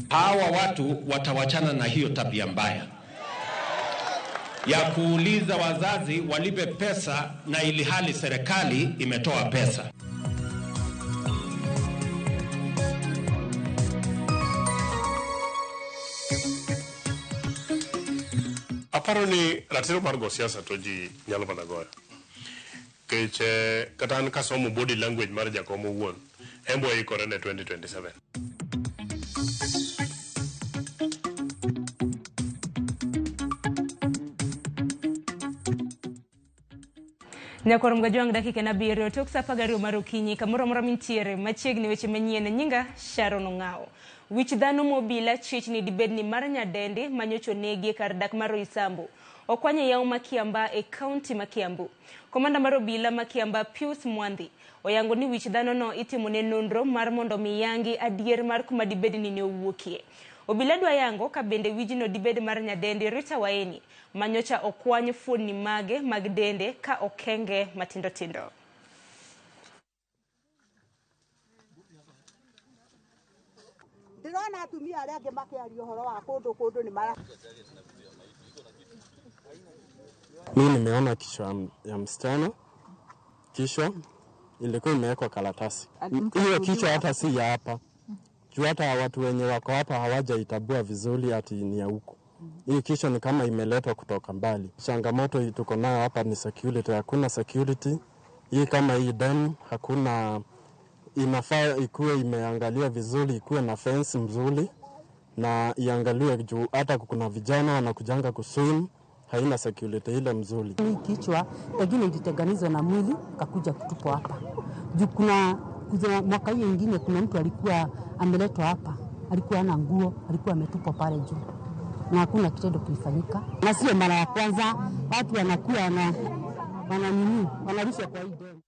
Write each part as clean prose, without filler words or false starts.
Hawa watu watawachana na hiyo tabia mbaya ya kuuliza wazazi walipe pesa na ili hali serikali imetoa pesa. Aparo ni ratiro mar go siasa to ji nyalo mana goyo. Keche katan kasomo body language mar jakomo wuon. Embo ikore ne 2027. Nyakoro mgajwang dakika na biro tok sa pagario marokinyi kamoro mora mintiere machiegni weche manyien nyinga Sharon Ongao. Wich dhano mobila chichni dibedni mar nyadendi manyocho negi kar dak mar Isambu. Okwanye yao Makiamba e county Makiambu. Komanda mar obila Makiamba Pius Mwandhi oyango ni wich dhano no itimone nonro mar mondo miyangi adier mar kuma dibedni ne owuokie. Obila dwa yango ka bende wijino dibed mar nyadendi Rita Waeni manyocha okwany fuoni mage mag dende ka okenge matindo tindo. Ndĩrona atumia arĩa angĩ makĩaria ũhoro wa kũndũ nĩ mara. Mimi nimeona kichwa ya msichana. Kichwa ilikuwa imewekwa karatasi. Hiyo kichwa hata si ya hapa. Juu hata watu wenye wako hapa hawajaitabua vizuri ati ni ya huko. Hii kichwa ni kama imeletwa kutoka mbali. Changamoto tuko nayo hapa ni security. Hakuna security. Hii kama hii dam hakuna, inafaa ikuwe imeangalia vizuri, ikuwe na fence mzuri na iangaliwe juu hata kuna vijana wanakujanga kuswim, haina security ile mzuri. Hii kichwa pengine ilitenganizwa na mwili kakuja kutupwa hapa. Juu kuna mwaka hiyo nyingine kuna mtu alikuwa ameletwa hapa, alikuwa hana nguo, alikuwa ametupwa pale juu. Na hakuna kitendo kilifanyika. Na sio mara ya kwanza watu wanakuwa na wanarusha kwa hii dam.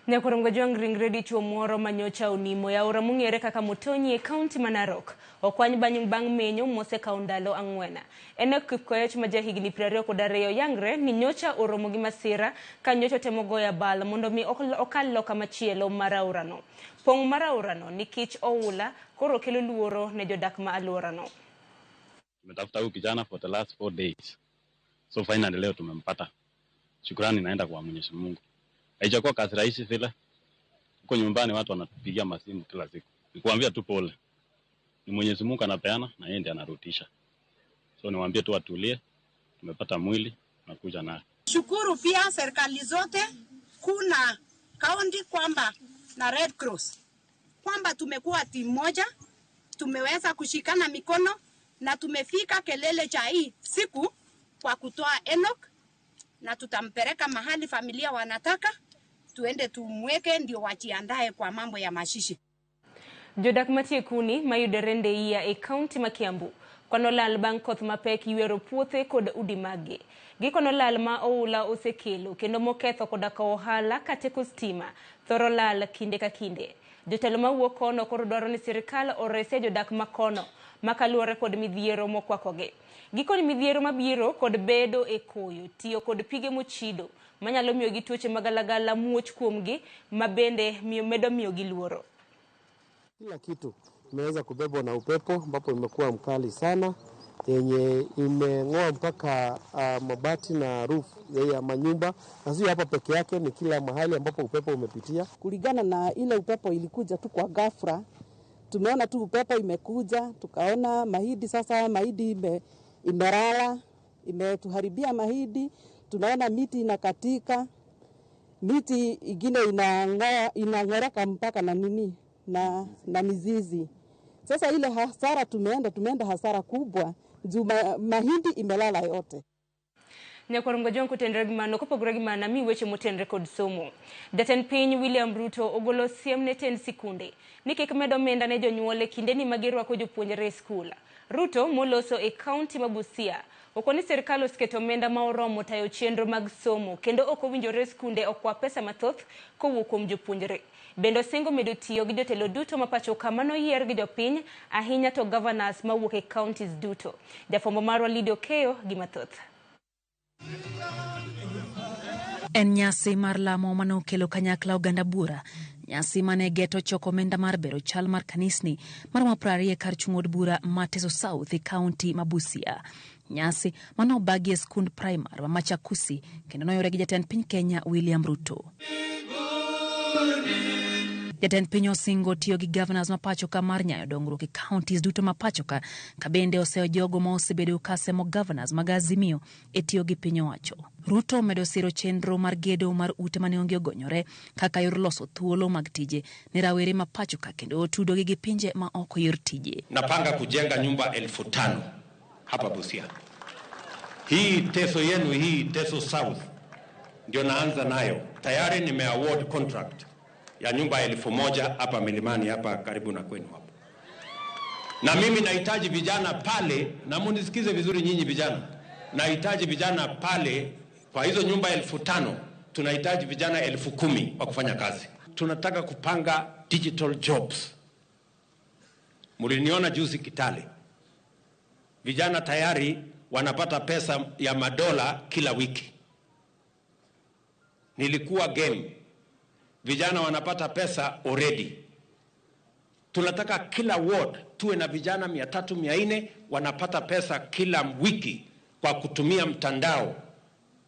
Nyakoro mgajwang ringredi chuo moro manyocha unimo ya Ramogitv kaka Mutonyi e county Manarok. Okwany bang menyo mose kaundalo angwena. Enoch Kipkoech majahigni 22 yangre ni nyocha Ramogi masira ka nyocha temo goya bal mondo mi okal loka machielo maraurano. Pong maraurano nikech oula koro kelo luoro ne jodak ma alworano. Tumetafuta huyu kijana for the last 4 days. So finally leo tumempata. Shukrani naenda kwa Mwenyezi Mungu. Haijakuwa kazi rahisi vile. Huko nyumbani watu wanatupigia masimu kila siku. Nikuambia tu pole. Ni Mwenyezi Mungu anapeana na yeye ndiye anarudisha. So niwaambie tu watulie. Tumepata mwili na kuja naye. Shukuru pia serikali zote, kuna kaunti kwamba na Red Cross. Kwamba tumekuwa timu moja, tumeweza kushikana mikono na tumefika kelele cha hii siku kwa kutoa Enoch na tutampeleka mahali familia wanataka tuende tumweke ndio wajiandae kwa mambo ya mashishi. Jodak matie kuni mayuderende iya e county Makiambu kono lal bang koth mapek yuero puothe kod udi mage. Gikono lal ma oula osekelo kendo moketho koda ka ohala kateko stima thoro lal kinde ka kinde. Jotelo mawuok kono koro dwaro ni sirikal orese jodak makono makaluore kod midhiero mokwakoge. Gikoni midhiero mabiro kod bedo e koyo, tiyo kod pige mochido manyalo miyo gi tuoche magalagala muoch kuomgi mabende medo miyo gi luoro. Kila kitu imeweza kubebwa na upepo ambapo imekuwa mkali sana, yenye imeng'oa mpaka mabati na roof ya manyumba. Na sio hapa peke yake, ni kila mahali ambapo upepo umepitia. Kulingana na ile upepo ilikuja tu kwa ghafla, tumeona tu upepo imekuja, tukaona mahidi sasa, mahidi imerala, imetuharibia mahidi, tunaona miti inakatika, miti ingine inang'oreka mpaka na nini na mizizi. Sasa ile hasara tumeenda hasara kubwa, juu mahindi imelala yote. Nyakoro mgajwang kutendere gimano kopogore gimana mi weche motendre kod somo. Jatend piny William Ruto ogolo siem ne ten sikunde ni kik medo menda ne jonyuole kinde ni magirwako jopuonjre e skul. Ruto moloso e county ma Busia okoni serikal osketo menda ma oromo tayo chenro mag somo kendo ok owinjore skunde okwa pesa mathoth kowuok kuom jopuonjre. Bendo singo medo tiyo gi jotelo duto mapacho kamano yier gi jopiny ahinya to governors mawuok e counties duto. Jafombo marwa Lidio Keyo gi mathoth. En nyasi mar lamo manokelo kanyakla oganda bura nyasi mane geto choko omenda mar bero chal mar kanisni mar maprarie kar chung'od bura Mateso South e kaunti ma Busia. Nyasi mano bagie skund primar ma Machakusi kendo noyore gi jatend piny Kenya William Ruto. Jatend piny osingo tiyo gi governors ma pachoka mar nyayo dongruok e counties duto ma pachoka ka bende oseo jogo ma osebedo kasemo governors mag Azimio e tiyo gi piny owacho. Ruto medo siro chenro mar gedo mar ute mane onge ogonyore kaka yor loso thuolo mag tije ne rawere ma pachoka kendo tudo gi pinje ma ok yor tije. Napanga kujenga nyumba 5,000 hapa Busia. Hii Teso yenu, hii Teso South ndio naanza nayo. Tayari nime award contract ya nyumba 1,000 hapa milimani hapa karibu na kwenu hapo. Na mimi nahitaji vijana pale, na munisikize vizuri nyinyi vijana. Nahitaji vijana pale kwa hizo nyumba 5,000 tunahitaji vijana 10,000 wa kufanya kazi. Tunataka kupanga digital jobs. Muliniona juzi Kitale. Vijana tayari wanapata pesa ya madola kila wiki. Nilikuwa game. Vijana wanapata pesa already. Tunataka kila ward tuwe na vijana 300-400 wanapata pesa kila wiki kwa kutumia mtandao,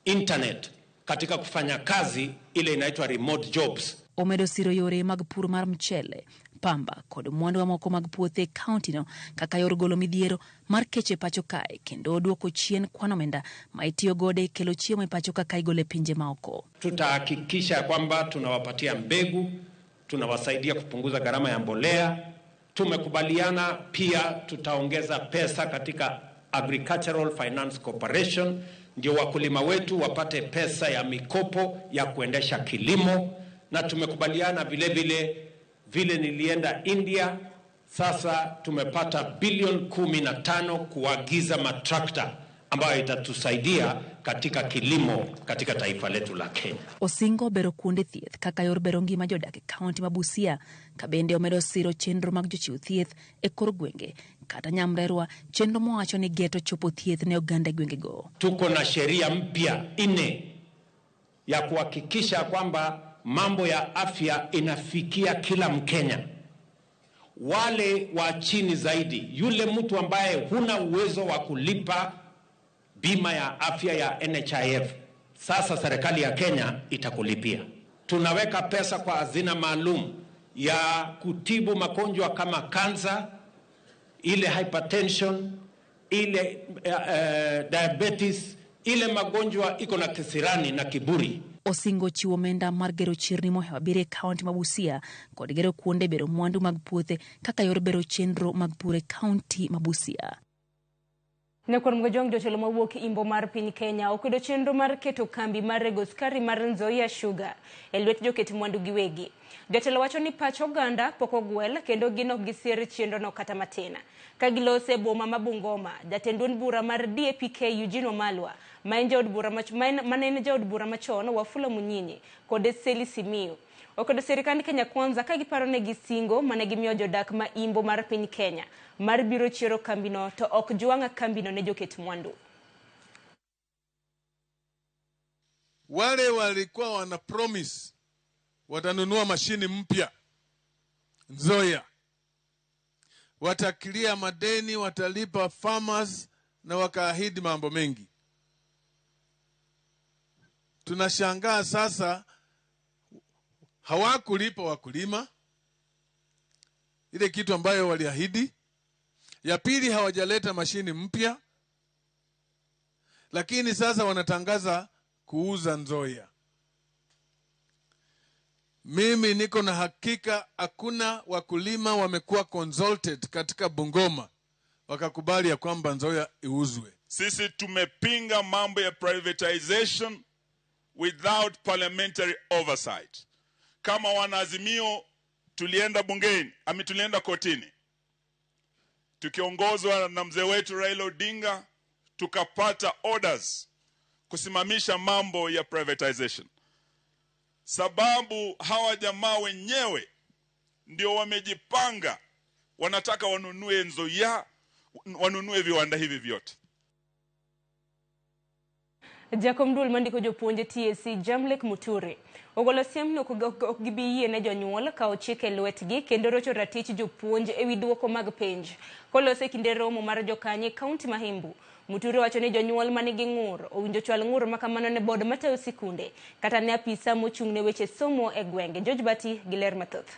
internet, katika kufanya kazi ile inaitwa remote jobs. Omedo siro yore mag pur mar mchele, pamba kod mwandu wa moko mag puothe county no kaka yor golo midhiero mar keche pacho kae kendo duoko chien kwano omenda ma itiyo gode kelo chiemo e pacho kae gole pinje maoko. Tutahakikisha kwamba tunawapatia mbegu, tunawasaidia kupunguza gharama ya mbolea. Tumekubaliana pia tutaongeza pesa katika Agricultural Finance Corporation ndio wakulima wetu wapate pesa ya mikopo ya kuendesha kilimo, na tumekubaliana vile nilienda India, sasa tumepata bilioni 15 kuagiza matrakta ambayo itatusaidia katika kilimo katika taifa letu la Kenya. Osingo bero kuonde thieth kaka yor bero ngima jodak e kaunti ma Busia ka bende omedo siro chenro mag jochiw thieth e kor gwenge kata nyamrerwa chenro mowacho ni geto chopo thieth ne oganda gwenge go. Tuko na sheria mpya 4 ya kuhakikisha kwamba mambo ya afya inafikia kila Mkenya. Wale wa chini zaidi, yule mtu ambaye huna uwezo wa kulipa bima ya afya ya NHIF, sasa serikali ya Kenya itakulipia. Tunaweka pesa kwa hazina maalum ya kutibu magonjwa kama kansa, ile hypertension, ile diabetes, ile magonjwa iko na kisirani na kiburi. Osingo chiwo omenda mar gero chirni mohewa bire kaunti ma Busia kod gero kuonde bero mwandu mag puothe kaka yor bero chenro mag pur e kaunti ma Busia. Ne kwar mgojong jotelo mawuok imbo mar piny Kenya okwedo chenro mar keto kambi mar rego skari mar Nzoia Sugar e lwet joket mwandu giwegi. Jotelo wacho ni pach oganda pok ogwel kendo ginok gisir chenro no kata matina. Ka gilose boma ma Bungoma, jatend duond bura mar DAPK Eugene Wamalwa, mane jaod bura machon Wafula Munyinyi kod Seli Simiyu okwedo sirikand Kenya Kwanza ka giparo ne gisingo mane gimiyo jodak ma imbo mar piny Kenya mar biro chiero kambino to ok juanga kambino ne joket mwandu. Wale walikuwa wana promise watanunua mashini mpya Nzoia, watakilia madeni, watalipa farmers, na wakaahidi mambo mengi. Tunashangaa sasa hawakulipa wakulima ile kitu ambayo waliahidi. Ya pili, hawajaleta mashini mpya, lakini sasa wanatangaza kuuza Nzoia. Mimi niko na hakika hakuna wakulima wamekuwa consulted katika Bungoma wakakubali ya kwamba Nzoia iuzwe. Sisi tumepinga mambo ya privatization without parliamentary oversight. Kama wanaazimio tulienda bungeni, tulienda kotini, tukiongozwa na mzee wetu Raila Odinga, tukapata orders kusimamisha mambo ya privatization. Sababu hawa jamaa wenyewe ndio wamejipanga, wanataka wanunue Nzoia, wanunue viwanda hivi vyote. Jakom duol mandiko jopuonje TSC Jamlek Muturi ogolo siem no ok gibi yie ne jonyuol kawo chike lwetgi kendo rocho ratich jopuonje ewi duoko mag penj. Kolose kinde romo mar jokanye kaunti ma Embu, Muturi wacho ni jonyuol manigi ng'ur owinjo chwal ng'ur makamano ne bod matayo sikunde kata ne apisa mochung' ne weche somo e gwenge. George Bati gi ler mathoth.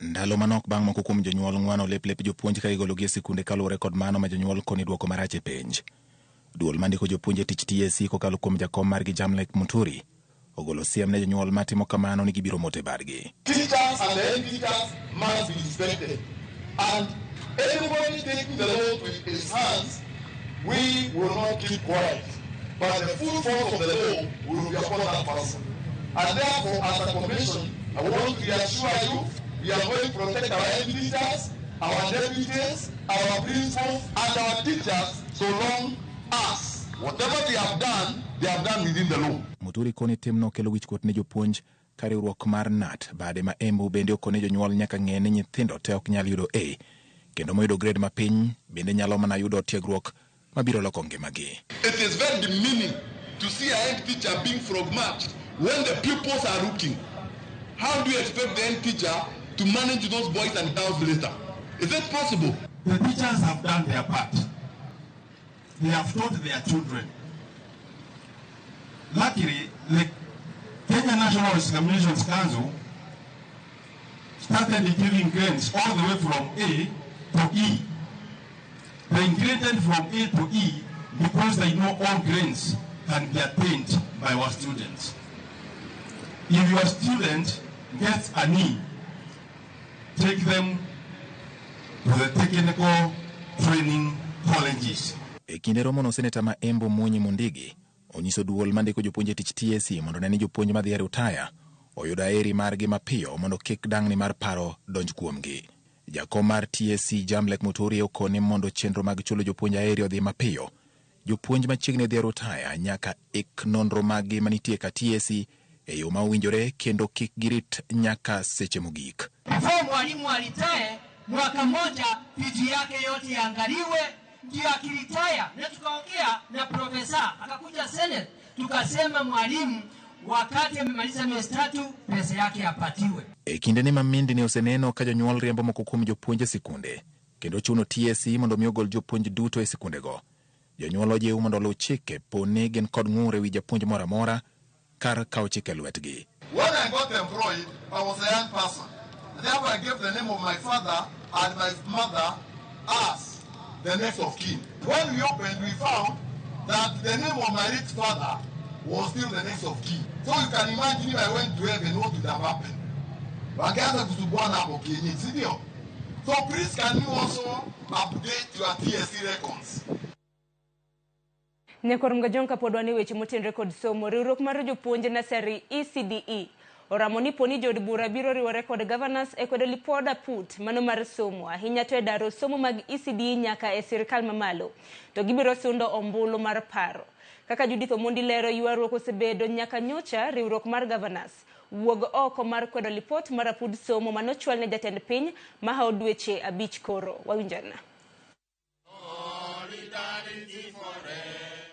Ndalo manok bang' moko kuom jonyuol ng'wano lep jopuonj ka igologi e sikunde kaluwore kod mano ma jonyuol koni duoko marach e penj. Duol mandiko jopuonje tich TSC kokalo kuom jakom margi Jamlek Muturi ogolo siem ne jonyuol matimo kamano ni gibiro mote bargi. Teachers and the head teachers must be respected, and anybody taking the law to his hands, we will not keep quiet, but the full force of the law will be upon that person. And therefore, as a commission, I want to reassure you, we are going to protect our head teachers, our deputies, our principals, and our teachers so long as whatever they have done within the law. Muturi koni timno kelo wichkuot ne jopuonj ka riwruok mar NAT bade ma Embu bende okone jonyuol nyaka ng'e ni nyithindo te ok nyal yudo A kendo moyudo grade mapiny bende nyalo mana yudo tiegruok mabiro loko ngimagi. It is very demeaning to see a head teacher being frog-marched when the pupils are looking. How do you expect the head teacher to manage those boys and girls later? Is it possible? The teachers have done their part. They have taught their children. Luckily, the Kenya National Examinations Council started giving grades all the way from A to E. They graded from A to E because they know all grades can be attained by our students. If your student gets an E, take them to the technical training colleges. E kinde romono seneta ma Embu Munyi Mundigi onyiso duol mandiko jopuonje tich TSC mondo ne ni jopuonj madhi e rutaya oyudo aeri margi mapiyo mondo kik dang'ni mar paro donj kuomgi. Jakom mar TSC Jamlek Muturi okone mondo chenro mag chulo jopuonj aeri odhi mapiyo. Jopuonj machiegni dhi e rutaya nyaka ik nonro maggi manitie ka TSC e yo ma owinjore kendo kik girit nyaka seche mogik. Mwalimu alitae mwaka mmoja piti yake yote yaangaliwe ndio akiritaya, na tukaongea na profesa akakuja Senate tukasema mwalimu wakati amemaliza miezi 3 pesa yake apatiwe. E kinde ni mamindi ni oseneno ka jonyuol riembo moko kuom jopuonje sikunde kendo chuno TSC mondo mi ogol jopuonj duto e sikundego. Jonyuol ojiw mondo luw chike poni gin kod ng'ur ewi japuonj moro amora kar kawo chike lwetgi. When I got employed, I was a young person. Therefore, I gave the name of my father and my mother as the next of kin. When we opened, we found that the name of my late father was still the next of kin. So you can imagine if I went to heaven, what would have happened? So please, can you also update your TSC records? Nyakor mgajonka podwani weche motenre kod somo riwruok mar jopuonje nasari ECDE oramo ni poni jod bura biro riwore kod governors e kod lipoda put mano mar somo ahinya to e daro somo mag ECDE nyaka e sirkal mamalo to gibiro sundo ombulu mar paro. Kaka Judith Omondi lero ywaruok osebedo nyaka nyocha riwruok mar governors wuog oko mar kwedo lipot mar put somo manochwal ne jatend piny mahao dweche 5 koro. Wawinjana.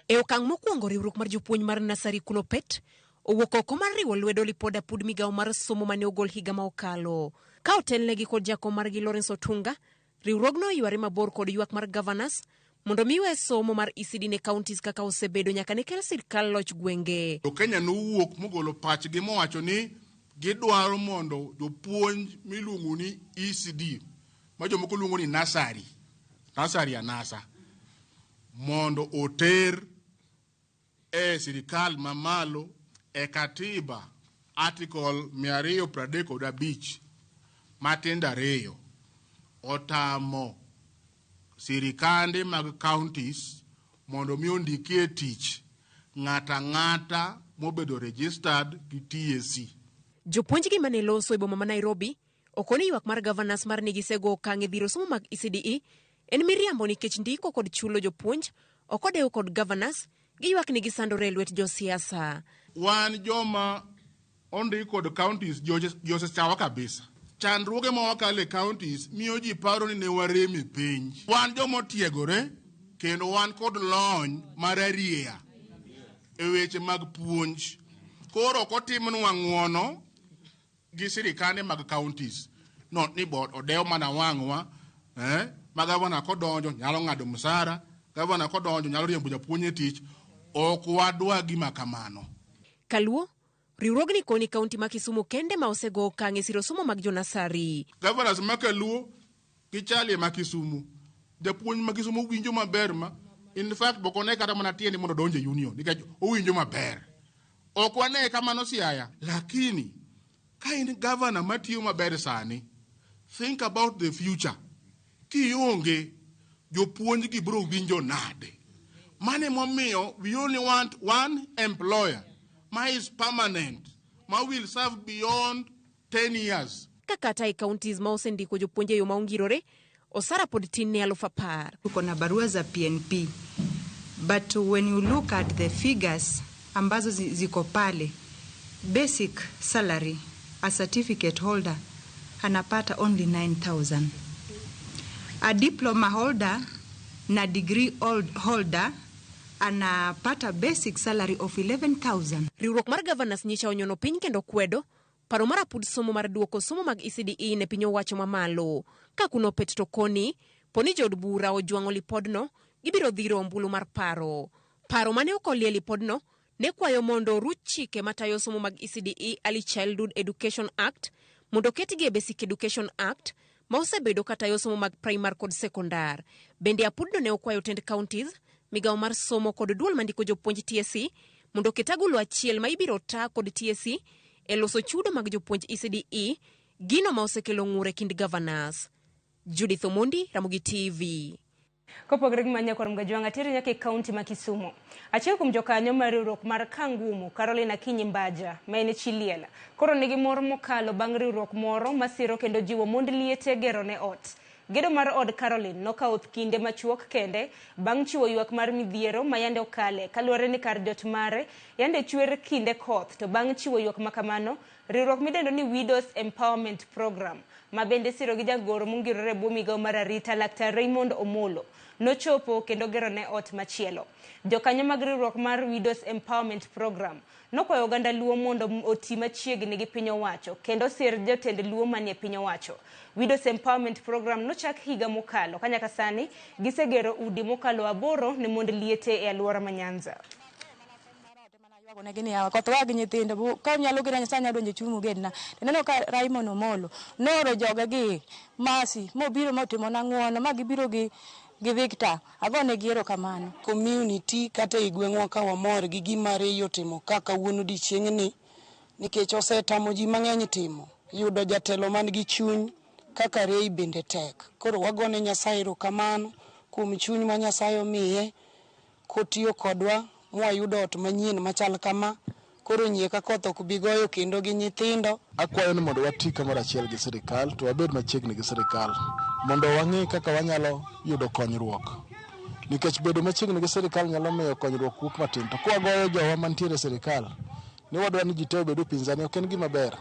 E okang' mokwongo riwruok mar jopuonj mar nasari Kunopet owuok oko mar riwo lwedo lipoda pud migawo mar somo mane ogol higa ma okalo. Ka otelnegi kod jakom margi Lawrence Otunga, riwruogno yware mabor kod ywak mar governors mondo miwe somo mar ECD ne counties kaka osebedo nyaka ne kel sirkal loch gwenge. Kenya nowuok mogolo pachgi mowacho ni gidwaro mondo jopuonj miluongo ni ECD ma jomoko luongo ni nasari anasa mondo oter e sirikal mamalo e katiba article 235 matindo 2 otamo sirikande mag counties mondo mi ondikie tich ng'ata mobedo registered gi TSC. Jopuonjgi mane loso e boma ma Nairobi okoni ywak mar governors mar ni gisego okang' e dhiro somo mag ECDE en miriambo nikech ndiko kod chulo jopuonj okodewo kod governors giywak ni gisandore e lwet josiasa. Wan joma ondiko kod counties josechawa kabisa. Chandruoge ma wakale counties miyo ji paro ni ne wareme penj. Wan joma otiegore kendo wan kod lony mar arieya e weche mag puonj. Koro kotimnwa ng'uono gi sirikande mag counties. No, ni bod odew mana wang'wa, ma gavana kodonjo nyalo ng'ado msara, gavana kodonjo nyalo riembo japuonj e tich, ok wadwa gima kamano. Kaluo, riwruogni koni kaunti ma Kisumu kende ma osego okang' e siro somo mag jonasari. Governors ma Kaluo gichalie ma Kisumu. Japuonj ma Kisumu winjo maber ma, in fact bokone kata mana tiende mondo donje union, nikech owinjo maber. Ok wane kamano siaya, lakini ka in governor matiyo maber sani, think about the future. Kionge jopuonj gi bro winjo nade. Mane momiyo we only want one employer ma is permanent, ma will serve beyond 10 years. Kakata e counties ma osendiko jopuonje yo maongirore, osara pod tin ne 10,000. Tuko na barua za PNP, but when you look at the figures ambazo ziko pale, basic salary a certificate holder anapata only 9,000. A diploma holder na degree holder anapata basic salary of 11,000. Riwruok mar governors nyicha onyono piny kendo kwedo paro mar apud somo mar duoko somo mag ECDE ne piny owacho mamalo. Ka kuno pet to koni, poni jod bura ojwang'o lipodno, gibiro dhiro ombulu mar paro. Paro mane okolie lipodno ne kwayo mondo ruch chike matayo somo mag ECDE Early Childhood Education Act mondo ketgi e Basic Education Act ma osebedo katayo somo mag primary kod sekondar. Bende apudno ne okwayo tend counties, migawo mar somo kod duol mandiko jopuonj TSC mondo ketagulu achiel ma ibiro ta kod TSC e loso chudo mag jopuonj ECDE, gino ma osekelo ng'ure kind governors. Judith Omondi, Ramogi TV. Kopogre gi manya kwa mgajwanga tiri nyake kaunti ma Kisumu. Achiel kuom jokanyo mar riwruok mar Kangumu, Carolina Kinyimbaja, ma en Chiliela. Koro nigi mor mokalo bang' riwruok moro masiro kendo jiwo mond liete gero ne ot. Gedo mar od Caroline nokawo kinde machuok kende bang' chiwo ywak mar midhiero ma yande okale kaluwore ni kar jot mare yande chwer kinde koth. To bang' chiwo ywak makamano, riwruok midendo ni Widows Empowerment Program ma bende siro gi jagoro mongirore bwo migawo mar arita Laktar Raymond Omolo nochopo kendo gero ne ot machielo. Jokanyo mag riwruok mar Widows Empowerment Program nokwayo oganda Luo mondo oti machiegni gi piny owacho kendo sir jotend Luo manie piny owacho. Widows Empowerment Program nochak higa mokalo kanyaka sani gisegero udi mokalo 8 ne mond liete e alwora ma Nyanza. Negini yawa koth wag nyithindo ka nyalo gira Nyasaye donjo chumu gedna neno ka Raymond Omolo noro joga gi masi mobiro motimo na ng'uono ma gibiro gi Victor agone giero kamano community kata igweng'wa ka wamor gi gima Reyo timo kaka wuono di chieng'ni nikech osetamo ji mang'eny timo yudo jatelo man gi chuny kaka Rey bende tek. Koro wagone Nyasaye kamano kuom chuny ma Nyasaye omiye kotiyo kodwa mwayudo ot manyien machal kama. Koro nyieka koth ok bi goyo kendo gi nyithindo. Akwayo ni mondo wati kamoro achiel gi sirikal to wabed machiegni gi sirikal mondo wang'e kaka wanyalo yudo konyruok. Nikech bedo machiegni gi sirikal nyalo miyo konyruok wuok matin. To kwa goyo jowa mantiere sirikal ni wadwa ni ji te obedo pinzani ok en gima ber.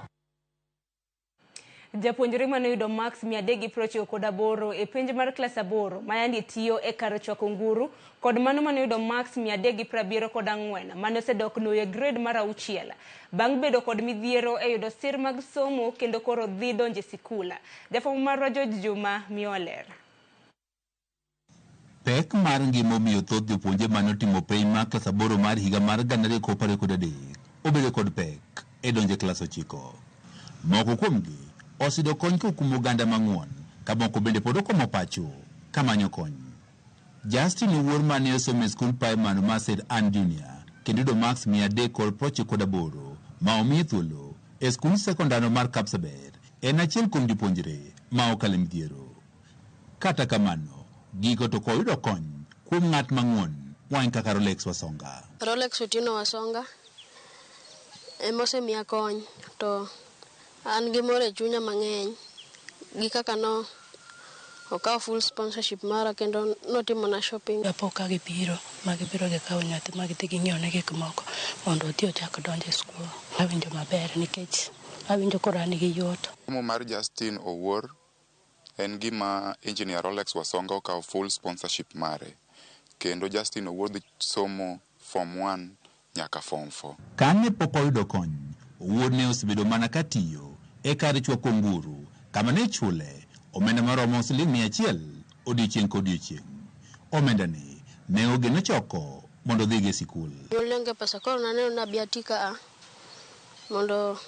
Japuonjre mane yudo max 398 e penj mar klas 8 mayandi tiyo e kar choko nguru kod mano mane yudo max 374 mane osedok e grade mar 6 bang' bedo kod midhiero e yudo sir mag somo kendo koro dhi donje sikula. Jafwambo mar George Juma Mioler. Pek mar ngima omiyo thoth jopuonje mane otimo penj mar klas 8 mar higa mar 2013 obedo kod pek e donje klas 9. Moko kuomgi osido kony kuom oganda mang'uon, ka moko bende pod okomo pacho kamanyo kony. Justin wuor mane osomo e skul primary mar St. Anne Junior kendo yudo max 398 ma omiye thuolo e skul sekondari mar Kapsabet en achiel kuom jopuonjre ma okale midhiero. Kata kamano, giko to koyudo kony kuom ng'at mang'uon wang' kaka Rolex Wasonga. Rolex Otieno Wasonga emosemiya kony to an gi mor e chunya mang'eny gi kaka no okawo full sponsorship mara kendo notimo na shopping. Ka gibiro gi kawo nyathi ma gidhi ging'iewo ne gik moko mondo odhi ochak donjo e skul. Awinjo maber nikech awinjo kora nigi yot. Somo mar Justin Owuor en gima engineer Rolex Wasonga okawo full sponsorship mare kendo Justin Owuor dhi somo form 1 nyaka form 4. Kane pok oyudo kony, wuod ne osebedo mana katiyo e kar chwako nguru, kama ne chule omenda maromo $100 odiochieng' kodiochieng'. Omenda ne ogeno choko mondo odhi e sikul. Yolenge pesa koro naneno nabiatika mondo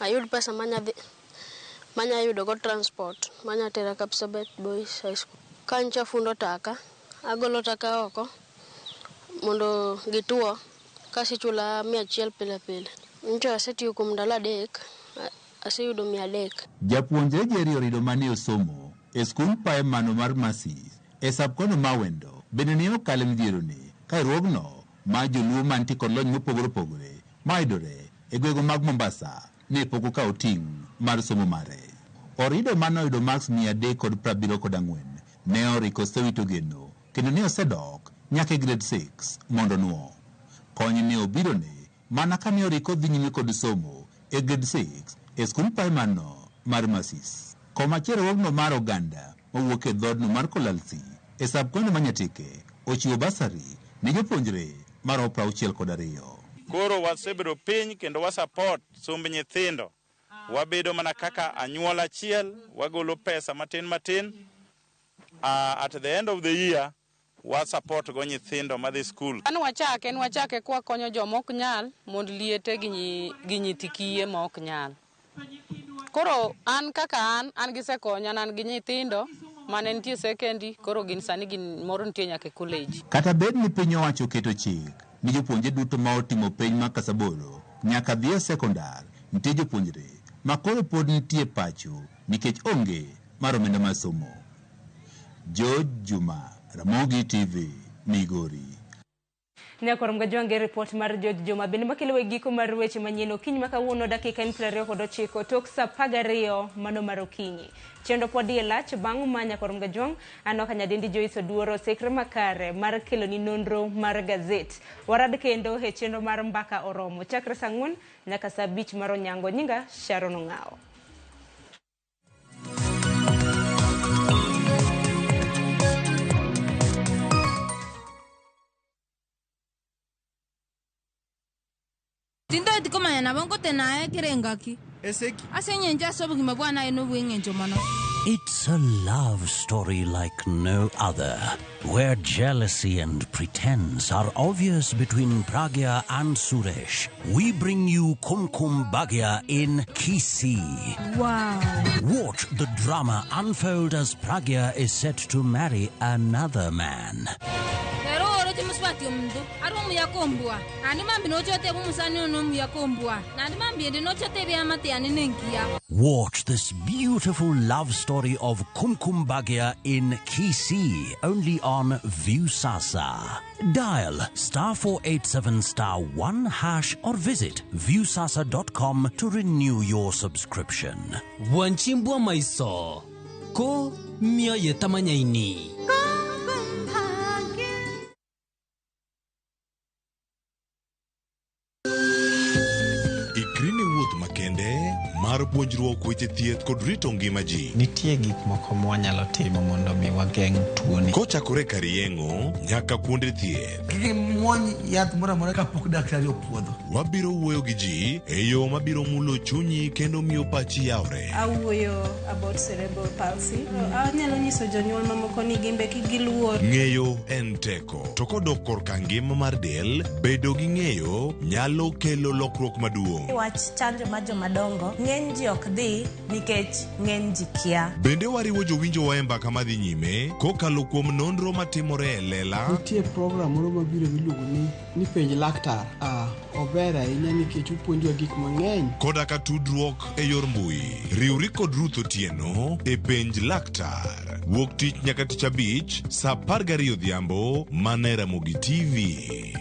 ayud pesa manya yudo go transport manya tera Kapsabet Boys High School. Kancha fundo taka agolo taka oko mondo gituo kasi chula 100 pile. Ncho asetiyo kuom ndalo 3 aseyudo 300. Japuonjre Jerry Orido mane osomo e skul pae mano mar Masis e subkono Mawendo bende ne okale midhieroni ka ruogno ma joluo mantie kod lony mopogore opogore maidore e gwego mag Mombasa ne pok okawo ting' mar somo mare. Orido mane oyudo marks 374 ne oriko sewito geno kendo ne osedok nyaka e grade 6 mondo nuo. Kony ne obirone mana kane oriko dhi nyime kod somo e grade 6 e skul paimano mar Masis. Komachielo ruogno mar oganda mowuok e dhodno mar Kolalsi e subkono Manyatike ochiwo basari ne jopuonjre mar 62. Koro wasebedo piny kendo wasupport somb nyithindo. Wabedo mana kaka anyuola achiel, wagolo pesa matin. At the end of the year, wasupport go nyithindo madhi school. An wachake kwa konyo joma ok nyal mond liete gi nyitikie ma ok nyal. Koro an kaka an gisekonya nan gi nyithindo mane nitie sekendi, koro gin sani gin moro nitie nyaka college. Kata bed ni piny owacho keto chik ni jopuonje duto ma otimo penj ma Kasabolo nyaka dhi e sekondar, nitie jopuonjre ma koro pod nitie pacho nikech onge mar omenda mar somo. George Juma, Ramogi TV, Migori. Nyakoro mgajwange report mar George Juma bende makelo e giko mar weche manyien okinyi makawuono dakika 29 tok saa 12 mano mar okinyi. Chendo pod lach bang' ma nyakoro mgajwang anoka nyadendi Joyce Oduoro sekre makare mar kelo ni nonro mar gazet. Warad kendo he chendo mar mbaka oromo chakre saa 4 nyaka saa 5 mar onyango. Nyinga Sharon Ngao. Tinto etikomanya na bongo tena kirengaki. Eseki. Asenye nja sobu kimabwana eno wengenjo mano. It's a love story like no other, where jealousy and pretense are obvious between Pragya and Suresh. We bring you Kumkum Bhagya in Kisii. Wow. Watch the drama unfold as Pragya is set to marry another man. Muswati mdu arumu yakombwa ani mambi nochote bumusani onomu yakombwa nandi mambi ende nochote byamate aninenkia. Watch this beautiful love story of Kumkum Bhagya in Kisii only on Viusasa. Dial *487*1# or visit viusasa.com to renew your subscription. Wanchimbwa maiso ko mia yetamanyaini. Ikrini wuoth makende mar puonjruok weche thieth kod rito ngima ji. Nitie gik moko mwanyalo timo mondo mi wageng' tuoni. Kochakore kar yeng'o nyaka kuonde thieth. Kiki muony yath moro amora kapok daktari opuodho. Wabiro wuoyo gi ji e yo mabiro mulo chunyi kendo miyo pachi yawre. Awuoyo about cerebral palsy. Anyalo nyiso jonyuol mamoko ni gimbe kigiluor. Ng'eyo en teko. To kodok korka ngima mar del, bedo gi ng'eyo nyalo kelo lokruok maduong'. Wach chanjo ma jomadongo ng'eny ji ok dhi nikech ng'eny ji kia. Bende wariwo jowinjo wa e mbaka madhi nyime kokalo kuom nonro matimore e lela. Nitie program moro mabiro miluongo ni penj laktar. Ober ahinya nikech opuonjowa gik mang'eny. Koda ka tudruok e yor mbui. Riwri kod Ruth Otieno e penj laktar. Wuok tich nyaka tich abich saa 12 odhiambo mana Ramogi TV.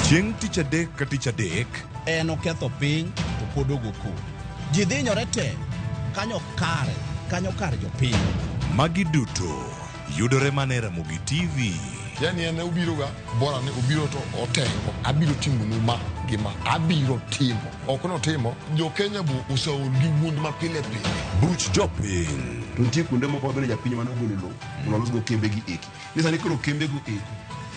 Chieng' tich adek ka tich adek en oketho piny to pod ogoku. Ji dhinyore te kanyo kar jopiny. Magi duto yudore mana Ramogi TV. Yani ene ubiro ga bora ne ubiro to otego abiro timo ma gima abiro timo. Ok notimo, jo Kenya bu usaol gi wuond ma pile pile. Buch jopiny. To nitie kuonde moko bende japiny mane ogolo lowo mondo olos go kembe gi eki. Ni sani koro kembe go eki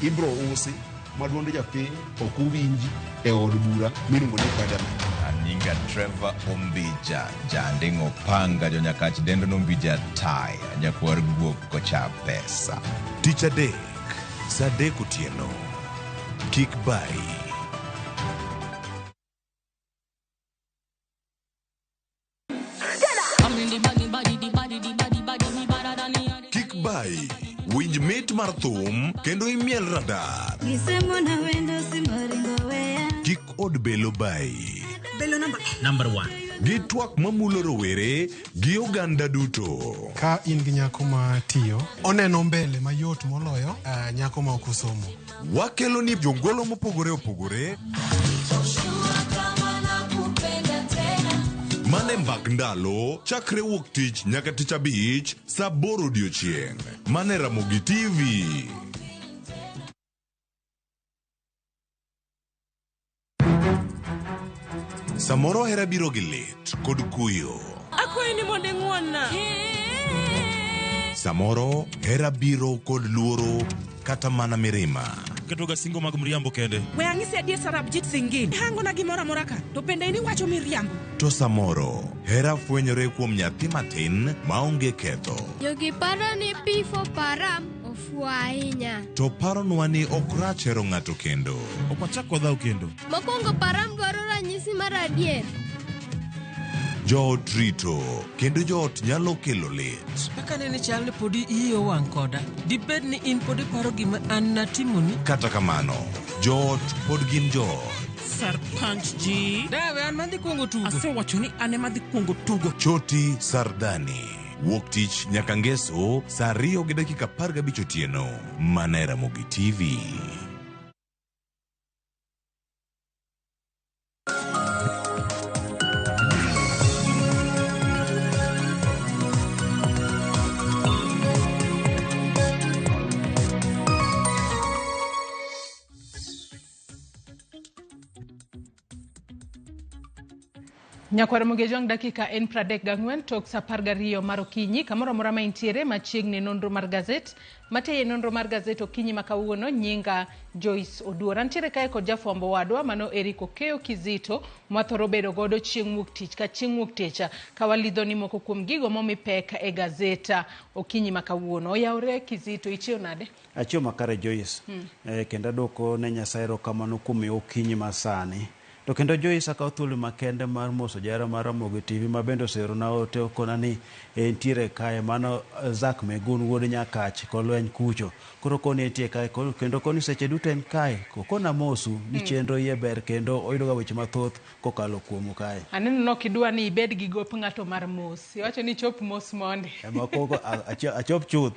ibro usi ma duond japiny ok owinji e od bura miluongo ni parliament. Aninga Trevor Ombija, jandingo panga jo nyakach dendo nombija taya, nyakwar guok kocha pesa. Tich adek, saa 3 otieno. Kik bai. Kik bai. Winj mit mar thum kendo imiel radar. Kik od belo bai. Belo number 1. Gi twak mamulo rowere gi oganda duto. Ka in gi nyako ma tiyo, oneno mbele mayot moloyo nyako ma ok osomo. Wakelo ni jongolo mopogore opogore. Mane mbak ndalo chakre wuok tich nyaka tich abich saa 8 odiochieng'. Mane Ramogi TV. Samoro hera biro gi lit kod kuyo. Akwayi ni mondo ing'wonna. Samoro hera biro kod luoro kata mana mirima. Ketoga singo mag mriambo kende. We ang'isi adier Sarabjit Singin. Hango na gimora mora ka. To pende ini wacho miriambo. To samoro hera fwenyore kuom nyathi matin maonge ketho. Jogi paro ni pifo param ofuo ahinya. To paronwa ni ok rach hero ng'ato kendo. Ok wachak wadhaw kendo. Mokwongo param dwaro ranyisi mar adier. Joot rito kendo joot nyalo kelo lit. Kaka nene chal ni podi iyo wang' koda. Dibed ni in podi paro gima an natimoni. Kata kamano, joot pod gin joot. Sarpanch ji. Dawe an madhi kuongo tugo. Asewacho ni an ema dhi kuongo tugo. Choti Sardani. Wuok tich nyaka ngeso saa 2:15 otieno. Mana Ramogi TV. Nyakwar Mugejong dakika en 34 tok saa 12 mar okinyi kamoro amora ma intiere machiegni nonro mar gazet mateye nonro mar gazet okinyi makawuono nyinga Joyce Oduor. Antiere kae kod jafwambo wadwa mano Eriko Keyo Kizito mathoro bedo godo chieng' wuok tich ka chieng' wuok tich ka walidho ni moko kuom gigo momi pek e gazeta okinyi makawuono. Oyawre Kizito, ichiew nade? Achiew makare Joyce. Kendo adwoko ne Nyasaye erokamano kuom okinyi masani. To kendo Joyce akawo thuolo makende mar moso jara mar Ramogi TV ma bende osero na ote okona ni entiere kae mano Zak Megun wuod Nyakach kolweny kucho. Koro koni entie kae kendo koni seche duto en kae. Kona mosu ni chenro iye ber kendo oyudo ga weche mathoth kokalo kuomu kae. Aneno no kidwa ni ibed gi gop ng'ato mar mos. Iwacho ni chop mos monde. Makoko achop chuth.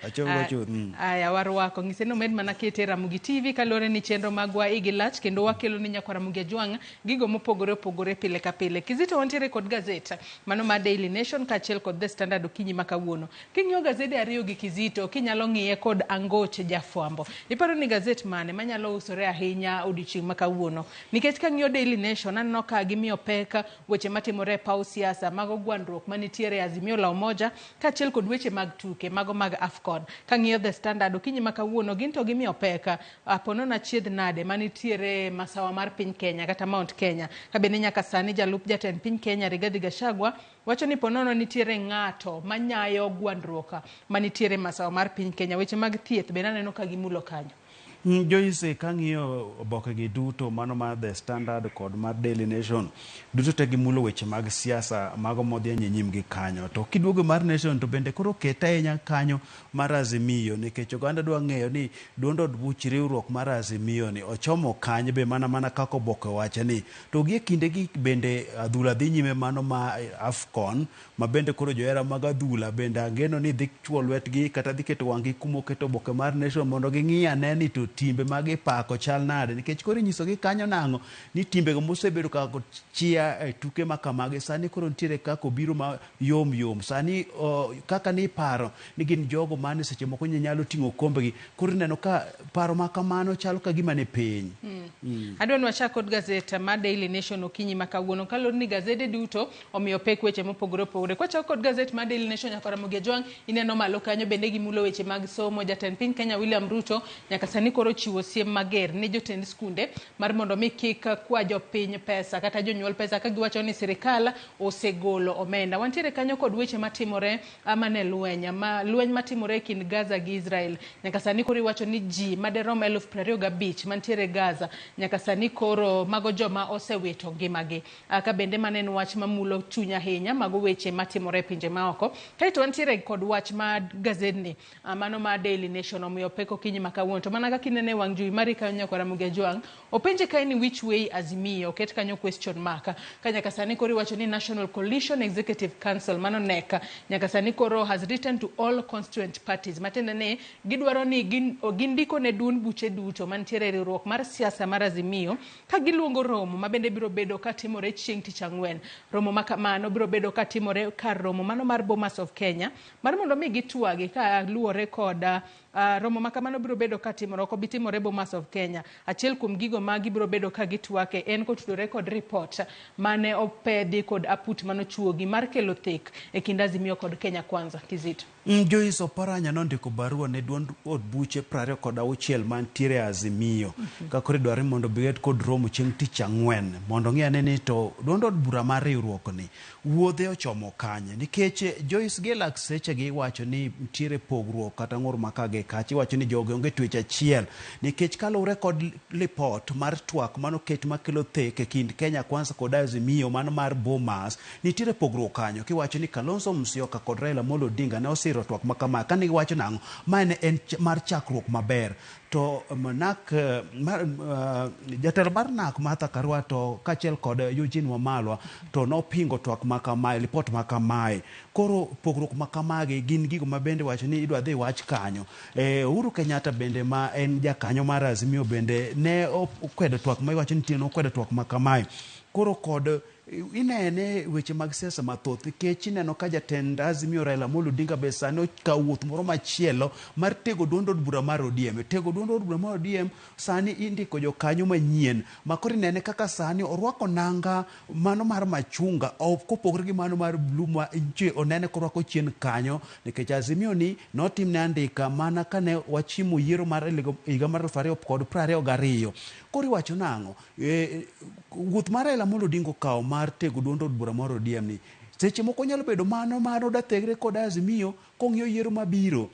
Achop go chuth. Aya warwako ng'ise no med mana kete Ramogi TV kalore ni chenro magwa igilach kendo wakelo ni nyakwa Ramogi Jwang' gigo mopogore opogore pile ka pile. Kizito wantiere kod gazeta mano ma Daily Nation kachiel kod The Standard okinyi makawuono. King'iyo gazede ariyo gi Kizito kinyalo ng'iye kod Angoche jafwambo. Iparo ni gazet mane manyalo usore ahinya odiochieng' makawuono. Nikech kang'iyo Daily Nation aneno ka gimiyo peka weche matimore paw siasa mago gwandruok manitiere Azimio la Umoja kachiel kod weche mag tuke mago mag Afcon. Kang'iyo The Standard okinyi makawuono ginto gimiyo peka apono na chiedh nade manitiere masawa mar piny Kenya kata Mount Kenya. Kabeni nyaka sani jalup jatend piny Kenya Rigathi Gachagua wacho ni ponono nitiere ng'ato manyayo gwandruok manitiere masawa mar piny Kenya. Weche mag thieth be naneno ka gimulo kanyo. Joyce kang'iyo oboke gi duto mano mar The Standard kod mar Daily Nation duto te gimulo weche mag siasa mago modhi nyim gi kanyo. To kiduogo mar Nation to bende koro keta ahinya kanyo mar Azimio nikech oganda dwa ng'eyo ni duond od buch riwruok mar Azimio ni ochomo kanyo be mana kako oboke wacho ni to gie kinde gi bende adhula dhi nyime mano ma Afcon ma bende koro johera mag adhula bende ageno ni dhi chuo lwetgi kata dhi keto wang'gi kumo keto oboke mar Nation mondo ging'i ane ni to timbe magi pako chal nade nikech koro nyiso gi kanyo nango ni timbe go mosebedo kako chia tuke makamagi sani koro ntiere kako biro ma yom sani kaka ni paro ni gin jogo mane seche moko nyalo tingo kombe gi koro neno ka paro makamano chalo ka gima ne piny. Adwa ni wachak kod gazeta ma Daily Nation okinyi makawuono kalor ni gazede duto omiyo pek weche mopogore opogore. Kwa chako kod gazet ma Daily Nation nyaka Ramogi ineno malo kanyo bende gimulo weche mag somo. Jatend piny Kenya William Ruto nyaka sani koro chiwo siem mager ne jotend skunde mar mondo mi kik kwa jopiny pesa kata jonyuol pesa ka giwacho ni sirikal osegolo omenda. Wantiere kanyo kod weche matimore amane lweny matimore kind Gaza gi Israel. Nyaka sani koro iwacho ni ji maderom 25,000 mantiere Gaza nyaka sani koro mago joma osewito ngimagi. Ka bende manen wach mamulo chuny ahinya mago weche matimore pinje maoko. Kaito wantiere kod wach ma gazedni mano ma Daily Nation omiyo peko kinyi makawuono to mana kaka inene wang jui mari kanyo nyaka Ramogi openje ka ni which way Azimio oket kanyo question mark ka nyaka sani koro iwacho ni National Coalition Executive Council mano NEC nyaka sani koro has written to all constituent parties matende ne gidwaro ni gindiko ne duond buche duto mantiere riwruok mar siasa mar Azimio ka giluongo romo mabende biro bedo ka timore chieng' tich ang'wen. Romo makamano biro bedo ka timore kar romo mano mar Bomas of Kenya mar mondo mi gitwagi ka luore koda romo makamano biro bedo ka timore ok bitimore Bomas of Kenya. Achiel kuom gigo ma gibiro bedo ka gitwake en kotudore kod report mane opedhi kod aput manochuogi mar kelo thek e kind Azimio kod Kenya Kwanza. Kizito Joyce Oparanya nondiko barua ne duond od buche 26 mantiere Azimio ka koro dware mondo biged kod romo chieng' tich ang'wen mondo ng'iyane ni to duond od bura mar riwruok ni wuodhe ochomo kanye nikech Joyce Gelak seche gi wacho ni ntiere pogruok kata ng'ur makage kachi wacho ni jogo onge twech achiel nikech kalure kod report mar twak manoket makelo thek e kind Kenya Kwanza kod Azimio mano mar Bomas nitiere pogruok kanyo kiwacho ni Kalonzo Musyoka kod Raila Amolo Odinga ne osiro twak makama kane giwacho nang'o mane en mar chakruok maber to jatelo mar NAK Martha Karua to kachiel kod Eugene Wamalwa to nopingo twak makamae report makamae koro pogruok makamagi gin gigo mabende wacho ni idwa dhi wach kanyo Uhuru Kenyatta bende ma en jakanyo mar Azimio bende ne okwedo twak ma iwacho ni tieno okwedo twak makamae koro kod inene weche mag siasa mathoth nikech ineno ka jatend Azimio Raila Amolo Odinga be sani okawo wuoth moro machielo mar tego duond od bura mar ODM tego duond od bura mar ODM sani indiko jokanyo manyien makoro inene kaka sani orwako nanga mano mar machunga kopogore gi mano mar blue ma onene korwako chien kanyo nikech Azimio ni notimne andika mana kane wachimo yiero mar higa mar 2022 koro iwacho nang'o wuoth mar Raila Amolo Odinga okawo mar tego duond od bura mar ODM ni seche moko nyalo bedo mano dathegre kod Azimio kong'iyo yiero mabiro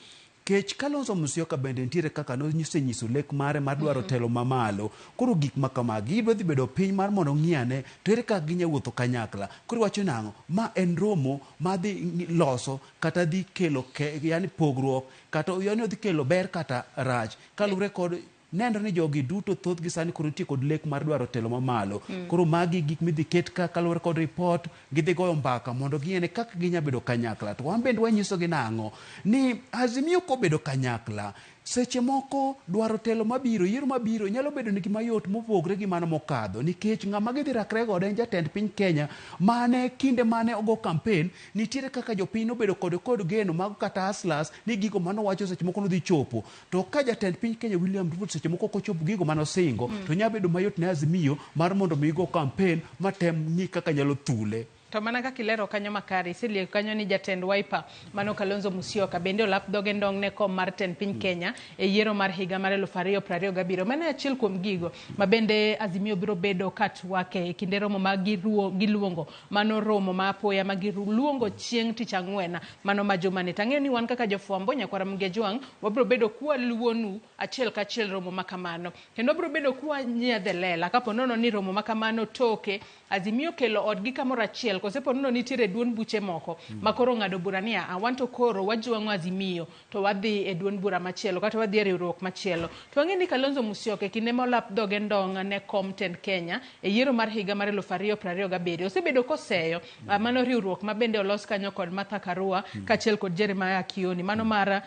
kech Kalonzo Musyoka bende ntiere kaka nonyiso lek mare mar dwaro telo mamalo koro gik makamagi ibro dhi bedo piny mar mondo ng'iyane to ere kaka ginyawuotho kanyakla koro wacho nang'o ma en romo madhi loso kata dhi kelo yani pogruok kata yani odhi kelo ber kata rach kalure kod nendo ni jogi duto thoth gi sani koro nitie kod lek mar dwaro telo mamalo koro magi gik midhi ket ka kalure kod report gidhi goyo mbaka mondo giyene kaka ginya bedo kanyakla to wan bende wanyiso gi nang'o ni Azimio kobedo kanyakla seche moko dwaro telo mabiro yiero mabiro nyalo bedo ni gima yot mopogre gi mano mokadho nikech ng'ama gidhi rakre godo en jatend piny Kenya mane kinde mane ogo campaign nitiere kaka jopiny nobedo kod geno mag kata aslas ni gigo mano wacho seche moko nodhi chopo to ka jatend piny Kenya William Ruto seche moko kochopo gigo mano singo to nyalo bedo mayot ne Azimio mar mondo migo campaign matem ni kaka nyalo thule to mana kaka ilero kanyo makare iselieko kanyo ni jatend Wiper mano Kalonzo Musyoka bende olap dhoge ndong' ne kom mar tend piny Kenya e yiero mar higa mar 2027 mane achiel kuom gigo mabende Azimio biro bedo katwake e kinde romo ma giluongo mano romo ma apoya ma giluongo chieng' tich ang'wen mano ma jumani tang'eyo ni wan kaka jofwambo nyakwara Mgejwang' wabiro bedo kwaluonu achiel kachiel romo makamano kendo biro bedo kwa nyiedhe lela kapo nono ni romo makamano toke Azimio kelo odgi kamoro achiel kosepo nono nitiere duond buche moko makoro ng'ado bura ni awanto koro wajwang'o Azimio to wadhi e duond bura machielo kata wadhi e riwruok machielo. To wang'e ni Kalonzo Musyoka kinde molap dhoge ndong' ne Comten Kenya e yiero mar higa mar 2027 osebedo koseyo mano riwruok ma bende olos kanyo kod Martha Karua kachiel kod Jeremiah Kioni mano mar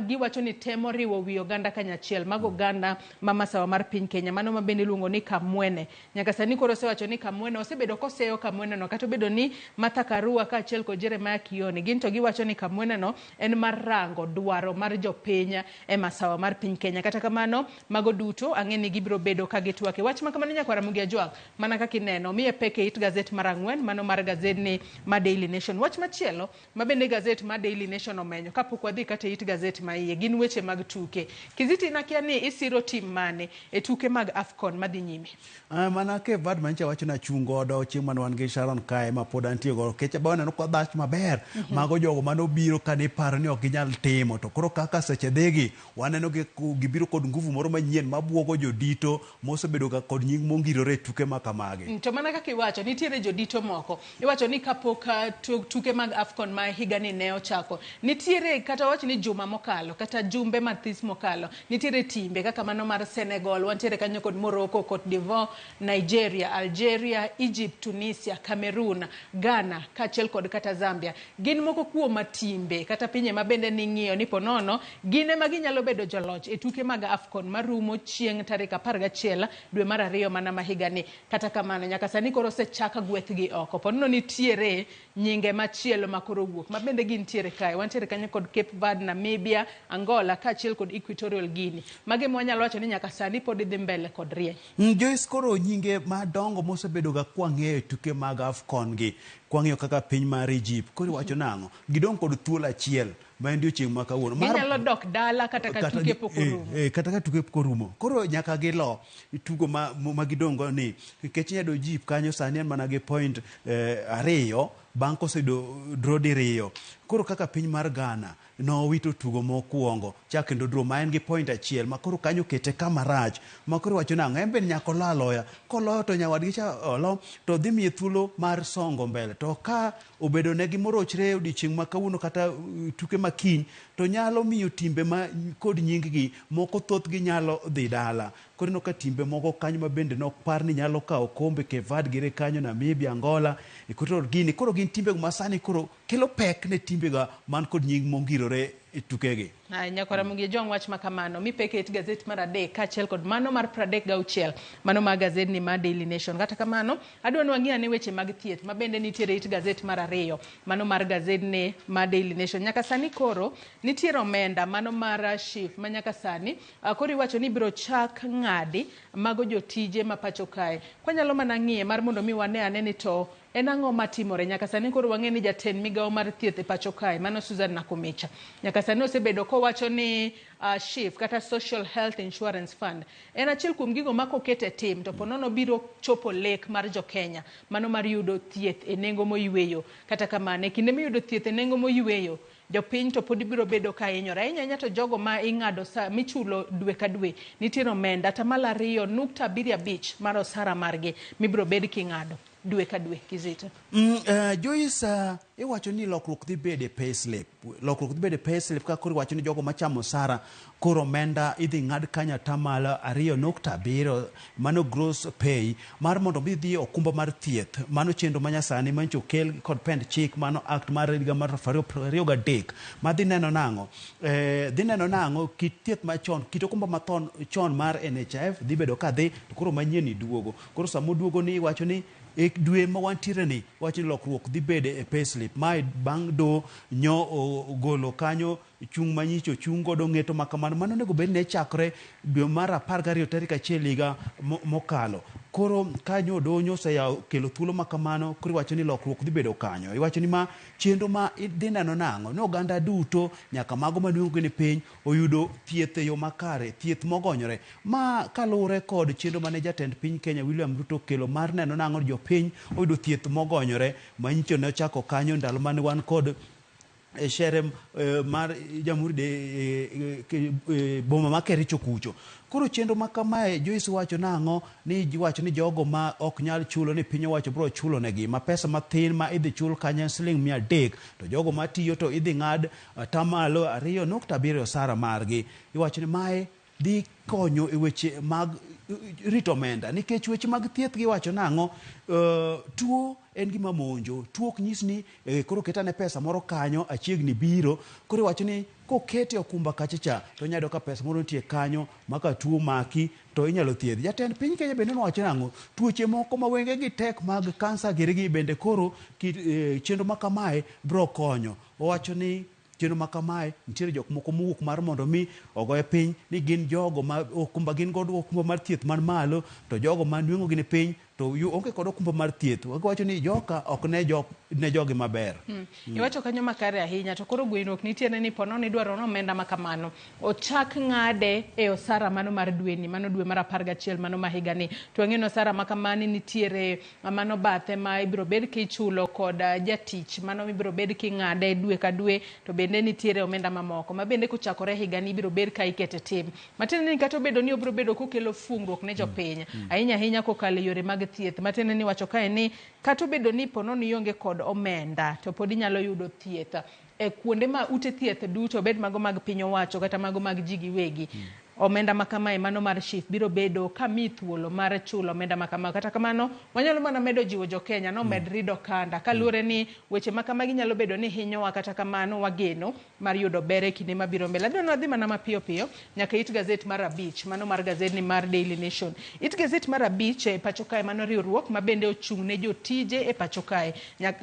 giwacho ni temo riwo wi oganda kanyachiel mag oganda ma masawa mar piny Kenya mano ma bende iluongo ni Kamwene. Nyaka sani koro osewacho ni Kamwene osebedo koseyo Kamwene no kata obedo ni Martha Karua kachiel kod Jeremiah Kioni gin to giwacho ni Kamwene no en mar rango dwaro mar jopiny e masawa mar piny Kenya. Kata kamano mago duto ang'e ni gibiro bedo ka gitwake. Wach ma kamano nyakwara Ramogi Ajwang mana kaka ineno miye peke it gazet mar ang'wen mano mar gazedni ma Daily Nation. Wach machielo ma bende gazet ma Daily Nation omenyo kapok wadhi kata it gazet ma iye gin weche mag tuke. Kiziti nakia ni isiro tim mane e tuke mag AFCON madhi nyime. Mana ke vad mancha wacho na chungo do chieng' man wan gi Sharon Kae ma pod antie go kecha ba waneno ko dhach maber mago jogo mano biro ka ne paro ni ok ginyal timo to koro kaka seche dhegi waneno gibiro kod nguvu moro manyien mabuogo jodito mosebedo ga kod nying mongirore tuke makamagi. To mana kaka iwacho nitiere jodito moko iwacho ni kapok tuke mag AFCON ma higa ni ne ochako nitiere kata wacho ni juma mokalo kata jumbe mathis mokalo nitiere timbe kaka mano mar Senegal wantiere kanyo kod Morocco, Cote d'Ivoire, Nigeria, Algeria, Egypt, Tunisia, Cameroon, Ghana kachiel kod kata Zambia. Gin moko kuom timbe kata pinye ma bende ning'iyo ni ponono gine ma ginyalo bedo joloch e tuke mag AFCON marumo chieng' tarik 11 dwe mar 2 mana ma higa ni. Kata kamano nyaka sani koro osechaka gwethgi oko. Ponono nitiere nyinge machielo makoro wuok ma bende gintiere kae. Wantiere kanyo kod Cape Verde, Namibia, Angola kachiel kod Equatorial Guinea. Mage mwanyalo wacho ni nyaka sani pod dhi mbele kod rieny. Joyce koro nyinge madongo mosebedo ga kwang'eyo tuke mag AFCON gi kwang'eyo kaka piny mar Egypt koro wacho nang'o gidong kod thuolo achiel ma en odiechieng' ma kawuono ginyalo dok dala kata ka tuke pok orumo kata ka tuke pok orumo koro nyaka gilo tugo ma gidongo ni nikech nyado Egypt kanyo sani en mana gi point 2 bang' kosedo draw diriyo koro kaka piny mar Ghana nowito tugo mokwongo chak kendo draw ma en gi point 1 ma koro kanyo kete kama rach ma koro wacho nang'o en be nyako laloya koloyo to nyawadgi cha olo to dhi miye thuolo mar songo mbele to ka obedo ne gimorochre odiechieng' ma kawuono kata tuke makiny to nyalo miyo timbe ma kod nying gi moko thoth gi nyalo dhi dala koro no ka timbe moko kanyo ma bende nok par ni nyalo kawo kombe Cape Verde gire kanyo Namibia, Angola, Equatorial Guinea koro gin timbe ma sani koro kelo pek ne timbe ga man kod nying mongirore e tukegi. Nyakwara Ramogi Ajwang wach makamano mi peke it gazet mar 3 kachiel kod mano mar 36 mano mar gazedni ma Daily Nation. Kata kamano adwa ni wang'ia ne weche mag thieth ma bende nitiere it gazet mar 2 mano mar gazedni ma Daily Nation. Nyaka sani koro nitiere omenda mano mar SHIF ma nyaka sani koro iwacho ni biro chak ng'adi mago jotije ma pacho kae. Kwanyalo mana ng'iye mar mondo mi wane ane ni to en ang'o matimore. Nyaka sani koro wang'e ni jatend migawo mar thieth e pacho kae mano Susan Nakumicha nyaka sani osebedo kowacho ni SHIF kata Social Health Insurance Fund en achiel kuom gigo ma kokete tim to ponono biro chopo lek mar jo Kenya mano mar yudo thieth e nengo moyweyo. Kata kamano kinde miyudo thieth e nengo moyweyo jopiny to pod biro bedo ka hinyore ahinya to jogo ma ing'ado michulo dwe ka dwe nitiere omenda 2.75 mar osara margi mibiro bed king'ado dwe ka dwe. Kizito Joyce iwacho ni lokruok dhi bede payslip ka koro iwacho ni jogo machamo osara koro omenda idhi ng'ad kanya 2.7 mano gross pay mar mondo dhi okumba mar thieth mano chenro manyasani mancho kel kod pend chik mano act mar higa mar 2023 ma dhi neno nang'o kit thieth machon kit okumba mathon chon mar NHIF dhi bedo ka dhi to koro manyien ni duogo koro samo duogo ni iwacho ni e dwe ma wantiere ni wacho ni lokruok dhi bede e payslip ma bang' do nyo golo kanyo chung manyicho chung godo ng'eto makamano mano nego bed ne chakre dwe mar 12 tarik 1 higa mokalo koro kanyo odonyo oseyawo kelo thuolo makamano koro iwacho ni lokruok dhi bedo kanyo iwacho ni ma chenro ma dhi neno nang'o ni oganda duto nyaka mago maduong' ni piny oyudo thieth e yo makare thieth mogonyore ma kaluwore kod chenro mane jatend piny Kenya William Ruto kelo mar neno nang'o jopiny oyudo thieth mogonyore manyicho ne ochako kanyo ndalo mane wan kod shere mar jamhuri de boma ma Kericho kucho. Koro chenro ma kamae Joyce wacho nang'o ni wacho ni jogo ma ok nyal chulo ni piny owacho bro chulo negi ma pesa mathin ma idhi chul kanyo siling 300 to jogo ma tiyo to idhi ng'ad tamalo 2.7 osara margi. Iwacho ni mae dhi konyo e weche mag rito omenda nikech weche mag thieth giwacho nang'o tuo en gima monjo. Tuo ok nyis ni koro ketane pesa moro kanyo achiegni biro. Koro wacho ni kokete okumba kachacha to nyado ka pesa moro nitie kanyo maka tuo maki to inyalo thiedhi. Jatend piny Kenya bende nowacho nang'o tuoche moko ma wenge gi tek mag kansa girigi bende koro chenro ma kamae bro konyo. Owacho ni chenro ma kamae nitiere jok moko mowuok mar mondo mi ogoye piny ni gin jogo ma okumba gin godo okumba mar thieth man malo to jogo ma nweng'o gi ni piny to onge kod okumba mar thieth. Wacho ni joka ok ne jogi maber. Iwacho kanyo makare ahinya to koro gwenyruok nitiere ni pono ni dwaro omenda makamano ochak ng'ade e osara mano mar dweni mano dwe mar 11 mano ma higa ni to ng'eno osara makamani nitiere mano bathe ma ibiro bed kichulo kod jatich mano ibiro bed king'ade dwe ka dwe to bende nitiere omenda mamoko ma bende kochakore higa ni ibiro bed ka ikete tim matiende ni kata obedo ni obiro bedo kokelo fungruok ne jopiny ahinya ahinya kokalo yore mag thieth matiende ni wacho kae ni kata obedo ni pono ni onge kod omenda to pod inyalo yudo thieth e kuonde ma ute thieth duto bed mago mag piny owacho kata mago mag ji giwegi. Omenda makamae mano mar SHIF biro bedo kami thuolo mar chulo omenda makama kata kamano wanyalo mana medo jiwo jo Kenya no med rido kanda kaluore ni weche makamagi nyalo bedo ni hinyowa kata kamano wageno mar yudo bere kinde mabiro mbele. Adwano adhi mana mapiyo piyo nyaka it gazet mar 5 mano mar gazet ni mar Daily Nation. It gazet mar 5 e pacho kae mano riwruok ma bende ochung' ne jotije e pacho kae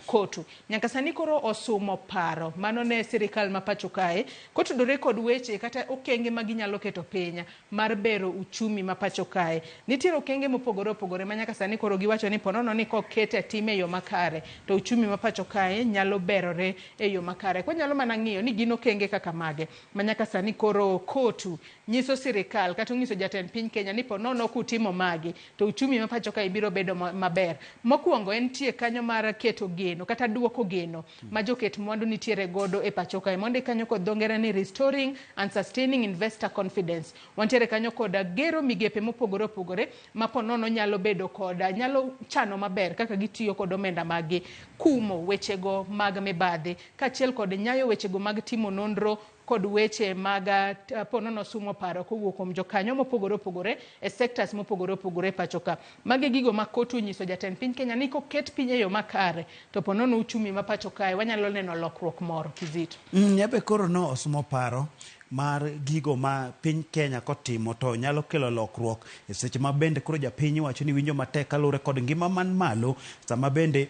kotu nyaka sani koro osumo paro mano ne sirikal ma pacho kae kotudore kod weche kata okenge maginyalo keto piny mar bero uchumi ma pacho kae. Nitiere okenge mopogore opogore ma nyaka sani koro giwacho ni ponono ni kokete time e yo makare to uchumi ma pacho kae nyalo berore e yo makare. Kwa nyalo mana ng'iyo ni gin okenge kaka mage ma nyaka sani koro kotu nyiso sirikal kata nyiso jatend piny Kenya ni ponono kutimo magi to uchumi ma pacho kae biro bedo maber. Mokwongo en tie kanyo mar keto geno kata duoko geno ma joket mwandu nitiere godo e pacho kae mondi kanyo kod dhongere ni restoring and sustaining investor confidence. Wantiere kanyo koda gero migepe mopogore opogore ma ponono nyalo bedo koda nyalo chano maber kaka gitiyo kod omenda magi kumo wechego mag mibadhi kachiel kod nyayo wechego mag timo nonro kod weche mag ponono sumo paro kowuok kuom jokanyo mopogore opogore e sectors mopogore opogore pacho ka. Magi gigo ma kotu nyiso jatend piny Kenya ni koket piny e yo makare to ponono uchumi ma pacho kae wanyalo neno lokruok moro Kizito. Nyabe koro no osumo paro mar gigo ma piny Kenya kotimo to nyalo kelo lokruok e seche ma bende koro japiny wacho ni winjo matek kalure kod ngima man malo sama bende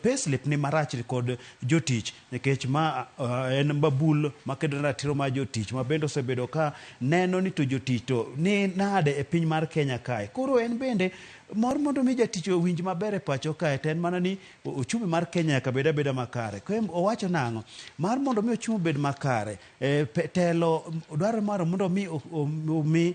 payslip ni marach kod jotich nikech ma en babul makedo ratiro ma jotich ma bende osebedo ka neno ni to jotich to ni nade e piny mar Kenya kae. Koro en bende mor mondo mi jatich winj maber e pacho kae ten mana ni uchumi mar Kenya ka beda makare. Ko owacho nang'o mar mondo mi ochumi bed makare telo dwaro mar mondo mi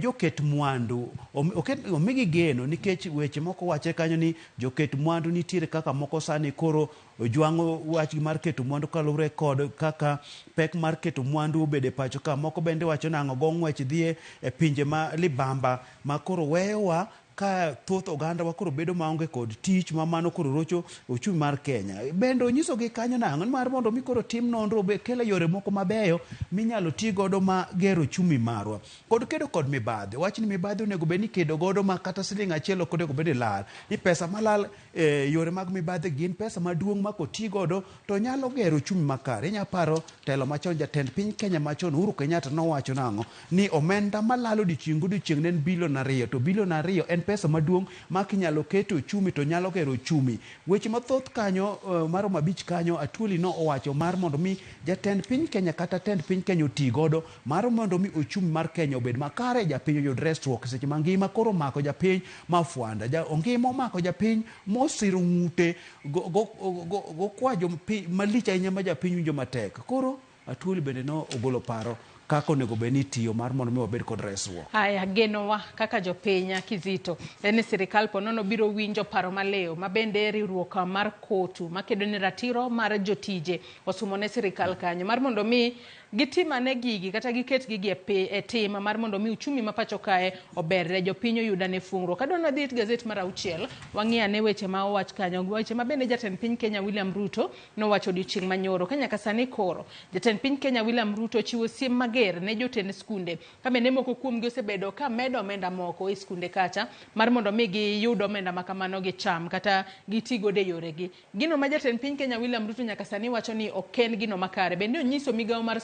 joket mwandu omigi geno nikech weche moko wache kanyo ni joket mwandu nitiere kaka moko sani koro jwang'o wach mar keto mwandu kalure kod kaka pek mar keto mwandu obede pacho ka. Moko bende wacho nang'o go ng'wech dhie e pinje ma libamba ma koro weyowa ka thoth oganda wa koro bedo maonge kod tich ma mano koro rocho uchumi mar Kenya. Bende onyiso gi kanyo nang'o mar mondo mi koro tim nonro be kele yore moko mabeyo minyalo ti godo ma gero uchumi marwa kod kedo kod mibadhi. Wach ni mibadhi onego bed ni kedo godo ma kata siling achiel ok onego bed lal ni pesa malal yore mag mibadhi gin pesa maduong' ma koti godo to nyalo gero uchumi makare. Inya paro telo machon jatend piny Kenya machon Uhuru Kenyatta nowacho nang'o ni omenda malalo dichieng' ne bilion 2 to bilion 2 en pesa maduong' ma kinyalo keto uchumi to nyalo gero uchumi. Weche mathoth kanyo mar mabich kanyo Atwoli no owacho mar mondo mi jatend piny Kenya kata tend piny Kenya oti godo mar mondo mi uchumi mar Kenya obed makare japiny oyud resruok seche mangima koro mako japiny mafuanda ongima omako japiny mosiro ng'ute go kwajo malich ahinya ma japiny winjo matek. Koro Atwoli bende no ogolo paro kaka onego bed ni tiyo mar mondo mi wabed kod resruok. Aya, genowa kaka jopiny Kizito en ni sirikal ponono biro winjo paro maleo mabende riwruok mar kotu makedo ni ratiro mar jotije osumo ne sirikal kanyo mar mondo mi gitimane gigi kata giket gigi e tim mar mondo mi uchumi ma pacho kae oberre jopiny oyudane fungro. Kadwa na dhit gazet mar 6 wang'iane weche ma owach kanyo weche ma bende jatend piny Kenya William Ruto nowacho odiochieng' manyoro Kenya kasani koro jatend piny Kenya William Ruto chiwo siem mager ne jotend skunde ka bende moko kuomgi osebedo ka medo omenda moko e skunde kacha mar mondo mi giyud omenda makamano gicham kata gitigo de yoregi. Gino ma jatend piny Kenya William Ruto nyaka sani wacho ni oken gino makare bende onyiso migawo mar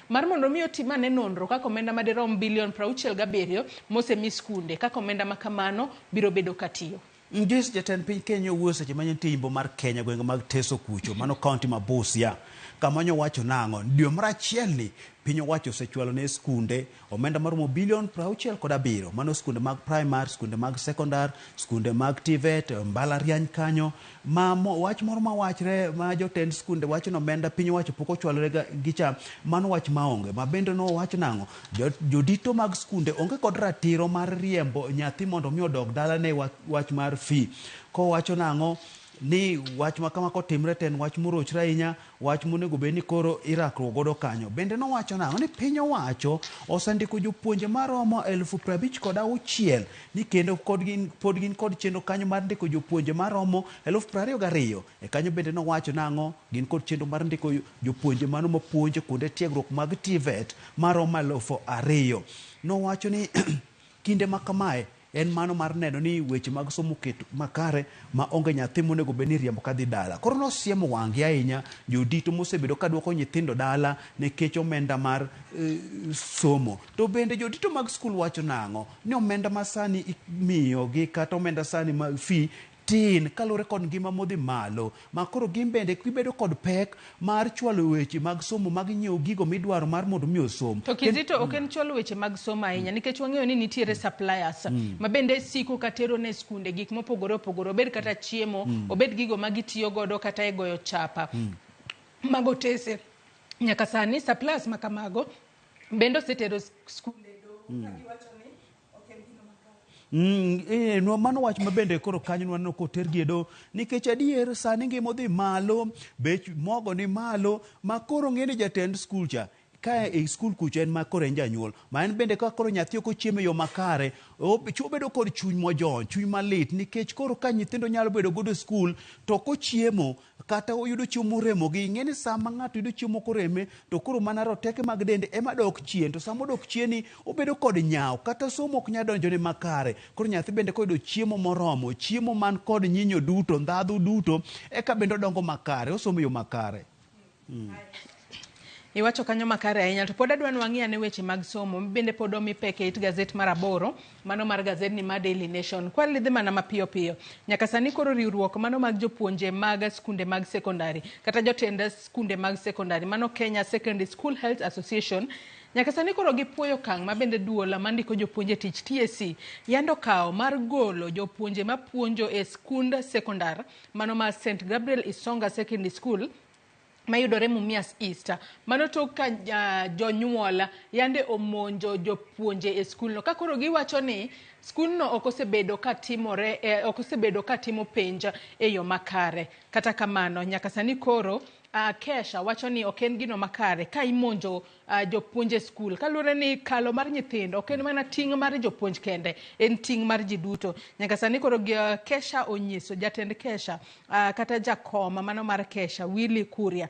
mar mondo mi otimane nonro kaka omenda madirom bilion 67 mosemi skunde kaka omenda makamano biro bedo katiyo. Ndis jatend piny Kenya owuoyo seche manyo timbo mar Kenya gwenge mag Teso kucho mano kaunti ma Busia kamanyo wacho nang'o dwe mar achiel ni piny owacho osechwalo ne skunde omenda maromo bilion 67 mano skunde mag primary skunde mag secondary skunde mag TVET mbalariany kanyo wach moro ma wachre ma jotend skunde wacho no omenda piny owacho pok ochwalore gicha mano wach maonge ma bende no wacho nang'o jodito mag skunde onge kod ratiro mar riembo nyathi mondo mi odog dala ne wach mar fee ko wacho nang'o ni wach makama kotimre ten wach morochre ahinya wach monego bed ni koro irakruok godo kanyo bende no wacho nang'o ni piny owacho osendiko jopuonje maromo 56,000 ni kendo pod gin kod chenro kanyo mar ndiko jopuonje maromo 22,000 e kanyo bende no wacho nang'o gin kod chenro mar ndiko jopuonje mano mapuonjo kuonde tiegruok mag TVET maromo 2,000 no wacho ni kinde makamae en mano mar neno ni weche mag somo keto makare ma onge nyathi monego bed ni riembo kadhi dala. Koro nosiemo wang'e ahinya jodito mosebedo ka duoko nyithindo dala nikech omenda mar somo. To bende jodito mag skul wacho nang'o ni omenda masani imiyogi kata omenda sani ma fee tin kalure kod ngima modhi malo makoro gin bende kibedo kod pek mar chwalo weche mag somo mag nyiewo gigo midwaro mar mondo mi osom. To Kizito ok en chwalo weche mag somo ahinya nikech wang'eyo ni nitiere suppliers ma bende siko katero ne skunde gik mopogore opogore obed kata chiemo obed gigo magitiyo godo kata e goyo chapa mago tese nyaka sani suppliers makamago bende osetero skunde kagiwacho ni no mano wach mabende koro kanyo nwanno kotergi edo nikech adier sani ngima odhi malo bech mogo ni malo makoro ng'eni jatend skul cha ka e skul kucho en makoro en janyuol ma en bende ka koro nyathi ok ochiemo e yo makare obedo kod chuny mojony chuny malit nikech koro ka nyithindo nyalo bedo godo skul to kochiemo kata oyudo chiemo remogi ng'eni sama ng'ato yudo chiemo koreme to koro mana roteke mag dende ema dok chien to sama odok chieni obedo kod nyaw kata somo ok nyalo donjone makare koro nyathi bende koyudo chiemo moromo chiemo man kod nyinyo duto ndhadhu duto eka bende odongo makare osomo yo makare. Iwacho kanyo makare ahinya to pod adwa wang'iane weche mag somo bende pod omi peke it gazet mar 8 mano mar gazet ni mar Daily Nation kwa lidhi mana mapiyo piyo nyaka sani koro riwruok mano mag jopuonje mag skunde mag secondary kata jotend skunde mag secondary mano Kenya Secondary School Health Association nyaka sani koro gipuoyo kang' ma bende duola mandiko jopuonje tich TSC yando kawo mar golo jopuonje mapuonjo e skund secondary mano mar St Gabriel Isonga Secondary School mayudore Mumias East mano to ka jonyuola yande omonjo jopuonje e skul no ka koro giwacho ni skul no ok osebedo katimo penj e yo makare kata kamano nyaka sani koro Kesha wacho ni ok en gino makare ka imonjo jopuonje skul kalure ni kalo mar nyithindo ok en mana ting' mar jopuonj kende en ting' mar ji duto nyaka sani koro Kesha onyiso jatend Kesha kata jakoma mano mar Kesha Willy Kuria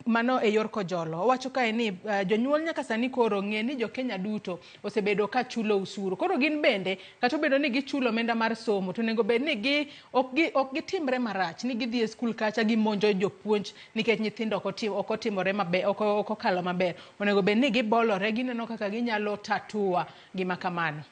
mano e yor kojolo wacho kae ni jonyuol nyaka sani koro ng'e ni jo Kenya duto osebedo ka chulo usuru koro gin bende kata obedo ni gichulo omenda mar somo to nego bed ni ok gitimre marach ni gidhi e skul kacha gimonjo jopuonj nikech nyithindo ok otimore maber ok okalo maber onego bed ni gibolore gineno kaka ginyalo tatua gima kamano.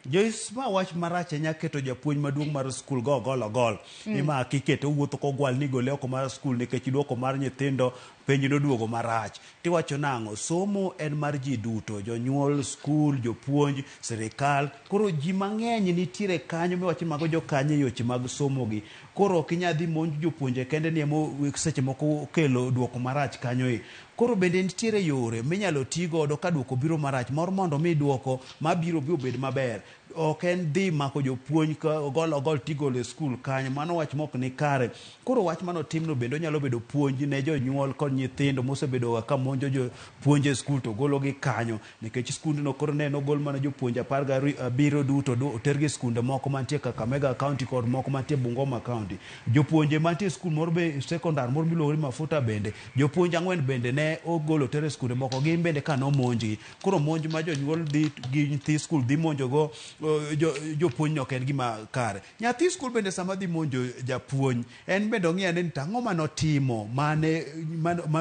Joyce ma wach marach nya keto japuonj maduong' mar skul go gol ima kiketo wuotho kogwal ni gole oko mar skul nikech duoko mar nyithindo penj noduogo marach tiwacho nang'o somo en mar ji duto jonyuol skul jopuonj sirikal koro ji mang'eny nitiere kanyo miwacho mago jokanyo yoche mag somo gi koro ok inyal dhi monj jopuonje kende ni emo seche moko kelo duoko marach kanyo e. Koro bende nitiere yore minyalo ti godo ka duoko biro marach moro mondo mi duoko mabiro bed maber. Ok en dhi mako jopuonj ka ogol tigolo e skul kanyo, mano wach mok ni kare. Koro wach mano timno bende onyalo bedo puonj ne jonyuol kod nyithindo mosebedo ka monjo jopuonj e skul to gologi kanyo, nikech skundno koro ne ogol mana jopuonj 17 duto otergi skunde moko mantie Kakamega County kod moko mantie Bungoma County. Jopuonje mantie skul moro be sekondar moro miluongo ni Mafuta bende jopuonj 4 bende ne ogolo tere skunde moko, gin bende ka nomonji. Koro monj ma jonyuol dhi gi nyithi skul dhi monjogo jopuonj no ok en gima kare. Nyathi skul bende sama dhi monjo japuonj, en bende ong'iya ni tang'o manotimo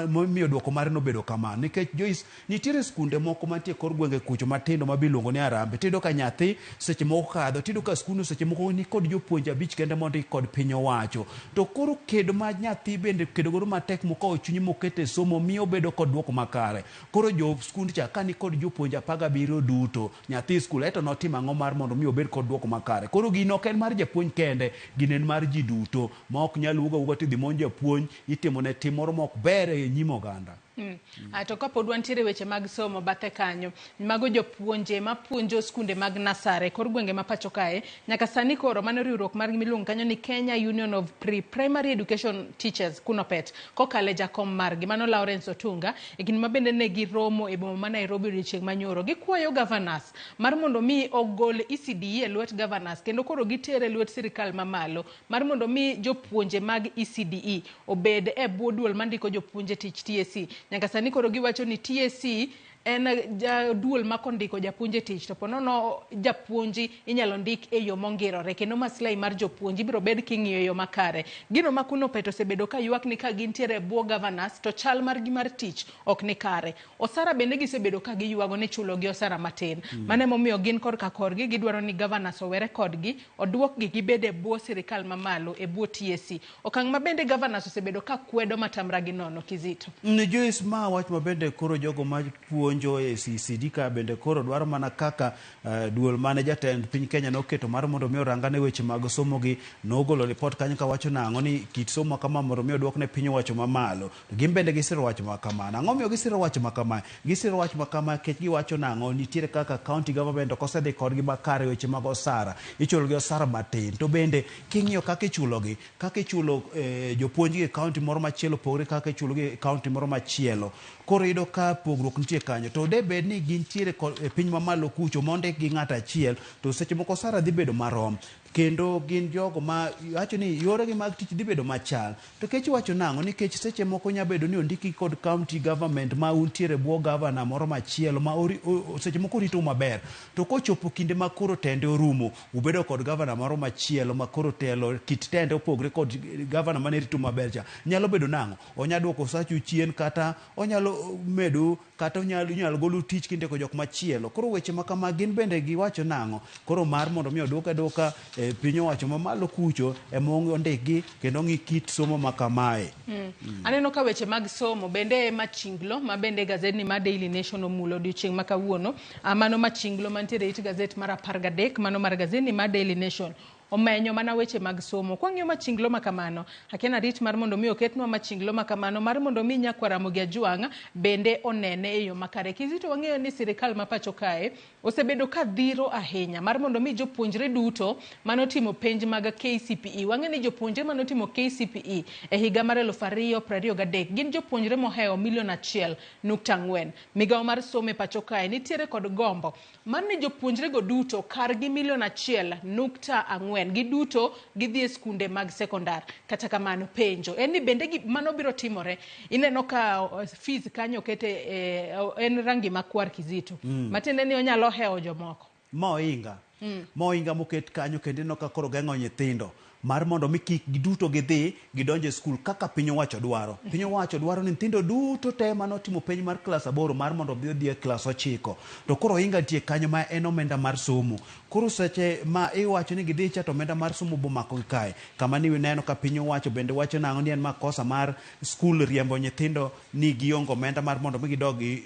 momiyo duoko mare nobedo kamano, nikech Joyce nitiere skunde moko mantie kor gwenge kucho matindo mabiluongo ni Arambe, tido ka nyathi seche moko kadho, tido ka skundno seche moko ni kod jopuonj 5 kende mondi kod piny owacho. To koro kedo ma nyathi bende kedo goro matek moko chunye mokete somo miyo bedo kod duoko makare. Koro jo skund cha kani kod jopuonj 17 duto, nyathi skul eto notim ang'o mar mondo mi obed kod duoko makare. Koro gino ok en mar japuonj kende, gino en mar ji duto, ma ok nyal wuga tidhi monj japuonj, itimo ne tim moro mok ber e nyim oganda. To kapod wantiere weche mag somo bathe kanyo, mago jopuonje mapuonjo skunde mag nasare kor gwenge ma pacho kae, nyaka sani koro mano riwruok mar miluongo kanyo ni Kenya Union of Pre-Primary Education Teachers kunopet kokale jakom margi mano Lawrence Otunga e gin mabende ne giromo e boma ma Nairobi odiochieng' manyoro. Gikwayo governors mar mondo mi ogol ECDE e lwet governors kendo koro gitere lwet sirikal mamalo mar mondo mi jopuonje mag ECDE obed e bwo duol mandiko jopuonje tich TSC. Nyaka sani koro giwacho ni TSC en duol ma kondiko japuonje tich to ponono japuonji inyalo ndik e yo mongirore kendo maslahi mar jopuonji biro bed king'iyo yo makare. Gino ma kuno peto sebedo ka ywak ni ka gintiere bwo governors to chal margi mar tich ok ni kare. Osara bende gisebedo ka giywago ni chulo gi osara matin. Mane momiyo gin korka korgi gidwaro ni governors owere kodgi, odwok gi gibede bwo sirikal mamalo e bwo TSC. Okang' ma bende governors osebedo ka kwedo matamra gi nono Kizito. Joyce, ma wach ma bende koro jogo ma puonjo e CCD ka bende koro dwaro mana kaka duol mane jatend piny Kenya noketo mar mondo mi orangane weche mag somo gi nogolo report kanyo ka wacho nang'o ni kit somo kama mondo mi odwok ne piny owacho mamalo. Gin bende gisiro wach ma kamano. Ang'o miyo gisiro wach ma kama? Gisiro wach ma kama kech giwacho nang'o nitiere kaka county government okosedhi kodgi makare weche mag osara. Ichulo gi osara matin. To bende king'iyo kaka ichulogi, kaka ichulo jopuonj gi county moro machielo pogre kaka ichulo gi county moro machielo. Koro iyudo ka pogruok nitie kanyo. To de bed ni gintiere e piny mamalo kucho mondik gi ng'ato achiel, to seche moko osara dhi bedo marom. Kendo gin jogo ma wacho ni yoregi mag tich dhi bedo machal. To kech wacho nang'o nikech seche moko nya bedo ni ondiki kod county government ma untiere bwo governor moro machielo ma seche moko rito maber. To kochopo kinde ma koro tende orumo, ubedo kod governor moro machielo ma koro telo kit tende opogre kod governor mane rito maber cha. Nyalo bedo nang'o? Onya duoko sachu chien kata onyalo medo kata onyalo golo tich kinde ko jok machielo. Koro weche ma kama gin bende giwacho nang'o? Koro mar mondo mi oduoka piny owacho mamalo kucho emongo ondikgi kendo ng'i kit somo makamae. Aneno ka weche mag somo bende machinglo ma bende gazedni ma Daily Nation omulo odiochieng' ma kawuono. Mano machinglo mantiere it gazet mar 13 mano mar gazedni ma Daily Nation omenyo mana weche mag somo. Kwang'iyo machinglo makamano, akiana rit mar mondo mi oketnwa machinglo makamano mar mondo mi nyakwa Ramogi Ajwang' bende onene e yo makare. Kizito wang'eyo ni sirikal ma pacho kae osebedo ka dhiro ahinya mar mondo mi jopuonjre duto manotimo penj mag KCPE. Wang'e ni jopuonjre manotimo KCPE e higa mar 2023 gin jopuonjre moheo 1.4 million. Migawo mar somo e pacho kae nitiere kod gombo mar ni jopuonjre go duto kargi 1.4 giduto gidhi e skunde mag sekondar. Kata kamano penjo en ni bende mano biro timore. Ineno ka fees kanyo kete en rangi makwar Kizito. Matiende ni onyalo heo jomoko. Moinga moket kanyo kendo no ka koro geng'o nyithindo mar mondo mi kik giduto gidhi gidonje skul kaka piny owacho dwaro. Piny owacho dwaro ni nyithindo duto te manotimo penj mar klas 8 mar mondo odhi e klas 9. To koro inga tie kanyo ma en omenda mar somo. Koro seche ma iwacho ni gidhi cha to omenda mar somo bomako kae. Kama ni neno ka piny owacho bende wacho nang'o ni en makosa mar skul riembo nyithindo ni giongo omenda mar mondo mi gidogi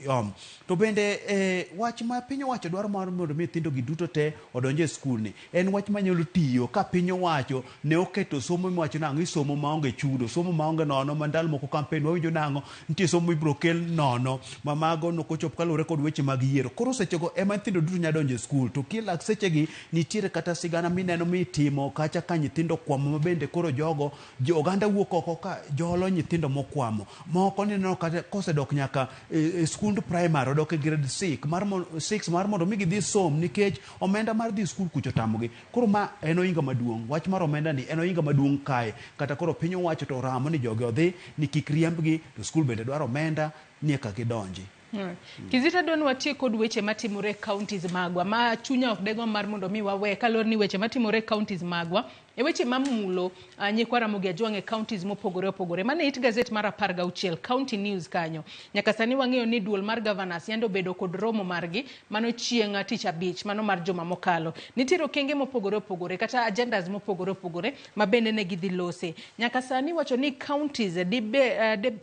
To bende wach ma piny owacho dwaro mar mondo mi nyithindo giduto te odonje skul ni en wach manyalo tiyo ka piny owacho ne oketo somo miwacho nang'o isomo maonge chudo, somo maonge nono, mandalo moko kampen wawinjo nang'o nitie somo ibro kel nono, ma mago nokochop kaluwore kod weche mag yiero. Koro sechego ema nyithindo duto nya donjo e skul, to kilak sechegi nitiere kata sigana mineno mitimo kacha ka nyithindo kwamo, mabende koro jogo oganda wuok oko ka jolo nyithindo mokwamo. Moko nineno kata kosedok nyaka e skund primary, odok e grade 6 mar mondo mi gidhi som nikech omenda mar dhi skul kucho tamogi. Koro ma en oinga maduong', wach mar omenda ni en oinga maduong' kae, kata koro piny owacho to ramo ni jogi odhi ni kik riembgi, to skul bende dwaro omenda ni eka gidonji. Kizita don watie kod weche matimore counties magwa ma chunya ok dego mar mondo mi wawe kalor ni weche matimore counties magwa e weche mamulo nyikwa Ramogi Ajwang' e counties mopogore opogore. Mane it gazet mar 16 County News kanyo. Nyaka sani wang'eyo ni duol mar governors yando bedo kod romo margi mano chieng' tich abich, mano mar juma mokalo. Nitiere okenge mopogore opogore kata agendas mopogore opogore mabende ne gidhi lose. Nyaka sani wacho ni counties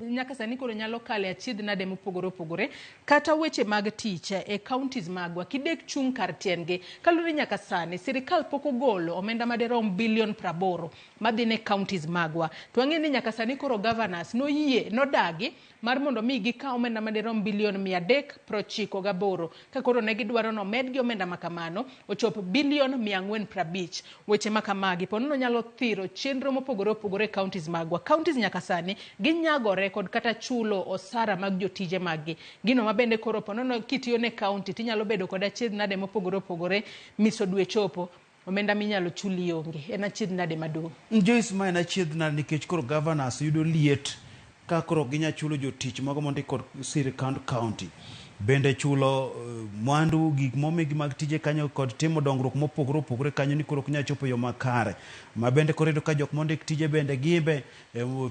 nyaka sani koro nyalo kale achiedh nade mopogore opogore kata weche mag tich e counties magwa kidek chung kar tiengi. Kalure nyaka sani sirikal pok ogolo omenda maderom bilion 80 madhi ne counties magwa. To wang'e ni nyaka sani koro governors nodagi mar mondo mi gikaw omenda maderom bilion 398 ka koro ne gidwaro no medgi omenda makamano ochop bilion 450. Weche makamagi ponono nyalo thiro chenro mopogore opogore counties magwa. Counties nyaka sani ginyagore kod kata chulo osara mag jotije maggi. Gino mabende koro ponono kitiyo ne county tinyalo bedo kod achiedh nade mopogore opogore miso dwe chopo omenda minyalo chuli onge. En achiedh nade maduong'. Joyce, ma en achiedh nade nikech koro governors yudo liet ka koro ginya chulo jotich mago mondi kod sirikand county, bende chulo mwandu gik momigi mag tije kanyo kod timo dongruok mopogore opogore kanyo ni koro kinya chopo yo makare. Ma bende koredo ka jok mondik tije bende gimbe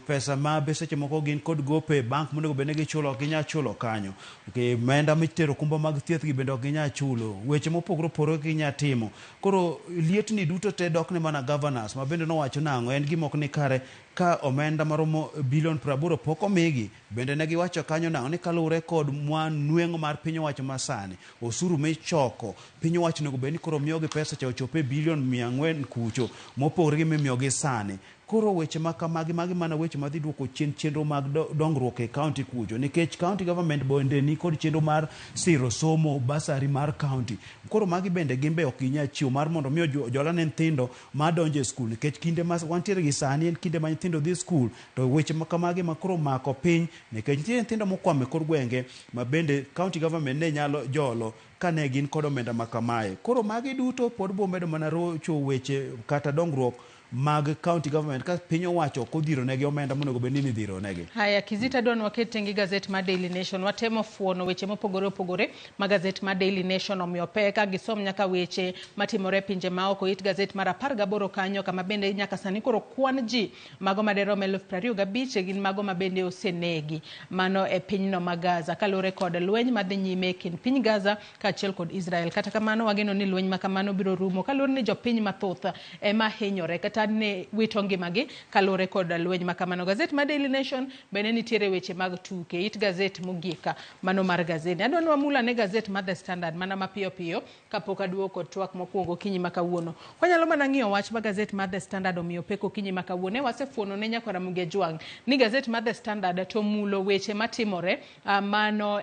pesa ma beseche moko gin kod gope bank mondo bende gichulo ginya chulo kanyo. Menda mitero kumba mag thieth gi bende ginya chulo. Weche mopogore opogore ginya timo. Koro liet ni duto te dok ne mana governors ma bende nowacho nang'o en gimok ni kare ka omenda maromo bilion 80 pok omigi. Bende ne giwacho kanyo nang'o ni kalure kod nweng'o mar piny owacho masani, osuru michoko piny owacho nego bed ni koro miyogi pesa cha ochope bilion 400 kucho mopogore gi mimiyogi sani. Koro weche makamagi magi mana weche madhi duoko chien chenro mag dongruok e county kucho, nikech county government bende ni kod chenro mar siro somo basari mar county. Koro magi bende gimbe ok ginya chiwo mar mondo miyo jola ne nyithindo ma donjo e skul, nikech kinde ma wantiere gi sani en kinde ma nyithindo dhi skul, to weche makamagi ma koro mako piny nikech nitie nyithindo mokwame kor gwenge ma bende county government ne nyalo jolo kane gin kod omenda makamae. Koro magi duto pod bomedo mana rocho weche kata dongruok mag county government ka piny owacho kodhiro negi omenda monego bed ni midhiro negi. Haya, Kizita don waketengi gazet ma Daily Nation watemo fuono weche mopogore opogore ma gazet ma Daily Nation omiyo peka gisom nyaka weche matimore pinje maoko. It gazet mar 18 kanyo kama bende nyaka sani koro kwan ji mago maderom 25,000 gin mago mabende osenegi mano e pinyno ma Gaza kalure kod lweny madhi nyime kind piny Gaza kaachiel kod Israel. Kata kamano wageno ni lweny makamano biro rumo kalure ni jopiny mathoth ema hinyore kata ne wito ngimagi kalure kod lweny makamano. Gazet ma Daily Nation bende nitiere weche mag tuke. It gazet mogika mano mar gazeti. Adwa mula ne gazet ma The Standard mana mapiyo piyo kapok aduoko twak mokwongo kinyi makawuono. Wanyalo mana ng'iyo wach ma gazet ma The Standard omiyo peko kinyi makawuono. Wasefuono ne nyaka Ramogi Ajwang' ni gazet ma The Standard to mulo weche matimore mano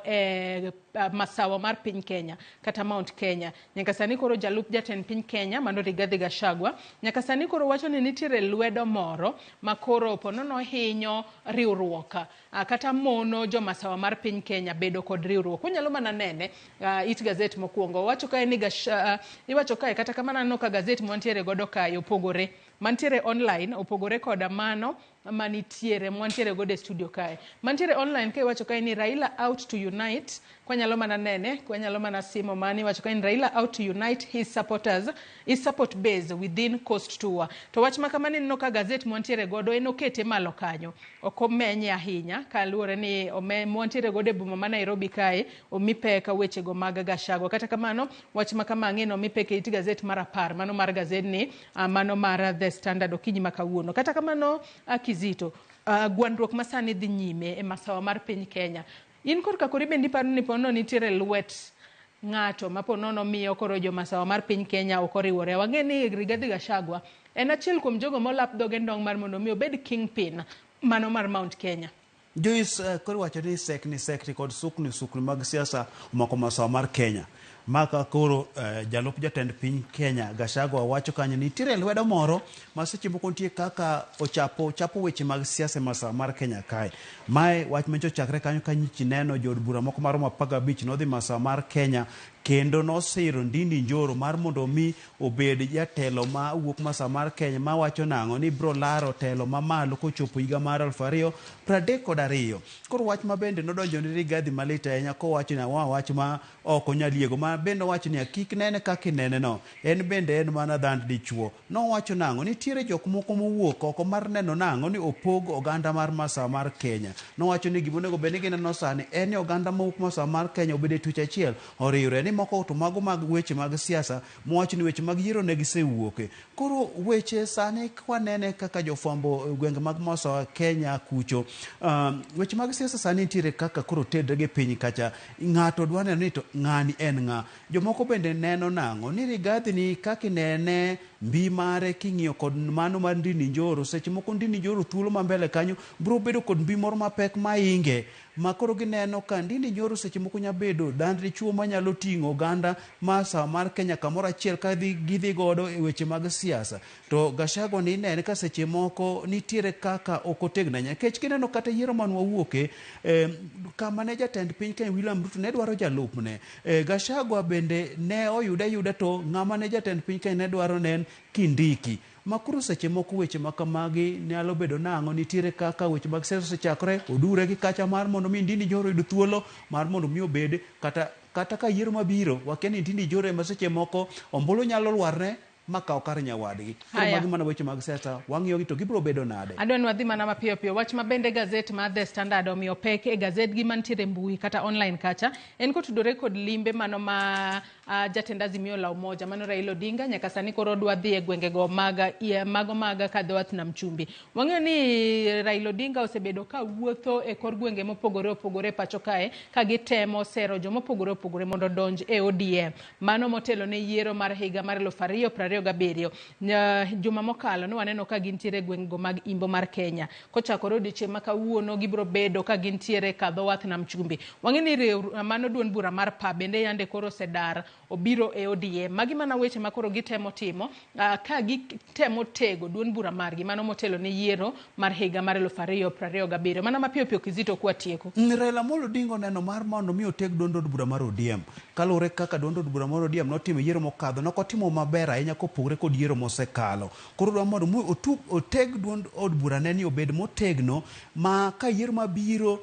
masawa mar piny Kenya kata Mount Kenya. Nyaka sani koro jalup jatend piny Kenya mano Rigathi Gachagua nyaka sani koro wacho ni nitiere lwedo moro makoro ponono hinyo riwruok kata mono jo masawa mar piny Kenya bedo kod riwruok. Unyalo mana nene It gazet mokwongo wacho kae ni iwacho kae kata kamano no ka gazet mantiere godo kae opogore mantiere online opogore kod mano manitiere mwantiere godo e studio kae. Mantiere online kae wacho kae ni Raila out to unite. Kwanyalo mana nene, kwanyalo mana simo mani wacho kae ni Raila out to unite his supporters, his support base within Coast Tour. To wach makamani no ka gazet mwantiere godo enokete malo kanyo. Okomenye ahinya kaluore ni mwantiere godo e boma ma Nairobi kae omipeka weche go mag Gachagua. Kata kamano wach makamang'e no mipeke It gazet mar 10 mano mar gazet ni mano mar The Standard okinyi makawuono. Kata kamano Kizito gwandruok masani dhi nyime e masawa mar piny Kenya. In korka kori bendi paro ni pono nitiere lwet ng'ato ma ponono miyo koro jo masawa mar piny Kenya okoriwore. Wang'e ni Rigathi Gachagua en achiel kuom jogo molap dhoge ndong mar mondo mi obed kingpin mano mar Mount Kenya. Joyce koro wacho ni sekni kod sukni mag siasa omako masawa mar Kenya. Maka koro jalup jatend piny Kenya Gachagua wacho kanyo ni nitiere lwedo moro ma seche moko nitie kaka chapo weche mag siasa masawa mar Kenya kae. Mae wach manyo chakre kanyo ka nyichi neno jod bura moko maromo 15 nodhi masawa mar Kenya kendo nosiro Ndindi Njoro mar mondo mi obed jatelo ma wuok masawa mar Kenya ma wacho nang'o ni bro laro telo mamalo kochopo higa mar 2032. Koro wach ma bende nodonjo ni Rigathi malit ahinya kowacho na wach ma ok onyaliego ma bende wacho ni kik nene kaka inene no en bende en mana dhand dichuo. No wacho nang'o nitiere jok moko mowuok oko mar neno nang'o ni opog oganda mar masawa mar Kenya. No wacho ni gimonego bed ni gineno sani en ni oganda mowuok masawa mar Kenya obede tuch achiel oriwre ni moko to mago mag weche mag siasa mwacho ni weche mag yiero ne gisewuoke. Koro weche sani kwanene kaka jofwambo gwenge mag masawa Kenya kucho weche mag siasa sani nitiere kaka koro tedre gi piny kacha ng'ato dwa neno ni to ng'ani en ng'a. Jomoko bende neno nang'o ni Rigathi ni kaka nene mbi mare king'iyo kod mano mar Ndindi Njoro seche moko Ndindi Njoro thuolo ma mbele kanyo bro bedo kod mbi moro mapek mainge ma koro gineno ka Ndindi Njoro seche moko nyabedo dhand dichuo manyalo ting'o oganda masawa mar Kenya kamoro achiel ka gidhi godo e weche mag siasa. To Gachagua ni nene ka seche moko nitiere kaka okotegna nikech kineno kata yiero manwa wuoke kama ne jatend piny Kenya William Ruto ne dwaro jalupne. Gachagua bende ne oyuda to ng'ama ne jatend piny Kenya ne dwaro ne Kindiki. Makuru seche moko weche makamagi nyalo bedo nang'o nitiere kaka weche mag siasa sechakre odure gi kacha mar mondo mi Ndindi Njoro yud thuolo mar mondo mi obed kata ka yiero mabiro wakeni Ndindi Njoro ema seche moko ombulu nyalo lwarne makaw kar nyawadgi. Magi mana weche mag siasa wang'iyo gi to gibiro bedo nade. Adwa ni wadhi mana mapiyo piyo. Wach ma bende gazet mar The Standard omiyo pek e gazet gi mantiere mbui kata online kacha en kotudore kod limbe mano ma jatend Azimio la Umoja mano Raila Odinga nyaka sani koro dwa dhi e gwenge go maga ka dhowath nam chumbi. Wang'eyo ni Raila Odinga osebedo ka wuotho e kor gwenge mopogore opogore pacho kae ka gitemo sero joma opogore opogore mondo donj e ODM. Mano motelo ne yiero mar higa mar 2027. Juma mokalo no waneno ka gintiere gwenge mag Imbo mar Kenya. Kochakore odiochieng' ma kawuono gibiro bedo ka gintiere ka dhowath nam chumbi. Wang'eni mano duond bura mar PA bende yande koro sedar obiro e ODM. Magi mana weche ma koro gitemo timo ka gitemo tego duond bura margi mano motelo ne yiero mar higa mar 2027. Mana mapiyo piyo Kizito kwa tieko. Raila Amolo Odinga neno mar mondo mi oteg duond bura mar ODM. Kalure kaka duond bura mar ODM notimo yiero mokadho nokotimo maber ahinya kopogre kod yiero mosekalo. Koro dwa mondo oteg duond od bura ne ni obed motegno ma ka yiero mabiro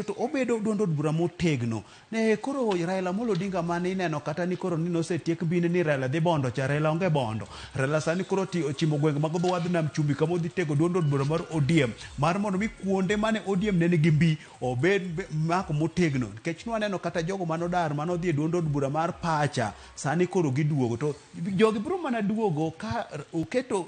to obedo duond od bura motegno. Ne koro Raila Amolo Odinga mane ineno kata ni koro ni nosetiek bine ni Raila dhi bondo cha Raila onge bondo. Raila sani koro chimo gwenge mag dhowath nam chumbi kama odhi tego duond od bura mar ODM mar mondo mi kuonde mane ODM ne nigi mbi obed mako motegno. Nikech nwaneno kata jogo manodar manodhi e duond od bura mar pacha sani koro giduogo to jogi biro mana duogo ka oketo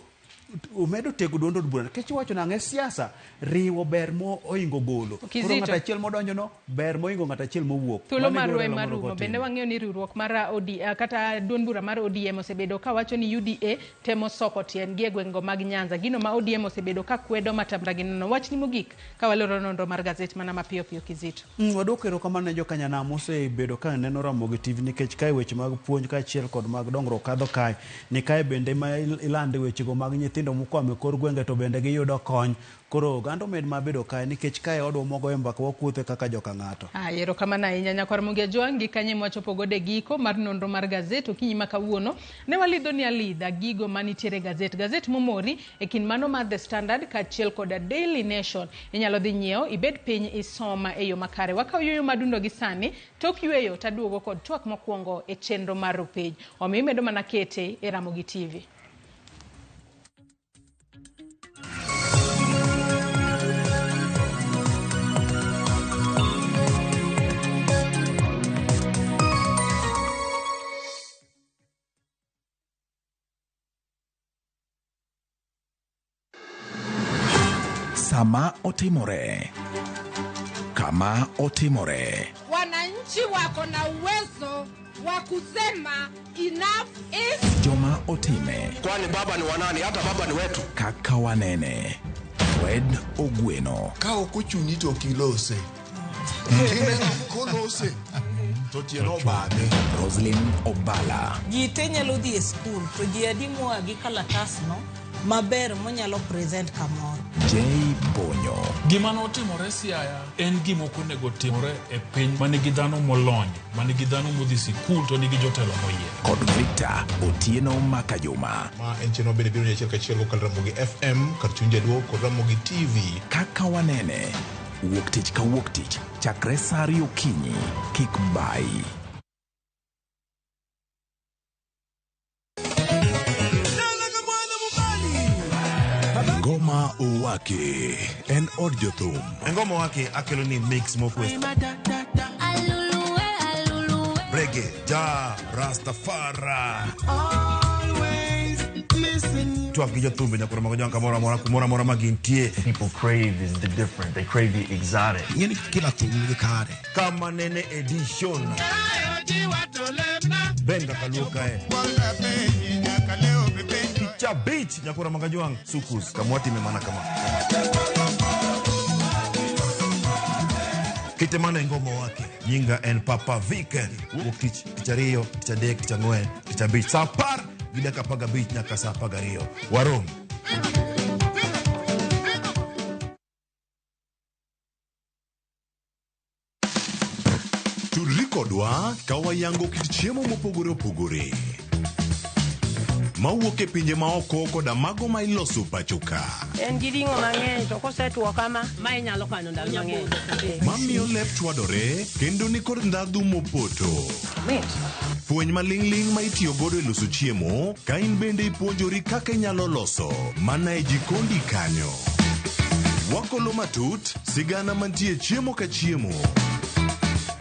umedo tego duond od bura nikech wacho nang'e siasa riwo ber mo oingo golo. Koro ng'at achiel modonjo no ber moingo ng'at achiel mowuok. Thuolo marwe marumo bende wang'eyo ni riwruok mar ODM kata duond bura mar ODM osebedo ka wacho ni UDA temo soko tien gi e gwengo mag Nyanza. Gino ma ODM osebedo ka kwedo matamra gino wach ni mogik ka waloro nonro mar gazet mana mapiyo piyo Kizito. Wadwoko erokamano ne jokanyanam osebedo ka neno Ramogitv nikech kae weche mag puonj ka achiel kod mag dongruok kadho kae ni kae bende ma ilande weche go mag nyithindo mokwame kor gwenge to bende giyudo kony. Koro gando med mabedo kae nikech kae odwa mogo e mbaka wakuothe kaka joka ng'ato. Erokamano ahinya nyakwa Ramogi Jwang gi kanye mwachopo gode giko mar nonro mar gazet okinyi ma kawuono ne walidho ni alidha gigo manitiere gazet momori e kin mano mar The Standard ka achiel kod Daily Nation. Inyalo dhi nyiewo ibed piny isoma e yo makare. Wakaw yueyo madundo gi sani tok yueyo taduogo kod twak mokwongo e chenro mar Rupej. Omiyo imedo mana kete e Ramogi TV. Sama otimore, kama otimore. Wananchi wananchi wako na uwezo wa kusema enough is. Joma Otime. Kwani baba ni wanani? Hata baba ni wetu. Kaka Wanene. Fred Ogweno. Kao kuchuni to kilose. Kile kolose. Totieno bade. Roslyn Obala. Jite nyalo dhi e school to ji adimo agi kalatas no maber monyalo present kamoro. Jay Bonyo. Gima notimore Siaya en gima ok onego timore e piny manigi dhano molony, manigi dhano modhi sikul to nigi jotelo moyie. Kod Victor Otieno Makajuma. Ma en chenro bende biro nyachiel kachiel kokalo Ramogi FM, kar chunje duo kod Ramogi TV. Kaka Wanene. Wuok tich ka wuok tich. Chakre saa 2 okinyi. Kik bai. Ngoma Owake en od jothum. Ngoma Owake akelo ni mix mokwe. Reggae, ja, Rastafari. Twak gi jothumbe nyakura mago janka mora magintie. People crave is the different. They crave the exotic. Yeni kila thumbe kare. Kama nene edition. Benga kaluka Cha beach nyakura magajuang sukus kamwati memana kama Kitemana Ngoma Owake nyinga en Papa Weekend Wukich tichario tichadek tichangwen tichabich sapar gida kapaga beach nyaka sapaga rio warom Tudrikodwa kawayango kit chiemo mopogore opogore mawuok e pinje maoko koda mago ma iloso pachoka. En gi ring'o mang'eny to kosetuo kama ma inyalo kano ndalo mang'eny. Mamiyo lep chwadore kendo ni kod ndhadhu mopoto. Fueny maling'ling ma itiyo godo e loso chiemo ka in bende ipuonjori kaka inyalo loso mana e jikondi kanyo. Wakolo matut sigana mantie chiemo ka chiemo.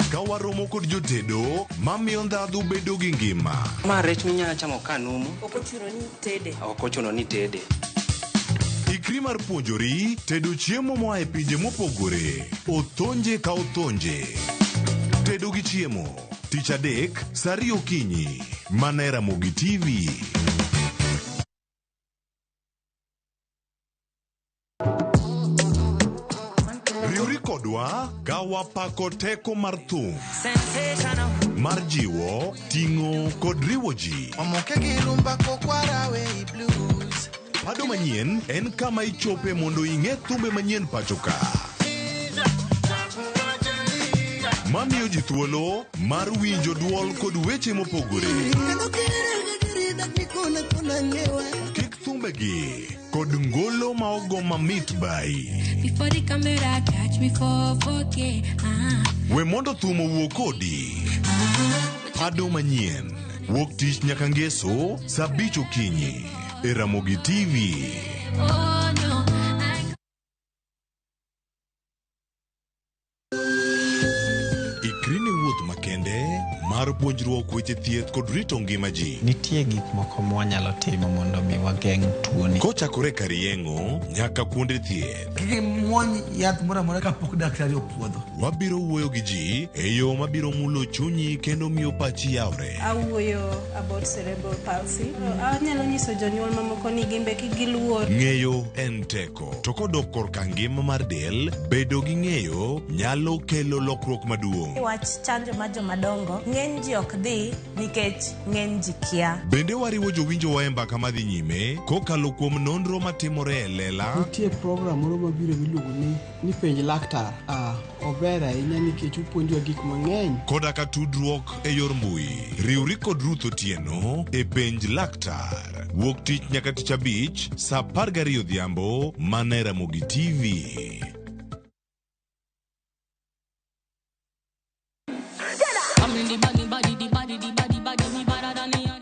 Kawaromo kod jotedo mamiyo ndhadhu bedo gi ngima. Ma rech minyalo chamo kanumu. Ok ochuno ni tede. Ikri mar puonjori tedo chiemo moa e pinje mopogore. Othonje ka othonje. Tedo gi chiemo. Tich adek, saa 2 okinyi. Mana e Ramogi TV. Riuri kodwa gawa pako teko mar thum. Mar jiwo, ting'o kod riwo ji. Pado manyien en kama ichope mondo ing'e thumbe manyien pachoka. Mamiyo ji thuolo mar winjo duol kod weche mopogore. Kik thumbegi kod ngolo ma ogo mamit bai. Before the camera catch me for 4K. We mondo thum owuok kodi. Pado manyien wuok tich nyaka ngeso saa 5 okinyi e Ramogi TV. Oh no. Ikrini wuoth makende mar puonjruok weche thieth kod rito ngima ji. Nitie gik moko mwanyalo timo mondo mi wageng' tuoni. Kochakore kar yeng'o nyaka kuonde thieth. Kiki mwony yath mora mora kapok daktari opuodho. Wabiro wuoyo gi ji e yo mabiro mulo chunyi kendo miyo pachi yawre. Awuoyo about cerebral palsy. Anyalo nyiso jonyuol mamoko ni gimbe kigiluor. Ng'eyo en teko. To kodok korka ngima mar del, bedo gi ng'eyo nyalo kelo lokruok maduong'. Wach chanjo ma jomadongo ng'eny ji ok dhi nikech ng'eny ji kia. Bende wariwo jowinjo wa e mbaka madhi nyime kokalo kuom nonro matimore e lela. Nitie program moro mabiro miluongo ni penj laktar. Ober ahinya nikech opuonjowa gik mang'eny. Koda ka tudruok e yor mbui. Riuri kod Ruth Otieno e penj laktar. Wuok tich nyaka tich abich saa 12 odhiambo mana e Ramogi TV.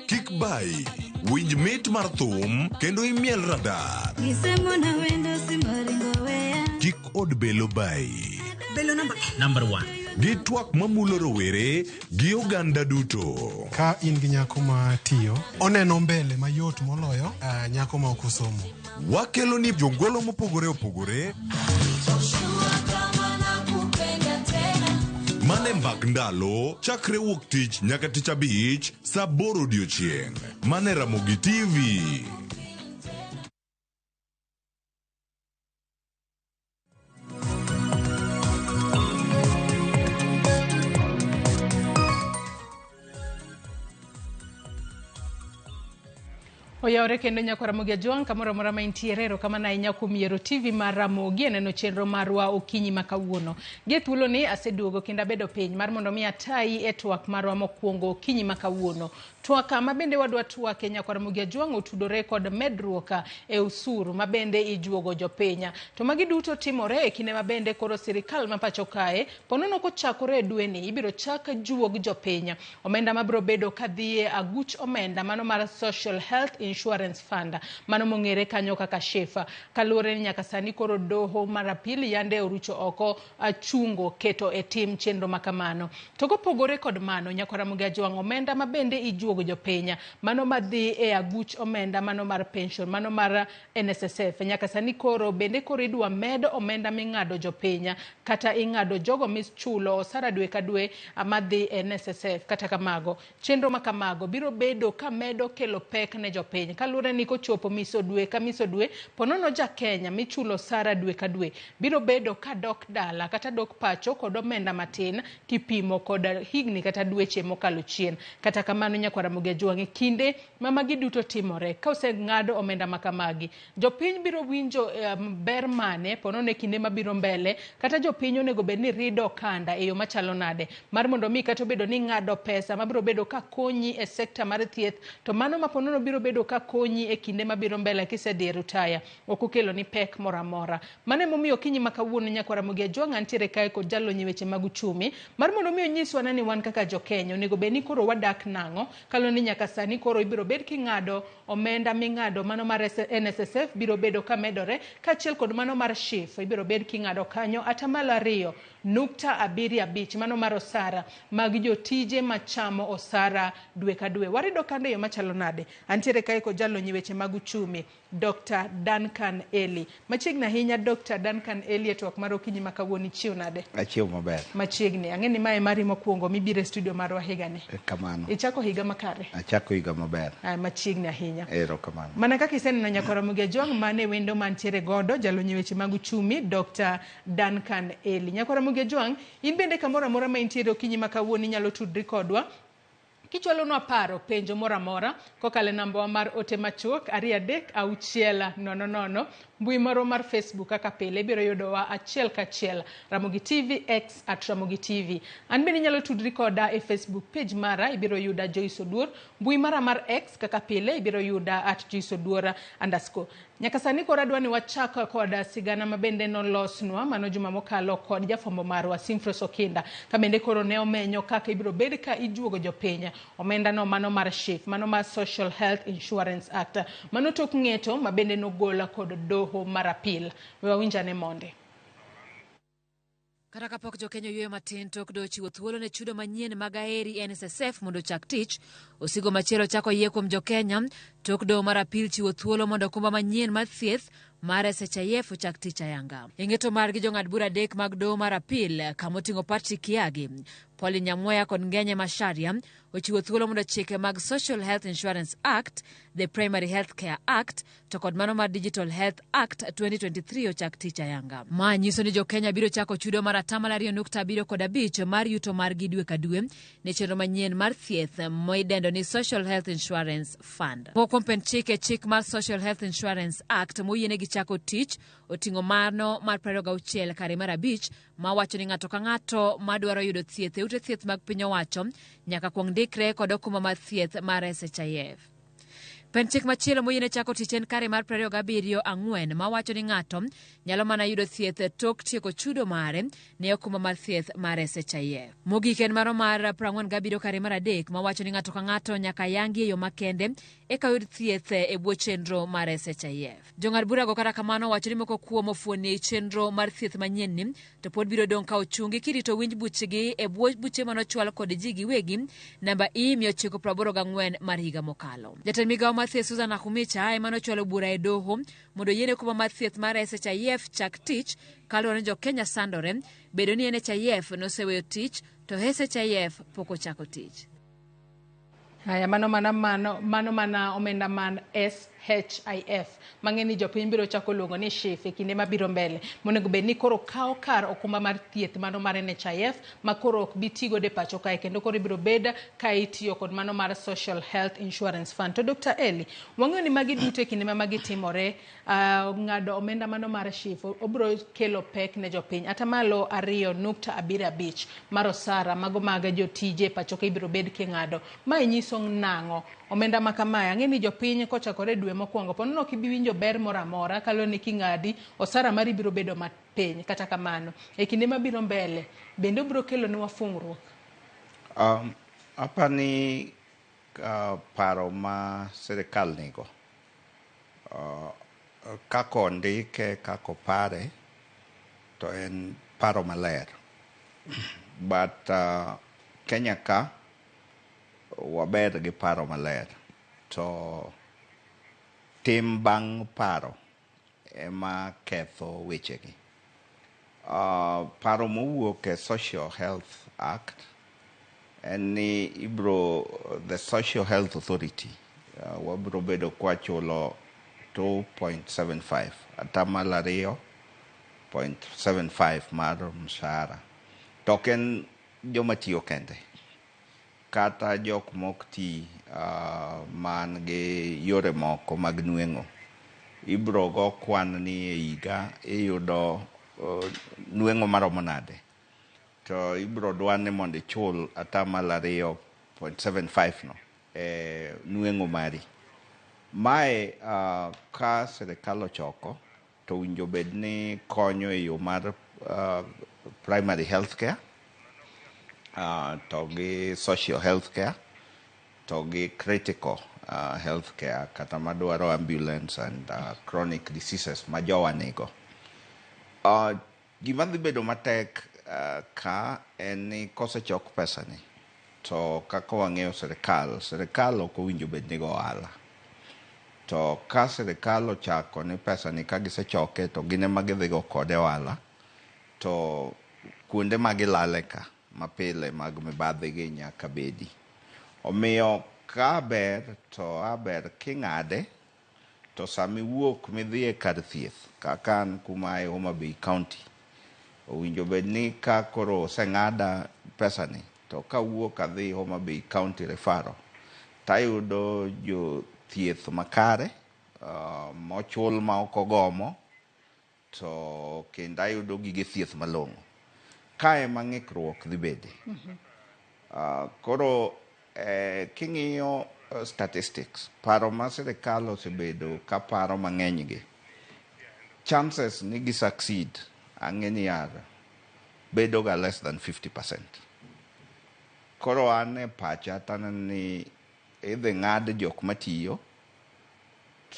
Kik bai, winj mit mar thum kendo imiel radar. Kik od belo bai. Belo number 1. Gi twak mamulo rowere gi oganda duto. Ka in gi nyako ma tiyo, oneno mbele mayot moloyo nyako ma ok osomo. Wakelo ni jongolo mopogore opogore. Mane mbak ndalo chakre wuok tich nyaka tich abich saa 8 odiechieng'. Mane Ramogi TV. Oyawre kendo nyako Ramogi Ajwang' kamoro amora ma intiere kama na inyako miero TV mar Ramogi neno chenro marwa okinyi makawuono. Gie thuolo ni aseduogo kendo abedo piny mar mondo mi atai e twak marwa mokwongo okinyi makawuono. Twaka ma bende wadwa twake nyako Ramogi Ajwang' otudore kod medruok e usuru ma bende ijuogo jopiny. To magi duto timore e kinde ma bende koro sirikal ma pacho kae ponono kochakore dwe ni ibiro chak juog jopiny. Omenda mabiro bedo kadhie aguch omenda mano mar Social Health Insurance Fund mano mongere kanyo kaka shefa kaluore ni nyaka sani koro doho marapili yande orucho oko achungo keto e tim chenro makamano. To kopogore kod mano nyako Ramogi Ajwang' omenda ma bende ijuogo jopiny mano madhi e aguch omenda mano mar pension mano mar NSSF nyaka sani koro bende koro idwa med omenda ming'ado jopiny kata ing'ado jogo michulo osara dwe ka dwe amadhi NSSF kata kamago chenro makamago biro bedo ka medo kelo pek ne jopiny kalure ni kochopo miso dwe ka miso dwe ponono ja Kenya michulo sara dwe ka dwe biro bedo ka dok dala kata dok pacho kod omenda matin kipimo kod higni kata dweche mokalo chien. Kata kamano nyako Ramogi Ajwang' kinde mamagi duto timore ka oseng'ado omenda makamagi jopiny biro winjo ber mane ponono e kinde mabiro mbele kata jopiny onego bed ni rido kanda e yo machalo nade mar mondo mi kata bedo ni ng'ado pesa mabiro bedo ka konyi e sekta mar thieth to mano maponono biro bedo ka konyi e kinde mabiro mbele kisedhi rutaya okokelo ni pek moramora. Mane momiyo kinyi makawuono nyako Ramogi Ajwang' antiere kae kod jalony weche mag uchumi mar mondo mi onyiswa ni wan kaka jo Kenya onego bed ni koro wadak nang'o kalo ni nyaka sani koro ibiro bed king'ado omenda ming'ado mano mar NSSF biro bedo ka medore kaachiel kod mano mar SHIF ibiro bed king'ado kanyo atamalo 2.75 mano mar osara mag jotije machamo osara dwe ka dwe. Warido kande yo machalo nade antiere kae ko jalony weche mag uchumi Dr. Duncan Eli. Machiegni ahinya Dr. Duncan Eli e twak mar okinyi makawuono chiwo nade? Achiew maber. Machiegni ang'eni mae mari mokwongo mibiro e studio marwa higani. Kamano. Ichako higa makare? Achako higa maber. Machiegni ahinya. Kamano. Mana kaka iseneno nyako Ramogi Ajwang' mane wendo mantiere godo jalony weche mag uchumi Dr. Duncan Eli. Nyako Ramogi Ajwang' in bende kamoro amora ma intiere okinyi makawuono inyalo tudri kodwa kichwalonwa paro penjo mora mora kokale namba mar ote machuok 236000 mbui moro mar Facebook kaka pile biro yudowa achiel kachiel Ramogi TV X @Ramogi TV. An bende nyalo tudri koda e Facebook page mara ibiro yuda Joyce Oduor mbui mara mar X kaka pile ibiro yuda @JoyceOduor_. Nyaka sani kora dwani wachaka koda sigana mabende nolosnwa mano juma mokalo kod jafombo marwa Simfros Okinda kabende koro ne omenyo kaka ibiro bed ka ijuogo jopiny omenda no mano mar SHIF mano mar Social Health Insurance Act mano tok ng'eto mabende nogola kod doho marapil. Wawinjane monde. Kata kapok jo Kenya yweyo matin tok do chiwo thuolo ne chudo manyien mag aheri NSSF mondo chak tich, osigo machielo chako yie kuom jo Kenya tok do marapil chiwo thuolo mondo kumba manyien mar thieth mar SHIF ochak tich ayanga. Ing'eto mar gi jong'ad bura adek mag do marapil kamoting'o Patrick Kiagi, Paul Nyamweya kod Ngenye Masharia ochiwo thuolo mondo chike mag Social Health Insurance Act, the Primary Health Care Act to kod mano mar Digital Health Act 2023 ochak tich ayanga. Ma nyiso ni jo Kenya biro chako chudo mar 2.75 mar yuto mar gi dwe ka dwe ne chenro manyien mar thieth moidendo ni Social Health Insurance Fund. Mokwom chik mar Social Health Insurance Act moyiene gi chako tich oting'o mano mar 26 kare mar 5 ma wacho ni ng'ato ka ng'ato madwaro yudo thieth e ute thieth mag piny owacho nyaka kuong dikre kod okuma mar thieth mar SHIF. Penchik machielo moyiene chako tich en kare mar 27/4 ma wacho ni ng'ato nyalo mana yudo thieth tok tieko chudo mare ne okuma mar thieth mar SHIF. Mogik en maro mar 47 kare mar 3 ma wacho ni ng'ato ka ng'ato nyaka yangi e yo makende eka yud thieth e bwo chenro mar SHIF. Jong'ad bura go kata kamano wacho ni moko kuom ofuoni chenro mar thieth manyien ni to pod biro dong' ka ochungi kirito winj buchgi e bwo buche manochwal kod ji giwegi namba E 984 mar higa mokalo. Jatend migawo mathieth Susan Nakhumicha ema nochwalo bura e doho mondo yiene okumba mar thieth mar SHIF chak tich kaluwore ni Jo-Kenya sandore bedo ni NHIF noseweyo tich to SHIF pok ochako tich. Haya, mano mana omenda man SHIF. Mang'eni jopiny biro chako luongo ni SHIF e kinde mabiro mbele. Monego bed ni koro kawo kar okumba mar thieth mano mar NHIF ma koro ok bi tigo de pacho kae kendo koro ibiro bed ka itiyo kod mano mar Social Health Insurance Fund. To Dr. Eli, wang'eyo ni magi duto e kinde ma magi timore, ng'ado omenda mano mar SHIF obiro kelo pek ne jopiny. Atamalo 2.75 mar osara mago mag jotije pacho ka ibiro bed king'ado. Ma inyiso nang'o omenda ma kamae. Ang'e ni jopiny kochakore dwe mokwongo pono ok ibi winjo ber moro amora kalo ni king'adi osara mari biro bedo mapiny. Kata kamano e kinde mabiro mbele bende obiro kelo ni wafungruok. Apani paro ma sirikal nigo kako ndike kako pare to en paro maler. But Kenya ka waber gi paro maler to tim bang' paro ema ketho wechegi. Paro mowuok e Social Health Act en ni the Social Health Authority wabiro bedo kwachulo 2.75 atamalo 2.75 mar mshahara. Token joma tiyo kende kata jok mok ti man gi yore moko mag nweng'o ibro go kwan ni e higa iyudo nweng'o maromo nade to ibro dwani mondo ichul atamalo 2.75 no nweng'o mari. Mae ka sirikal ochoko to winjo bed ni konyo e yo mar primary health care, to gi social health care, to gi critical health care kata madwaro ambulance and chronic diseases ma jowa nigo. Gima dhi bedo matek ka en ni kosechok pesa ni to kaka wang'eyo sirikal ok owinjo bed ni go ohala. To ka sirikal ochako ni pesa ni ka gisechoke to gine ma gidhi go kode ohala to kuonde ma gilale ka mapile mag mibadhi gi nyaka bedi. Omiyo ka ber to aber king'ade to sami wuok midhi e kar thieth kakan kuma e Homa Bay County owinjo bed ni ka koro oseng'ada pesa ni to ka wuok adhi Homa Bay County refaro tayudo jo thieth makare mochul ma ok ogomo to kendo ayudo gige thieth malong'o. Kae ma ng'ikruok dhi bede. Koro king'iyo statistics, paro ma sirikal osebedo ka paro mang'eny gi, chances ni gi succeed ang'e ni bedo ga less than 50%. Koro an e pacha taneno ni idhi ng'ad jok matiyo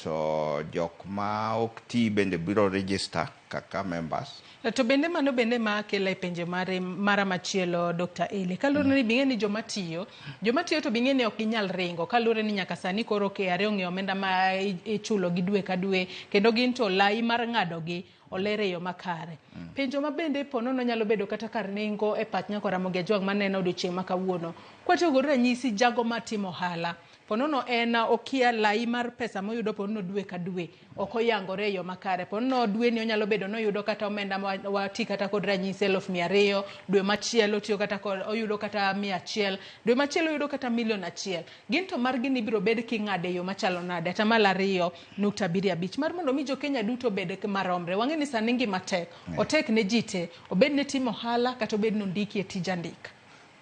to jok ma ok ti bende biro register kaka members. To bende mano bende ma kela penje mara machielo Dr. Eli kalure ni bing'e ni joma tiyo to bing'e ni ok ginyal ringo kalure ni nyaka sani koro KRA ong'eyo omenda ma ichulo gi dwe ka dwe kendo gin to lai mar ng'ado gi olere yo makare. Penjo ma bende ponono nyalo bedo kata kar nengo e pach nyako Ramogi Ajwang maneno odiochieng' ma kawuono. Kwatiyo ranyisi jago matimo hala ponono en okia lai mar pesa moyudo ponono dwe ka dwe ok oyangore yo makare. Ponono dwe ni onyalo bedo no yudo kata omenda wati kata kod ranyisi 200,000, dwe machielo tiyo kata kod oyudo kata 100,000, dwe machielo oyudo kata 1,000,000. Ginto margi ni biro bed king'ade yo machalo nade atamalo 2.75 mar mondo mi jo Kenya duto bed maromre. Wang'e ni sani ngima tek otek ne jite obed ne timo hala kata obed no ndiki e tija ndik.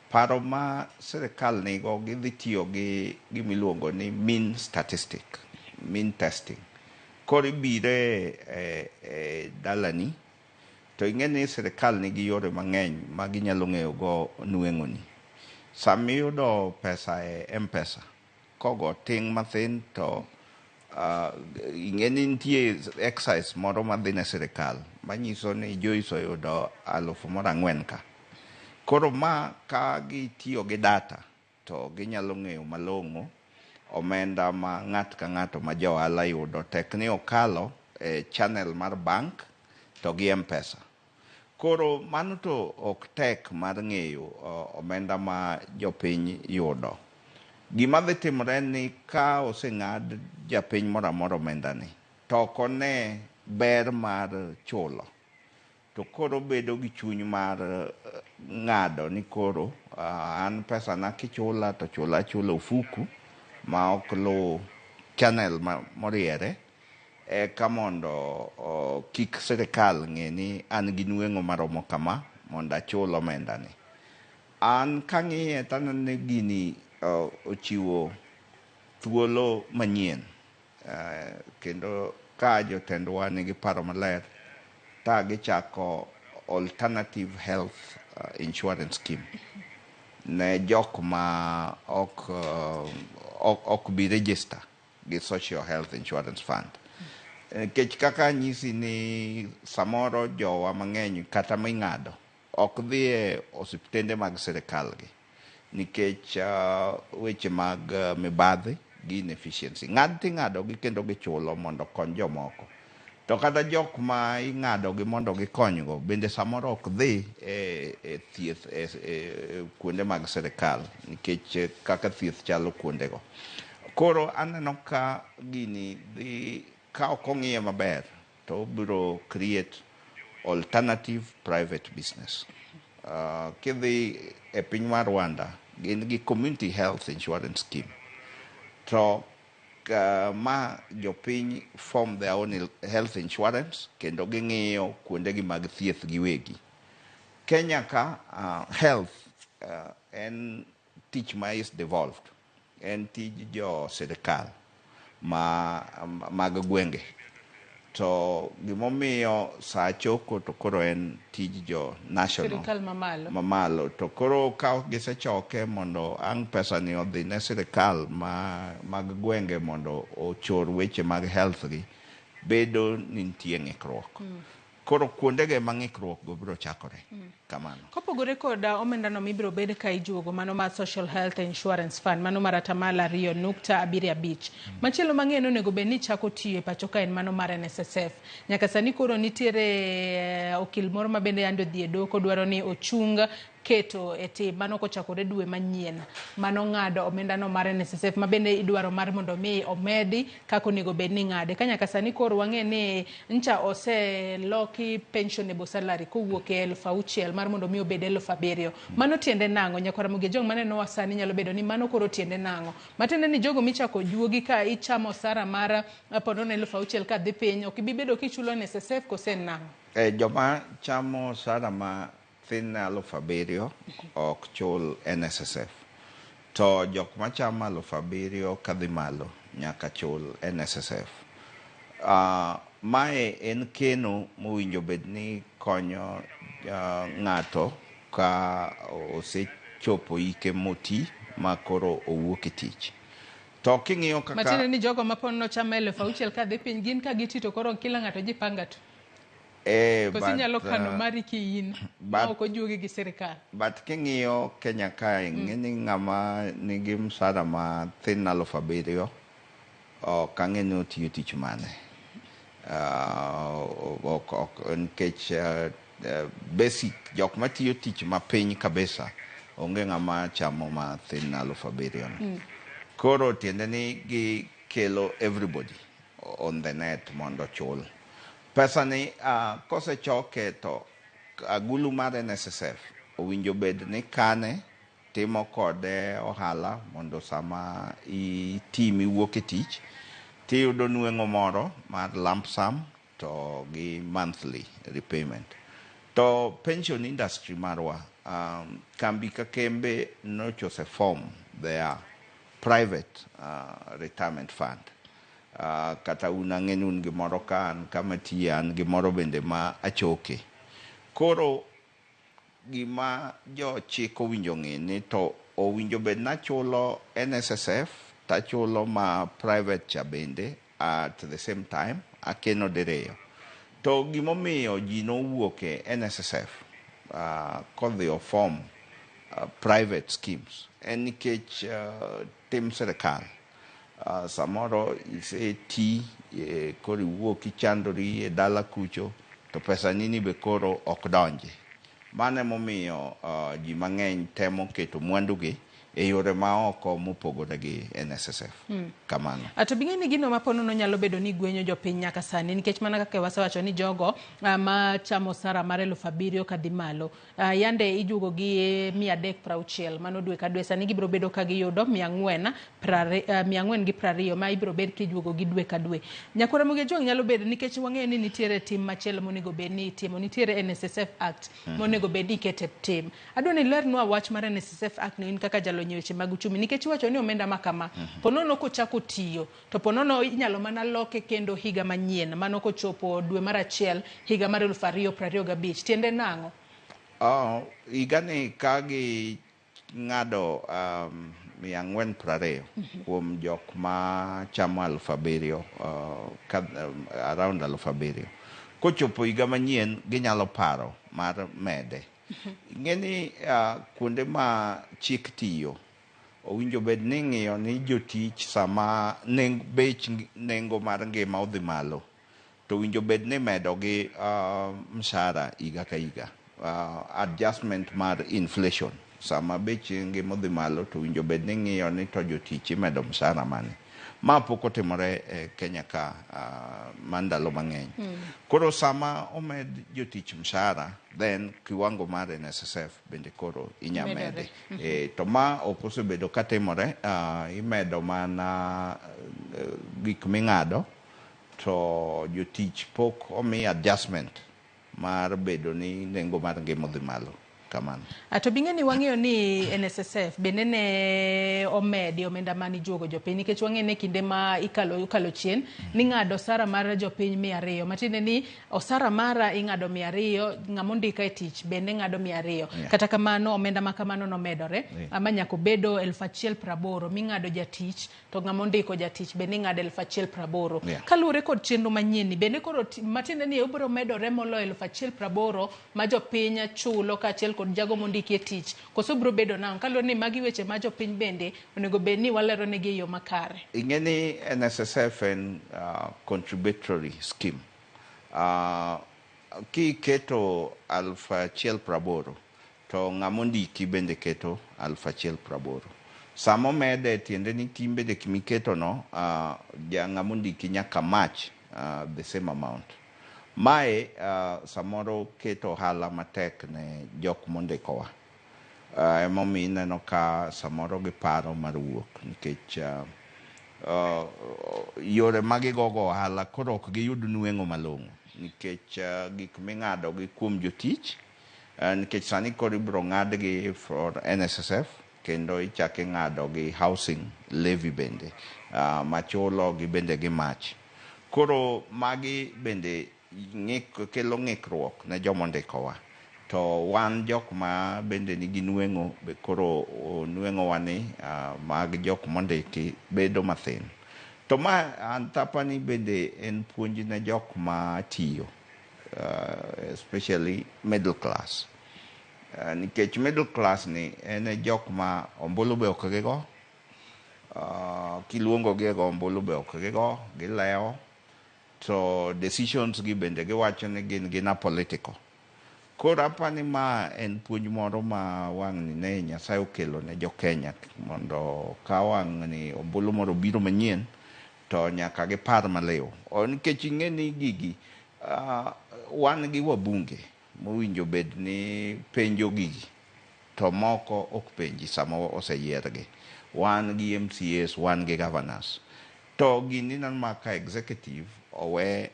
Paro ma sirikal nigo gidhi tiyo gi gimiluongo ni mean statistic, mean testing. Koro ibire dalani to ing'e ni sirikal nigi yore mang'eny ma ginyalo ng'eyo go nweng'oni. Sami yudo pesa e M-Pesa kogo ting' mathin to ing'e ni nitie excise moro madhi ne sirikal manyiso ni Joyce oyudo 4,000 ka. Koro ma ka gitiyo gi data to ginyalo ng'eyo malong'o omenda ma ng'at ka ng'ato ma jo ohala yudo tek ni okalo channel mar bank to gi M-Pesa. Koro mano to ok tek mar ng'eyo omenda ma jopiny yudo. Gima dhi timore ni ka oseng'ad japiny moro amora omenda ni to ok one ber mar chulo, to koro bedo gi chuny mar ng'ado ni koro an pesa na kichula to chula ofuku ma ok lu channel moriere eka mondo kik sirikal ng'e ni an gi nweng'o maromo kama mondo achul omenda ni. An kang'iye taneno ni gini ochiwo thuolo manyien, kendo ka jotendwa nigi paro maler ta gichako alternative health insurance scheme ne jok ma ok bi register gi social health insurance fund. Kech kaka nyisi ni samoro jowa mang'eny kata ming'ado ok dhi e osiptende mag sirikal gi nikech weche mag mibadhi gi inefficiency. Ng'ad ting'ado gi kendo gichulo mondo kony jomoko. To kata jok ma ing'ado gi mondo gikonygo bende samoro ok dhi e thieth kuonde mag sirikal nikech kaka thieth chalo kuondego. Koro aneno ka gini dhi ka ok ong'iye maber to biro create alternative private business. Kidhi e piny mar Rwanda gin gi community health insurance scheme, to ma jopiny form their own health insurance kendo ging'iyo kuondegi mag thieth giwegi. Kenya ka health en tich ma is devolved, en tij jo sirikal mag gwenge, to gimomiyo sa choko to koro en tij jo national sirikal mamalo, to koro ka gisechoke mondo ang' pesa ni odhi ne sirikal mag gwenge mondo ochor weche mag health gi, bedo ni nitie ng'ikruok. Koro kuondege ma ng'ikruok go biro chakore kamano. Kopogore koda omenda no mibiro bed ka ijuogo mano mar Social Health Insurance Fund mano mar 2.75%. Machielo mang'eno onego bed ni chako tiyo e pacho ka en mano mar NSSF. Nyaka sani koro nitiere okil moro ma bende ando dhi e doko dwaro ni ochung keto e tim mano kochakore dwe manyien mano ng'ado omenda no mar NSSF ma bende idwaro mar mondo mi omedi kako onego bed ni ng'ade. Ka nyaka sani koro wang'e ni ncha oseloki pensionable salary kowuok e 6,000 mar mondo mi obed 7,000. Mano tiende nang'o? Nyaka Ramogi jong maneno wasani nyalo bedo ni mano koro tiende nang'o? Matende ni jogo michako juogi ka ichamo sara mar pono 6,000 ka dhi piny ok bibedo kichulo NSSF kose nang'o? Joma chamo sara ma thin 7,000 ok chul NSSF, to jok machamo 7,000 kadhi malo nyaka chul NSSF. Mae en keno mowinjo bed ni konyo ng'ato ka osechopo ike moti ma koro owuok e tich. To king'iyo kaka Matinde ni jogo ma pono chamo 6,000 ka dhi piny gin ka giti to koro kila ng'ato jipanga to. Kosi nyalo kano mari ki in ma ok ojuogi gi sirikal. But king'iyo Kenya kae ng'eni ng'ama nigi msara ma thin 7,000 ok ang'eni otiyo tich mane. Nikech basic jok matiyo tich mapiny kabisa onge ng'ama chamo ma thin 7,000. Koro tiende ni gikelo everybody on the net mondo chul. Pesa ni kosechoke to agulu mar NSSF owinjo bed ni kane timo kode ohala mondo sama itimi wuok e tich tiyudo nweng'o moro mar lump sum to gi monthly repayment. To pension industry marwa kambi ka kembe nochose form their private retirement fund. Kata unang'eni un gimoro ka an kama tiye an gimoro bende ma achoke. Koro gima jo chik owinjo ng'e ni to owinjo bed na chulo NSSF tachulo ma private cha bende at the same time akeno diriyo. To gimomiyo ji nowuok e NSSF kodhi o form private schemes en nikech tim sirikal samoro iseti koro iwuok ichandori e dala kucho to pesa nini be koro ok donje. Mano emomiyo ji mang'eny temo keto mwandugi e yore ma oko mopogore gi NSSF. Kamano. Ato bing'e ni gino maponono nyalo bedo ni gwenyo jopiny nyaka sani nikech mana kaka wasewacho ni jogo ma chamo osara mar 7,000 kadhi malo. Yande ijugo gi 360 mano dwe ka dwe, sani gibiro bedo ka giyudo 420 ma ibiro bed kijugo gi dwe ka dwe. Nyakwa Ramogi Ojwang nyalo bedo nikech wang'eyo ni nitiere tim machielo monego bed ni itimo, nitiere NSSF Act monego bed ni ikete tim. Adwa ni lernwa wach mar NSSF Act ni kaka jalo weche mag uchumi nikech iwacho ni omenda makama ponono kochako tiyo to ponono inyalo mana loke kendo higa manyien mano kochopo dwe mar achiel higa mar 2025. Tiende nang'o? Higani kagi ng'ado 420 kuom jok ma chamo 7,000 around 7,000. Kochopo higa manyien ginyalo paro mar mede. Ngeni kuonde ma chik tiyo owinjo bed ni ng'iyo ni jotich sama bech nengo mar ngima odhi malo to owinjo bed ni medo gi mshahara higa ka higa. Adjustment mar inflation sama bech ngima odhi malo to owinjo bed ni ng'iyo ni to jotich imedo mshahara mane. Ma pok otimore e Kenya ka mandalo mang'eny. Koro sama omed jotich mshahara then kiwango mar NSSF bende koro inyamede. To ma ok osebedo ka timore, imedo mana gik ming'ado to jotich pok omi adjustment mar bedo ni nengo mar ngima odhi malo. Kamano. Ato bing'e ni wang'eyo ni NSSF bende ne omedi omenda mani juogo jopiny nikech wang'eyo ni kinde ma ikalo chien ni ng'ado osara mar jopiny 200 matinde ni osara mara ing'ado 200 ng'amo ndika e tich bende ng'ado 200 kata kamano omenda makamano nomedore ama nyako bedo 1,180 ming'ado jatich to ng'amo ndiko jatich bende ng'ado 1,180 kaluwore kod chenro manyien ni bende koro matinde ni obiro medore moloyo 1,180 ma jopiny chulo kaachiel kod jago mondiki e tich koso biro bedo nang' kaluwore ni magi weche ma jopiny bende onego bed ni walero negi e yo makare. Ing'eni NSSF en contributory scheme. Kiketo 1,180 to ng'amo ndiki bende keto 1,180. Samo mede tiende ni timbe de kimiketo no ng'amo ndiki nyaka match the same amount. Mae samoro keto ohala matek ne jok mondikowa. Emomiyo ineno ka samoro giparo mar wuok nikech yore magigogo ohala koro ok giyud nweng'o malong'o nikech gik ming'ado gi kuom jotich nikech sani koro ibiro ng'adgi for NSSF kendo ichako ing'ado gi housing levy bende machulo gi bende gi mach. Koro magi bende kelo ng'ikruok ne jomondikowa to wan jok ma bende nigi nweng'o be koro nweng'o wani mag jok mondiki bedo mathin. To ma antapani bende en puonj ne jok ma tiyo especially middle class. Nikech middle class ni en jok ma ombulu be ok gigo, kiluongo gi go ombulu be ok gigo, gileo to decisions gi bende giwacho ni gin apolitical. Koro apani ma en puonj moro ma wang' ni ne Nyasaye okelo ne jo Kenya mondo ka wang' ni ombulu moro biro manyien to nyaka gipar maliw. Nikech ing'e ni gigi wan gi wabunge mowinjo bed ni penjo gigi to moko ok penji sama oseyiergi. Wan gi MCAs, wan gi governors. To gini nan maka executive owe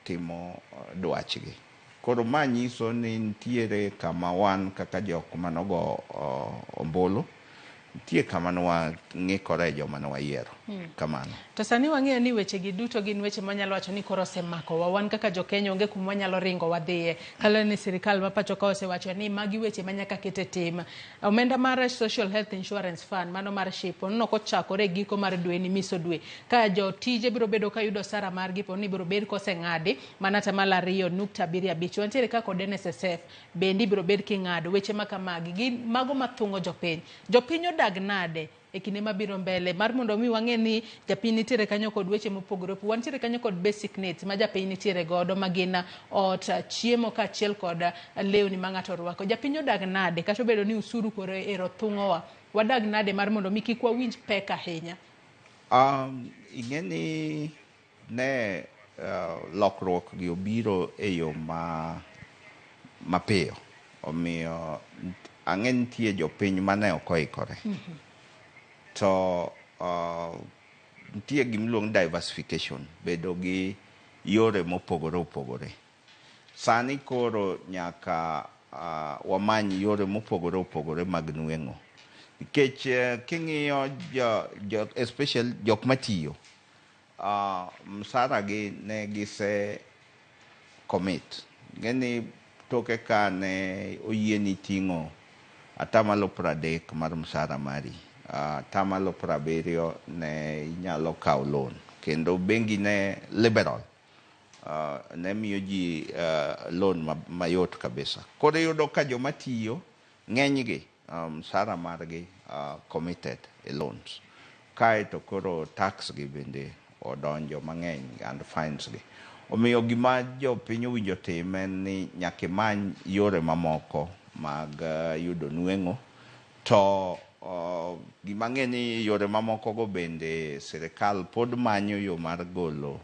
timo dwachgi. Koro ma nyiso ni nitiere kama wan kaka jok manogo ombulu nitie kama nwang'ikore joma nwayiero. Kamano. To sani wang'eyo ni weche gi duto gin weche manyalo wacho ni koro osemako wan kaka jo Kenya onge kuma wanyalo ringo wadhiye. Kalo ni sirikal ma pacho ka osewacho ni magi weche manyaka kete tim. Omenda mar Social Health Insurance Fund mano mar SHIP no kochakore giko mar dwe ni miso dwe. Ka jo tije biro bedo ka yudo sara mar gipo ni biro bed koseng'adi mana tamala 2.75. Wantiere ka kod NSSF bendi biro bed king'ado weche makamagi gin mago mathungo jopiny. Jopiny odag nade e kinde mabiro mbele mar mondo mi wang'e ni japiny nitiere kanyo kod weche mopogore opogore. Wantiere kanyo kod basic needs ma japiny nitiere godo magina ot, chiemo kaachiel kod lewni ma ng'ato rwako. Japiny odag nade kata obedo ni usuru koro ero thung'owa, wadag nade mar mondo mi kik wawinj pek ahinya? Ing'eni ne lokruok gi obiro e yo mapiyo, omiyo ang'e nitie jopiny mane ok oikore. To nitie gimiluongo ni diversification, bedo gi yore mopogore opogore. Sani koro nyaka wamany yore mopogore opogore mag nweng'o. Nikech king'iyo especially jok matiyo, msara gi ne gise commit. Ngeni toke ka ne oyieni ting'o atamalo 30 mar msara mari, atamalo 70 ne inyalo kawo loan, kendo bengi ne liberal, ne miyo ji loan mayot kabisa. Koro yudo ka joma tiyo ng'enygi msara margi committed e loans. Kae to koro tax gi bende odonjo mang'eny and fines gi. Omiyo gima jopiny owinjo tim en ni nyaka many yore mamoko mag yudo nweng'o. To gima ng'e ni yore mamoko go bende sirikal pod manyo yo mar golo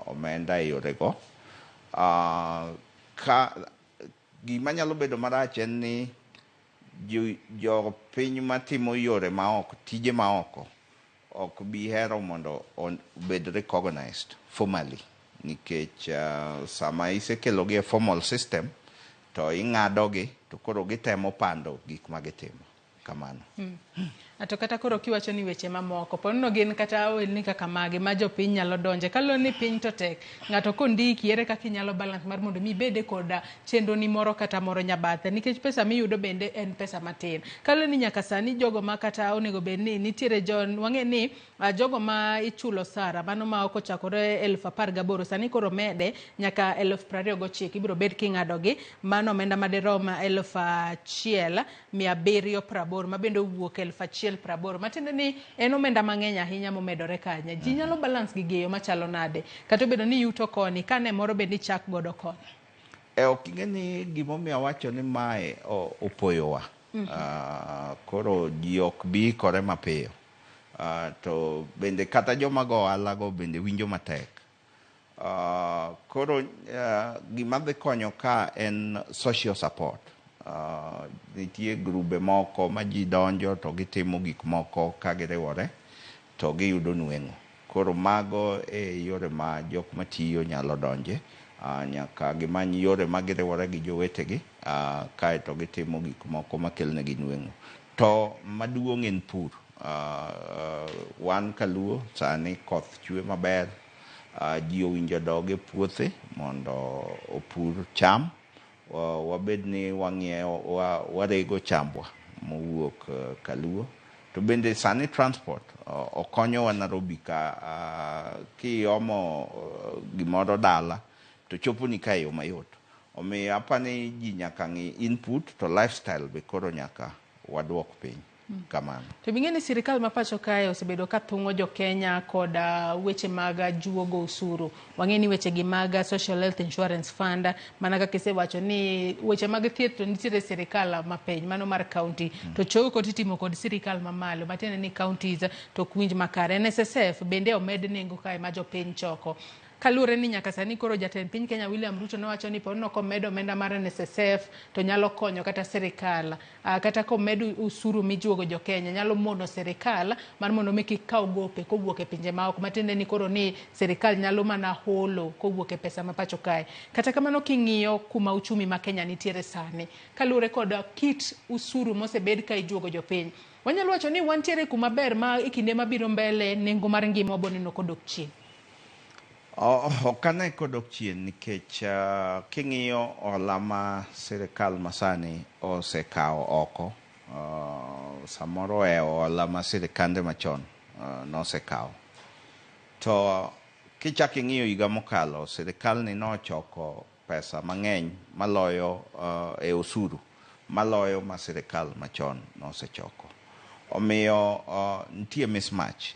omenda e yore go. Gima nyalo bedo marach en ni jo piny matimo yore maoko, tije maoko, ok bi hero mondo bed recognized formally, nikech sama isekelogi e formal system to ing'adogi to koro gitemo pando gik ma gitimo kamano. Ato kata koro kiwacho ni weche mamoko, ponono gin kata ohelni kaka mage ma jopiny nyalo donje. Kalo ni piny to tek, ng'ato kondiki ere kaka inyalo balance mar mondo mi bede koda chenro ni moro kata moro nyabathe, nikech pesa miyudo bende en pesa matin. Kalo ni nyaka sani jogo ma kata onego bed ni nitiere wang'e ni jogo ma ichulo sara, mano ma ok ochakore 18,000 sani koro mede nyaka 29,000 ibiro bed king'adogi, mano omenda madirom 1,780 ma bende owuok 1,080, matiende ni en omenda mang'eny ahinya momedore kanya. Ji nyalo balance gi geyo machalo nade kata obedo ni yuto koni kane moro bende chak godo koni? Ok ing'e ni gimomiyo awacho ni mae opoyowa. Koro ji ok bi ikore mapiyo. To bende kata joma go ohala go bende winjo matek. Koro gima dhi konyo ka en social support. Nitie grube moko ma ji donjo to gitimo gik moko ka giriwore to giyudo nweng'o. Koro mago e yore ma jok matiyo nyalo donje. Nyaka gimany yore ma giriwore gi jowetegi, kae to gitimo gik moko makelnegi nweng'o. To maduong' en pur. Wan kaluo sani koth chwe maber, ji owinjo dog e puothe mondo opur cham. Wabed ni warego chambwa mowuok kaluo. To bende sani transport okonyowa Nairobi ka kiomo gimoro dala to chopo ni ka yo mayot. Omiyo apani ji nyaka ng'i input to lifestyle be koro nyaka wadwok piny. Kamano. To bing'e ni sirikal ma pacho kae osebedo ka thung'o jo Kenya kod weche mag juogo usuru. Wang'e ni weche gi mag Social Health Insurance Fund, mana kaka isewacho ni weche mag thieth to nitiere sirikal ma piny, mano mar county, to choko titimo kod sirikal mamalo, matiende ni counties to kwinj makare. NSSF bende omed nengo kae ma jo piny choko. Kalure ni nyaka sani koro jatend piny Kenya William Ruto nowacho ni pono komedo omenda mar NSSF to nyalo konyo kata sirikal, kata komedo usuru mijuogo jo Kenya nyalo mono sirikal mar mondo meki kaw gope kowuok e pinje maoko, matiende ni koro ni sirikal nyalo mana holo kowuok e pesa ma pacho kae. Kata kamano king'iyo kuma uchumi ma Kenya nitiere sani, kalure kod kit usuru mosebed ka ijuogo jo piny, wanyalo wacho ni wantiere kuma ber ma ikinde mabiro mbele nengo mar ngima waboneno kodok chien. Okane kodok chien nikech king'iyo hola ma sirikal masani osekawo oko, samoro e hola ma sirikande machon nosekawo. To kichak ing'iyo higa mokalo, sirikal ni nochoko pesa mang'eny maloyo e osuru, maloyo ma sirikal machon nosechoko. omiyo nitie mismatch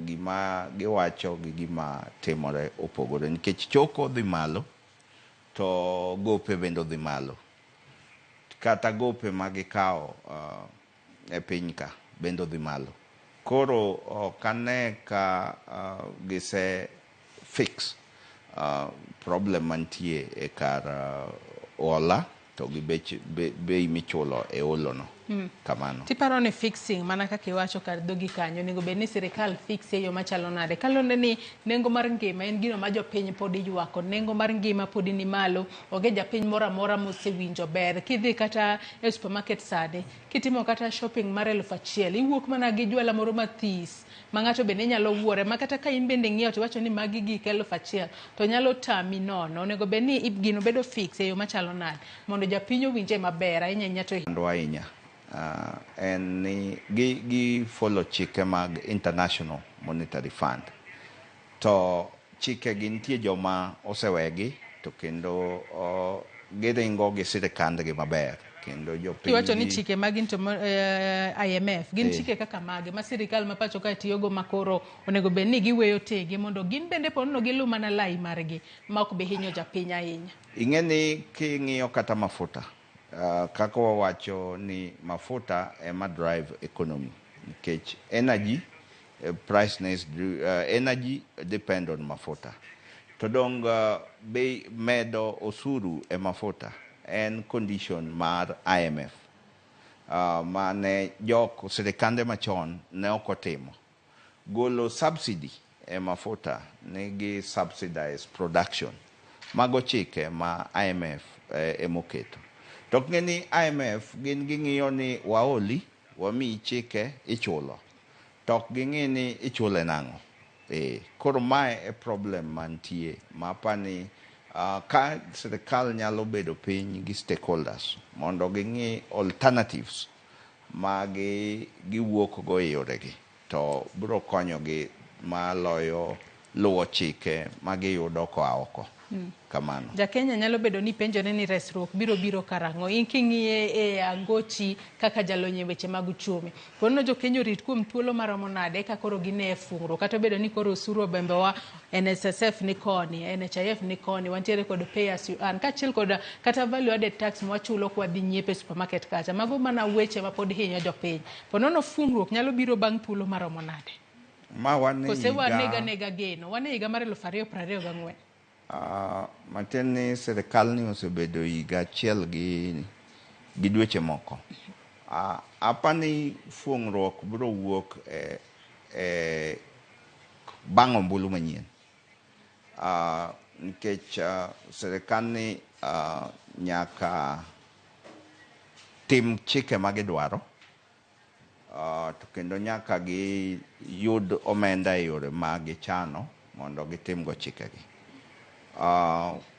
gima giwacho gi gima timore opogore nikech choko dhi malo to gope bende dhi malo kata gope ma gikawo e piny ka bende dhi malo koro kane ka gise fix problem mantie e kar ola to gi bei michulo e olono kamano. Tiparo ni fixing mana kaka iwacho kar dhogi kanyo nego bed ni sirikal fixe e yo machalo nade kalonde ni nengo mar ngima en gino ma jopiny pod ywako nengo mar ngima pod ni malo onge japiny moro amora mosewinjo ber kidhi kata e supermarket sade kitimo kata shopping mar 1,000 iwuok mana gi jwala moro mathis ma ng'ato bende nyalo wuore ma kata ka in bende ng'iewo to wacho ni magi gik 1,000 to nyalo tami nono onego bed ni gino bedo fix e yo machalo nade mondo japiny owinje maber ahinya to ahinya en ni gi follow chike mag International Monetary Fund to chike gi nitie joma osewegi to kendo giringo gi sirikandgi maber kendo jopiny iwacho ni chike mag IMF gin chike kaka mage ma sirikal ma pacho ka tiyogo makoro onego bed ni giweyo tege mondo gin bende ponono gilu mana lai margi ma ok be hinyo japiny ahinya. Ing'eni king'iyo kata mafuta kaka wawacho ni mafuta ema drive economy nikech energy price energy depend on mafuta to dong bei medo osuru e mafuta en condition mar IMF mane jok sirikande machon ne ok otimo golo subsidy e mafuta nigi subsidize production mago chike ma IMF emoketo. Tok ng'eni IMF gin ging'iyo ni waoli wami chike ichulo tok ging'i ni ichule nang'o koro mae e problem mantie mapani ka sirikal nyalo bedo piny gi stakeholders mondo ging'i alternatives ma giwuok go e yoregi to biro konyogi maloyo luwo chike ma giyudo koa oko. Kamano. Ja Kenya nyalo bedo ni penjore ni resruok biro karang'o in king'iye e angochi kaka jalonye weche mag uchumi pono jo Kenya rit kuom thuolo maromo nade ka koro gine fungro kata bedo ni koro osuru bembewa NSSF ni koni NHIF ni koni wantiere kod pay as you earn kachiel kod kata value added tax mwachulo kwa dhi nyiepe supermarket kacha mago mana weche ma pod hinyo jopiny ponono fungruok nyalo biro bang' thuolo maromo nade ma wane kose wanega geno wane higa mar 2024 matin ni sirikal ni osebedo higa achiel gi dweche moko apani fuong'ruok biro wuok bang' ombulu manyien nikech sirikal ni nyaka tim chike ma gidwaro to kendo nyaka giyud omenda e yore ma gichano mondo gitimgo chikegi.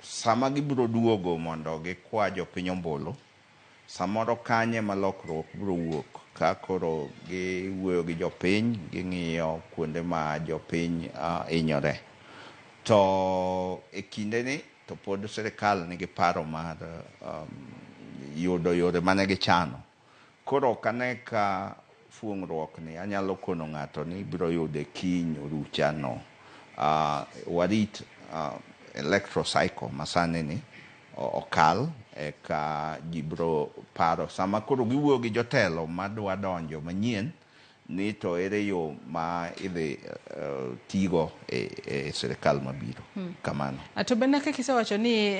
Sama gibiro duogo mondo gikwa jopiny ombulu samoro kanye ma lokruok biro wuok ka koro giwuoyo gi jopiny ging'iyo kuonde ma jopiny hinyore to e kinde ni to pod sirikal nigi paro mar yudo yore mane gichano koro kane ka fuong'ruok ni anyalo kono ng'ato ni biro yude kiny orucha no warit electro cycle masane ni okal ka jibro paro sama koro giwuoyo gi jotelo madwa donjo manyien ni to ere yo ma idhi tigo e sirikal mabiro kamano. To bende kaka isewacho ni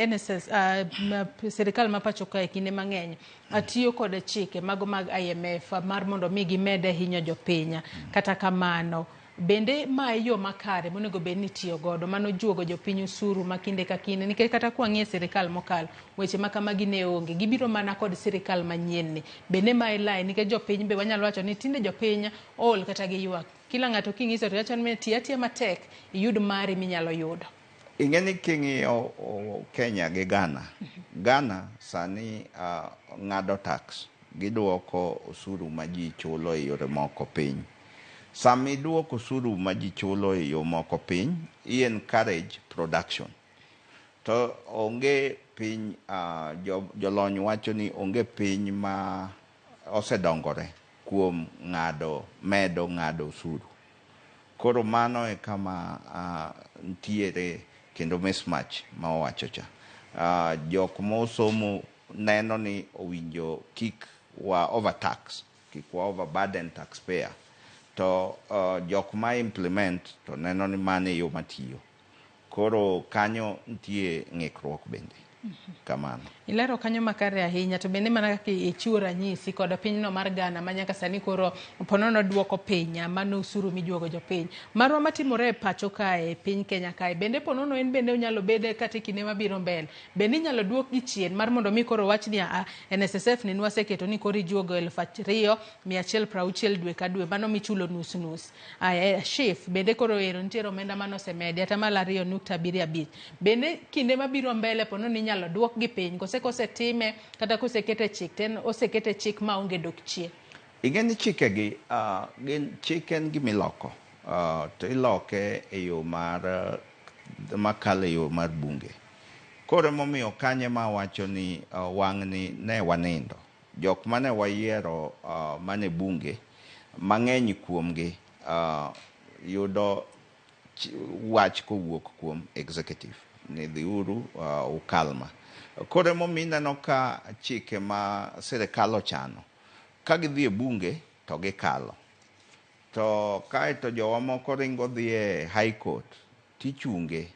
sirikal ma pacho kae kinde mang'eny atiyo kod chike mago mag IMF mar mondo mi gimede hinyo jopiny kata kamano bende ma yo makare monego bed ni tiyo godo mano juogo jopiny usuru makinde ka kinde nikech kata kwang'ie sirikal mokalo weche makamagi ne onge gibiro mana kod sirikal manyien ni bende ma ilai nikech jopiny be wanyalo wacho ni tinde jopiny ol kata gi ywak kila ng'ato king'iso to wacho ni tiya matek iyud mari minyalo yudo. Ing'eni king'iyo Kenya gi Ghana sani ng'ado tax giduoko osuru ma ji chulo e yore moko piny. Sami duoko osuru ma ji chulo e yo moko piny encourage production to onge piny jolony wacho ni onge piny ma osedongore kuom medo ng'ado osuru. Koro mano e kama ntiere kendo mismatch ma owacho cha. Jok mosomo neno ni owinjo kik wa overtax, kik wa overburden taxpayer. To jok ma implement to neno ni mane yo matiyo. Koro kanyo ntie ng'ikruok bende. Kamano. Ilero kanyo makare ahinya to bende mana kaka ichiwo ranyisi kod pinyno mar Ghana ma nyaka sani koro ponono duoko piny mano usuru mijuogo jopiny. Marwa matimore e pacho kae piny Kenya kae bende ponono en bende onyalo bede kata kinde mabiro mbele. Bende inyalo duok gi chien mar mondo mi koro wach ni NSSF ni nwaseketo ni koro ijuogo 2,160 dwe ka dwe mano michulo nus nus. Shif bende koro ero nitiere omenda mano semedi ata malo 2.75. Bende kinde mabiro mbele ponono inyalo duok gi piny kose time kata kose kete chik ten osekete chik ma onge dok chien. Ingeni chikegi gin chiken gimiloko to iloke e yo makale e yo mar bunge. Koro momiyo kanye ma wacho ni wang'ni ne wanindo. Jok mane wayiero mane bunge mang'eny kuomgi yudo wach kowuok kuom executive ni dhiuru ukalma. Kore momineno ka chike ma sirikal ochano ka gidhi e bunge to gikalo. To kaeto jowa moko ringo dhi e high court tichunge.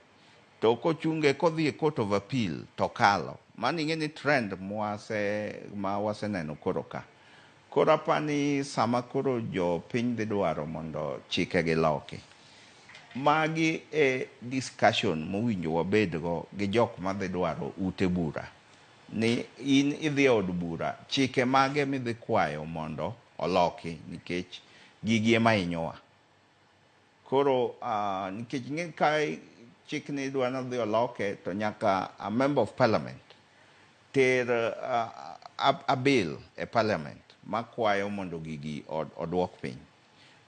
To kochunge kodhi e court of appeal to kalo. Mano ing'eni trend ma waseneno koro ka. Koro apani sama koro jopiny dhi dwaro mondo chike gi loki. Magi e discussion mowinjo wabedgo gi jok madhi dwaro ute bura. Ni in idhi od bura, chike mage midhi kwayo mondo oloki nikech gigi ema hinyowa. Koro nikech ng'e ka chik ni idwa nodhi oloke to nyaka a member of parliament ter a bill e parliament makwayo mondo gigi oduok piny.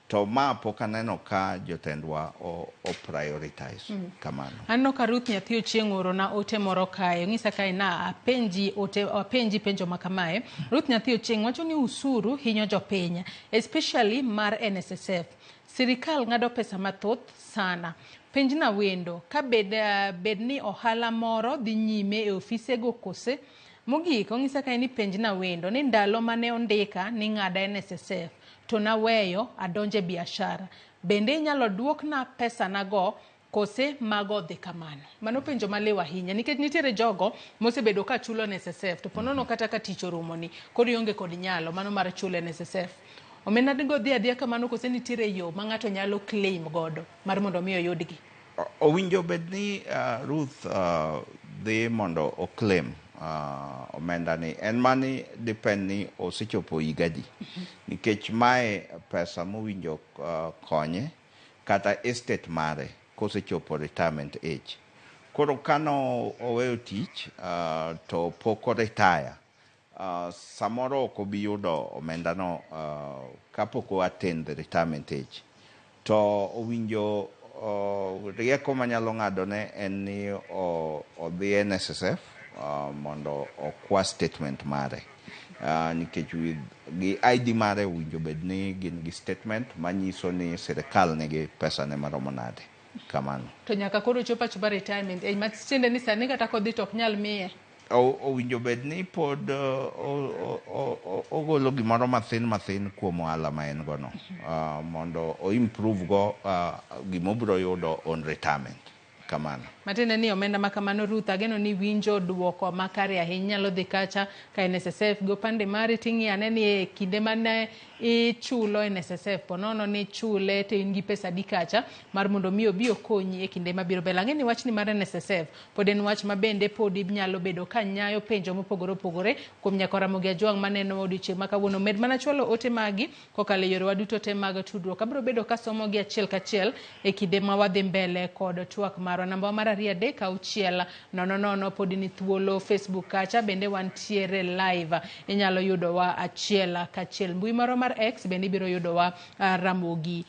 To ma pok aneno ka jotendwa o prioritize kamano. Anno ka Ruth Nyathi Ochieng' oro na ote moro kae. Ng'isa kae na apenji penjo makamae. Ruth Nyathi Ochieng' wacho ni usuru hinyo jopiny, especially mar NSSF. Sirikal ng'ado pesa mathoth sana. Penjna wendo ka bed ni ohala moro dhi nyime e ofisego kose. Mogik ong'isa kae ni penjna wendo ni ndalo mane ondika ni ng'ada NSSF to naweyo adonje biashara. Bende inyalo duokna pesa nago kose mago dhi kamano. Mano penjo malewa ahinya nikech nitiere jogo mosebedo ka chulo NSSF to ponono kata ka tich orumoni koro ionge kod nyalo mano mar chulo NSSF. Omenda digo dhi adhiya kamano kose nitiere yo ma ng'ato nyalo claim godo mar mondo mi oyudgi. Owinjo bedni Ruth dhi mondo o claim omenda ni en mani depend ni osechopo higadi nikech mae pesa mowinjo konye kata estate mare kosechopo retirement age. Koro kano oweyo tich to poko retire samoro ok obi yudo omenda no kapoko attend the retirement age. To owinjo rieko manyalo ng'adone en ni odhi NSSF mondo okwa statement mare. Nikech gi ID mare winjo bedni gin gi statement manyiso ni sirikal nigi pesa ne maromo nade. Kamano. To nyaka koro chopa retirement age matiende ni sani kata kodhi to ok nyal miye. Owinjo bedni pod ogolo gimoro mathin kuom ohala ma en gono mondo o improve go gimobiro yudo on retirement. Kamano. Matende ni omenda makamano Ruth ageno ni winjo duoko makare ahinya nyalo dhi kacha ka NSSF go pande mari tingi aneni e kinde mane ichulo NSSF ponono ni chule to in gi pesa di kacha mar mondo mi obi okonyi e kinde mabiro bela. Ng'eni wach ni mar NSSF pod en wach mabende pod nyalo bedo ka nyayo penjo mopogore kuom nyako Ramogi Ajwang' maneno odiochieng' ma kawuono. Med mana chwalo ote magi kokale yore waduto te mag tudruok abiro bedo ka somo gi achiel kachiel e kinde ma wadhi mbele kod twak marwa. Namba mara 223 00 pod ni thuolo. Facebook kacha bende wantiere live, inyalo yudo wa achiel kachiel. Mbui moro mar X bende ibiro yudo wa Ramogi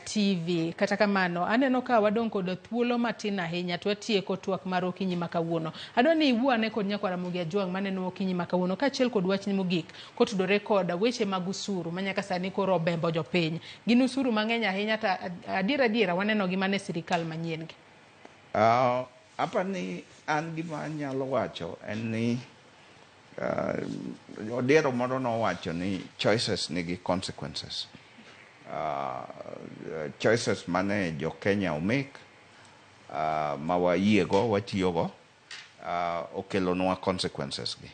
TV. Kata kamano aneno ka wadong kod thuolo matin ahinya to atieko twak mar okinyi makawuono. Adoni iwuane kod nyakwa Ramogi Ajwang maneno okinyi makawuono kachiel kod wachni mogik kotudore kod weche mag usuru manyaka sani koro bembo jopiny. Gin usuru mang'eny ahinya ta adiera waneno gi mane sirikal manyien gi. Apa ni an gima nyalo wacho en ni odero moro no wacho ni choices nigi consequences. Choices mane jo Kenya omake ma wayiego watiyogo okelonwa consequences gi.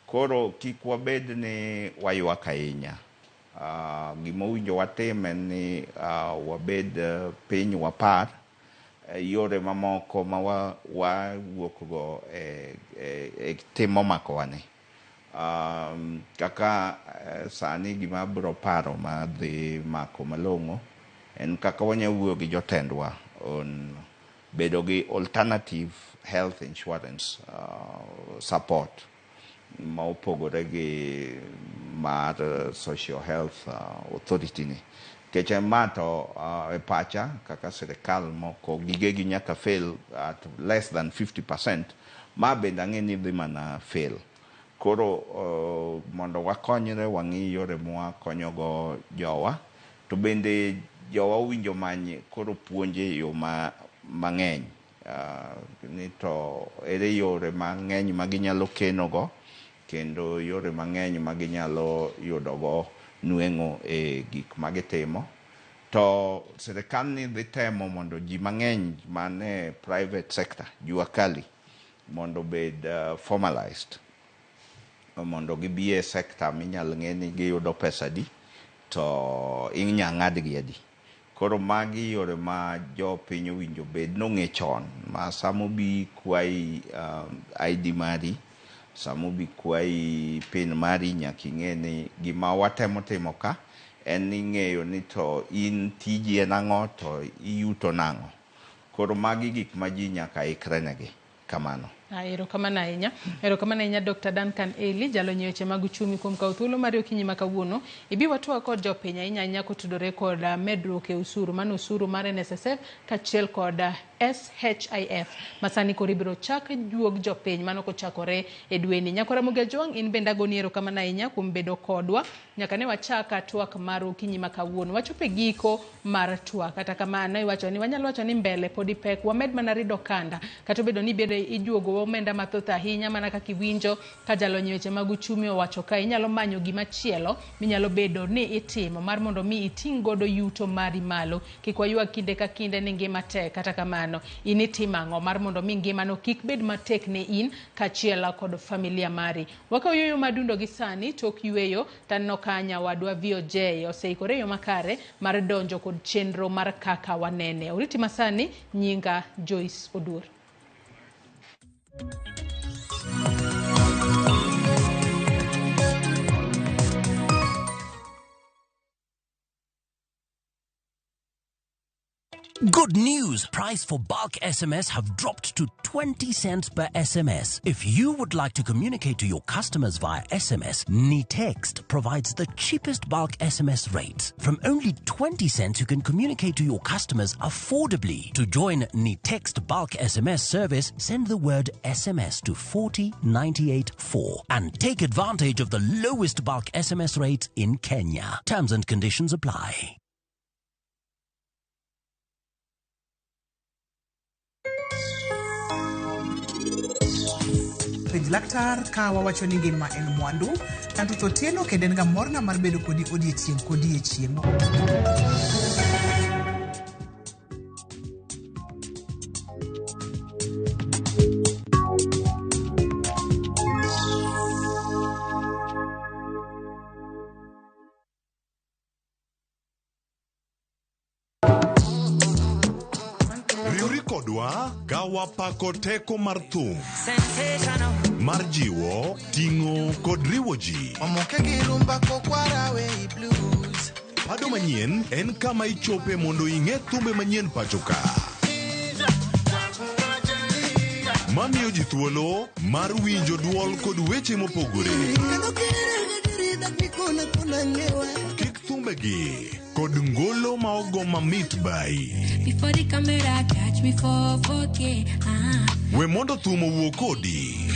Koro kik wabed ni wayuak ahinya. Gima winjo watim en ni wabed piny wapar yore mamoko ma wawuok go e timo makowane. Kaka sani gima biro paro ma dhi mako malong'o en kaka wanyawuoyo gi jotendwa on bedo gi alternative health insurance support ma opogore gi mar social health authority ni. Kecha mato e pacha kaka serikal moko gigegi nyaka fail at less than 50%, ma bende ang'eni dhi mana fail. Koro mondo wakonyre wang'i yore mwakonyogo jowa, to bende jowa winjo manye koro puonje yo mang'eny. Ni to ere yore mang'eny maginyalo kenogo, kendo yore mang'eny maginyalo yudogo nueng'o e gik magitimo. To serikal ni dhi temo mondo ji mang'eny mane private sector, jua kali, mondo bed formalized. Mondo gibie sector minyalo ng'e ni giyudo pesa di, to inya ng'adgi adi. Koro magi yore ma jo piny owinjo bed nong'e chon, ma samobi kwai ID mari, samobi kwai pin mari nyaki ng'e ni gima watemo timo ka en ni ng'eyo ni to in tiji en ang'o to iyuto nang'o. Koro magi gik ma ji nyaka ikre negi. Kamano. Erokamano ahinya Dr. Duncan Eli, jalony weche mag uchumi kuom kawo thuolo mar okinyi makawuono. Ibi watwak kod jopiny ahinya kotudore kod medruok e usuru, mano usuru mar NSSF kachiel kod SHIF masani koro ibiro chak juog jopiny mano kochakore e dweni. Nyakwa Ramogi Ajwang, in bende agoni erokamano ahinya kuom bedo kodwa nyaka ne wachaka twak mar okinyi makawuono. Wachope giko mar twak, kata kamano iwacho ni wanyalo wacho ni mbele podi pek, wamed mana rido kanda kata bedo ni bende ijuogo omenda mathoth ahinya mana kaka iwinjo ka jalony weche mag uchumi owacho ka inyalo manyo gima chielo minyalo bedo ni itimo mar mondo mi iting godo yuto mari malo. Kik wayua kinde ka kinde ni ngima tek, kata kamano in itimo ang'o mar mondo mi ngimano kik bed matek ne in kachiel kod familia mari. Wakawo yueyo madundo gi sani tok yueyo tanno kanya wadwa VOJ oseikore yo makare mar donjo kod chenro mar kaka wanene. Oriti masani, nyinga Joyce Odur. Good news! Price for bulk SMS have dropped to 20 cents per SMS. If you would like to communicate to your customers via SMS, NiText provides the cheapest bulk SMS rates. From only 20 cents, you can communicate to your customers affordably. To join NiText bulk SMS service, send the word SMS to 40984 and take advantage of the lowest bulk SMS rates in Kenya. Terms and conditions apply. Penj laktar ka wawacho ni ngima en mwandu, tanto to tieno kendo en ga morna mar bedo kodi odiechieng'. Kodwa gawa pako teko mar thum mar jiwo ting'o kod riwo ji. Pado manyien en kama ichope mondo ing'e thumbe manyien pacho ka. mamiyo ji thuolo mar winjo duol kod weche mopogore. Kik thumbegi kod ngolo ma ogo mamit bai. Before the camera catch me for 4K. We mondo thum owuok kodi.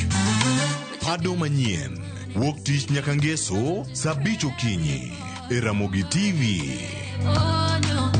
Pado manyien wuok tich nyaka ngeso saa 5 okinyi e Ramogi TV. Oh no.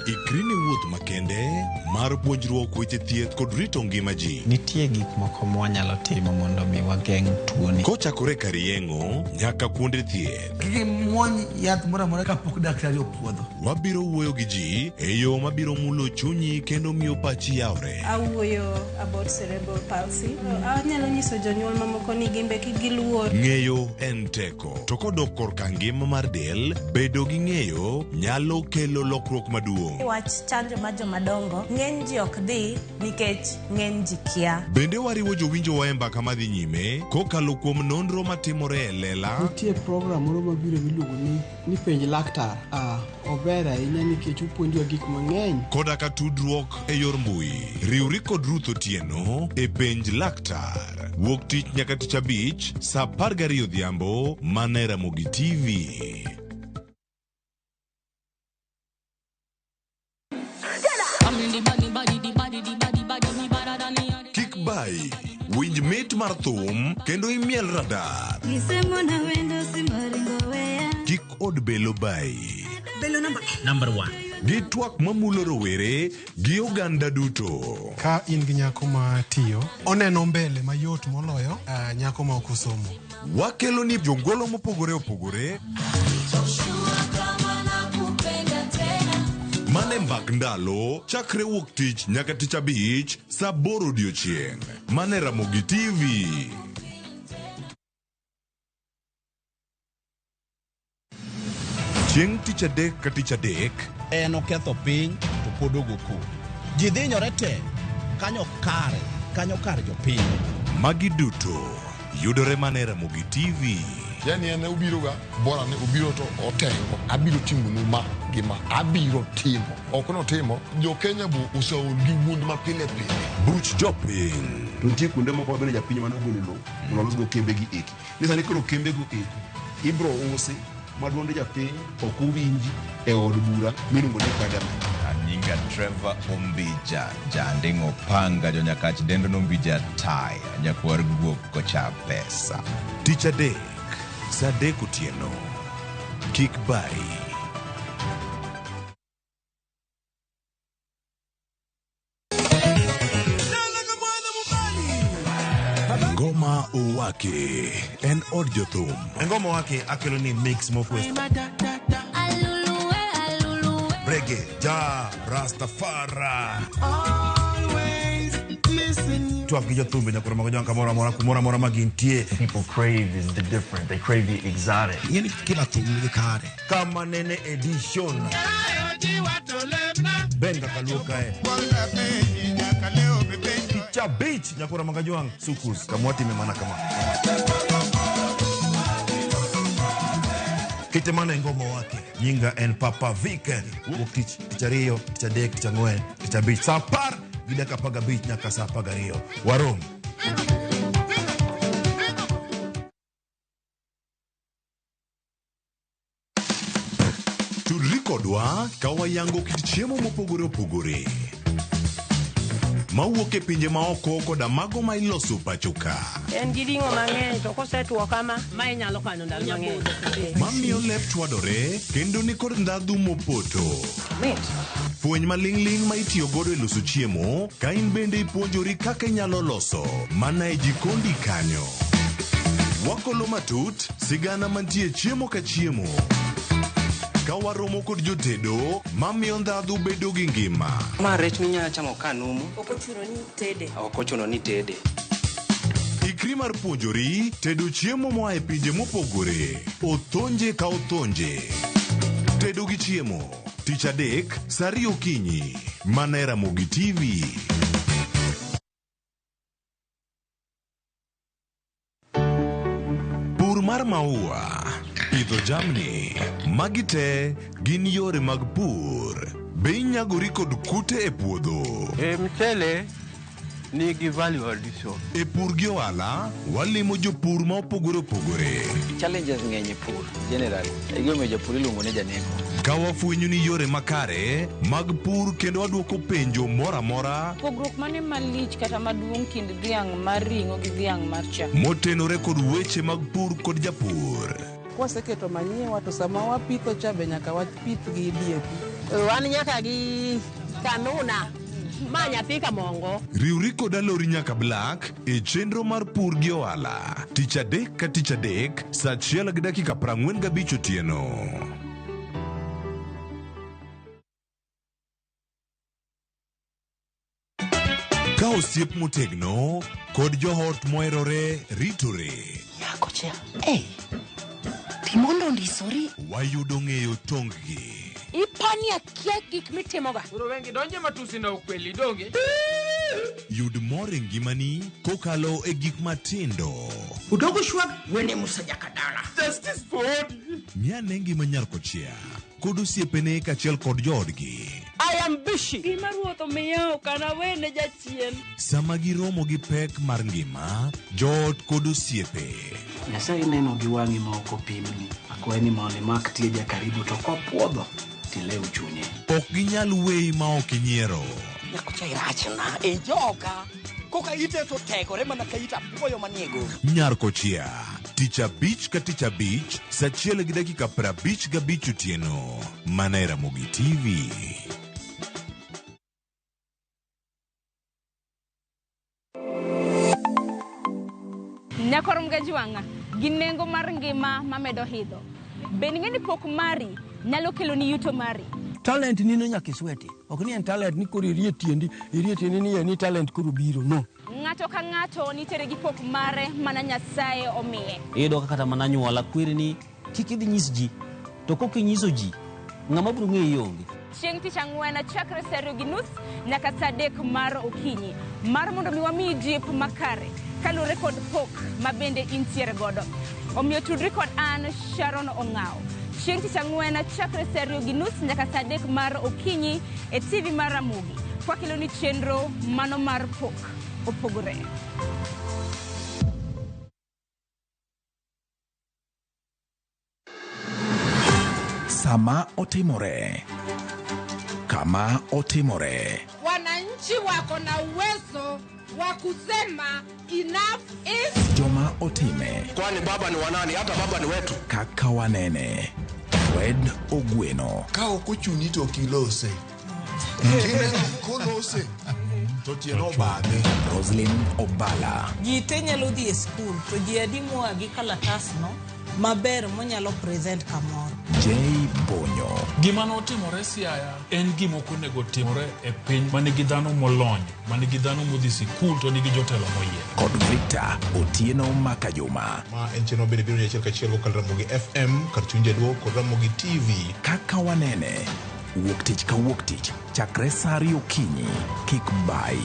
Ikrini wuoth makende mar puonjruok weche thieth kod rito ngima ji. Nitie gik moko mwanyalo timo mondo mi wageng' tuoni. Kochakore kar yeng'o nyaka kuonde thieth. Kiki muony yath moro amora kapok daktari opuodho. Wabiro wuoyo gi ji e yo mabiro mulo chunyi kendo miyo pachi yawre. Awuoyo about cerebral palsy. Anyalo nyiso jonyuol mamoko ni gimbe kik giluor. Ng'eyo en teko. To kodok korka ngima mar del, bedo gi ng'eyo nyalo kelo lokruok maduong'. Wach chanjo ma jomadongo ng'eny ji ok dhi nikech ng'eny ji kia. Bende wariwo jowinjo wa e mbaka madhi nyime kokalo kuom nonro matimore e lela. Nitie program moro mabiro miluongo ni penj laktar. Ober ahinya nikech opuonjowa gik mang'eny. Koda ka tudruok e yor mbui. Riwri kod Ruth Otieno e penj laktar. Wuok tich nyaka tich abich saa 12 odhiambo mana e Ramogi TV. Kik bai, winj mit mar thum kendo imiel radar. Kik od belo bai. Belo Number 1. Gi twak mamulo rowere gi oganda duto. Ka in gi nyako ma tiyo, oneno mbele mayot moloyo nyako ma ok osomo. Wakelo ni jongolo mopogore opogore. Mane mbak ndalo chakre wuok tich nyaka tich abich saa 8 odiochieng'. Mane Ramogi TV. Chieng' tich adek ka tich adek en oketho piny to pod ogo ko. Ji dhinyore te kanyo kar jopiny. Magi duto yudore mane Ramogi TV. Yani ene ubiro ga bora ne ubiro to otengo abiro timo numa gima abiro timo okono timo jo Kenya bu usaul gi wund ma pile buch jopiny. Nitie kuonde moko bende japiny mane ogolo lo molos go kembe gi eki. Nisani koro kembe go eki ibro usi maduonde japiny ok uwinji e od bura miluongo ni parliament. Nyinga Trevor Ombija jandingo panga jo nyakach dendo nombija taya nyakwar guok kocha pesa. Tich adek saa 3 otieno. Kik bai. Ngoma Owake en od jothum. Ngoma Owake akelo ni mix mofwes. Reggae, ja, Rastafari. Twak gi jothumbe nyakoro mago jonka mora magintie. People crave is the different. They crave the exotic. Yani kila thum nigi kare. Kama nene edition. Benga kaluka Ticha Beach nyakoro mago jonka sukus. Kamwati memana kama. Kite mana ngoma wake. Nyinga en Papa Viken. Wuok tich ariyo, tich adek, tich ang'wen, tich abich. Saa 10 gi dakika 15 nyaka saa 12. Warom. Tudri kodwa ka wayango kit chiemo mopogore opogore. Mawuok e pinje maoko koda mago ma iloso pacho ka. En gi ring'o mang'eny to kosetuo kama ma inyalo kano ndalo mang'eny. Mamiyo lep twadore kendo ni kod ndhadhu mopoto. Fweny maling'ling ma itiyo godo e loso chiemo ka in bende ipuonjori kaka inyalo loso mana e jikondi kanyo. Wakolo matut sigana mantie chiemo ka chiemo. Ka waromo kod jotedo mamiyo ndhadhu bedo gi ngima. Ma rech minya chamo ka numu. Ok ochuno ni tede. Ikri mar puonjori tedo chiemo moa e pinje mopogore. Othonje ka othonje. Tedo gi chiemo. Tich adek saa 2 okinyi. Mana e Ramogi TV. Pur mar maua, pidho jamni, magi te gin yore mag pur. Be inyagori kod kute e puodho? Mchele nigi value addition. E pur gi ohala, walimo jopur ma opogore opogore. Challenges ng'eny e pur generally. Egime jopur iluongo ne janeko. Ka wafwenyo ni yore makare mag pur kendo waduoko penjo mora mora. Pogruok mane malich kata maduong' kind dhiang' mar ring'o gi dhiang' mar chak. Motenore kod weche mag pur kod japur. Kwaseketo manyiwa to sama wapitho cha be nyaka wapith gi DAP. Wan nyaka gi kanuna. Ma nyathi kamongo. Riwri kod alori nyaka Black e chenro mar pur gi ohala. Tich adek ka tich adek, saa 1:45 otieno. Ka osiep motegno kod johot moherore ritore. Yako chia. Timondo ndisori. Wayudo ng'eyo tonggi. Ipani akia gik mitimoga. Uro wengi donje matusi na ukweli donge. Yud mor e ngimani kokalo e gik matindo. Udogo shwag wene musaja kadala. Justice for all. Miane ngima nyar kochia. Kod osiepene kachiel kod joodgi. I am busy. Gima ruotho miyo kana wene jachien. Sama giromo gi pek mar ngima, joot kod osiepe. Nyasaye neno gi wang'i ma ok opimni. Akwaye ni mondo imak tieja karibu to kopuodho tilew chunye. Ok ginyal weyi ma ok inyiero. Nyako cha irachna e joga. Koka ite to tekore mana ka ita puoyo maniego. Nyar kochia. Tich abich ka tich abich, saa 1:55 otieno. Mana e Ramogi TV. Nyakorom gajuanga, ginengo mar ngima mamedo hidho. Ben ngeni pok mari nyalo kelo ni yuto mari. Talent nino nyaka isweti. Ok ni en talent ni koro irie tiendi ni talent koro biro, no. Ng'ato ka ng'ato nitere gi pok mare mana Nyasaye omiye. Iyudo kata mana nyuola kwiri ni kik idhi nyis ji, to kok inyiso ji, ng'ama biro ng'eyi onge. Chieng' tich ang'wen chakre saa 2:30 nyaka saa 3 mar okinyi. Mar mondo mi wamiyi jip makare kalure kod pok ma bende intiere godo. Omiyo tudri kod an Sharon Ong'ao. Chieng' tich ang'wen chakre saa 2:30 nyaka saa 3 mar okinyi e TV mar Ramogi. Kwa kilo ni chenro mano mar pok opogore. Sama otimore. Kama otimore. Wananchi wako na uwezo wa kusema enough is. Joma otime. Kwani baba ni wanani? Hata baba ni wetu. Kaka wanene. Fred Ogweno. Ka okuchuni to kilose. Kolose. To tieno bade. Roslyn Obala. Jite nyalo dhi e skul to ji adi moa gi kalatas no maber monyalo present kamoro. Jay Bonyo. Gima notimore Siaya en gima ok onego timore e piny manigi dhano molony, manigi dhano modhi sikul to nigi jotelo moyier. Kod Victor Otieno Makajuma. Ma en cheno bende biro achiel kachiel go kal Ramogi FM kar chunje duo kod Ramogi TV. Kaka wanene. Wuok tich ka wuok tich. Chakre saa 2 okinyi. Kik bai.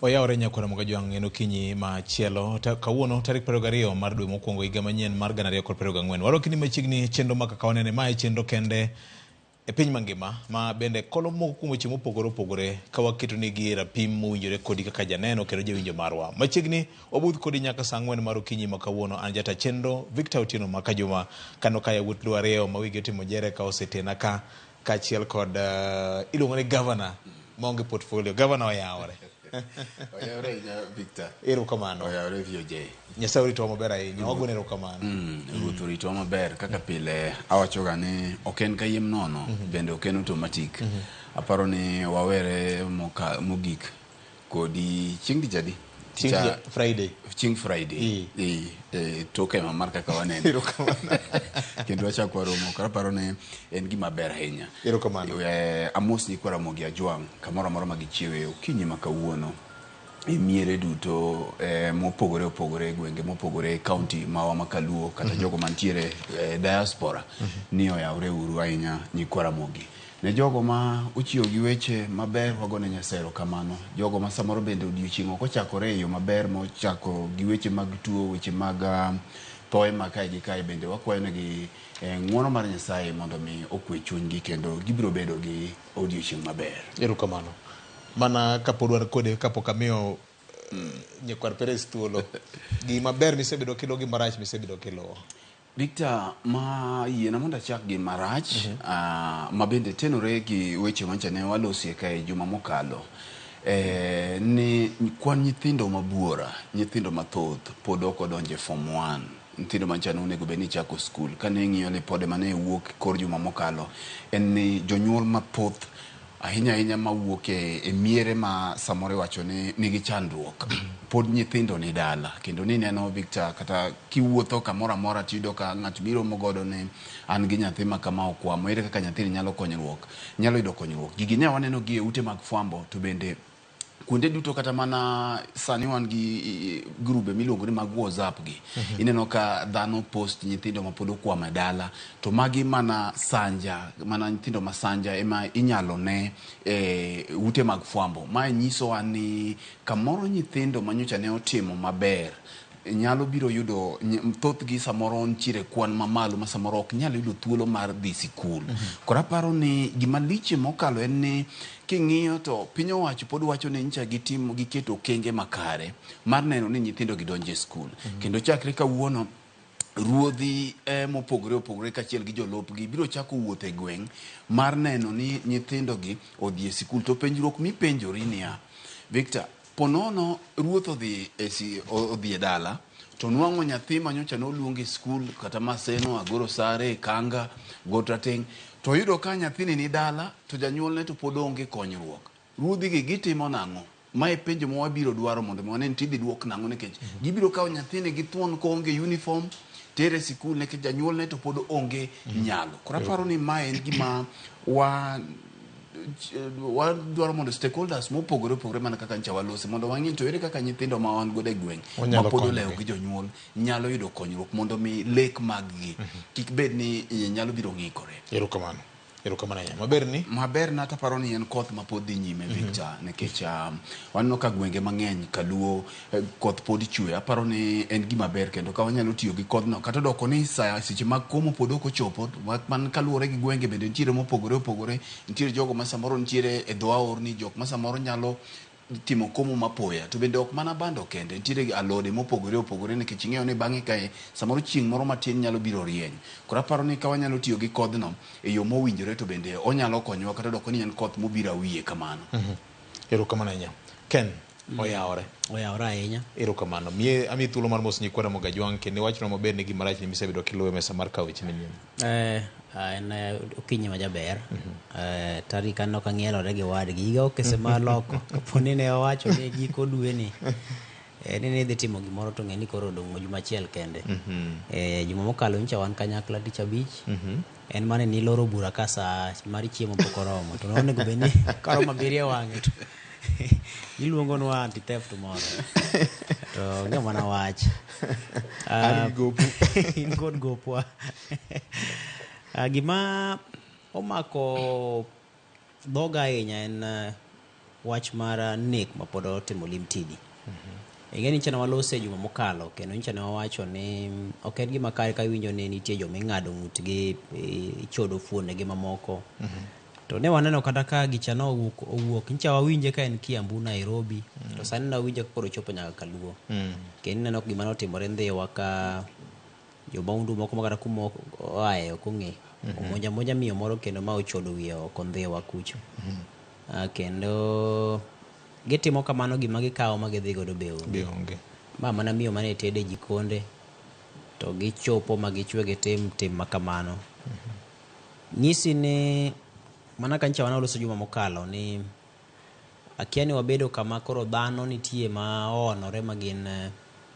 Oyawre nyakora Mogajwang' en okinyi machielo kawuono tarik 22 mar dwe mokwongo higa manyien mar 2024. Warokni machiegni chenro ma kaka wanene mae chenro kende e piny mangima ma bende kolo moko kuom weche mopogore opogore ka waketo nigi rapim mowinjore kodi kaka janeno kendo jawinjo marwa. Machiegni wabudh kodi nyaka saa 4 mar okinyi ma kawuono. An jata chenro Victor Otieno Makajuma kano kaya wut dwareo ma wige timo jere ka osetena ka achiel kod iluongo ni governor maonge portfolio. Governor oyawre. Oyawre Victor. Erokamano. Oyawre VOJ. Nyasaye oritowa maber ahinya. Wagone erokamano. Ruoth oritowa maber kaka pile awachoga ni ok en kayiem nono bende ok en automatic. Aparo ni wawere mogik kodi chieng' tich adi? Friday. Chieng' Friday. Toke mamar kaka wanene. Erokamano. Kendo wachako waromo kara paro ni en gima ber ahinya. Erokamano. Amos ni kwa Ramogi Ajwang' kamoro amora ma gichiewe okinyi ma kawuono. miere duto mopogore opogore gwenge mopogore kaunti mawa makaluo kata jogo mantiere diaspora ni oyawre uru ahinya nyikwa Ramogi. Ne jogo ma uchiwo gi weche maber wagone Nyasaye kamano. Jogo ma samoro bende odiochieng' ok ochakore e yo maber mochako gi weche mag tuo, weche mag thoe ma kae gi kae bende wakwayonegi ng'uono mar Nyasaye mondo mi okwe chunygi kendo gibiro bedo gi odiochieng' maber. Erokamano. Mana kapod wan kode kapok amiyo nyakwar Perez thuolo. Gima ber misebedo kilo gi marach misebedo kilo. Victor, ma yiena mondo achak gi marach, ma bende tenore gi weche mancha ne walosie kae juma mokalo. Ni kwan nyithindo mabuora, nyithindo mathoth pod ok odonje form 1. Nyithindo mancha ne onego bed ni chako skul. Kane ng'iyo lipode mane wuok kor juma mokalo, en ni jonyuol mathoth ahinya ma wuok e miere ma samore wacho ni nigi chandruok. Pod nyithindo ni dala. Kendo ni neno Victor kata kiwuotho kamoro amora tiyudo ka ng'at biro mogodo ne an gi nyathi ma kama okwamo. Ere kaka nyathini nyalo yudo konyruok. Gigi ne waneno gi e ute mag fwambo to bende kuonde duto kata mana sani wan gi grube miluongo ni mag WhatsApp gi. Ineno ka dhano post nyithindo ma pod okwamo dala to magi mana nyithindo masanja ema inyalo ne ute mag fwambo. Ma nyiso ni kamoro nyithindo manyocha ne otimo maber nyalo biro yudo thoth gi samoro nchire kwan mamalo ma samoro ok nyalo yudo thuolo mar dhi sikul. Kora paro ni gima liche mokalo en ni king'iyo to piny owacho pod wacho ni ncha giketo kenge makare mar neno ni nyithindo gidonje e skul. Kendo chakre kawuono ruodhi mopogore opogore kachiel gi jolopgi biro chako wuotho e gweng' mar neno ni nyithindo gi odhi e sikul. To penjruok mipenjori niya, Victor, ponono ruoth odhi e dala to nwang'o nyathi manyocha noluongi e skul kata Maseno, Agoro Sare, Kanga, Gotrateng, to yudo ka nyathini ni dala to janyuolne to pod onge konyruok. Ruodhi gi gitimo nang'o? Mae penjo ma wabiro dwaro mondo wane ni tidhi duok nang'o, nikech gibiro kawo nyathini gi thuon ko onge uniform tere sikul nekech janyuolne to pod onge nyalo. Kora paro ni mae en gima wadwaro mondo stakeholders mopogore opogore mana kaka ncha walose mondo wang'e to ere kaka nyithindo ma wan godo e gweng' ma pod olewo gi jonyuol nyalo yudo konyruok mondo mi lek mag gi kik bed ni nyalo biro ng'ikore. Erokamano ahinya. Maber na taparo ni en koth ma pod dhi nyime Victor, nikech waneno ka gwenge mang'eny kaluo koth pod chwe. Aparo ni en gima ber kendo ka wanyalo tiyo gi kodhno kata doko ni seche mag komo pod ok ochopo man kaluwore gi gwenge bende nitiere mopogore opogore. Nitiere jogo ma samoro nitiere e dho aor ni jok ma samoro nyalo timo komo mapoya to bende ok mana bando kende, nitiere alode mopogore opogore nikech ing'eyo ni bang'e kae samoro chieng' moro matin nyalo biro rieny. Kora paro ni ka wanyalo tiyo gi kodhno e yo mowinjore to bende onyalo konyowa kata doko ni en koth mobiro awiye kamano. Erokamano ahinya. Ken oyawore ahinya. Erokamano. Ami thuolo mar mos nyikwa Ramogi Ajwang' kendo wachno maber ni gima rach ni misebedo kiluwe mesa mar kawo weche manyien. En okinyi ma jaber. Tarik an ok ang'ielore gi wadgi higa okese mar loko kaponi ne owacho ni giko dwe ni ni dhi timo gimoro to ng'e ni koro odong' juma achiel kende. Juma mokalo nyicha wan kanyakla tich abich. En mane ni loro bura ka sa mar chiemo pok oromo to nonego bed ni karomo abiriyo wang'e to iluongonwa anti-theft moro to ng'e mana wach in kod gopwa. Gima omako dhoga ahinya en wach mar nek ma pod otimo lim tidi. Ing'e ni nyicha ne walose juma mokalo kendo nyicha ne wawacho ni ok en gima kare ka winjo ni nitie joma ing'ado ng'utgi, ichodo fuondegi mamoko. To ne waneno kata ka gicha no owuok nyicha wawinje ka en Kiambu, Nairobi, to sani na winje koro chopo nyaka Kaluo. Kendo neno gima notimore Ndhiwa ka jomaundu moko makata kuma oaye ok ong'e omonja miyo moro kendo ma ochodo wiye oko Ndhiwa kucho. Kendo gitimo kamano gima gikawo ma gidhi godo be onge. Ma mana miyo mane tede jikonde to gichopo ma gichwe gitim makamano. Nyisi ni mana kancha wana oloso juma mokalo ni akia ni wabedo kama koro dhano nitie ma onore magin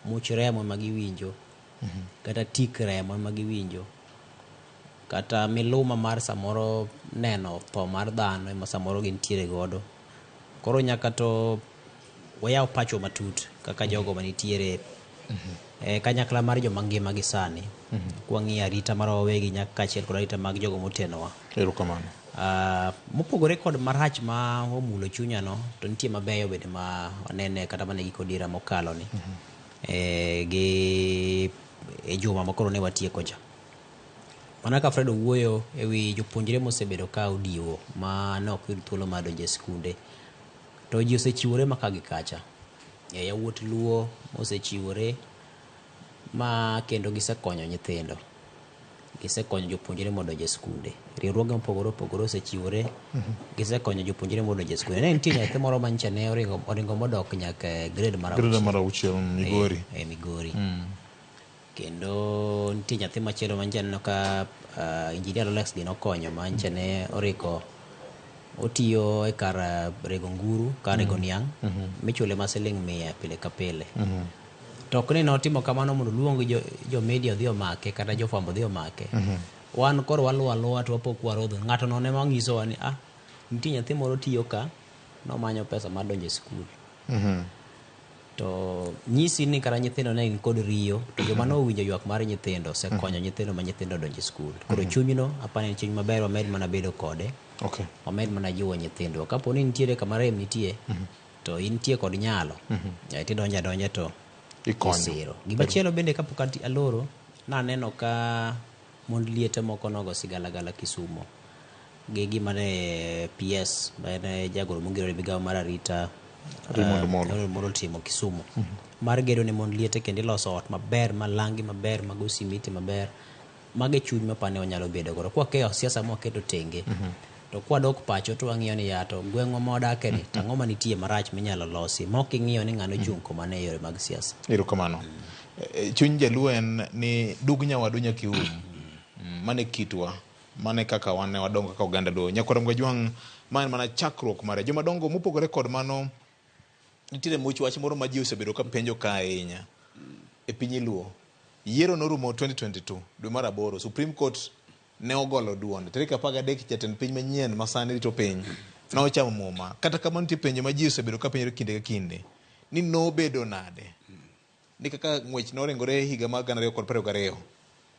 much remo ma giwinjo kata tik remo ma giwinjo kata miluma mar samoro neno tho mar dhano ma samoro gintiere godo. Koro nyaka to wayaw pacho matut kaka jogo manitiere kanyakla mar joma ngima gi sani kwang'iyo arita mar wawegi nyaka kaachiel kod arita mag jogo motenowa. Erokamano. Mopogore kod marach ma omulo chunyano, to nitie mabeyo bende ma wanene kata mane giko dira mokalo ni gi juma makoro ne watieko cha. Mana ka Fredo wuoyo ewi jopuonjre mosebedo ka odiwo ma ne ok yud thuolo mar donjo e skunde, to ji osechiwore maka gi kacha. Yawuot luo osechiwore ma kendo gisekonyo nyithindo, gisekonyo jopuonjre mondo donjo e skunde. Riwruoge mopogore opogore osechiwore, gisekonyo jopuonjre mondo donjo e skunde. Ne nitie nyathi moro manyicha ne oringo modok nyaka grade mar 6 Migori. Migori. Kendo nitie nyathi machielo manyicha neno ka Engineer Alex gi nokonyo manyicha ne oriko otiyo e kar rego nguru, kar rego niang', michule ma siling 100 pile ka pile. To ok ni notimo kamano mondo luong jo media dhi omake kata jofwambo dhi omake. Wan koro waluwo aluwa to wapok warodho. Ng'ato no ne manyisowa ni nitie nyathi moro tiyo ka, nomanyo pesa mar donjo e skul. To nyisi ni kara nyithindo ne gin kod riyo, to joma nowinjo ywak mar nyithindo osekonyo nyithindo ma nyithindo donjo e skul. Koro chunyno apani chuny maber, wamed mana bedo kode. Wamed mana jiwo nyithindo. Kapo ni nitiere kama rem nitie, to intie kod nyalo. Tidonjo adonja to isiro. Gimachielo bende kapok aloro, naneno ka mond liete moko nogo sigalagala Kisumo. Gigi mane PS, mane jagoro mongirore migawo mar arita moro timo Kisumo. Mar gedo ne mond liete kendo iloso ot maber, malangi maber, mago simiti maber. Mage chuny mapane onyalo bedo godo. Kwa keyo siasa mwaketo tenge, to kwa dok pacho to wang'iyo ni yato gweng'wa modake ni tang'o manitie marach minyalo losi mok ing'iyo ni ng'ano chung komane yore mag siasa. Erokamano. Chuny jaluo en ni dug nyawadu nyaka ium. Mane kitwa, mane kaka wan ne wadongo kaka oganda luo. Nyakwara Mgajwang' man mana chakruok mare. Joma dongo mopogore kod mano, nitiere much wach moro ma ji osebedo ka penjo ka ahinya e piny luo. Yiero norumo 2022 dwe mar 8. Supreme Court ne ogolo duonde. Tarik 13 jatend piny manyien ma sani rito piny nochamo muma. Kata kamano nitie penjo ma ji osebedo ka penjo kinde ka kinde ni nobedo nade, ni kaka ng'wech noringore higa mar 2022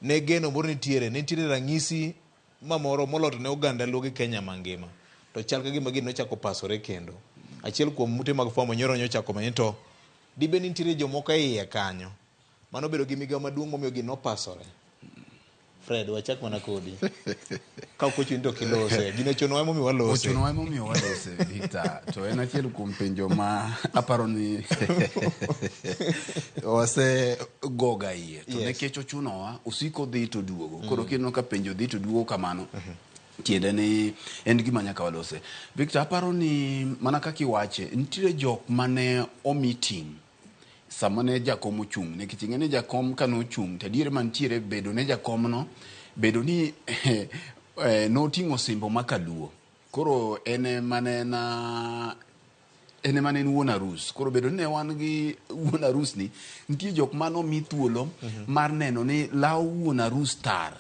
ne geno moro nitiere rang'isi mamoro moloto ne oganda luo gi Kenya mangima. To chal ka gima gino nochako pasore kendo. Achiel kuom mute mag fwamo nyoro nyochako manyo to dibe nitiere jomoko iye kanyo mano bedo gi migawo maduong' momiyo gino pasore. Fred, wachak mana kodi. Ka okochuni to kilose. Gino chono momiyo walose. Ochono momiyo walose, Victor. To en achiel kuom penjo ma aparo ni wase goga iye. To nekech ochunowa osiko dhi to duogo. Koro kineno ka penjo dhi to duogo kamano. Tiende ni en gima nyaka walose. Victor, aparo ni mana kaka iwache, nitiere jok mane omi ting' sama ne jakom ochung'. Nikech ing'e ni jakom ka nochung' to adier mantiere bedo ne jakom no, bedo ni noting'o simbo makaluo. Koro ene mane en wuon arus. Koro bedo ni wan gi wuon arus ni, nitie jok mano mi thuolo mar neno ni law wuon arus tar.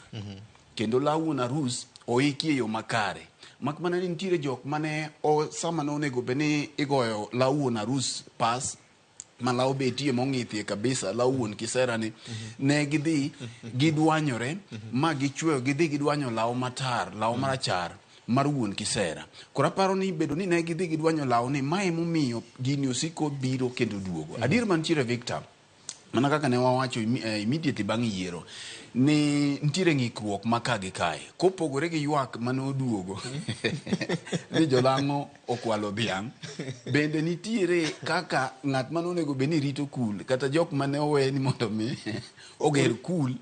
Kendo law wuon arus oiki e yo makare. Mak mana ni nitiere jok mane sama no onego beni igoyo law wuon arus pas, ma law betie mong'ithie kabisa, law wuon kisera ni, ne gidhi gidwanyore ma gichweyo, gidhi gidwanyo law matar, law marachar mar wuon kisera. Koro aparo ni bedo ni ne gidhi gidwanyo law ni, ma emomiyo gini osiko biro kendo duogo. Adier mantiere, Victor, mana kaka ne wawacho immediately bang' yiero, ni nitiere ng'ikruok maka gi kae. Kopogore gi ywak mane oduogo ni jolang'o okwalo dhiang', bende nitiere kaka ng'at mane onego beni rito kul, kata jok mane owe ni mondo mi oger kul,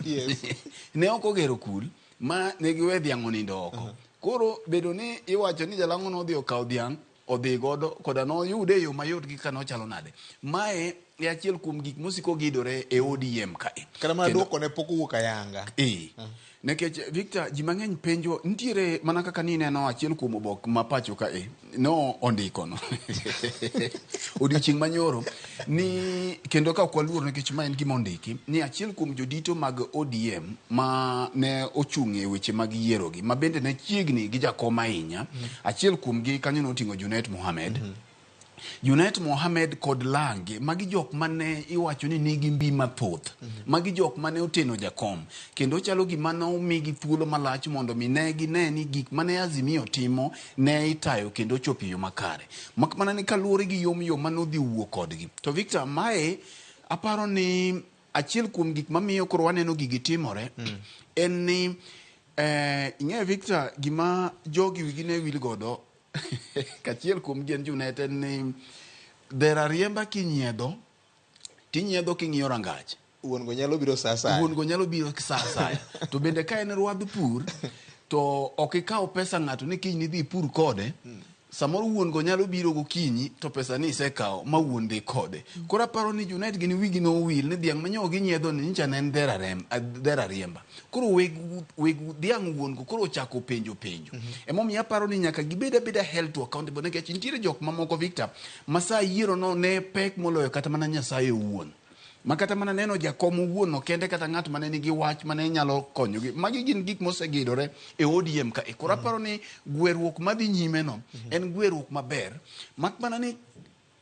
ne ok ogero kul, ma ne giwe dhiang' onindo oko. Koro bedo ni iwacho ni jalang'o no odhi okaw dhiang', odhi godo koda noyude e yo mayot gi kaka nochalo nade. Mae e achiel kuom gik mosiko gidore e ODM kae. Kata mana duoko ne pok owuok ayanga. Nekech Victor, ji mang'eny penjo, nitiere mana kaka ni neno achiel kuom obok ma pacho kae no ondiko no odiochieng' manyoro ni, kendo ka okwaluor nikech ma en gima ondiki, ni achiel kuom jodito mag ODM ma ne ochung' e weche mag yiero gi, ma bende ne chiegni gi jakom ahinya, achiel kuom gi kanyo noting'o Junet Mohamed, Junet Mohamed kod Lange magi jok mane iwacho ni nigi mbi mathoth magi jok mane oteno jakom kendo chalo gima nomigi thuolo malach mondo mi ne gine ni gik mane Azimio timo ne itayo kendo chopo yo makare mak mana ni kaluwore gi yom mane odhi wuok kodgi to Victor mae aparo ni achiel kuom gik mamiyo koro waneno gigi timore en ni ing'e Victor gima jogi wigine wil godo kachiel kuom gen Junet ni dera riemba kinyiedho tinyiedho king'iyo rangach wuon go nyalo biro sa sa wuon go nyalo biro sa sa to bende ka en ruadh pur to ok ikaw pesa ng'ato ni kiny ni dhi pur kode samoro wuon go nyalo biro gokinyi to pesa ni isekaw ma wuon dhi kode koro aparo ni Junet gini wigi no wil ni dhiang' manyo ginyiedho ni ncha ne en dera riemba koro weg dhiang' wuon go koro chako penjo emomiyo aparo ni nyaka gibed abeda held to accountable nikech nitiere jok mamoko Victor masa yiero no ne pek moloyo kata mana Nyasaye wuon makata mana neno jakom wuon no kende kata ng'at mane nigi wach mane nyalo konyogi magi gin gik mosegidore e ODM ka koro aparo ni gweruok madhi nyime no en gweruok maber mak mana ni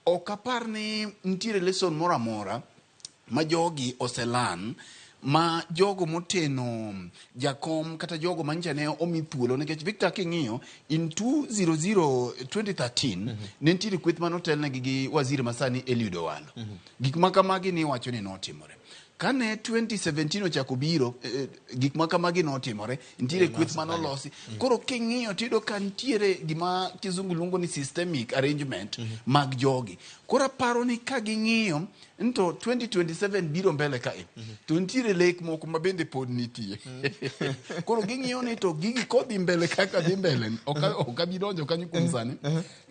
ok apar ni nitiere lesson moro amora ma jogi oselan ma jogo moteno jakom kata jogo mancha ne omi thuolo nikech Victor king'iyo in 2013 ne nitiere kweth manotelnegi gi waziri masani Eliud Owalo gik makamagi ni wacho ni notimore kane 2017 ochako biro gik makamagi notimore nitiere kweth manolosi koro king'iyo tido ka nitiere gima kizungu luongo ni systemic arrangement mag jogi koro aparo ni ka ging'iyo nto 2027 biro mbele kae to nitiere lek moko ma bende pod nitie koro ging'iyo ni to gigi kodhi mbele kaka dhi mbele ok bidonjo kanyo kuom sani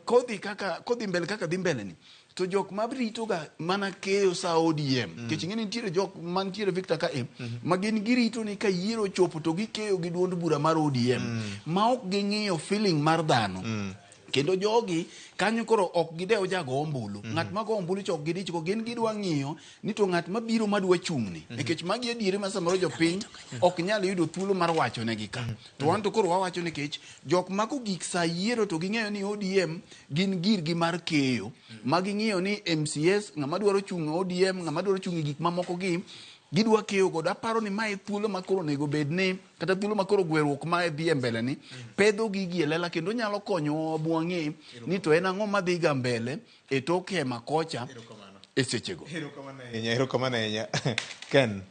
kodhi mbele kaka dhi mbele ni to jok mabrito ga mana keyo sa ODM kech ng'eni nitiere jok mantiere Victor kae ma gin girito ni ka yiero chopo to gikeyo gi duond bura mar ODM ma ok ging'iyo feeling mar dhano kendo jogi kanyo koro ok gidewo jago ombulu ng'at mago ombulu chok gidich ko gin gidwa ng'iyo ni to ng'at mabiro madwa chung'ni nikech magi adiere ma samoro jopiny ok nyal yudo thuolo mar wacho negi ka to wan to koro wawacho nikech jok mako gik sa yiero to ging'eyo ni ODM gin girgi mar keyo ma ging'iyo ni MCS ng'ama dwaro chung' ODM ng'ama dwaro chung' gik mamoko gi gidwa keyo godo aparo ni mae thuolo makoro nego bed ni kata thuolo makoro gweruok ma dhi e mbele ni pedho gigi e lela kendo nyalo konyo bwang'e ni to en ang'o madhi ga mbele e toke makocha e sechego erokamano ahinya Ken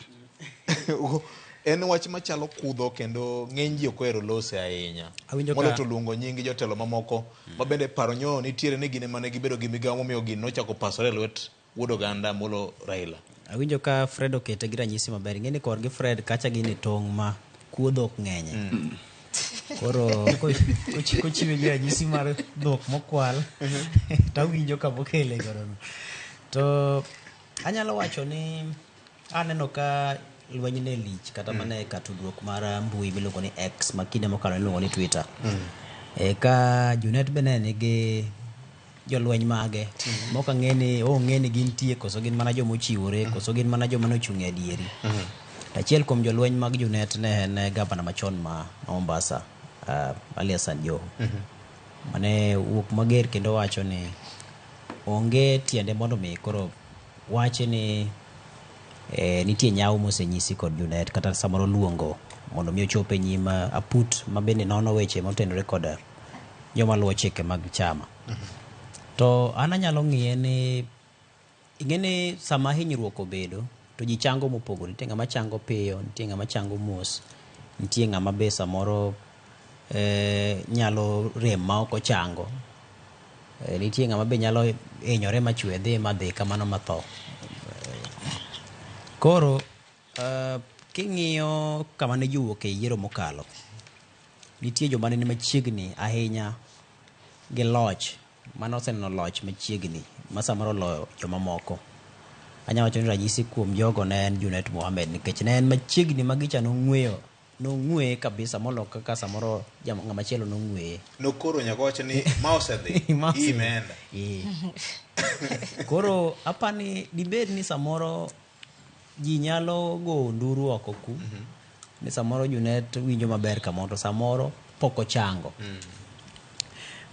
en wach machalo kudho kendo ng'eny ji ok ohero lose ahinya molo to luongo nying jotelo mamoko ma bende paro nyo nitiere ni gine mane gibedo gi migawo momiyo gini nochako pasore lwet wuod oganda molo Raila. Awinjo ka Fred okete gi ranyisi maber ng'eni korgi Fred kacha gin e tong' ma kuodho ok ng'enye koro kochiwe gi ranyisi mar dhok mokwal tawinjo ka bokele godono to anyalo wacho ni aneno ka lweny ne lich kata mane ka tudruok mar mbui miluongo ni X ma kinde mokalo iluongo ni Twitter ka Junet bene nigi jolweny mage moka ng'eni gintie koso gin mana jomochiwore koso gin mana joma nochung' e adieri achiel kuom jolweny mag Junet ne en gavana machon ma Mombasa Ali Hassan Joho mane wuok mager kendo wacho ni onge tiende mondo mi koro wache ni nitie nyawo mosenyisi kod Junet kata samoro luongo mondo mi ochope nyima aput ma bende nono weche motenore kod joma luwo chike mag chama to an anyalo ng'iye ni ing'eni sama hinyruok obedo to ji chango mopogore nitie ng'ama chango piyo nitie ng'ama chango mos nitie ng'ama be samoro nyalo rem ma ok ochango nitie ng'ama be nyalo hinyore machwe dhi madhi kamano matho koro king'iyo kama ne jowuok e yiero mokalo nitie joma ne machiegni ahinya gi loch mano oseneno loch machiegni ma samoro loyo joma moko anyalo wacho ni ranyisi kuom jogo ne en Junet Mohamed nikech ne en machiegni magicha nong'weye kabisa molo kaka samoro ng'ama chielo nong'weye nokoro nyaka wacho ni ma osedhi imeenda koro apani dibed ni samoro ji nyalo go nduru oko ku ni samoro Junet winjo maber kamoro to samoro pok ochango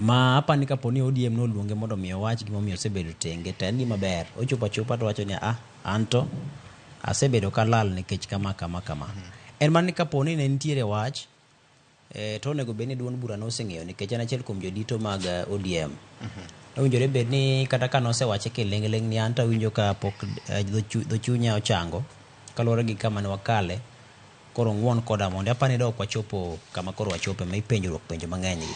ma apani kaponi ODM noluonge mondo mi owach gimomiyo osebedo tenge to en gima ber. Ochopo achopa to wacho ni anto asebedo kalal nikech kama. En man ni kaponi ne nitiere wach to onego bed ni duond bura noseng'eyo nikech en achiel kuom jodito mag ODM. Owinjore bed ni kata ka nosewache kiling'ling ni anto awinjo ka pok dho chunya ochango kaluwore gi kama ne wakale, koro ng'won koda mondo apani dok wachopo kama koro wachope ma ipenjruok penjo mang'eny gi.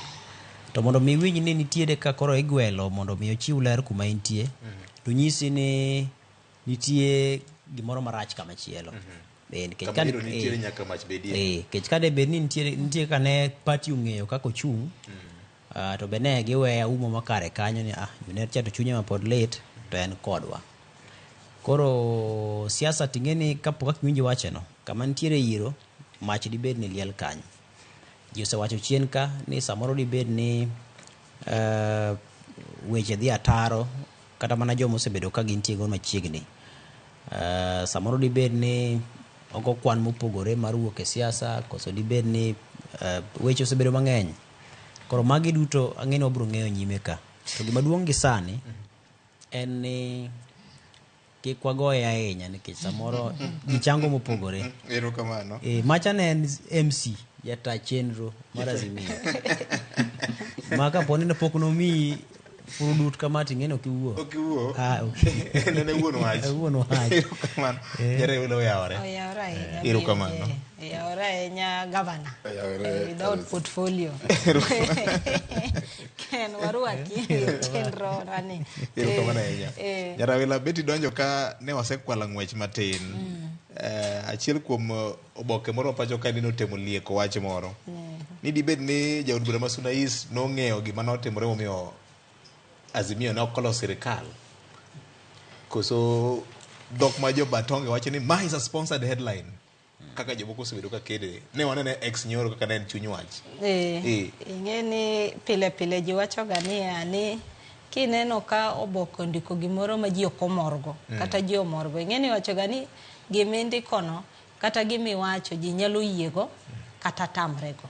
To mondo mi winj ni nitiere ka koro igwelo mondo mi ochiw ler kuma intie, to nyisi ni nitie gimoro marach kama chielo. Kech kade bed ni nitie kane party ong'eyo kako chung, to be ne giweya umo makare kanyo ni Junet cha to chunye mapod lit to en kodwa. Koro siasa ting'eni kapok akiwinji wacheno, kama nitiere iro mach dibed ni liel kanyo. Ji osewacho chien ka ni samoro dibed ni weche dhi ataro kata mana jomo osebedo ka gintie go machiegni. Samoro dibed ni ogo kwan mopogore mar wuok e siasa, koso dibed ni weche osebedo mang'eny. Koro magi duto ang'eni wabiro ng'eyo nyime ka. To gima duong' gi sani en ni kik wagoye ahinya nikech samoro gichango mopogore. Erokamano. Macha ne en MC jata chenro mar Azimio. Ma kaponi ne pok nomiyi furudut kama ting'eni ok iwuo. Ok iwuo. Nene wuon wach. Wuon wach. Erokamano. Jare ulo yawore. Erokamano. Yawore ahinya gavana. Without portfolio. Ken warwaki chenro rani. Erokamano ahinya. Jarawila beti donjo ka ne wasekwala ng'wech matin. Achiel kuom oboke moro pacho ka nino temo lieko wach moro. Ni dibed ni jaod bura ma Suna East nong'eyo gima notimore momiyo Azimio ne okolo sirikal. Koso dhok ma jo Batonge wacho ni ma is a sponsored headline. Kaka jomoko osebedo ka kede. Ne wanene ex nyoro kaka ne en chuny wach. Ing'eni pile pile ji wacho ga ni kineno ka oboko ndiko gimoro ma ji ok omorgo kata ji omorgo. Ing'eni wacho ga ni gimindikono kata gimiwacho ji nyalo yiego kata tamrego.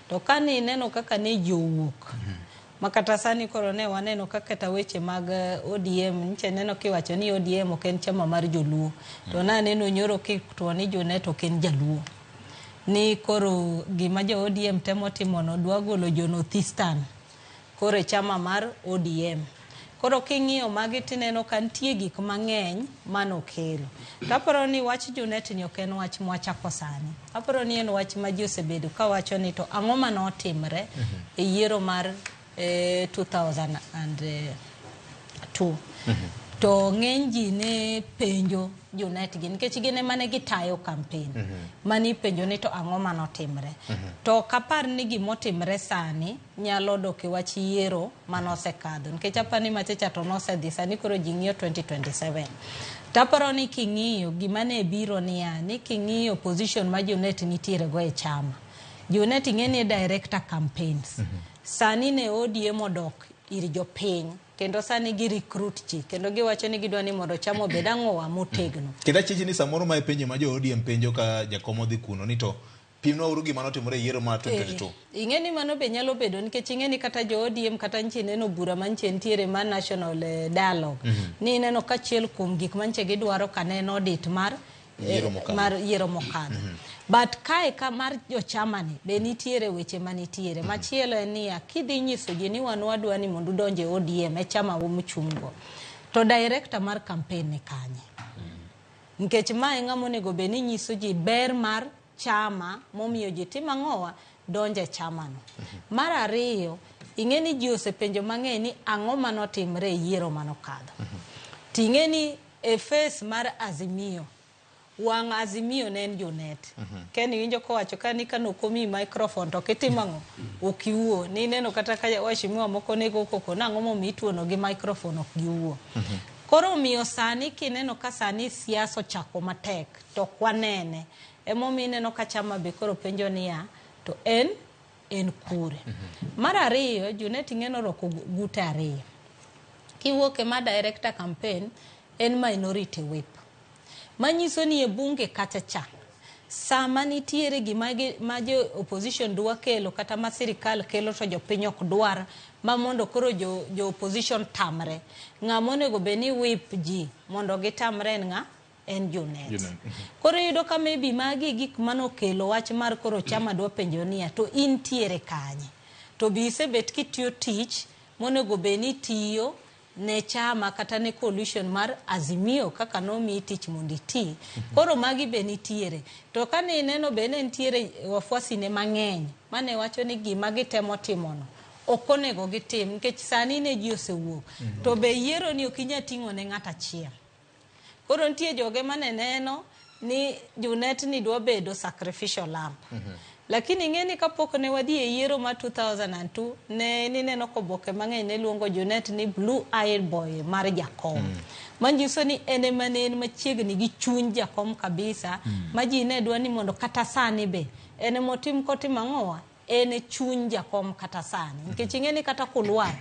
To ka ni neno kaka ne jowuok makata sani koro ne waneno kaka weche mag ODM niche neno kiwacho ni ODM ok en chama mar joluo, to na neno nyoro kitwo ni Junet ok en jaluo. Ni koro gima jo ODM temo timono dwa golo jo Northeastern koro chama mar ODM. Koro king'iyo magi tineno ka nitie gik mang'eny manokelo. Taparo ni wach Junet ni ok en wach mwachako sani. Aparo ni en wach ma ji osebedo ka wacho ni to ang'o manotimre e yiero mar 2002. To ng'eny ji ne penjo Junet gi nikech gine mane gitayo campaign. Mani penjo ni to ang'o manotimre. To kapar ni gimotimre sani nyalo dok e wach yiero manosekadho nikech apani machacha to nosedhi sani koro ji ng'iyo 2027. Taparo ni king'iyo gima ne biro ni king'iyo position ma Junet nitiere go e chama. Junet ng'eni director campaigns. Sani ne ODM odok ir jopiny kendo sani gi recruit chi kendo giwacho ni gidwa ni mondo chamo bed ang'owa motegno. Kenda chichi ni samoro ma penjo ma jo ODM penjo ka jakomo dhi kuno ni to pimno uru gima notimore yiero ma 2022. Ing'eni mano be nyalo bedo nikech ing'eni kata jo ODM kata nche neno bura manche ntiere ma national dialogue. Ni neno kachiel kuom gik manche gidwaro kaneno audit mar yiero mokadho. But kae ka mar jochamani be nitiere weche manitiere. Machielo en ni kidhi nyiso ji ni wan wadwa ni mondo donje ODM e chama mochungo. To director mar campaign ni kanye. Nikech mae ng'amo nego be ni nyiso ji ber mar chama momiyo ji timo ang'owa donje chamano. Mar ariyo, ing'eni ji osepenjo mang'eny ni ang'o manotimre e yiero manokadho. Ting'eni e face mar Azimio. Wang' Azimio ne en Junet. Ken winjo kowacho ka ni kanokomi microphone to kitimango okiuo ni neno kata ka washimiwa moko nego koko nang'o momi tuono gi microphone ok giuo. Koro miyo sani kineno ka sani siasa chako matek to kwanene emomi neno ka chama be koro penjo niya to en kure. Mar ariyo Junet ng'eno roko gute ariyo. Kiwuok e ma director campaign en minority whip. Manyiso ni e bunge kata cha sama nitiere gima jo opposition dwa kelo kata ma sirikal kelo to jopiny ok dwar ma mondo koro jo opposition tamre. Ng'ama onego bed ni whip ji mondo gitamre en ng'a? En Junet. Koro yudo ka maybe magi gik manokelo wach mar koro chama dwa penjo niya to intiere kanye. To bi isebet kitiyo tich monego bed ni tiyo ne chama kata ne coalition mar Azimio kaka nomi tich mondo iti. Koro magi be nitiere. To kane ineno be ne nitiere wafuasi ne mang'eny mane wacho ni gima gitemo timono ok onego gitim nikech sani ne ji osewuok. To be yiero ni ok inyal ting'o ne ng'ato achiel. Koro nitie joge mane neno ni Junet ni dwa bedo sacrificial lamb. Lakini ng'eni kapok ne wadhi e yiero ma 2002 ne nineno koboke mang'eny ne luongo Junet ni blue eyed boy mar jakom. Manyiso ni ene manen machiegni gi chuny jakom kabisa. Ma ji ne dwa ni mondo kata sani be ene motim kotim ang'owa ene chuny jakom kata sani. Nikech ng'eni kata kulwar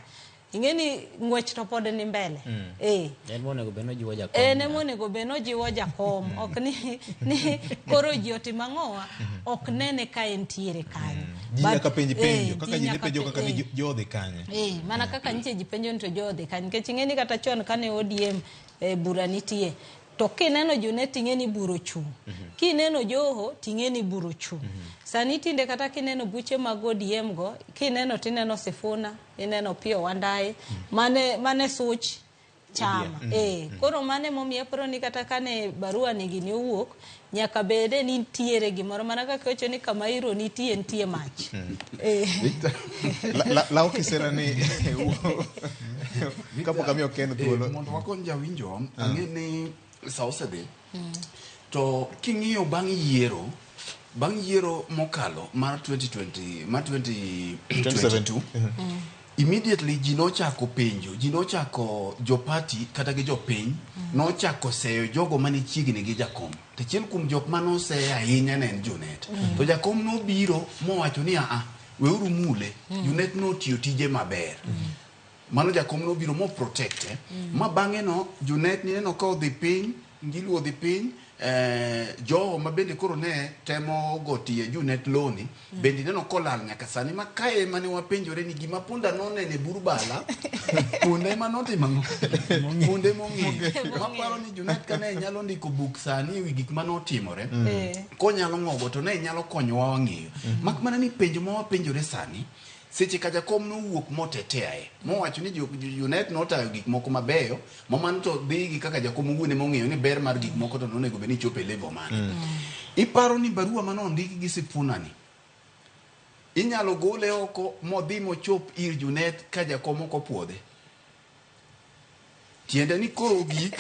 ingeni ngwech to pod ni mbele. En monego beno jiwo jakom. En monego beno jiwo jakom. Ok ni koro ji otima ng'owa ok nene ka entiere kanye. Ji nyaka penjo kaka ji ne penjo kaka ni jodhi kanye. Mana kaka nitie ji penjo ni to jodhi kanye. Nikech ingeni kata chon kane ODM bura nitie. To kineno Junet ting'eni buro chung'. Kineno Joho ting'eni buro chung'. Sani tinde kata kineno buche mag ODM go, kineno tineno Sifuna, ineno Pio Wandayi, mane such chama. Koro mane momiye paro ni kata kane barua ni gini owuok, nyaka bede ni nitiere gimoro mana kaka ocho ni kama iro nitie mach. La okisera ni kapo kami okeno thuolo. Mondo wakon jawinjo, ang'eni sa osedhi. To king'iyo bang' yiero mokalo mar 2022 immediately ji nochako penjo, ji nochako jopati kata gi jopiny nochako seyo jogo mane chiegni gi jakom. Achiel kuom jok manoseye ahinya ne en Junet. To jakom nobiro mowacho ni weuru mule, Junet notiyo tije maber. Mano jakom nobiro mo protecte. Ma bang'e no Junet neno ka odhi piny, Ngilu odhi piny, Joho ma bende koro ne temo gotie Junet loni bende neno kolal nyaka sani ma kae mane wapenjore ni gima punda nonene Burbala punde manotimo punde mong'e maparo ni Junet kane nyalo ndiko buk sani ewi gik manotimore konyalo ng'ogo to ne nyalo konyowa wang'eyo mak mana ni penjo ma wapenjore sani seche ka jakom nowuok moteteae mowacho ni Junet notayo gik moko mabeyo mamano to dhi gi kaka jakom owuone mong'eyo ni ber mar gik moko to nonego bed ni chopo e level mane. Iparo ni barua manondiki gi Sifuna ni inyalo gole oko modhi mochop ir Junet ka jakom ok opuodhe. Tiende ni koro gik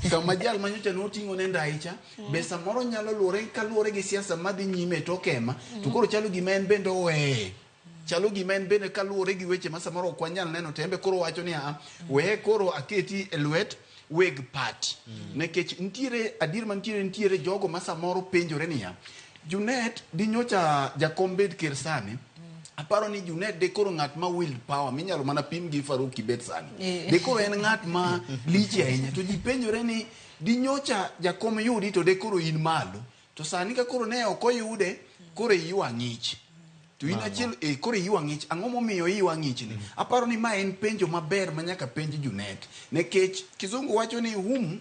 kama jal manyocha noting'o ne ndaicha be samoro nyalo luwore gi siasa madhi nyime to kema to koro chalo gima en bende oweye. Chalo gima en bende kaluwore gi weche ma samoro ok wanyal neno tembe koro wacho ni weye koro aketi e lwet weg party. Nekech ntiere adir mantiere jogo ma samoro penjore niya Junet di nyocha jakom bed ker sani aparo ni Junet de koro ng'at ma will power minyalo mana pim gi Faruk Kibet sani de koro en ng'at ma lich ahinya to ji penjore ni di nyocha jakom yudi to de koro in malo to sani ka koro ne ok oyude koro iwa ng'ich to in achiel koro iwa ng'ich ang'o momiyo iwa ng'ich ni aparo ni ma en penjo maber manyaka penj Junet nekech kizungu wacho ni whom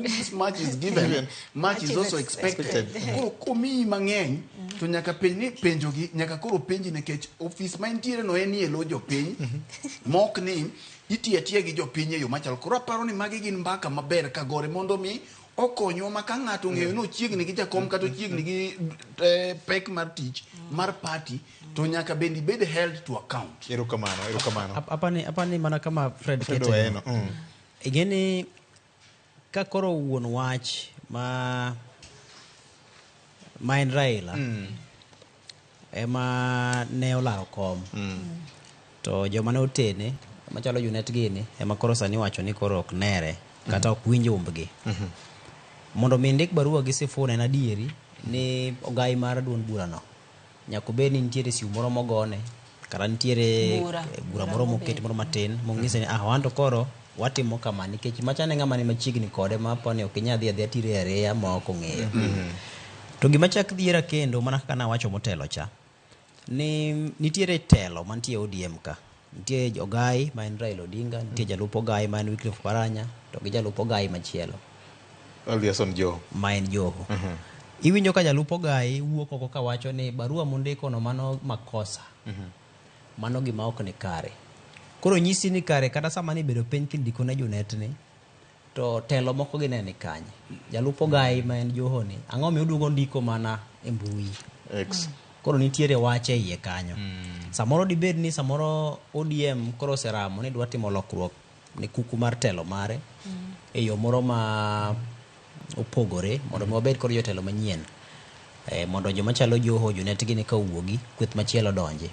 this much is given much is also expected koro komi mang'eny to nyaka penjo gi nyaka koro penji nekech office ma intiere no en yelo jopiny mok ni itiyo gi jopiny e yo machal koro aparo ni magi gin mbaka maber kagore mondo mi okonyo ma ka ng'ato ng'eyo no chiegni gi jakom kata chiegni gi pek mar tich mar party to nyaka bendi bed held to account. Erokamano. Apani mana kama Fred Keteno. Igeni ka koro wuon wach ma en Raila ema ne olaro kom to joma ne otene machalo Junet gini ema koro sani wacho ni koro ok nere kata ok winjo umbgi mondo mi ndik barua gi Sifuna en adieri ni ogai mar duond burano nyako bed ni nitiere siu moro mogone kara nitiere bura moro moket moro matin mong'ise ni wanto koro watimo kama nikech machane ng'ama ni machiegni kode ma aponi ok inyal dhi adhiya tire areya ma ok ong'eyo to gima chak dhiera kendo mana kaka nawacho motelo cha ni nitiere telo mantie ODM ka nitie Ogai ma en Raila Odinga, nitie jalup Ogai ma en Wycliffe Oparanya, to gi jalup Ogai machielo Aliason Joho ma en Joho. Iwinjo ka jalup Ogai wuok oko ka wacho ni barua mondiko no mano makosa, mano gima ok ni kare. Koro nyisi ni kare kata sama ni bedo piny kindiko na Junet ni, to telo moko gine ni kanye. Jalup Ogai ma en Joho ni, ang'o mi uduogo ndiko mana e mbui X. Koro nitiere wache iye kanyo. Samoro dibed ni samoro ODM koro seramo ni dwa timo lokruok ni kuku mar telo mare e yo moro ma opogore mondo mabed koro jotelo manyien, mondo joma chalo Joho Junet gini ka uogi kweth machielo donje.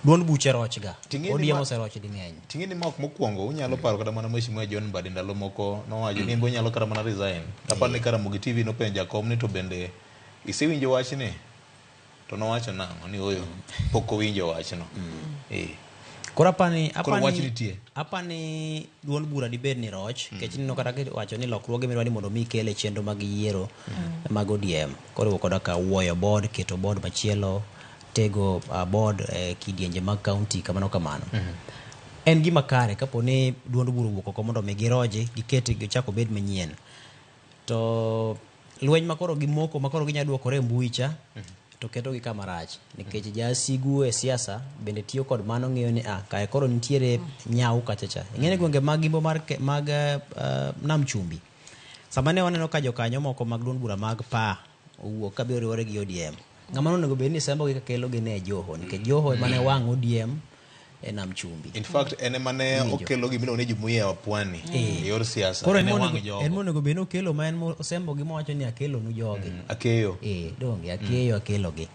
Duond buche roch ga. ODM oseroch di ng'eny. Ting'eni mok mokwongo unyalo paro kata mana Mheshimiwa John Mbadi ndalo moko nowacho ni imbo nyalo kata mana resign. Kaparo ni Ramogitv nopenja kom ni to bende isewinjo wachni, to nowacho nang'o ni oyo pok owinjo wachno. Koro apani duond bura dibed ni roch, kech nino kata wacho ni lokruoge mirwa ni mondo mi kele chenro mag yiero mag ODM. Koro koda ka wuoyo board, keto board machielo, tego board kidienje mag county kamano kamano. En gima kare kapo ni duond bura wuok oko mondo mi giroje, gikete gichako bed manyien. To lweny makoro gimoko makoro ginya duokore mbui cha, to keto gi kama rach. Nikech jasigu e siasa bende tiyo kod mano ng'eyo ni kae koro nitiere nyau kachacha. Ing'ene gwenge mag gimbo mag Nam Chumbi. Sama ne waneno ka jokanyo moko mag duond bura mag PA owuok ka biro riwore gi ODM. Ng'ama onego bed ni sembo gi ka kelo gi ne Joho, nikech Joho mane wang' ODM e Nam Chumbi. In fact ene mane okelo gi milone jumuiya wa pwani e yor siasa. Koro en monego bed okelo ma en osembo gi mowacho ni akelo nu jogi. Akeyo. Donge akeyo akelo gi.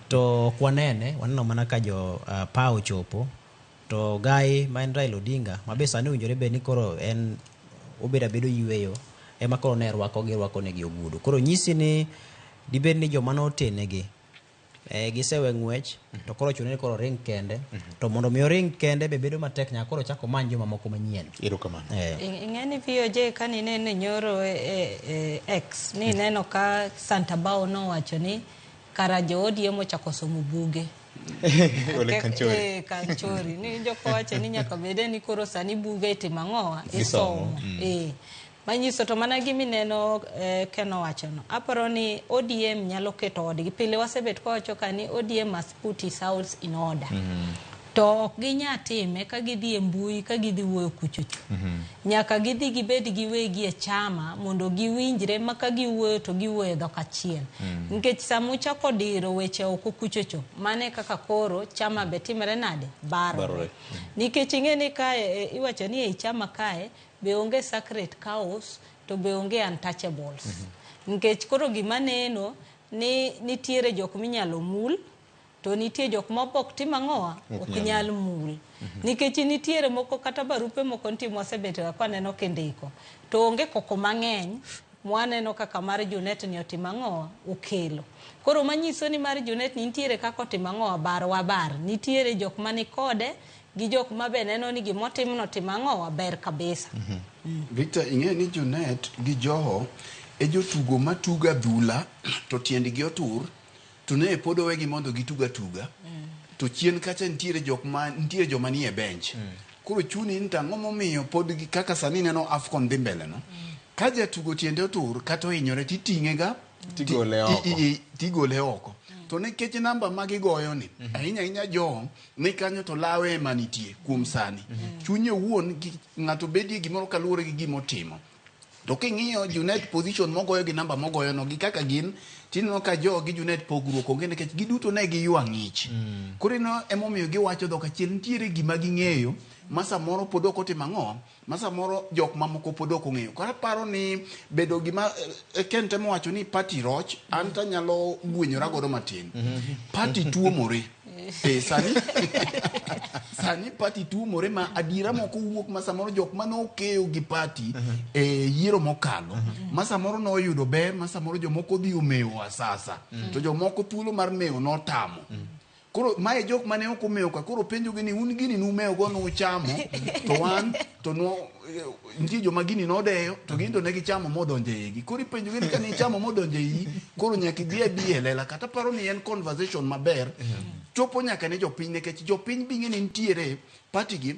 To kwanene waneno mana ka jo PA ochopo, to Gai ma en Raila Odinga ma be sani winjore bed ni koro en obedo yweyo, ema koro ne rwako negi ogudu. Koro nyisi ni dibed ni joma notenegi gisewe ng'wech, to koro chune koro ring kende, to mondo mi ring kende be bedo matek nyaka koro chako manyo joma moko manyien. Erokamano. Ing'eni VOJ ka ni nene nyoro X ni neno ka Santa Bao nowacho ni kara jo ODM ochako somo buge. Ole Kanchori. Kanchori. Ni joko wacho ni nyaka bede ni koro sani buge itimo ang'owa isomo. Manyiso to mana gimi neno keno wacho no. Aparo ni ODM nyalo keto odgi. Pile wasebet ko wacho ka ni ODM must put his house in order. To ok ginya time ka gidhi e mbui, ka gidhi wuoyo kuchuchu. Nyaka gidhi gibed giwegi e chama mondo giwinjre, maka giwuoyo to giwuoyo dhok achiel. Nikech samucha kodiro weche oko kuchuchu, mane kaka koro chama betimre nade baro. Nikech ing'eni ka iwacho ni e chama kae be onge sacred cows, to be onge untouchables. Nikech koro gima neno ni nitiere jok minyalo mul, to nitie jok mopok tim ang'owa ok nyal mul. Nikech nitiere moko kata barupe moko ntimo wasebet kwa neno kindiko, to onge koko mang'eny mwaneno kaka mar Junet ni otim ang'owa okelo. Koro manyiso ni mar Junet ni nitiere kaka otim ang'owa bar wa bar. Nitiere jok mani kode gi jok mabe neno ni gimotim no tim ang'owa ber kabisa. Victor, ing'e ni Junet gi Joho e jotugo matugo adhula to tiendgi otur, to ne pod owegi mondo gituga tuga, to chien kacha nitiere joma nie bench. Koro chuni ni tang'o momiyo pod kaka sani neno AFCON dhi mbele no, ka jatugo tiende otur kata ohinyore titing'e ga tigole oko. To nikech namba magigoyo ni ahinya Joho ni kanyo to lawe ema nitie kuom sani. Chunye wuon ng'ato bedie gimoro kaluwore gi gimotimo. To king'iyo Junet position mogoyo gi namba mogoyo no gi kaka gin, tinno ka Joho gi Junet pogruok onge, nikech giduto ne giywa ng'ich. Koro no emomiyo giwacho dhok achiel, nitiere gima ging'eyo masa moro pod ok otimo ang'o, masa moro jok mamoko pod ok ong'eyo. Koro paro ni bedo gima Ken temo wacho ni party roch, anta nyalo gwenyora godo matin. Party tuomore. Sani party tuomore ma adira moko wuok masa moro jok mane okeyo gi party yiero mokalo. Masa moro no oyudo ber, masa moro jomoko dhi omewo asasa. To jomoko thuolo mar mewo notamo. Koro mae jok mane ok omewo ka, koro penjo gini un gini numewo go nuchamo, to wan to no nitie joma gini nodeyo, to gini to ne gichamo modonje igi. Koro penjo gini ka ni chamo modonje igi, koro nyaka idhi e lela. Kata paro ni en conversation maber chopo nyaka ne jopiny nikech jopiny binge ni nitiere party gi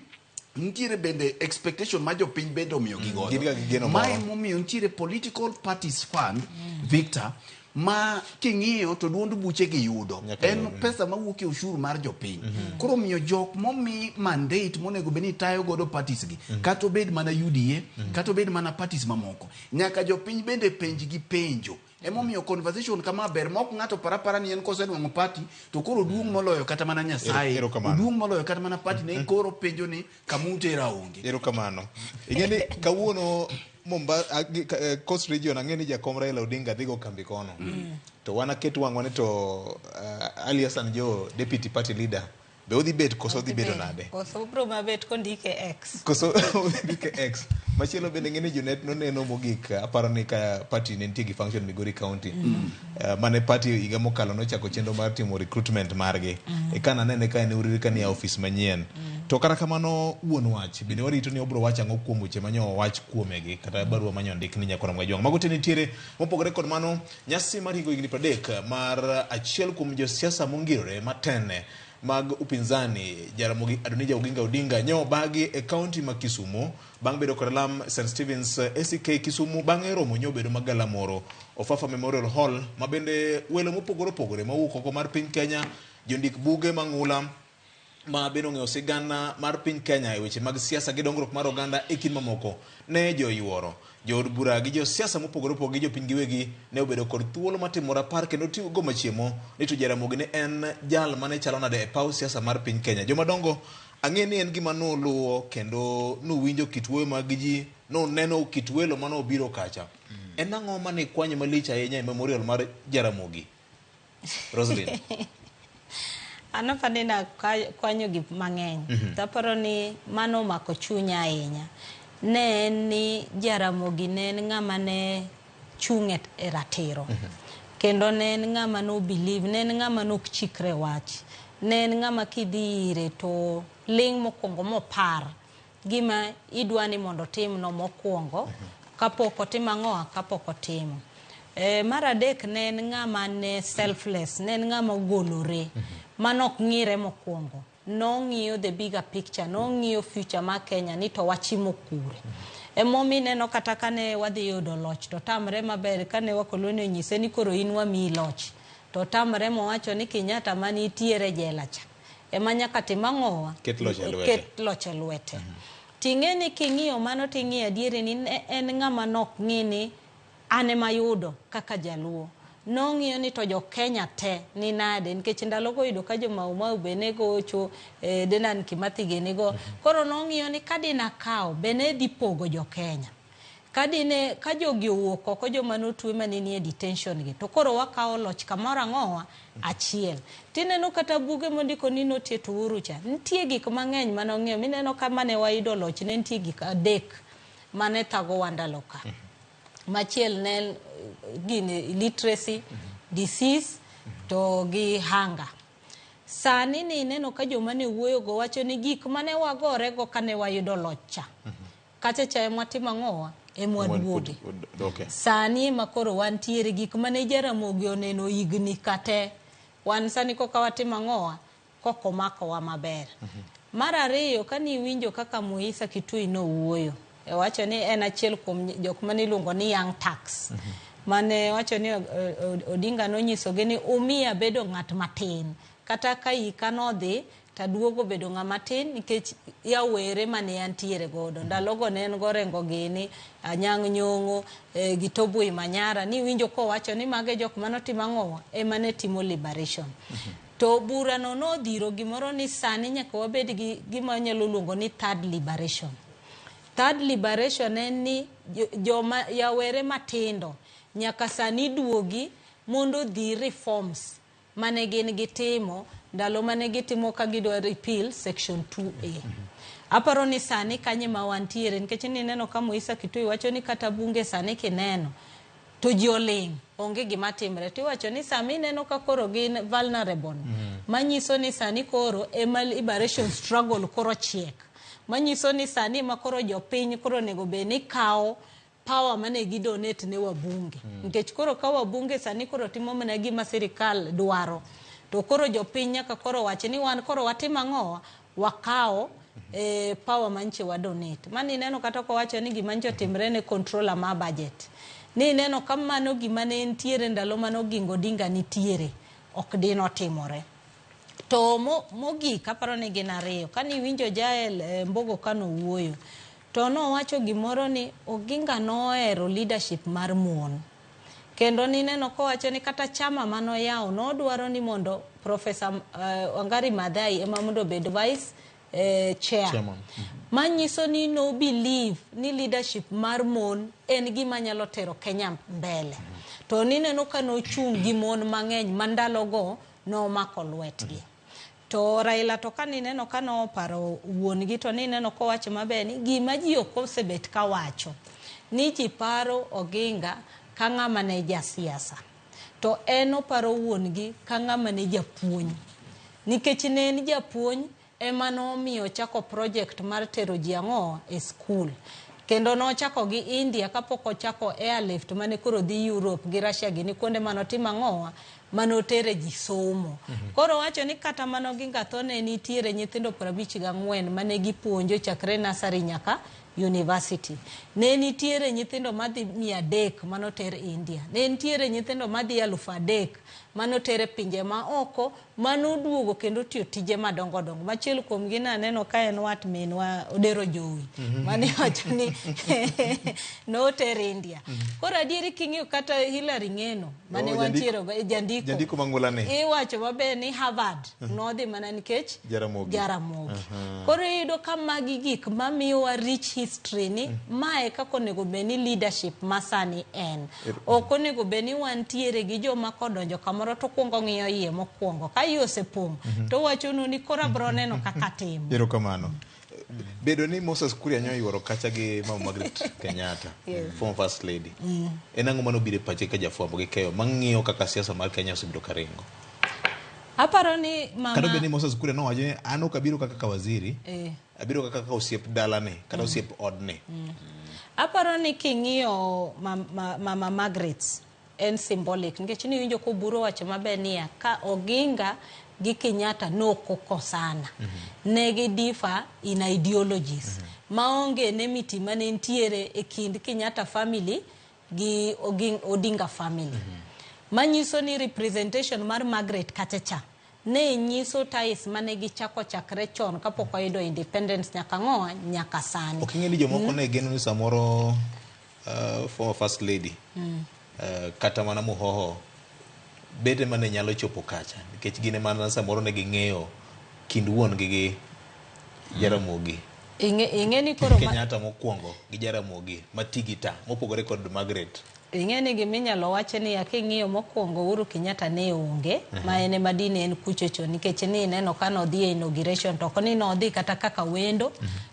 nitiere bende expectation ma jopiny bende omiyo gi godo mae momiyo nitiere political parties fund Victor ma king'iyo to duond buche gi yudo en pesa mawuok e ushuru mar jopiny koro miyo jok momi mandate monego beni tayo godo parties gi kata obed mana UDA kata obed mana parties mamoko nyaka jopiny bende penj gi penjo emomiyo conversation kama ber mok ng'ato parapara ni en kosenwang'o party to koro duong' moloyo kata mana Nyasaye duong' moloyo kata mana party ne koro penjo ni kamutera onge erokamano ing'eni kawuono Coast Region ang'eni jakom Raila Odinga dhigo kambi kono to wan aket wang'wa ni to Ali Hassan Joho deputy party leader be odhi bet koso odhi bedo nade koso bro mabet kondike X koso ondike X machielo bende ng'eni jonet noneno mogik aparo ni ka party ne nitie gi function Migori County mane party higa mokalo nochako chenro mar timo recruitment margi kana nene ka en uriri ka ni office manyien to kata kamano wuon wach bende warito ni obro wach ang'o kuom weche manyo wach kuomegi kata barua manyo ndik ni nyakora Ramogitv mago te nitiere mopogore kod mano nyasi mar higo higni 30 mar achiel kuom josiasa mongirore matene mag upinzani Jaramogi Adonija Oginga Odinga nyo bagi e county ma Kisumu bang' bedo kod lam St. Stephen's ACK Kisumu bang'e romo nyo bedo magala moro Ofafa Memorial Hall ma bende welo mopogore opogore mawuok oko mar piny Kenya jondik buge mang'ula ma beno ng'eyo sigana mar piny Kenya e weche mag siasa gi dongruok mar oganda e kind mamoko ne joyuoro jood bura gi josiasa mopogore opogore gi jopiny giwegi ne obedo kod thuolo matimore apar kendo tiyo go machiemo ni to Jaramogi ne en jal mane chalo nade e paw siasa mar piny Kenya jomadongo ang'e ni en gima noluwo kendo nuwinjo kit wuoyo mag ji noneno kit welo mane obiro kacha en ang'o mane kwanyo malich ahinya e memorial mar Jaramogi Roslyn anafane na kwanyo gi mang'eny taparo ni mano mako chunya ahinya ne ni Jaramogi ne ng'ama ne chung'e e ratiro kendo ne ng'ama no believe ne ng'ama no chikre wach ne ng'ama kidhire to ling mokwongo mopar gima idwani mondo tim no mokwongo kapok otimo ang'o kapok otimo mar adek ne ng'ama ne selfless ne ng'ama golore manok ng'ire mokwongo nong'iyo the bigger picture nong'iyo future ma Kenya ni to wachimo kure emomi neno kata kane wadhi yudo loch to tamre maber kane wakoloni nyise ni koro in wami loch to tamre mowacho ni Kenyatta mani tiere jela cha ema nyaka timang'owa ket loch e lwete ting'eni king'iyo mano ting'iyo adieri ni en ng'ama nok ng'ini ane mayudo kaka jaluo nong'iyo ni to jo Kenya te ni nade nikech ndalogo yudo ka jo Mau bene gocho Dedan Kimathi genigo koro nong'iyo ni kadina kawo bene dhi pogo jo Kenya kadine ka jogi owuok oko jo manotwe manini e detention gi to koro wakawo loch kamoro ang'owa achiel tineno kata buge mondiko ni notie to uru cha nitie gik mang'eny manong'iyo mineno kama ne wayudo loch ne nitie gik adek mane thago wandalo ka machiel ne gini illiteracy disease to gi hunger sani ni neno ka joma ne wuoyo go wacho ni gik mane wagore go kane wayudo locha kacha cha mwatimo ang'owa emwadwogi sani makoro wantiere gik mane Jaramogi oneno higni kate wan sani koka watimo ang'owa koko mako wa maber mar ariyo kani winjo kaka Muisa Kitui no wuoyo wacho ni en achiel kuom jok mane iluongo ni young tax mane wacho ni Odinga nonyiso gi ni umiya bedo ng'at matin kata ka ika nodhi taduogo bedo ng'ama tin nikech yawere mane antiere godo ndalogo ne en gorengo gini Anyang' Nyong'o Gitobui Manyara ni winjo ko wacho ni mage jok manotimo ang'owa ema ne timo liberation to bura no nodhiro gimoro ni sani nyaka wabed gi gima nyalo luongo ni third liberation. Third liberation en ni joma yawere matindo nyaka sani duogi mondo dhi reforms mane gin gitimo ndalo mane gitimo ka gidwa repeal section 2A. Aparo ni sani kanye ma wantiere nikech ni neno ka Muisa Kitui wacho ni kata bunge sani kineno to ji oling onge gima timre to wacho ni sami neno ka koro gin vulnerable manyiso ni sani koro ema liberation struggle koro chiek manyiso ni sani ma koro jopiny koro nego be ni kao power mane gidonate ne wabunge nikech koro ka wabunge sani koro timo mana gima sirikal dwaro to koro jopiny nyaka koro wache ni wan koro watim ang'o, wakao power manche wa donate. Mani neno kata ko wacho ni gimancho timre ne controller ma budget. Ni neno kamano gima ne ntiere ndalo mano gingo dinga nitiere ok dino timore. To mogik aparo ni gin ariyo. Kani winjo Jael Mbogo kano wuoyo, to no wacho gimoro ni Oginga nohero leadership mar mon. Kendo ni neno ko wacho ni kata chama mano yao no dwaro ni mondo Professor Wangari Maathai ema mondo bed vice chairman. Manyiso ni no believe ni leadership mar mon en gima nyalo tero Kenya mbele. To ni neno ka no chung gi mon mang'eny mandalogo no mako lwetgi. To Raila to kani neno kano paro wuon gi to ni neno ko wacho maber ni gima ji ok osebet ka wacho ni ji paro Oginga ka ng'ama ne jasiasa. To en oparo wuon gi ka ng'ama ne japuonj. Nikech ne en japuonj ema nomiyo chako project mar tero ji ang'o e school. Kendo no chako gi India kapok ochako airlift mane koro dhi Europe gi Russia gi ni kuonde manotimo ang'o manotere ji somo. Koro wacho ni kata mano Oginga thone nitiere nyithindo 54 mane gipuonjo chakre nursery nyaka university. Ne nitiere nyithindo madhi 300 manoter India. Ne nitiere nyithindo madhi 3,000 manotere pinje ma oko manoduogo kendo tiyo tije madongo dongo. Machielo kuom gi naneno ka en wat minwa Odero Jowi mane wacho ni noter India. Koro adieri king'iyo kata Hillary Ng'eno mane wantiere jandiko mang'ula ni iwacho maber ni Harvard nodhi mana nikech Jaramogi. Koro iyudo ka magi gik mamiyowa rich history ni mae kako nego beni leadership masani en. Ok onego beni wantiere gi joma kodonjo kamoro to kuongo ng'iyo iye mokuongo ka iye osepong' to wacho ni kora bro neno kaka timo. Erokamano. Bedo ni Moses Kuria nyoyuoro kacha gi Mama Margaret Kenyatta, former first lady. En ang'o mano bire pache ka jafwambo gi keyo mang'iyo kaka siasa mar Kenya osebedo karingo. Aparo ni mama Kado beni Moses Kuria no wacho ni an ok abiro kaka waziri. Abiro kaka osiep dalane kata osiep odne. Aparo ni king'iyo Mama Margaret en symbolic nikech ni winjo ko buro wacho maber niya ka Oginga gi Kenyatta no kokosana. Negi differ in ideologies. Maonge ne miti mane ntiere e kind Kenyatta family gi Odinga family. Manyiso ni representation mar Margaret kachacha ne nyiso ties mane gichako chakre chon kapok oyudo independence nyaka ng'oa nyaka sani. Oking'e ni jomoko ne geno ni samoro former first lady kata mana Muhoho bede mane nyalo chopo kacha nikech gine mana samoro ne ging'eyo kind wuon gi Jaramogi. Ing'e ni koro Kenyatta mokwongo gi Jaramogi matigita mopogore kod Margaret. Ing'e ni giminyalo wache ni aking'iyo mokwongo Uhuru Kenyatta ne onge ma ene madine en kuchocho nikech ni neno ka nodhi e inauguration to koni nodhi kata kaka wendo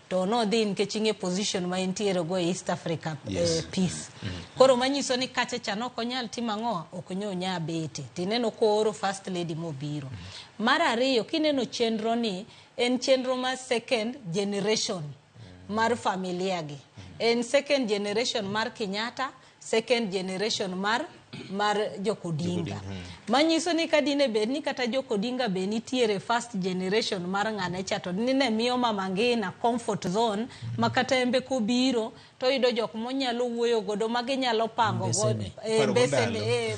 to nodhi nikech ing'e position ma entiere go e East Africa peace. Koro manyiso ni kachacha no konyal timo ang'o ok nyonya bete tineno ko oro first lady mobiro. Mar ariyo kineno chenro ni en chenro ma second generation mar familia gi. En second generation mar Kenyatta, second generation mar Jokodinga. Manyiso ni kadine bed ni kata Jokodinga be nitiere first generation mar ng'ane cha to ni ne miyo Mama Ngina comfort zone makata embe ko biro to yudo jok monyalo wuoyo godo maginyalo pango godo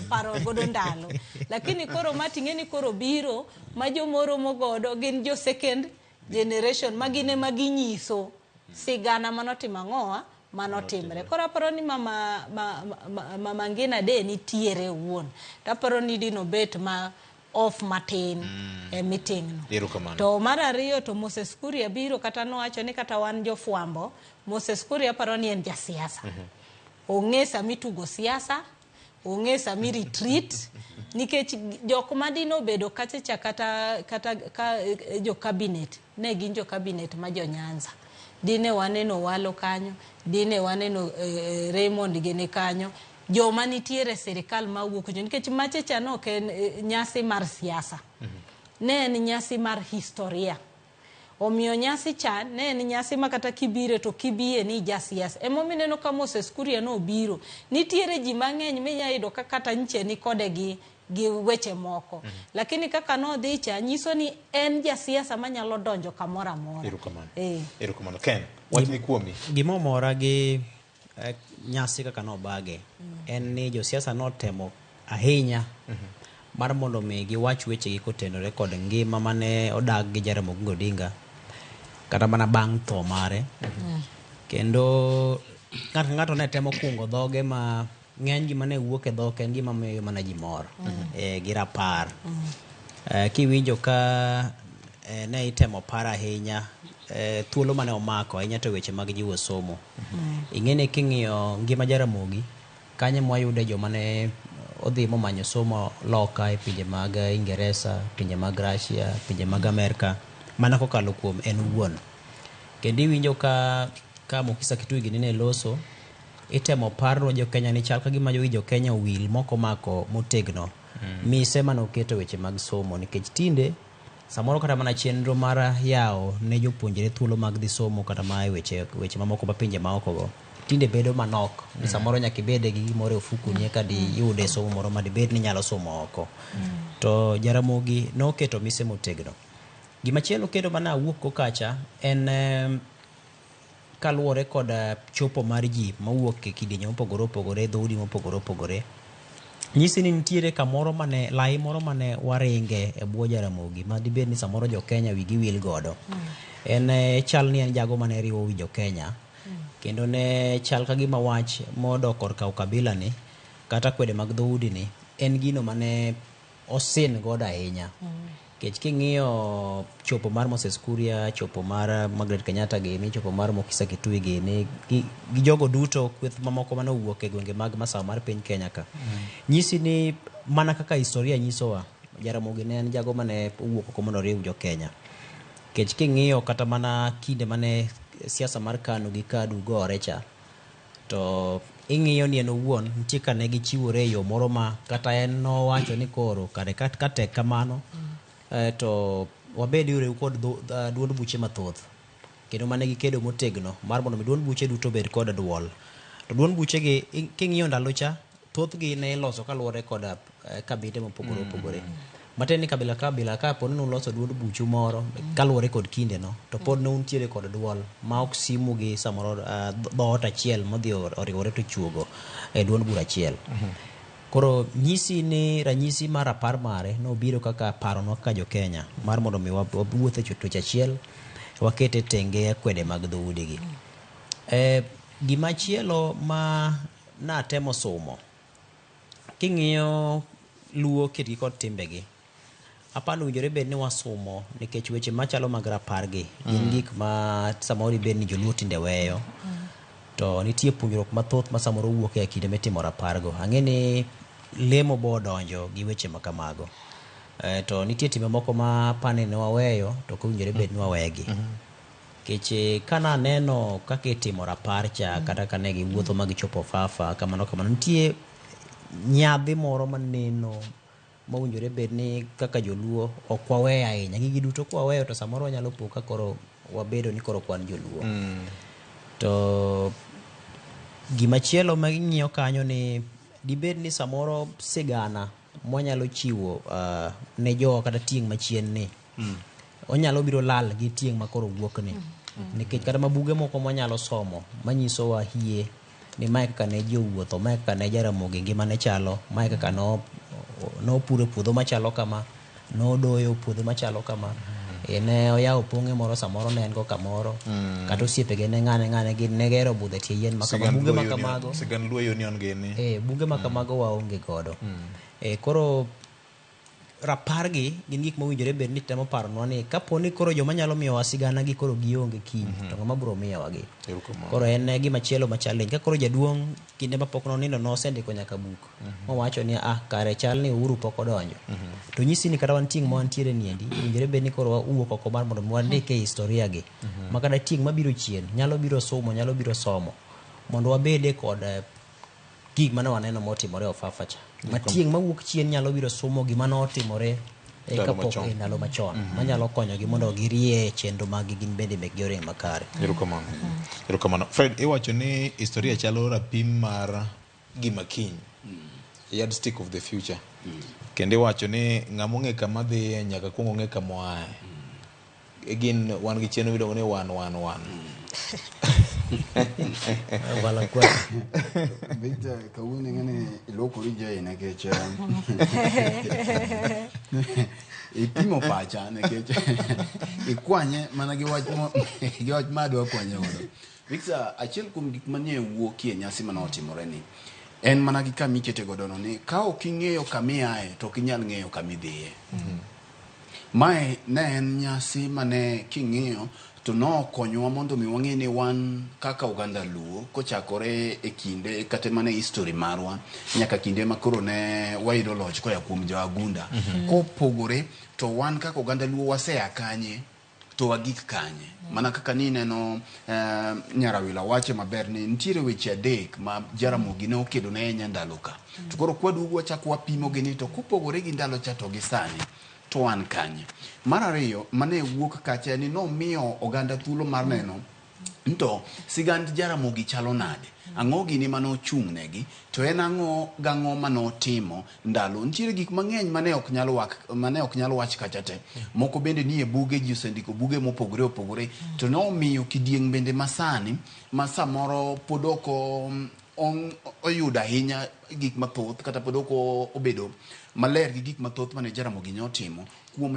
paro godo ndalo. Lakini koro mating'e ni koro biro ma jomoro mogodo gin jo second generation magine maginyiso sigana manotimo ang'oa manotimre. Koro aparo ni Mama Ngina de nitiere wuon. Taparo ni dino bet ma off matin meeting no. To mar ariyo to Moses Kuria biro kata nowacho ni kata wan jofwambo Moses Kuria aparo ni en jasiasa. Ong'e sami tugo siasa, ong'e sami retreat nikech jok madino bedo kachacha kata jo cabinet ne gin jo cabinet ma jo Nyanza. Dine waneno Walo kanyo, dine waneno Raymond gene kanyo, joma nitiere serikal mawuok jo nikech machacha no ken nyasi mar siasa. Ne en nyasi mar historia. Omiyo nyasi cha ne en nyasi makata kibire to kibie ni jasiasa. Emomineno ka Moses Kuria no biro. Nitiere ji mang'eny minya yudo kata nche ni kode gi gi weche moko. Lakini kaka nodhi cha nyiso ni en jasiasa manyalo donjo kamoro amora. Erokamano. Ken, wach ni kuomi. Gimomora gi nyasi kaka nobage en ni josiasa notemo ahinya mar mondo mi giwach wechegi kotenore kod ngima mane odag gi Jaramogi Odinga kata mana bang' tho mare. Kendo ng'ato ne temo kungo dhoge ma ng'eny gima ne wuok e dhoke en gima miyo mana ji mor gi rapar. Kiwinjo ka ne itemo par ahinya thuolo mane omako ahinya to weche mag jiwo somo. Ing'eni king'iyo ngima Jaramogi kanyo mwayude joma ne odhi momanyo somo loka e pinje mag Ingeresa, pinje mag Russia, pinje mag Amerika mana kokalo kuom en wuon. Kendo iwinjo ka Mokisa Kitui ne loso itemo parno jo Kenya ni chal ka gima jo Kenya wil moko mako motegno mise manoketo weche mag somo nikech tinde samoro kata mana chenro mar yawo ne jopuonjre thuolo mag dhi somo kata mae weche mamoko ma pinje maoko go tinde bedo manok ni samoro nyaka ibede gi gimoro ofuku ni eka di yude somo moro ma dibed ni nyalo somo oko. To Jaramogi noketo mise motegno. Gimachielo kendo mana wuok ko kacha en kaluwore kod chopo mar ji mawuok e kidienje mopogore opogore, dhoudi mopogore opogore. Nyisi ni nitiere kamoro mane lai moro mane waringe e bwo Jaramogi ma dibed ni samoro jo Kenya wigi wil godo. En chal ni en jago mane riwo wi jo Kenya. Kendo ne chal ka gima wach modok korka ukabila ni kata kwede mag dhoudi ni en gino mane osin godo ahinya. Kech king'iyo chopo mar Moses Kuria, chopo mar Margaret Kenyatta gini, chopo mar Mokisa Kitui gini gi jogo duto kweth mamoko mane owuok e gwenge mag masawa mar piny Kenya ka. Nyisi ni mana kaka historia nyisowa Jaramogi ne en jago mane owuok oko mondo oriw jo Kenya. Kech king'iyo kata mana kinde mane siasa mar KANU gi KADU gore cha to ing'iyo ni en owuon nitie ka ne gichiwore e yo moro ma kata en nowacho ni koro kare kate kamano to wabed yore kod duond buche mathoth kendo mane gikedo motegno mar mondo mi duond buche duto bed kod duol. To duond buche gi king'iyo ndalo cha thoth gi ne loso kaluwore kod kabinde mopogore opogore. Mate ni kabila ka pod nuloso duond buchu moro kaluwore kod kinde no to pod ne untiere kod duol ma ok simu gi samoro dhoot achiel modhi oriwore to chuogo e duond bura achiel. Koro nyisi ni ranyisi mar rapar mare nobiro kaka paronwa kaka jo Kenya mar mondo mi wawuothe chotoch achiel wakete tenge kwede mag dhoudi gi. Gimachielo ma natemo somo king'iyo luo kitgi kod timbegi apano winjore bed ni wasomo nikech weche machalo mag rapar gi gin gik ma samoro bed ni joluo tinde weyo to nitie puonjruok mathoth ma samoro wuok e kinde mitimo rapar go. Ang'eni lemo bo donjo gi weche makamago. To nitie timbe moko ma pane ne waweyo to kowinjore bed ni wawegi. Keche kana neno kaka itimo rapar cha kata kane giwuotho magichopo Fafa kamano nitie nyadhi moro maneno mawinjore bed ni kaka joluo ok waweyo ahinya. Gigi duto kwa waweyo to samoro wanyalo po ka koro wabedo ni koro kwan joluo. To gimachielo ma ing'iyo kanyo ni dibed ni samoro sigana mwanyalo chiwo ne jo kata tieng' machien ni onyalo biro lal gi tieng' ma koro wuok ni nikech kata mabuge moko mwanyalo somo manyiso wa hie ni mae kaka ne ji owuotho, mae kaka ne Jaramogi ngima ne chalo, mae kaka no puro puodho machalo kama, no doyo puodho machalo kama. Ne oyawo pong'e moro samoro ne en go kamoro kata osiepege ne ng'ane gin ne gero budhe tie yien makama bunge makamago sigan luo union gini bunge makamago waonge godo. Koro rapar gi gin gik mowinjore bed ni temo paronwa ni kapo ni koro joma nyalo miyo wa sigana gi koro gionge kiny to ng'ama biro miyo wa gi. Koro en gima chielo ma challenge ka koro jaduong' kinde ma pok nonindo nosendiko nyaka buk mowacho ni kare chal ni Uhuru pok odonjo to nyisi ni kata wan tieng' ma wantiere niendi winjore bed ni koro wawuok oko mar mondo wandike historia gi ma kata tieng' mabiro chien nyalo biro somo mondo wabede kod gik mane waneno motimore Fafa cha. Ma tieng' mawuok chien nyalo biro somo gima notimore kapok e ndalo machon manyalo konyo gi mondo girie chenro mag gin bende mek yore makare. Erokamano. Fred, iwacho ni historia chalo rapim mar gima kiny, yardstick of the future. kendo iwacho ni ng'ama ong'e kama dhiye nyaka kuong ong'e kama oaye. Gin wan gi chenro miluongo ni wan. Bala kwa. Victor, kawuono ng'ani ilokori jai nikech ipimo pacha nikech ikwanye mana gi wach madwa kwanye godo. Victor, achiel kuom gik manie wuokie nyasi manotimore ni en mana gi kama ikete godo no ni ka ok ing'eyo kama iaye to ok inyal ng'eyo kama idhiye. Mae ne en nyasi mane king'iyo to nokonyowa mondo mi wang'e ni wan kaka oganda Luo kochakore e kinde kata mana history marwa nyaka kinde makoro ne wayudo loch koya kuom jowagunda. Kopogore to wan kaka oganda Luo wasea kanye to wagik kanye. Mana kaka ni neno Nyarawila wache maber ni nitiere weche adek ma Jaramogi ne okedo ne ndalo ka. To koro kwaduogo wachako wapimo gini to kopogore gi ndalo cha to gi sani to wan kanye. Mar ariyo mane wuok kacha ni nomiyo oganda thuolo mar neno nto sigand Jaramogi chalo nade. Ang'o gini mane ochung' negi to en ang'o gang'o mane otimo ndalo. Nitiere gik mang'eny mane ok nyal wach kacha te. Moko bende ni e buge ji osendiko buge mopogore opogore to nomiyo kidieng' bende masani ma samoro pod ok oyudo ahinya gik mathoth kata pod ok obedo maler gi gik mathoth mane Jaramogi ne otimo kuom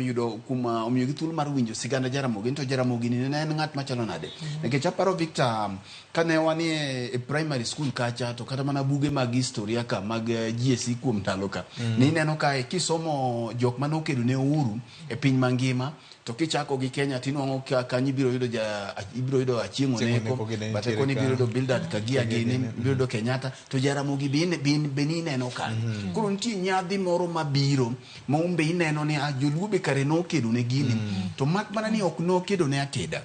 omiyo gi thuolo mar winjo siganda Jaramogi. To Jaramogi ni ne en ng'at machalo nade. Nikech aparo Victor kane wanie e primary school kacha to kata mana buge mag historia ka mag GSE kuom ndalo ka ni neno ka kisomo jok mane okedo ne uhuru e piny mangima to kichako gi Kenya tinwang'o kanyi ibiro yudo Achieng' Oneko bate koni ibiro yudo Bildad Kagia gini ibiro yudo Kenyatta to Jaramogi beni neno kanyo. Koro nitie nyadhi moro mabiro ma umbe ineno ni joluo be kare nokedo ne gini to mak mana ni ok nokedo ne akeda.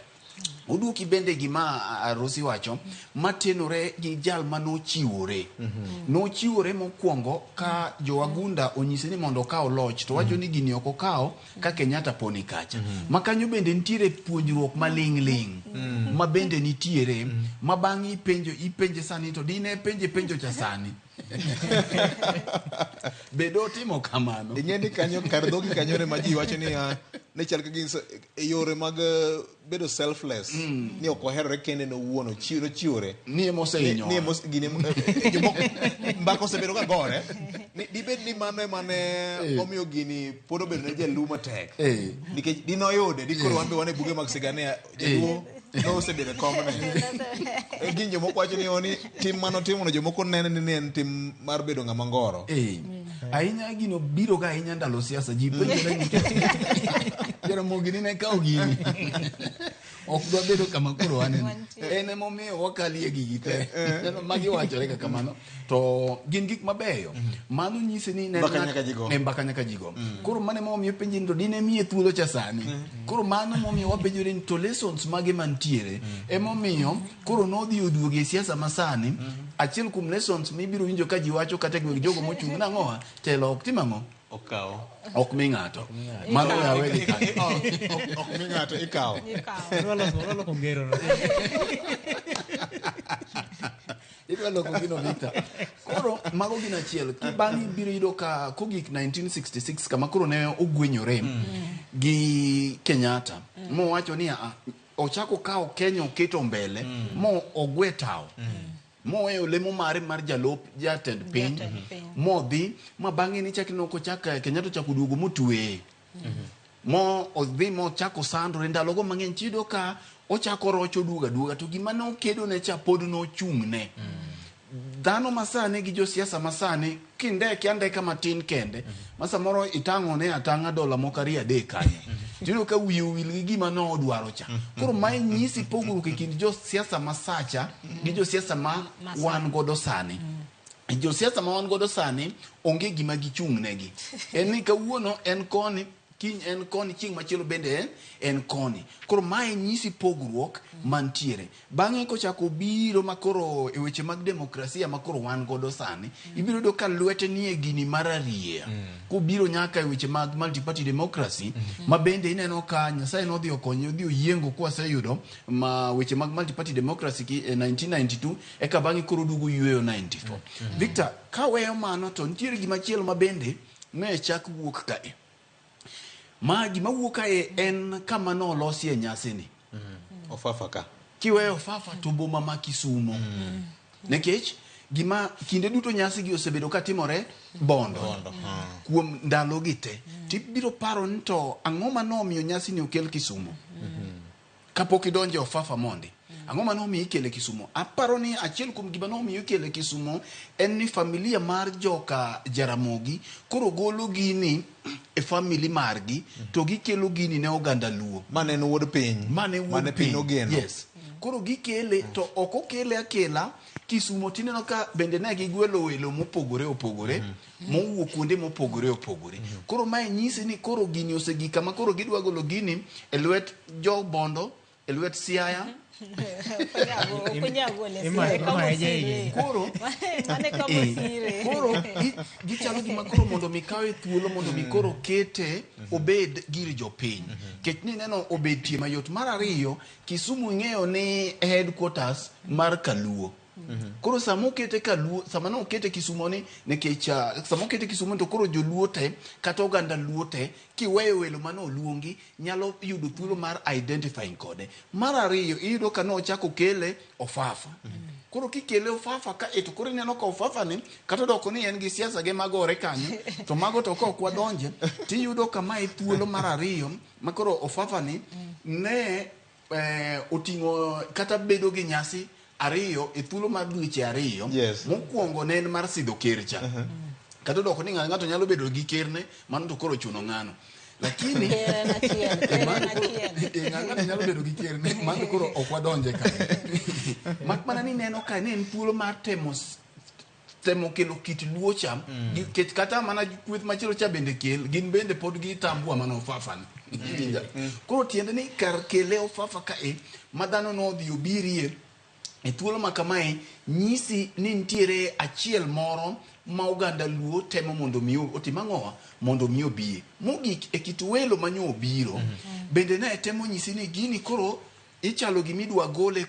Uduki bende gima Arosi wacho matenore gi jal manochiwore. Nochiwore mokwongo ka jowagunda onyise ni mondo okaw loch to wacho ni gini ok okaw ka Kenyatta poni kacha. Makanyo bende nitiere puonjruok maling' ma bende nitiere ma bang' ipenje sani to dine penjo cha sani. Bedo timo kamano. Ing'e ni kanyo kar dhogi kanyo ne ma ji wacho ni ne chal ka gin e yore mag bedo selfless ni ok oherore kende no wuono chiwore ni emosehinyo ni gine mbako osebedo ka gore ni dibed ni mano mane omiyo gini pod obedo ne jaluo matek nikech dinoyude dikoro wan be wan e buge mag sigane jaluo no osebedo komne gin jomoko wacho ni oni tim manotimo no jomoko nene ni en tim mar bedo ng'ama ngoro. Ahinya gino biro ga ahinya ndalo siasa ji penjore ni Jaramogi ne kawo gini ok dwa bedo kama koro waneno en emomiyo wakalie gigi te magi wachore kaka kamano to gin gik mabeyo mano nyise ni mbaka nyaka jigo koro mane momiyo penji to dine miye thuolo cha sani koro mano momiyo wapenjore ni to lessons mage mantiere emomiyo koro nodhi oduogo e siasa masani achiel kuom lessons mibiro winjo ka ji wacho kata jogo mochung' nang'oa telo ok timang'o okaw ok mi ng'ato mano yawe gi kanyo ok mi ng'ato ikaw rolo kongero idwa loko gino Victor. Koro mago gin achiel bang'i biro yudo ka kogik 1966 kama koro ne ogwenyore gi Kenyatta mowacho ni ochako kawo Kenya oketo mbele mo ogwe tao moweyo lemo mare mar jatend piny modhi ma bang'e ni chakino kochaka Kenyatta chako duogo motwe mo odhi mo chako sandore ndalogo mang'eny chido ka ochako rocho duoga to gima ne okedo ne cha pod no chung'ne dhano masane gi josiasa masane kindeke andeka matin kende masa moro itang'o ne atang'a dola mokari adek kanyo tino ka wiyo wil gi gima no odwaro cha koro mai nyisi pogruok e kind josiasa masacha gi josiasa ma wan godo sani josiasa ma wan godo sani onge gima gichung'negi en ni kawuono en koni kiny en koni chieng' machielo bende en koni koro mae nyisi pogruok mantiere bang'e kochako biro makoro e weche mag demokrasia makoro wan godo sani ibiro do ka lwete ni e gini mararie kubiro nyaka e weche mag multi-party democracy ma bende ineno ka Nyasaye nodhi okonyo odhi oyiengo kwaseyudo ma weche mag multi-party democracy e 1992 eka bang'e koro dugo yueyo 94 Victor ka weyo mano to nitiere gimachielo ma bende ne chak wuok kae. Ma gima wuok kae en kama no losie nyasi ni. Ofafa ka. Kiwe Ofafa to boma ma Kisumo. Nekech gima kinde duto nyasi gi osebedo ka timore Bondo. Kuom ndalo gite. Tibiro paro nito ang'o manomiyo nyasi ni okel Kisumo. Kapok idonje Ofafa mondi. Ang'o manomiyo ikele Kisumo. Aparo ni achiel kuom gima nomiyo ikele Kisumo en ni familia mar joka Jaramogi koro golo gini e family margi to gikelo gini ne oganda Luo. Mane en wuod piny. Mane piny ogeno. Yes. Koro gikele to ok okele akela Kisumo tineno ka bende ne gigwelo welo mopogore opogore mowuok kuonde mopogore opogore. Koro mae nyisi ni koro gini osegika ma koro gidwa golo gini e lwet jo Bondo, e lwet Siaya. Koro gichalo gima koro mondo mi kawe thuolo mondo mi koro kete obed gir jopiny. Kech ni neno obed tie mayot. Mar ariyo Kisumu ing'eyo ni headquarters mar Kaluo. Koro samo kete Kaluo, sama no kete Kisumo ni nekech samo kete Kisumo to koro joluo te kata oganda Luo te kiweyo welo mano luongi nyalo yudo thuolo mar identifying kode. Mar ariyo iyudo ka no chako kele Ofafa. Koro kikele Ofafa ka eto koro neno ka Ofafa ni kata doko ni en gi siasa ge magore kanyo to mago to ok wadonje tiyudo ka mai thuolo mar ariyo makoro Ofafa ni ne otingo kata bedo gi nyasi ariyo e thuolo mar dweche ariyo. Mokuongo ne en mar sidho kercha. Kata doko ni ng'ato nyalo bedo gi kerne mano to koro chuno ng'ano. Lakini ng'ato nyalo bedo gi kerne mano koro ok wadonje ka. Mak mana ni neno ka ne en thuolo mar temo kelo kit Luo cha kata mana kweth machiro cha bende kel gin bende pod gitambua mana Ofafa ni. Koro tiende ni kar kele Ofafa ka madhano no dhi obirie e thuolo ma kamae nyisi ni nitiere achiel moro ma oganda Luo temo mondo mi otimang'owa mondo mi obie. Mogik e kit welo manyo obiro bende ne temo nyisi ni gini koro ichalo gimidwa gole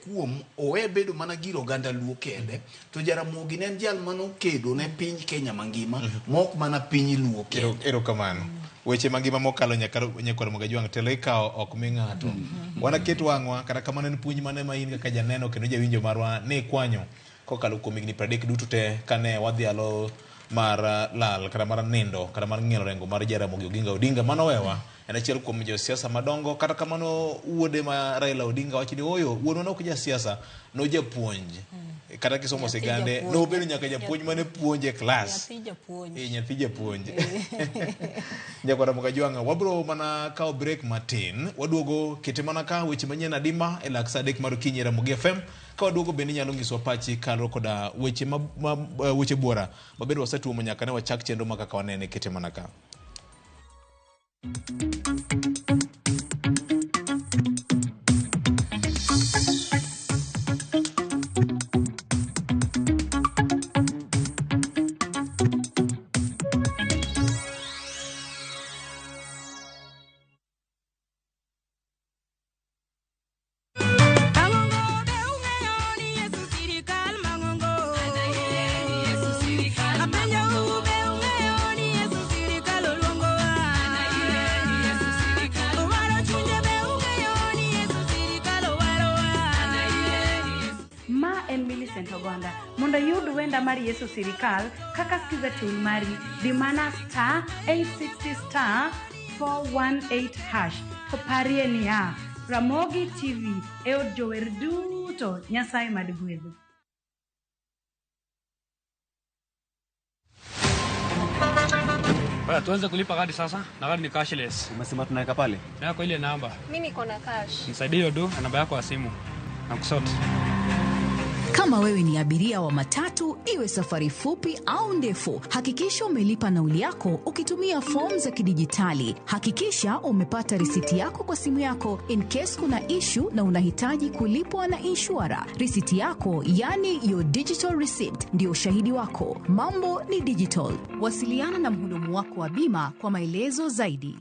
kuom owe bedo mana gir oganda Luo kende to Jaramogi ne en jal mano kedo ne piny Kenya mangima mok mana piny Luo kende. Erokamano. Weche mangima mokalo nyakor Ramogajwang telo ikawo ok mi ng'ato. Wana ket wang'wa kata kamano en puonj mane ma in kaka janeno kendo jawinjo marwa ne kwanyo kokalo kuom higni 30 duto te kane wadhi alo mar lal kata mar nindo kata mar ng'ielo rengo mar Jaramogi Oginga Odinga manowewa en achiel kuom josiasa madongo. Kata kamano wuode ma Raila Odinga wacho ni oyo wuodwa nok jasiasa no japuonj kata kisomo sigande no bedo nyaka japuonj mane puonje klas nyathi japuonj. Nyakor Ramogajwang wabro mana kawo break matin waduogo kete mana ka weche manyien adima e lak saa 3 mar okinyi Ramogi FM ka waduogo bende nyalo nyiso pachi kalo koda weche weche buora mabedo wasetuomo nyaka ne wachak chenro makaka wanene kete mana ka. Mondo yud wenda mar Yesu Sirikal kaka skiza tool mari di mana star 860 star 418 hash to parie niya Ramogi TV e od jower duto Nyasaye madgwedho. Baya tuanze kulipa kadi sasa na kadi ni cashless. Umesema tunaweka pale? Yako ile namba. Mimi niko na cash. Nisaidie hiyo do na namba yako ya simu. Nakusote. Kama wewe ni abiria wa matatu, iwe safari fupi au ndefu, hakikisha umelipa nauli yako ukitumia fomu za kidijitali. Hakikisha umepata risiti yako kwa simu yako in case kuna issue na unahitaji kulipwa na insurer. Risiti yako, yani your digital receipt, ndio ushahidi wako. Mambo ni digital. Wasiliana na mhudumu wako wa bima kwa maelezo zaidi.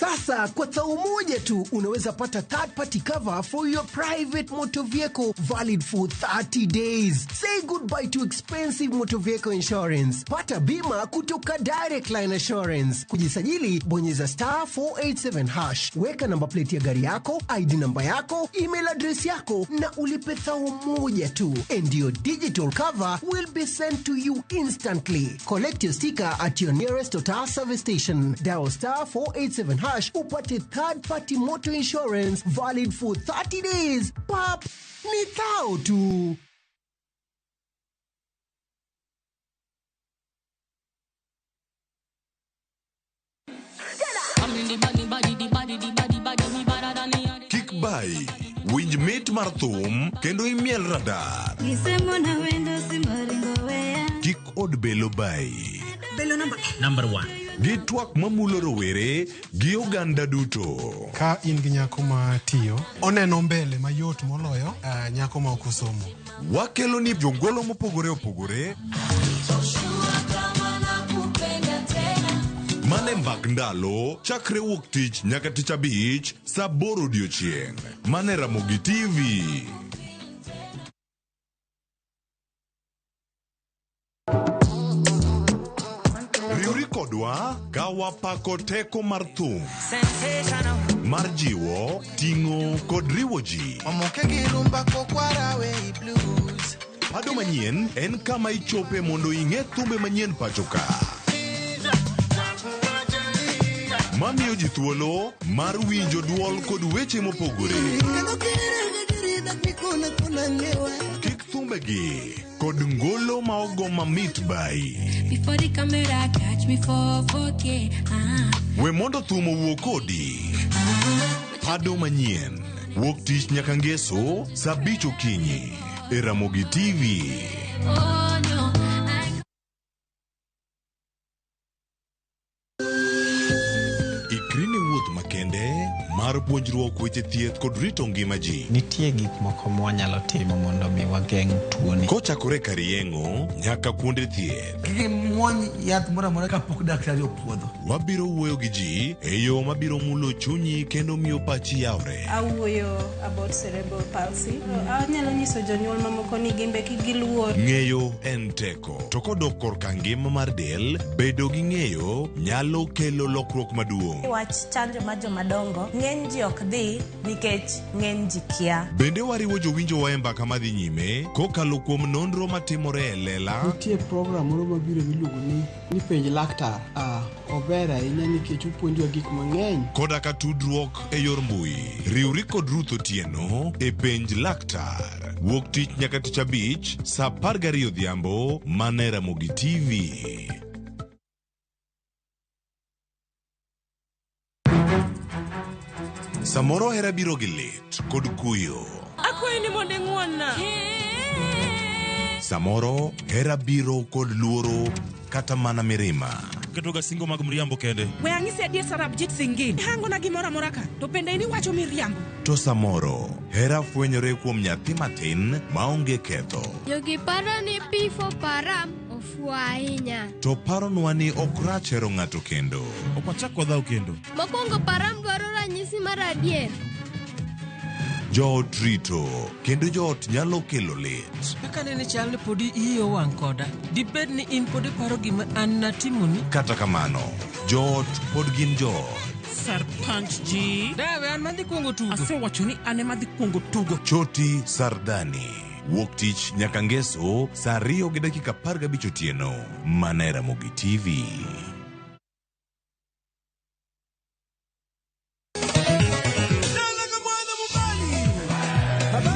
Sasa kwa thao moja tu unaweza pata third party cover for your private motor vehicle valid for 30 days. Say goodbye to expensive motor vehicle insurance. Pata bima kutoka Direct Line Assurance. Kujisajili bonyeza *487#. Weka namba plate ya gari yako, ID namba yako, email address yako na ulipe thao moja tu. And your digital cover will be sent to you instantly. Collect your sticker at your nearest Total service station. Dial *487# upate third party motor insurance valid for 30 days. Pap, ni thao tu. Kickby, winj mit mar thum kendo imiel radar. Kik od belo bai. Belo number 1. Gi twak mamulo rowere gi oganda duto. Ka in gi nyako ma tiyo, oneno mbele mayot moloyo nyako ma ok osomo. Wakelo ni jongolo mopogore opogore. Mane mbak ndalo chakre wuok tich nyaka tich abich saa 8 odiechieng'. Mane Ramogi TV. Riuri kodwa ka wapako teko mar thum, mar jiwo, ting'o kod riwo ji. Pado manyien en kama ichope mondo ing'e thumbe manyien pachoka. Mamiyo ji thuolo mar winjo duol kod weche mopogore. Kik thumbegi kod ngolo ma ogo mamit bai. Before the camera catch me for 4K. We mondo thum owuo kodi. Pado manyien wuok tich nyaka ngeso saa 5 okinyi e Ramogi TV. Oh no. Ikrini wuoth makende mar puonjruok weche thieth kod rito ngima ji. Nitie gik moko mwanyalo timo mondo mi wageng' tuoni. Kochakore kar yeng'o nyaka kuonde thieth. Kiki mwony yath mora mora kapok daktari opuodho. Wabiro wuoyo gi ji e yo mabiro mulo chunyi kendo miyo pachi yawre. Awuoyo about cerebral palsy. Anyalo nyiso jonyuol mamoko ni gimbe kigiluor. Ng'eyo en teko. To kodok korka ngima mar del, bedo gi ng'eyo nyalo kelo lokruok maduong'. Wach chanjo ma jomadongo ng'eny ji ok dhi nikech ng'eny ji kia. Bende wariwo jowinjo wa e mbaka madhi nyime kokalo kuom nonro matimore e lela. Nitie program moro mabiro miluongo ni penj laktar. Ober ahinya nikech opuonjowa gik mang'eny. Koda ka tudruok e yor mbui. Riwri kod Ruth Otieno e penj laktar. Wuok tich nyaka tich abich saa 12 odhiambo mane Ramogi TV. Samoro hera biro gi lit kod kuyo. Akwayi ni mondo ing'wonna. Samoro hera biro kod luoro kata mana mirima. Ketoga singo mag mriambo kende. We ang'isi adier Sarabjit Singh. Hango na gimora mora ka. To pende ni wacho miriambo. To samoro hera fwenyore kuom nyathi matin maonge ketho. Jogi paro ni pifo param ofuo ahinya. To paronwa ni ok rach hero ng'ato kendo. Ok wachak wadhaw kendo. Mokwongo param dwaro ranyisi mar adier. Joot rito kendo joot nyalo kelo lit. Kaka nene chal ni podi iyo wang' koda. Dibed ni in podi paro gima an natimoni. Kata kamano, joot pod gin joot. Sarpanch ji. Dawe an madhi kuongo tugo. Asewacho ni an ema dhi kuongo tugo. Choti Sardani. Wuok tich nyaka ngeso saa 2:15 otieno. Mane Ramogi TV.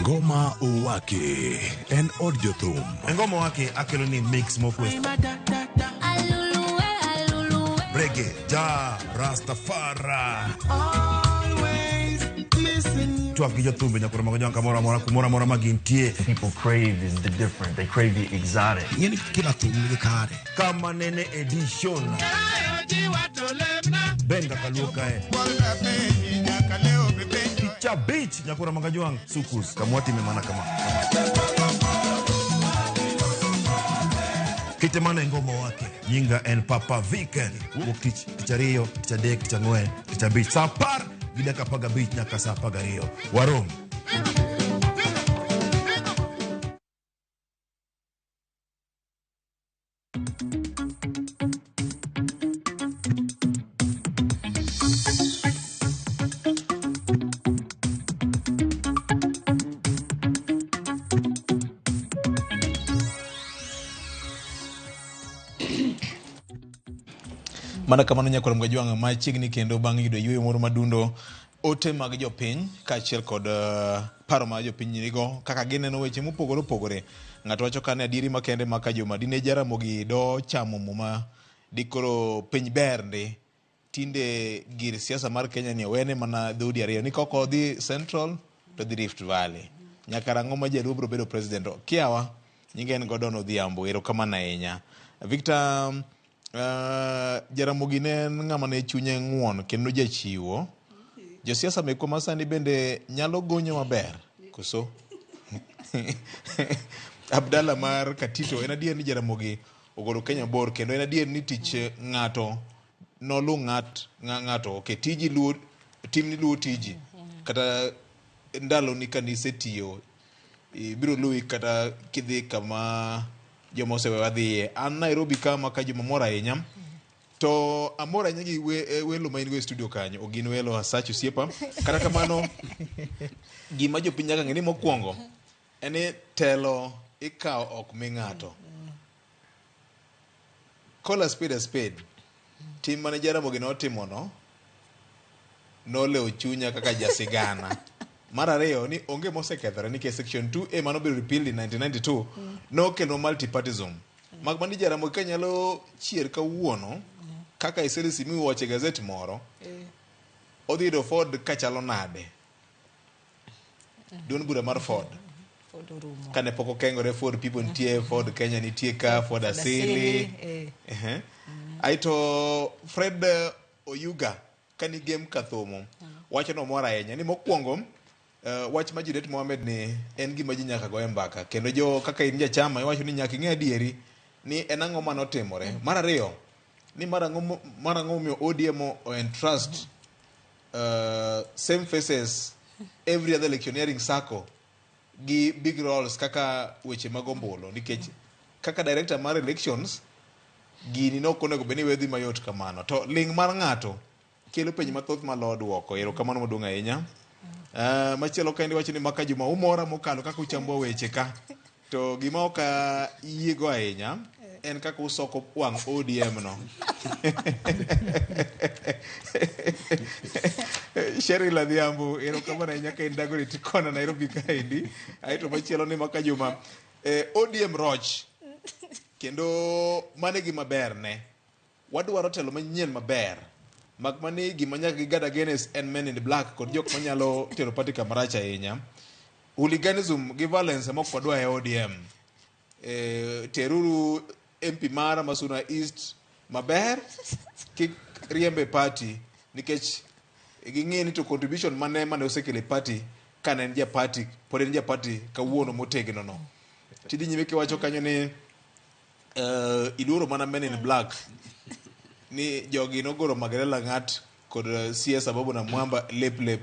Ngoma Owake en od jothum. Ngoma Owake akelo ni mix mofwest. Reggae, ja, Rastafari. Twak gi jothumbe nyakoro mago jonka mora mora magintie. People crave is the different. They crave the exotic. Yeni kila thum nigi kare. Kama nene edition. Benga kaluka Cha beach nyakura mangajwang sukus kamwati memana kama Kitemana ngoma wake nyinga en Papa Weekend. Wuok tich ariyo, tich adek, tich ang'wen, tich tich abich saa 10 gi dakika 15 nyaka saa 12. Warom. Mana kamano nyakoro mgajwang' machiegni kendo bang' yudo yweyo moro madundo ote mag jopiny kaachiel kod paro ma jopiny nigo kaka gineno weche mopogore opogore. Ng'ato wacho ka ne adieri makende maka joma dine Jaramogi do chamo muma dikoro piny ber ndi tinde gir siasa mar Kenya ni wene mana dhoudi ariyo ni koko dhi Central to dhi Rift Valley. Nyaka rang'o ma jaluo biro bedo president kiawa nyinge en Gordon Odhiambo. Erokamano ahinya. Victor, Jaramogi ne en ng'ama ne chunye ng'uon kendo jachiwo. Josiasa mekwa masani bende nyalo gonyo maber koso? Abdalla mar Katito, en adier ni Jaramogi ogolo Kenya bor kendo en adier ni tich ng'ato nolu ng'ato okay, tiji luo timni luo tiji kata ndalo ni kanise tiyo biro lui kata kidhi kama joma osewewa dhiye. An Nairobi kama ka joma mora ahinya to amora nyagi welo ma in go studio kanyo ogin welo Asachu Siepa. Kata kamano gima jopiny nyaka ng'e ni mokwongo en telo ikawo ok mi ng'ato. Call a spade. Tim mane Jaramogi notimo no noleo chunya kaka jasigana. Mar ariyo ni onge mosekethore nikech section 2A manobedo repealed in 1992 nokelo multipartism. Mag mani Jaramogi ka nyalo chier kawuono kaka iselisi miwache gazet moro odhi yudo Ford kachalo nade. Duond bura mar Ford kane pok okengore Ford people nitie, Ford Kenya nitie ka, Ford Asili. Aito Fred Oyuga kani game kathomo wacho no mora ahinya ni mokwongo wach ma Juliet Mohamed ni en gima ji nyaka go mbaka kendo jo kaka in jachama iwacho ni nyaka ing'e adieri ni en ang'o manotimore. Mar ariyo ni mar ang'o miyo ODM entrust same faces every other electioneering circle gi big roles kaka weche mag ombulu nikech kaka director mar elections gini no konego beni wedhi mayot kamano to ling mar ng'ato kelo penj mathoth malo duoko. Erokamano maduong' ahinya. Machielo kaendi wacho ni maka juma umora mokalo kaka uchambo weche ka to gima ok yiego ahinya en kaka usoko wang' ODM no. Cheryl Adhiambo, erokamano ahinya ka in Dagoretti kona Nairobi kaendi. Aito machielo ni maka juma ODM roch kendo mane gima ber ne wadwaro telo manyien maber mag mani gima nyaka gigada against and men in the black kod jok manyalo tero party kamarach ahinya. Hooliganism gi violence mok wadwa e ODM. Teruru MP mara Masuna East maber kik riembe party nikech ging'e ni to contribution mane osekele party kana en ja party pod en ja party kawuono motegno no. Tidi nyime kiwacho kanyo ni iluoro mana men in black ni jogi nogoro Magerela Ng'at kod CS Ababu na Mwamba lep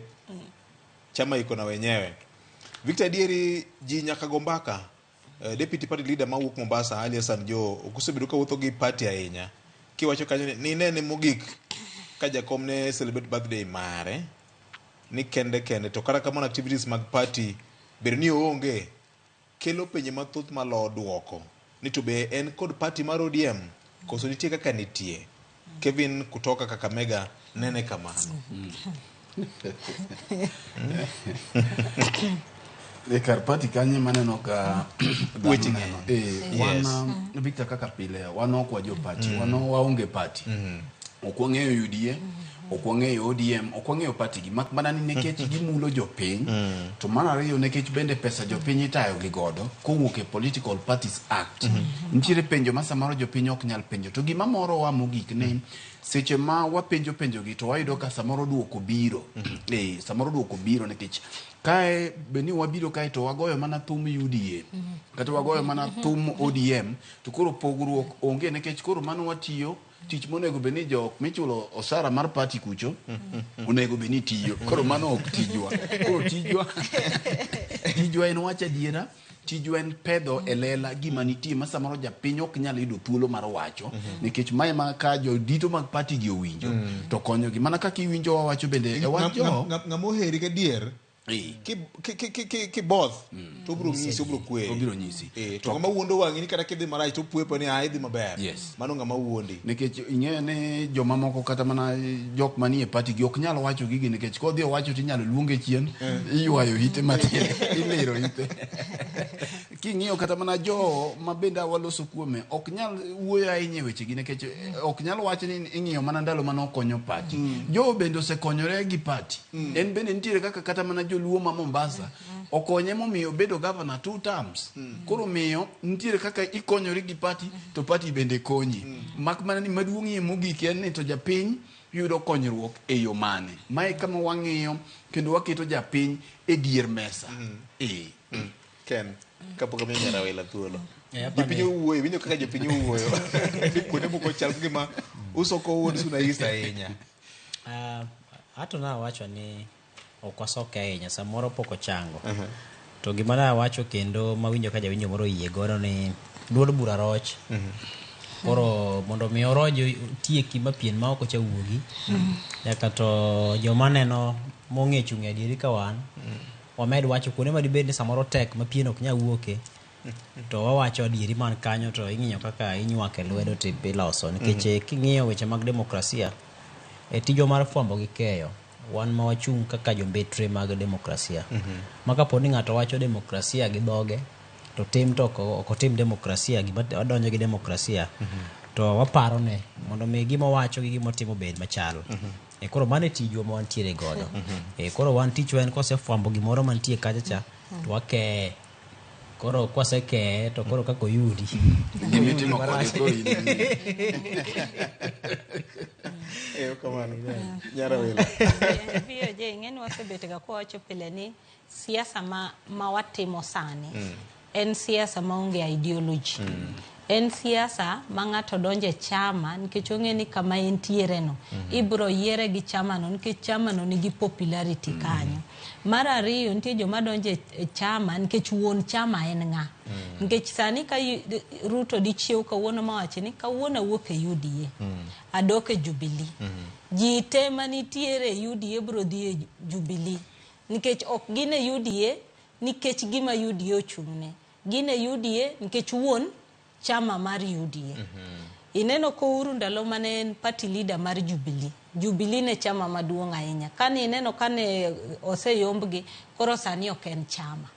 chama iko na wenyewe. Victor Dieri ji nyaka gombaka deputy party leader mawuok Mombasa Ali Hassan Jo okusebedo ka wuotho gi party ahinya kiwacho kanyo ni nene mogik ka jakom ne celebrate birthday mare ni kende to kata kamano activities mag party bedo ni onge kelo penye mathoth malo duoko ni to be en kod party mar ODM koso nitie kaka nitie. Kevin kutoka Kakamega nene kamano. Kar party kanye maneno ka weche wana Victor kaka pile wana kwa jo party wana waonge party okwang'eyo UDA okwang'eyo ODM okwang'eyo party gi mak mana ni nekech gimulo jopiny to mar ariyo nekech bende pesa jopiny itayo gi godo kowuok e Political Parties Act nitiere penjo ma samaro jopiny ok nyal penjo to gima moro wa mogik ne seche ma wapenjo gi to wayudo ka samoro duoko biro samoro duoko biro nekech kae beni wabiro kae to wagoyo mana thum UDA kata wagoyo mana thum ODM to koro pogruok onge nekech koro mano watiyo tich monego beni jok michulo osara mar party kucho onego beni tiyo. Koro mano ok tijwa. Koro tijwa en wacha diera. Tijwa en pedho elela gima nitie ma samoro japiny ok nyal yudo thuolo mar wacho nikech mae ma ka jodito mag party gi owinjo to konyogi mana kaka iwinjo wawacho bende e wach jo ng'amo heri ka dier kiboth to obiro nyisi obiro nyisi to ng'ama wuondo wang'i ni kata kidhi marach to puepo ni idhi maber mano ng'ama wuondi nikech ing'eyo ni joma moko kata mana jok manie party gi ok nyal wacho gigi nikech kodhi owacho tinyalo luonge chien iywayo ite matin ilero ite king'iyo kata mana jo ma bende waloso kuome ok nyal wuoyo ahinya weche gi nikech ok nyal wacho ni ing'iyo mana ndalo mane okonyo party jo bende osekonyore gi party en bende nitiere kaka kata mana Luo ma Mombasa okonye momiyo bedo governor 2 terms koro miyo nitiere kaka ikonyori gi party to party bende konyi mak mana ni maduong'ie mogik en ni to japiny yudo konyruok e yo mane mae kama wang'iyo kendo waketo japiny e dier mesa Ken kapok amiyo Nyarawela thuolo jopiny owuoyo winjo kaka jopiny owuoyo kuonde moko chal gima uso ko wuod suna isa ahinya ato na wacho ni okwasoke ahinya samoro poko chango to gima na wacho kendo mawinjo ka jawinjo moro yie godo ni duod bura roch koro mondo mi orojo tieki mapien ma oko cha wuogi nyaka to joma neno mong'e chung' adieri ka wan wamed wacho kuonde ma dibed ni samoro tek mapien ok nya wuoke to wawacho adieri man kanyo to ing'iyo kaka inywake lwedo tiloso nikech king'iyo weche mag demokrasia tijo mar fwambo gi keyo wan ma wachung' kaka jombetre mag demokrasia maka poni ng'ato wacho demokrasia gi dhoge to tim to ok tim demokrasia gima wadonjo gi demokrasia to waparo ne mondo mi gima wacho gi gima timo bed machal koro mane tijwa ma wantiere godo koro wan tichwa en kosefwambo gimoro mantie kacha cha to wake koro kwaseke to koro kako yudi gimitimo kode koro kamano Nyarawela biyo je ng'eni wasebetega kwa wacho pile ni siasa ma watimo sani en siasa maonge ideology en siasa ma ng'ato donje chama nikech ong'e ni kama entiere no ibro yiere gi chama no nikech chama no nigi popularity kanyo mar ariyo nitie joma donje chama nikech wuon chama en ng'a nikech sani ka Ruto dichiew kawuono mawacho ni kawuono wuok e UDA adok e Jubilee ji te manitiere UDA bro dhi e Jubilee nikech ok gin e UDA nikech gima UDA ochung'ne gin e UDA nikech wuon chama mar UDA ineno ko uru ndalo mane en party leader mar Jubilee ne chama maduong' ahinya kane ineno kane oseyombgi koro sani ok en chama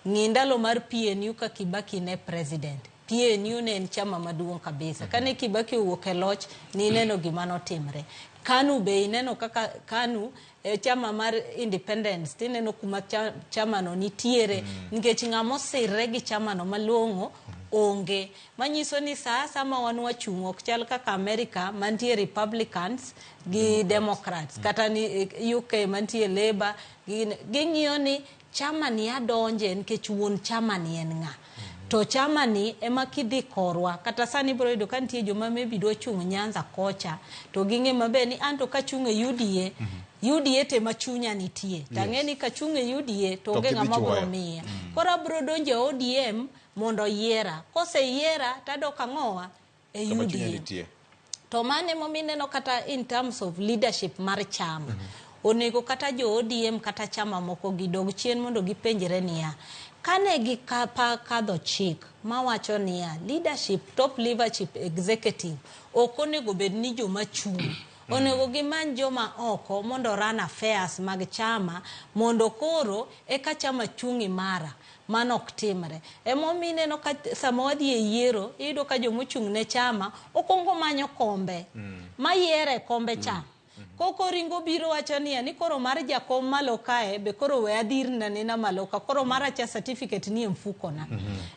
ng'i ndalo mar PNU ka Kibaki ne president PNU ne en chama maduong' kabisa kane Kibaki owuok e loch ni ineno gima notimre KANU be ineno kaka KANU chama mar independence tineno kuma chama no nitiere nikech ng'amo sirre gi chama no malong'o onge manyiso ni saa ma wan wachung' ok chal kaka America mantie Republicans gi Democrats kata ni UK mantie Labour ging'iyo ni chama ni adonje nikech wuon chama ni en ng'a to chama ni ema kidhi korwa kata sani bro yudo kantie joma maybe dwa chung' Nyanza kocha to ging'e maber ni anto ka chung' e UDA te machunya nitie tang'eni ka chung' e UDA to onge ng'ama bro miya koro bro donje ODM mondo yiera kose yiera tadok ang'owa e UDA to mane momineno kata in terms of leadership mar chama onego kata jo ODM kata chama moko gidog chien mondo gipenjre niya kane kadho chik mawacho niya top leadership executive ok onego bed ni joma chung' onego gimany joma oko mondo run affairs mag chama mondo koro eka chama chungi mara mano ok timre emomineno ka sama wadhi e yiero iyudo ka jomochung' ne chama okongo manyo kombe mayiere kombe cha koko ringo biro wacho ni koro mar jakom malo kae be koro we adir na malo ka koro mara cha certificate ni mfuko na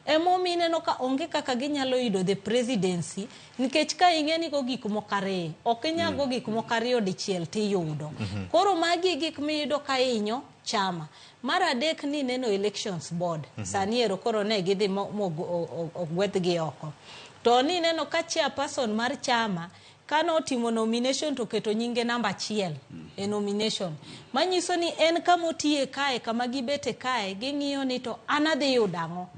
emomineno ka onge kaka ginyalo yudo the presidency nikech ka ing'eni go gik mokare ok inyago gik mokare odichiel tiyudo koro magi gik miyudo ka inyo chama mara dek ni neno elections board sani ero koro ne gidhi ogweth gi oko to ni neno ka chairperson mar chama kano timo nomination to keto nyinge namba 1 e nomination manyiso ni en kama otie kae kama gibete kae ging'iyo ni to anadhi yudango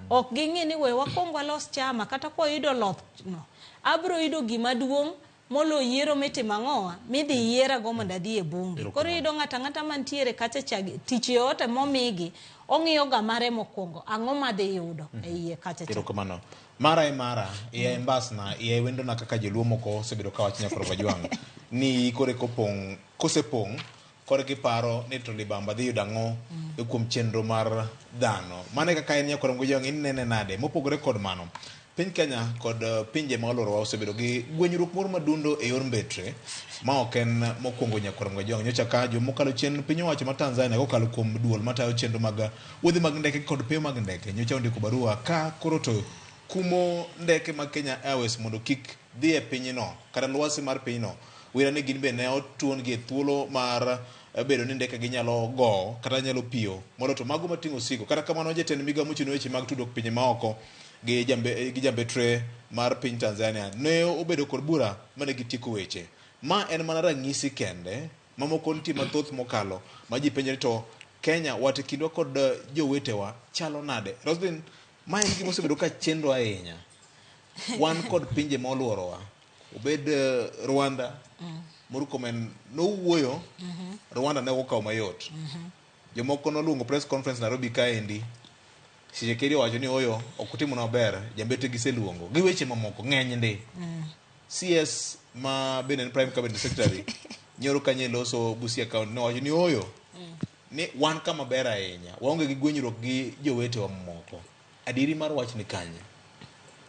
ok ging'i ni we wakwong los chama kata kwa yudo loth no abro yudo gima duong' molo yiero mitimo ang'owa midhi yiera go mondo adhi e bunge koro yudo ng'ata mantiere kacha tich yote momigi ong'iyo ga mare mokwongo ang'o madhi yudo e iye kacha cha. Erokamano. Mara iya embasna iya wendo na kaka joluo moko osebedo ka wachnya koro bajwang ni kore kopong kosepong kore kiparo ni to libamba dhi yudango e kuom chenro mar dhano mane kaka en nyakoro bajwang inene nade mopogore kod mano piny Kenya kod pinje ma olorowa osebedo gi gwenyruok moro madundo e yor mbetre ma ok en mokwongo nyakwarongo jong nyocha ka jomokalo chien piny owacho ma Tanzania kokalo kuom duol matayo chenro mag wuodhe mag ndeke kod peyo mag ndeke nyocha ondiko barua ka koro to kumo ndeke mag Kenya Airways mondo kik dhi e pinyno kata lwasi mar pinyno wira ni gin be ne otuon gi thuolo mar bedo ni ndeke gi nyalo go kata nyalo piyo mondo to mago mating'o osigo kata kamano jatend migawo mochung' weche mag tudruok pinje maoko gi jambetre mar piny Tanzania ne obedo kod bura mane gitieko weche ma en mana ranyisi kende mamoko nitie mathoth mokalo ma ji penjore to Kenya wate kindwa kod jowetewa chalo nade. Roslyn, ma en gima osebedo ka chendo ahinya wan kod pinje ma oluorowa obed Rwanda Murkomen nowuoyo Rwanda ne okawo mayot jomoko noluongo press conference Nairobi kaendi Shekeri wacho ni oyo okutimo na ber jambete giseluongo gi weche mamoko ng'eny ndi CS ma benen prime cabinet secretary nyoro kanye loso Busia account no wacho ni oyo ni wan kama ber ahinya waonge gi gwenyruok gi jowete wa mamoko adiri mar wach ni kanye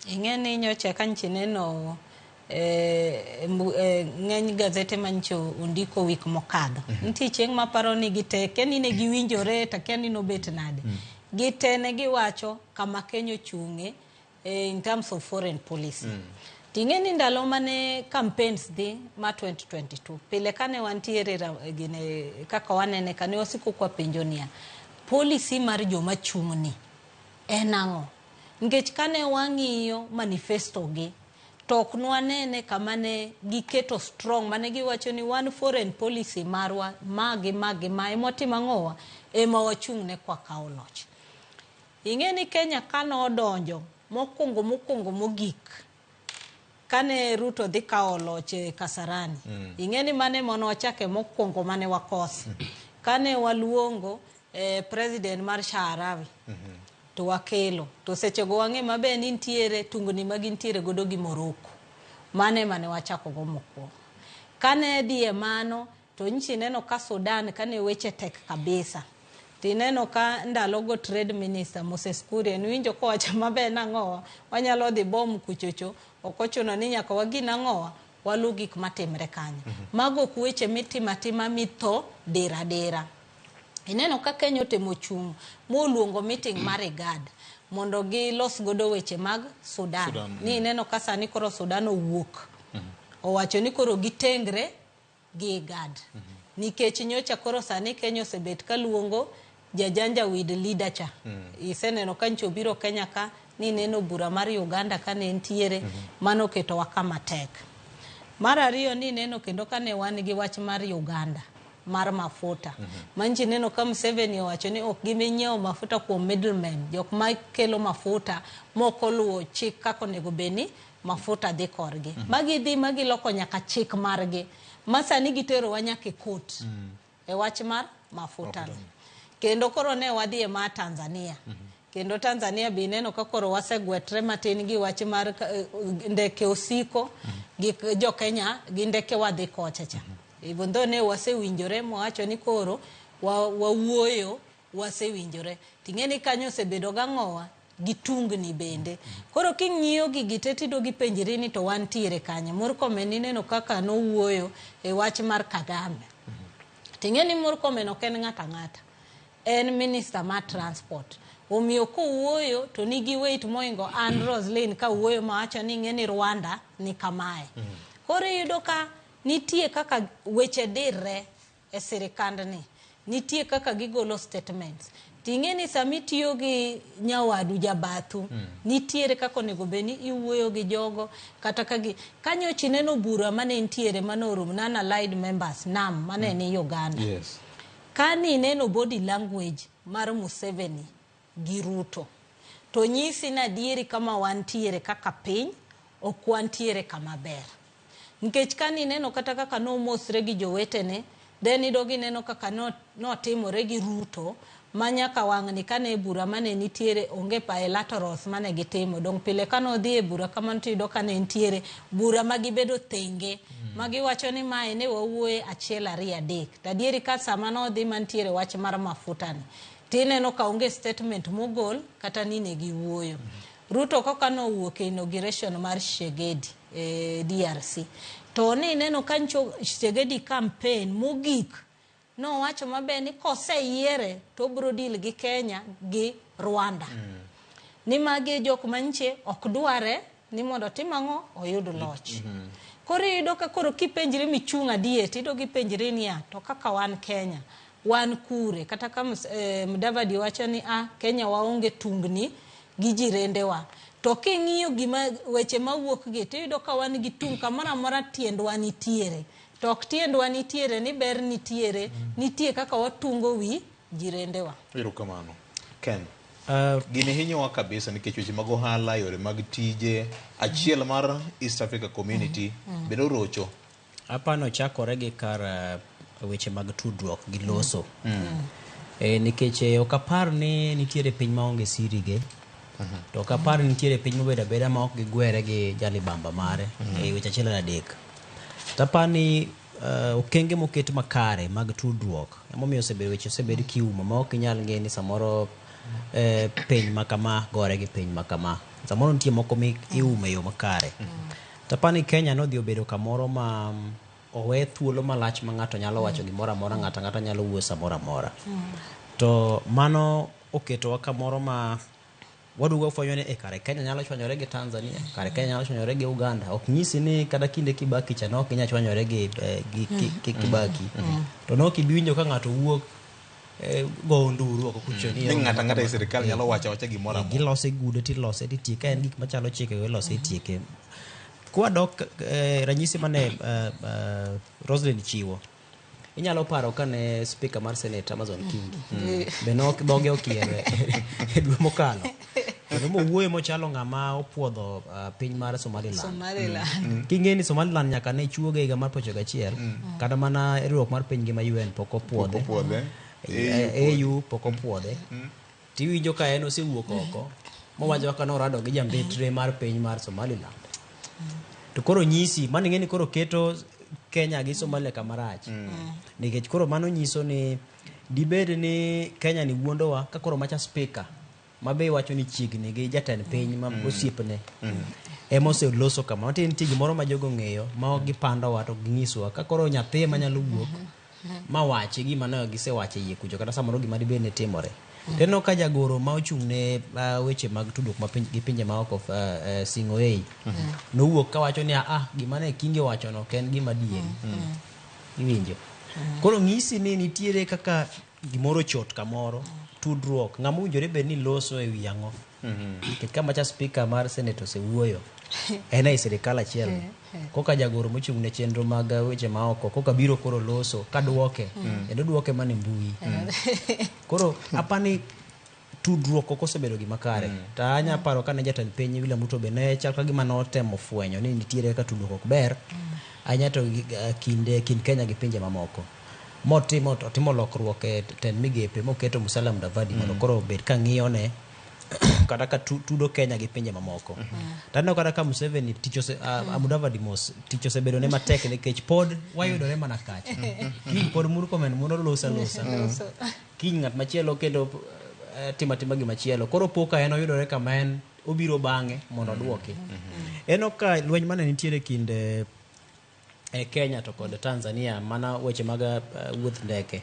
ing'eni nyocha kanchineno ng'eny gazete mancho undiko wik mokadho nitie chieng' maparo ni giteke ni ne giwinjore takeni nobet nade gitene giwacho kama Kenya chunge in terms of foreign policy ting'eni ndalo mane campaigns dhi ma 2022 pile kane wantiere gine kaka wanene kane wasiko kwa penjonia policy mar joma chung'ni en ang'o ngech kane wang'iyo manifesto gi tok nwanene kama ne giketo strong mane giwacho ni one foreign policy marwa magi ma emotimo ang'owa ema wachung'ne kwa kawo loch. Ing'eni Kenya kano odonjo mokwongo mogik kane Ruto dhi kawo loch Kasarani ing'eni mane mono wachake mokwongo mane wakosi kane waluongo president mar Shaharawi to wakelo to sechego wang'e mabe ni ntiere tungni magintiere godo gi Morocco mane wachako go mokwongo kane dhie mano to nchi neno ka Sudan kane weche tek kabisa tineno ka ndalogo trade minister Moses Kuria niwinjo ko wacha mabe nang'owa wanyalo dhi bom kuchocho okochuno ni nyaka wagina ng'owa walu gik matimre kanyo mago kuweche mitima mitho dera ineno ka Kenya otemo chung' moluongo meeting mar IGAD mondo gilos godo weche mag Sudan. Ni ineno ka sani koro Sudan owuok owacho ni koro gitengre gi IGAD nikech nyocha koro sani Kenya osebet kaluongo jajanja with leader cha iseneno kancho biro Kenya ka ni neno bura mar Uganda kane entiere mano keto wakama tek mar ariyo ni neno kendo kane wan gi wach mar Uganda mar mafuta manji neno ka Museveni owacho ni ok gimenyiewo mafuta kuom middlemen jok ma kelo mafuta moko luwo chik kako nego beni mafuta dhi korgi magi loko nyaka chik margi masani gitero wanyake court e wach mar mafuta kendo koro ne wadhi ma Tanzania kendo Tanzania be neno ka koro wasegwetre matin gi wach mar ndeke osiko gi jo Kenya gi ndeke wadhi kocha cha even though ne wasewinjore mowacho ni koro wawuoyo wasewinjore ting'eni kanyo osebedo gang'owa gi tungni bende koro king'iyo gitetido gi penjiri ni to wantiere kanye Murkomen neno kaka nowuoyo e wach mar Kagame ting'eni Murkomen ok en ng'ata en minister mar transport omiyo kowuoyo to nigi weight moingo an Roslyn ka wuoyo mawacho ni ng'eni Rwanda ni kamae koro yudo ka nitie kaka weche dirre e sirikand ni nitie kaka gigolo statements ting'eni sami tiyo gi nyawadu jabathu nitiere kaka onego beni iwuoyo gi jogo kata kanyochi neno bura mane nitiere manorum non-allied members NAM mane ni Uganda. Yes. Kani neno body language mar Museveni gi Ruto to nyisi na dieri kama wantiere kaka piny ok wantiere kama ber. Nikech kani neno kata kaka no mosre gi jowetene then idogi neno kaka no timore gi Ruto manyaka wang'ni kane bura mane nitiere onge bilaterals mane gitimo dong pile kano dhi e bura kamano tido kane nitiere bura magibedo thenge magiwacho ni mae ne wawuoye 1 2 3 tadieri ka sama no dhi mantiere wach mar mafuta ni tineno ka onge statement mogol kata nine giwuoyo. Ruto koka no wuok e inauguration mar Shegedi DRC to ni neno kancho Shegedi campaign mogik no wacho mabe ni koseyiere to bro deal gi Kenya gi Rwanda. Ni magi jok manche ok dware ni mondo timango oyud loch. Koro yudo ka koro kipenjire michunga diet ido gipenjire niya to kaka wan Kenya wan kure kata kama Mudavadi wacho ni Kenya waonge tungni gi jirendewa to king'iyo gima weche mawuok gi to yudo ka wan gi tung kamora mora tiendwa nitiere to ok tiendwa nitiere ni ber nitie kaka watungo wi jirendewa. Erokamano. Ken, gini hinyowa kabisa nikech weche mag ohala, yore mag tije, achiel mar East Africa Community bedo rocho. Apano chakore gi kar weche mag tudruok gi loso. Nikech ok apar ni nitiere piny maonge sirige. To ok apar ni nitiere piny mobedo abeda ma ok gigwere gi jalibamba mare e weche achiel adek. Tapani okenge moket makare mag tudruok emomiyo osebedo kiumo ma ok inyal ng'e ni samoro piny makama gore gi piny makama. Samoro nitie moko mi iumo e yo makare. Tapani Kenya nodhi obedo kamoro ma owe thuolo malach ma ng'ato nyalo wacho gimoro amora, ng'ata nyalo wuoyo samoro amora. To mano oketowa kamoro ma wadugo fwenyo ni kare Kenya nyalo chwanyore gi Tanzania, kare Kenya nyalo chwanyore gi Uganda. Ok nyisi ni kada kinde Kibaki cha nok inya chwanyore gi Kibaki. To nok ibiwinjo ka ng'ato wuok go nduru ok kucho ni ng'ata e sirikal nyalo wacho gimoro amora. Gilose gude tilose titika en gik machalo chike ilose tieke. Kwa dok ranyisi mane Roslyn chiwo. Inyalo paro kane speaker mar Senate Amazon Kingi benok doge okiere dwe mokalo. Kendo mowuoyo mochalo ng'ama opuodho piny mar Somaliland. King'eni Somaliland nyaka ne chuoge higa mar 2001 kata mana riwruok mar piny ngima UN pok opuodhe. AU pok opuodhe. Tiwinjo ka en osewuok oko mowacho ka norado gi jambetre mar piny mar Somaliland. To koro nyisi mano ng'eni koro keto Kenya gi Somalia kamarach. Nikech koro mano nyiso ni dibed ni Kenya ni wuondowa ka koro macha speaker mabe wacho ni chiegni gi jatend piny ma osiepne. Emo loso kama watin nitie gimoro ma jogo ng'eyo ma gipandowa to ginyisowa ka koro nyathi manyalo wuok ma wachi gima ne gisewacho yie kujo kata samoro gima dibed ne timore. Teno ka jagoro ma ochung' ne weche mag tudruok gi pinje ma oko Sing'oei nowuok ka wacho ni gima ne Kingi wacho no ken gima diere. Iwinjo. Koro ng'isi ni nitiere kaka gimoro chot kamoro tudruok ng'ama winjore bed ni loso e wi ang'o. Kama cha speaker mar Senate osewuoyo en ai sirikal achiel koka jagoro mochung' ne chenro mag weche ma oko koka biro koro loso ka duoke kendo duoke mane mbui. Koro apani tudruok ok osebedo gima kare. Ta anya paro kane jatend piny William Ruto be ne chal ka gima notemo fwenyo ni nitiere ka tudruok ok ber anya to kind Kenya gi pinje mamoko. Timo lokruok e tend migepe moketo Musalia Mudavadi mondo koro bed ka ng'iyo ne kata ka tudo Kenya gi pinje mamoko. Tano kata ka Museveni Mudavadi mos tich osebedo ne matek nikech pod wayudore mana kacha. Kiny pod Murkomen mondo losa. Kiny ng'at machielo kendo tima gima chielo. Koro poka en oyudore kama en obiro bang'e mondo duoki. Eno ka lweny mane nitiere kinde Kenya to kod Tanzania mana weche mag wuoth ndeke.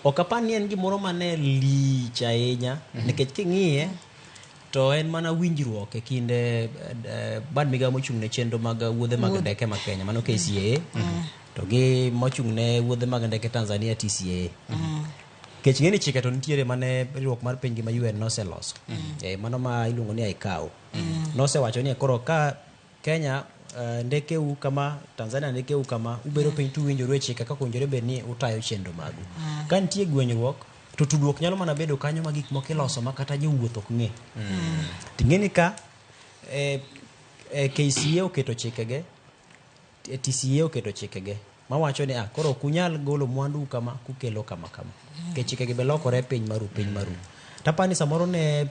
Ok apani en gimoro mane lich ahinya nikech king'iye to en mana winjruok e kinde bad migawo mochung' ne chenro mag wuodhe mag ndeke ma Kenya mano KCA to gi mochung' ne wuodhe mag ndeke Tanzania TCA. Kech ng'eni chike to nitiere mane riwruok mar piny ngima UN noseloso. Mano ma iluongo ni ICAO. Nosewacho ni koro ka Kenya ndekeu kama, Tanzania ndekeu kama, ubero piny tu winjoru e chike kaka owinjore bed ni utayo chenro magu. Ka nitie gwenyruok, to tudruok nyalo mana bedo kanyo ma gik moko iloso ma kata jowuoth ok ng'e. Ting'eni ka KCA oketo chikege, TCA oketo chikege mawacho ni koro kunyal golo mwandu kama kukelo kama kama. Ke chikege be lokore piny maru. Tapani samoro ne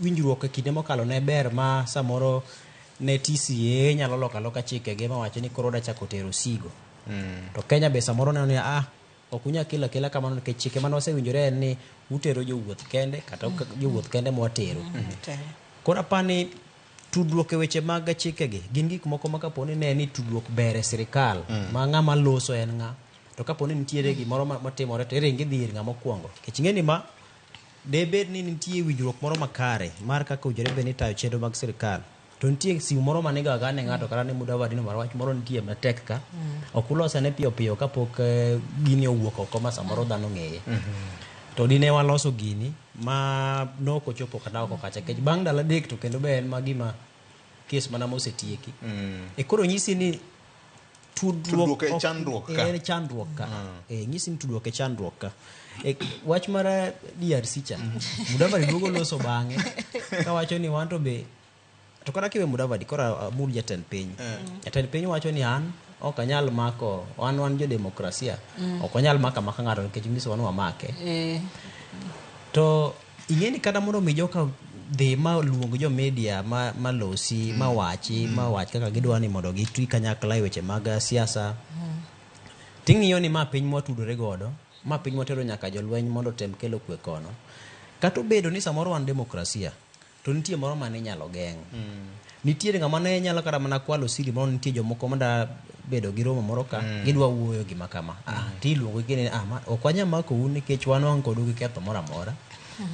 winjruok e kinde mokalo ne ber ma samoro ne TCA nyalo loka chikege mawacho ni koro da chako tero sigo. To Kenya be samoro ne ok unya kila kamano ke chike mano osewinjore en ni utero jowuoth kende kata jowuoth kende mwatero. Koro apani tudruok e weche mag chikegi gin gik moko ma kaponi ne ni tudruok ber e sirikal ma ng'ama loso en ng'a, to kaponi nitiere gimoro matimore to iringi dhi ir ng'ama mokwongo. Kech ng'eni ma debed ni nitie winjruok moro makare mar kaka owinjore bed ni tayo chenro mag sirikal, to nitie simu moro mane gaga ne ng'ato kata ne Mudavadi no marwach moro nitie matek ka ok ulose ne piyo kapok gini owuok oko ma samoro dhano ng'eye. To dine waloso gini ma noko chopo kata oko kacha kech bang' dala dek to kendo be en magima kes mana mosetieki. Koro nyisi ni tudruok e chandruok ka. Nyisi ni tudruok e chandruok ka. Wach mara DRC cha Mudavadi duogo loso bang'e ka wacho ni wanto be to kata kiwe Mudavadi kora mul jatend piny. Jatend piny wacho ni an ok anyal mako wan jo demokrasia. Ok anyal maka ng'ato nikech nyiso wan wamake. To ing'eni kata mondo mi joka dhi ma luongo jo media ma losi mawach kaka gidwa ni mondo gitwi kanyakla e weche mag siasa. Ting'iyo ni ma piny mwatudore godo, ma piny mwatero nyaka jolweny mondo tem kelo kwe kono. Kata obedo ni samoro wan demokrasia, to nitie moro mane inyalo geng'. Nitiere ng'ama ne nyalo kata mana kwalo siri moro, nitie jomoko manda bedo gi romo moro ka gidwa wuoyo gima kama. Tiluongo gini ok wanya mako un nikech wan wang' kodu gi ketho moro amora.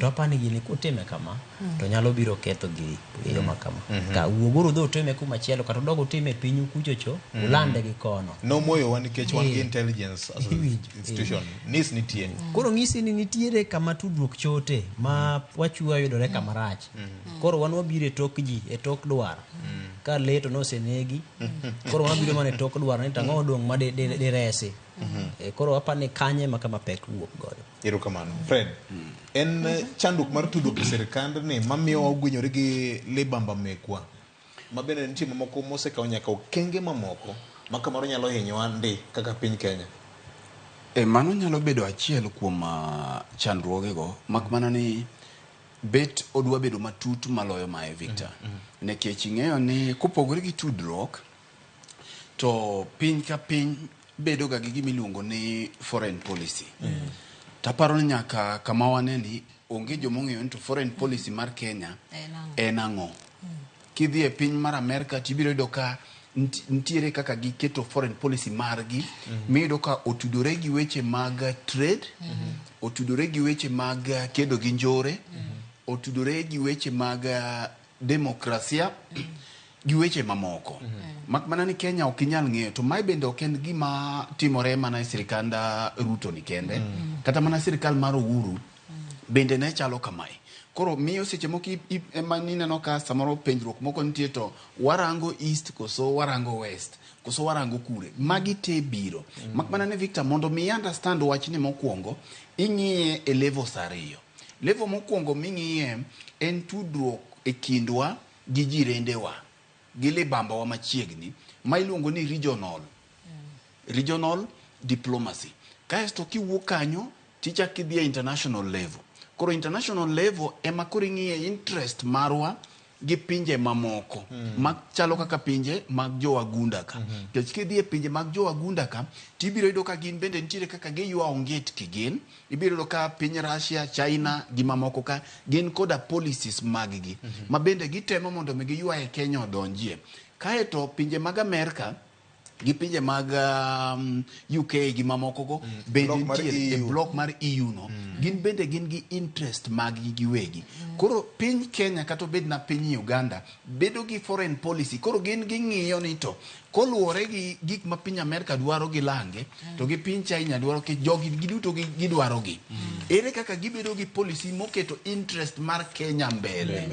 To apani gini kutime kama to nyalo biro ketho gi yo makama. Ka wuoguru dho utime kumachielo kata dogo time pinyu kuchocho ulande gi kono. No moyo wan nikech wan gi intelligence as an institution. Nis nitie. Koro ng'isi ni nitiere kama tudruok chote ma wachua yudore kama rach. Koro wan wabiro e tok ji, e tok dwar. Ka leto nosenegi. Koro wabiro mana e tok dwar ni tang'o dong' ma de resi. Koro apani kanye ma kama pek wuok godo. Erokamano. Fred, en chandruok mar tudruok e sirikand ni mamiyo wagwenyore gi libamba mekwa. Ma bende nitie mamoko mosekawo nyaka okenge mamoko ma kamaro nyalo hinyowa ndi kaka piny Kenya. Mano nyalo bedo achiel kuom chandruogego, mak mana ni bet odwa bedo matut maloyo mae Victor. Nekech ing'eyo ni kopogore gi tudruok to piny ka piny bedo ga gi gimiluongo ni foreign policy. Taparo ni nyaka kama waneni onge jomong'eyo ni to foreign policy mar Kenya en ang'o. Kidhi e piny mar Amerika tibiro yudo ka ntiere kaka giketo foreign policy margi miyudo ka otudore gi weche mag trade, otudore gi weche mag kedo gi njore, otudore gi weche mag demokrasia gi weche mamoko. Mak mana ni Kenya ok inyal ng'eyo, to mae bende ok en gima timore mana e sirikanda Ruto ni kende, kata mana sirikal mar Uhuru bende ne chalo kamae. Koro miyo seche moko ema nineno ka samoro penjruok moko nitie to warango east koso warango west koso warango kure. Magi te biro. Mak mana ni Victor, mondo mi understand wachni mokwongo, ing'iye e levels ariyo. Level mokwongo ming'iye en tudruok e kindwa gi jirendewa gi libamba wa machiegni ma iluongo ni regional diplomacy. Kaesto kiwuok kanyo tichak idhi e international level. Koro international level ema koro ing'iye interest marwa gi pinje mamoko machalo kaka pinje mag jowagunda ka. Kech kidhi e pinje mag jowagunda ka tibiro yudo ka gin bende nitiere kaka giywa onget kigin. Ibiro yudo ka piny Russia, China gi mamoko ka gin koda policies mag-gi ma bende gitemo mondo mi giywa e Kenya odonjie. Kaeto pinje mag Amerika gi pinje mag UK gi mamoko go bende nitie e block mar EU no gin bende gin gi interest mag giwegi. Koro piny Kenya kata bed na piny Uganda bedo gi foreign policy, koro gin ging'iyo ni to koluwore gi gik ma piny Amerika dwaro gi lange to gi piny China dwaro ke jogi giduto gidwaro gi ere kaka gibedo gi policy moketo interest mar Kenya mbele.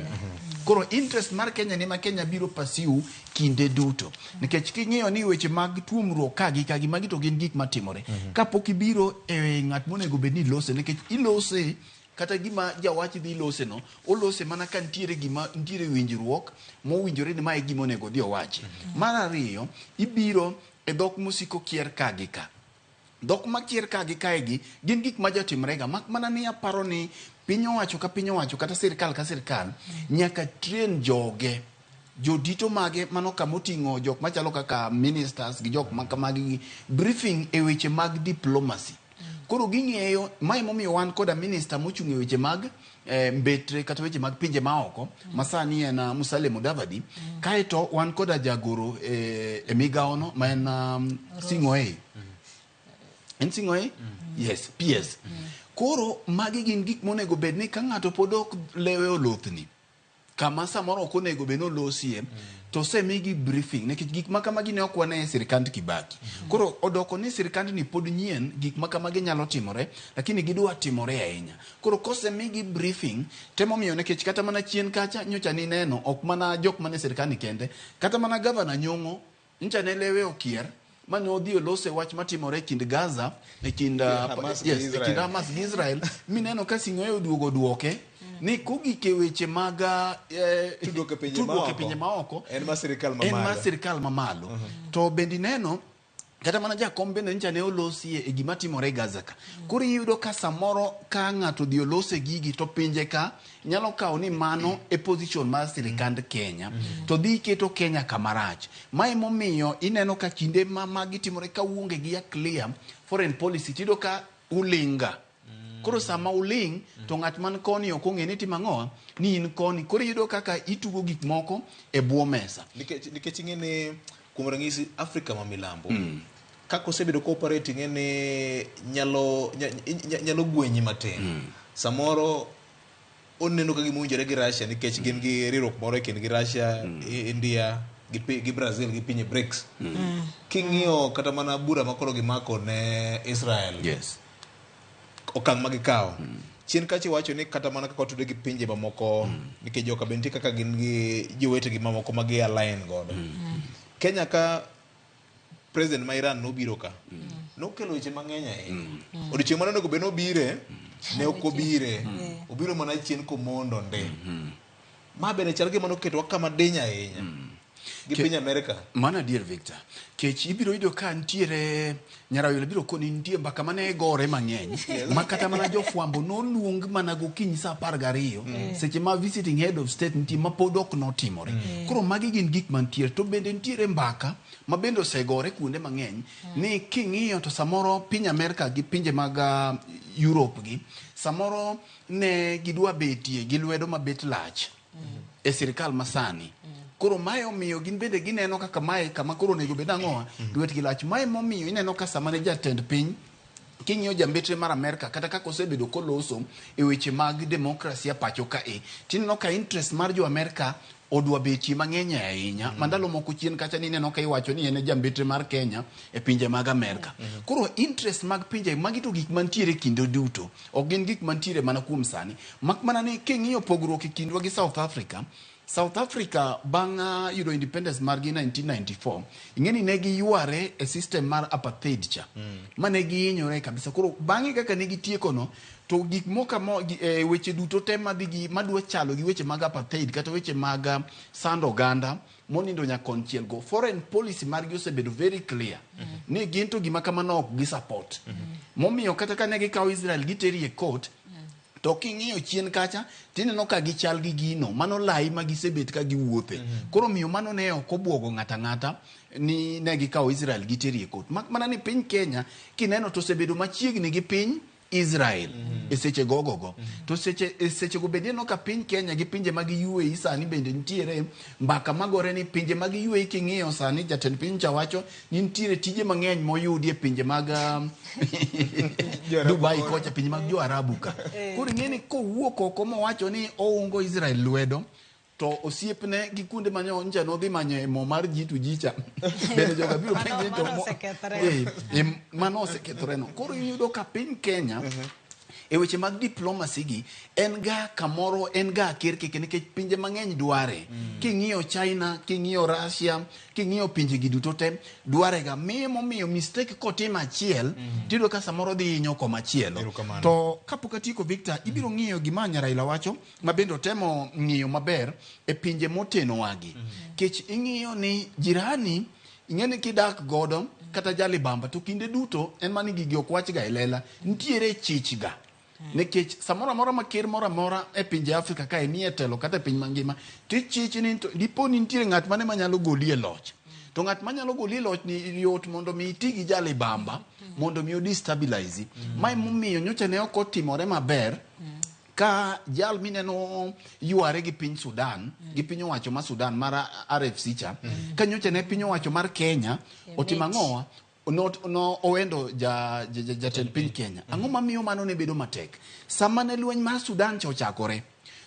Koro interest mar Kenya ni ma Kenya biro pursue kinde duto, nikech king'iyo ni weche mag tuomruok kagi magi to gin gik matimore kapok ibiro e ng'at monego bed ni lose, nikech ilose kata gima jawach dhi lose no olose mana ka nitiere winjruok mowinjore ni mae gima onego dhi owachi. Mar ariyo, ibiro e dhok musiko kier kagi ka. Dhok makier kagi kaegi gin gik ma jatimrega, mak mana ni aparo ni piny owacho ka piny owacho kata sirkal ka sirkal nyaka train joge jodito mage mano kamoting'o jok machalo kaka ministers gi jok makamagi briefing e weche mag diplomacy. Koro ging'eyo mae momiyo wan koda minister mochung' e weche mag mbetre kata weche mag pinje maoko masani en Musalia Mudavadi, kaeto wan koda jagoro e migaono ma en Sing'oei. En Sing'oei? Yes, PS. Koro magi gin gik monego bed ni ka ng'ato pod ok lewe olothni kama samoro ok onego bed nolosie to semigi briefing, nekech gik makamagi ne ok wane e sirikand Kibaki. Koro odoko ni sirikand ni pod nyien, gik makamagi nyalo timore lakini gidwa timore ahinya. Koro kosemigi briefing temo miyo, nekech kata mana chien kacha nyocha ni neno ok mana jok mane sirikand kende, kata mana gavana Nyong'o nyocha ne lewe okier mane odhi olose wach matimore kind Gaza e kind Hamas gi Israel mineno ka Sing'oei oduogo duoke ni kogike weche mag tudruok e pinje maoko en ma sirikal mamalo. To bendi neno kata mana jakom bende ncha ne olosie e gima timore Gaza ka. Koro iyudo ka samoro ka ng'ato dhi olose gigi to pinje ka nyalo kawo ni mano e position mar sirikand Kenya to dhi keto Kenya kamarach. Mae momiyo ineno ka kinde magi timore ka uonge gi clear foreign policy tido ka ulinga. Koro sama uling to ng'at man koni ok ong'e ni timo ang'o ni in koni, koro iyudo kaka itugo gik moko e bwo mesa. Nikech ing'e ni kuom ranyisi Afrika ma milambo kako osebedo cooperating ni nyalo gwenyi matin. Samoro oneno ka gimonjore gi Russia nikech gin gi riwruok moro kind gi Russia, India gi Brazil gi pinye BRICS. King'iyo kata mana bura makoro gimako ne Israel. Yes. Okang' magikawo chien kachi wacho ni kata mana kaka otude gi pinje mamoko nikech joka benti kaka gin gi jowete gi mamoko magi align godo. Kenya ka president ma Iran nobiro ka nokelo weche mang'eny ahinya. Odiochieng' mane onego bed nobire ne ok obire, obiro mana chien komondo nde. Ma bende chal gima noketowa kama diny ahinya gi piny Amerika. Mana adier Victor, kech ibiro yudo ka nitiere nyarayo biro koni nitie mbaka mane gore mang'eny ma kata mana jofwambo noluong mana gokinyi sa 12 seche ma visiting head of state nitie ma pod ok notimore. Koro magi gin gik mantiere, to bende nitiere mbaka ma bende osegore kuonde mang'eny ni king'iyo to samoro piny Amerika gi pinje mag Europe gi samoro ne gidwa betie gi lwedo mabet lach e sirikal masani. Koro mae omiyo gin bende gineno kaka mae kama koro nego bed ang'oa lwetgi lach. Mae momiyo ineno ka sama ne jatend piny king'iyo jambetre mar Amerika kata kaka osebedo koloso e weche mag demokrasia pacho ka tineno ka interest mar jo Amerika odwa betie mang'eny ahinya. Mandalo moko chien kacha ni neno ka iwacho ni en jambetre mar Kenya e pinje mag Amerika. Koro interest mag pinje magi to gik mantiere kinde duto ok gin gik mantiere mana kuom sani, mak mana ni king'iyo pogruok e kindwa gi South Africa bang' yudo independence margi 1994 ing'eni ne giyware e system mar apartheid cha mane gihinyore kabisa. Koro bang'e kaka ne gitieko no to gik moko weche duto te madwa chalo gi weche mag apartheid kata weche mag sand oganda monindo nyakonchiel go, foreign policy margi osebedo very clear ni gin to gima kamano ok gi support. Momiyo kata ka ne gikawo Israel giteri e court to king'iyo chien kacha tineno ka gichal gi gino mano lai ma gisebet ka giwuothe. Koro miyo mano ne ok obwogo ng'ata ng'ata ni ne gikawo Israel giteri e court. Mak mana ni piny Kenya kineno to osebedo machiegni gi piny Israel e seche gogogo to seche go bende no ka piny Kenya gi pinje mag UAE sani bende nitiere mbaka magore ni pinje mag UAE king'iyo sani jatend piny cha wacho ni nitiere tije mang'eny moyudi e pinje mag Dubai kocha pinje mag jo Arabu ka koro ng'eni kowuok oko mowacho ni oungo Israel lwedo to osiepne gi kuonde manyo nja no dhi manyo mo mar jitu jicha bende joga biro penje to mano osekethore no koro yudo ka piny Kenya e weche mag diplomacy gi en ga kamoro en ga kirke nikech pinje mang'eny dware king'iyo China king'iyo Russia king'iyo pinje gi duto te dware ga miyo mistake kotima achiel tido ka samoro dhi hinyo komachielo to kapok atieko Victor ibiro ng'iyo gima Raila wacho mabendo temo ng'iyo maber e pinje moteno wagi kech ing'iyo ni jirani ing'eni kidak godo kata jalibamba to kinde duto en mani gigi ok wach ga elela nitiere chich ga nekech samora mora makir mora mora e pinje Afrika ka ni etelo kata piny mangima tichich ni dipo ni nitiere ng'at mane manyalo goli e loch to ng'at manyalo goli e loch ni yot mondo mi itigi jalibamba mondo mi destabilize mai momiyo nyocha ne ok otimore maber ka jal mineno yuare gi piny Sudan gi piny owacho ma Sudan mar RFC cha ka nyocha ne piny owacho mar Kenya otimang'owa no owendo jatend piny Kenya ang'o mamiyo mano ne bedo matek sama ne lweny mar Sudan cha ochakore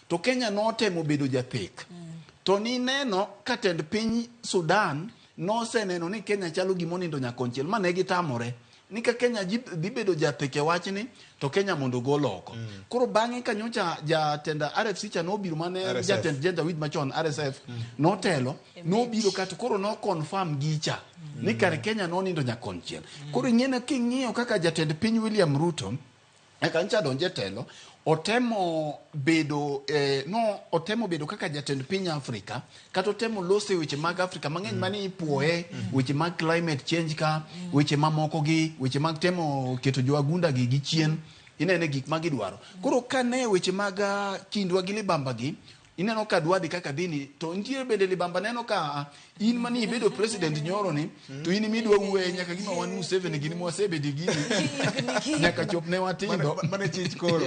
to Kenya notemo bedo jathek to ni neno ka tend piny Sudan noseneno ni Kenya chalo gimonindo nyakonchiel mane gitamore ni ka Kenya dhi bedo jathek e wachni to Kenya mondo gol oko koro bang'e ka nyocha jatend RFC cha nobiro mane jatend Gender With machon RSF notelo nobiro kata koro no confirm gicha ni kare Kenya nonindo nyakonchiel koro ing'ene king'iyo kaka jatend piny William Ruto eka ncha donje telo otemo bedo kaka jatend piny Afrika kata otemo lose weche mag Afrika mang'eny mani ipuoye weche mag climate change ka weche mamoko gi weche mag temo keto joagunda gi chien inene gik magidwaro koro kane weche mag kindwa gi libamba gi ineno ka dwadi kaka dini to ntiere bende libamba neno ka in mani ibedo president nyoro ni to in midwa uwe nyaka gima wan Museveni gini mwasebedi gini nyaka chopne watindo mane chich koro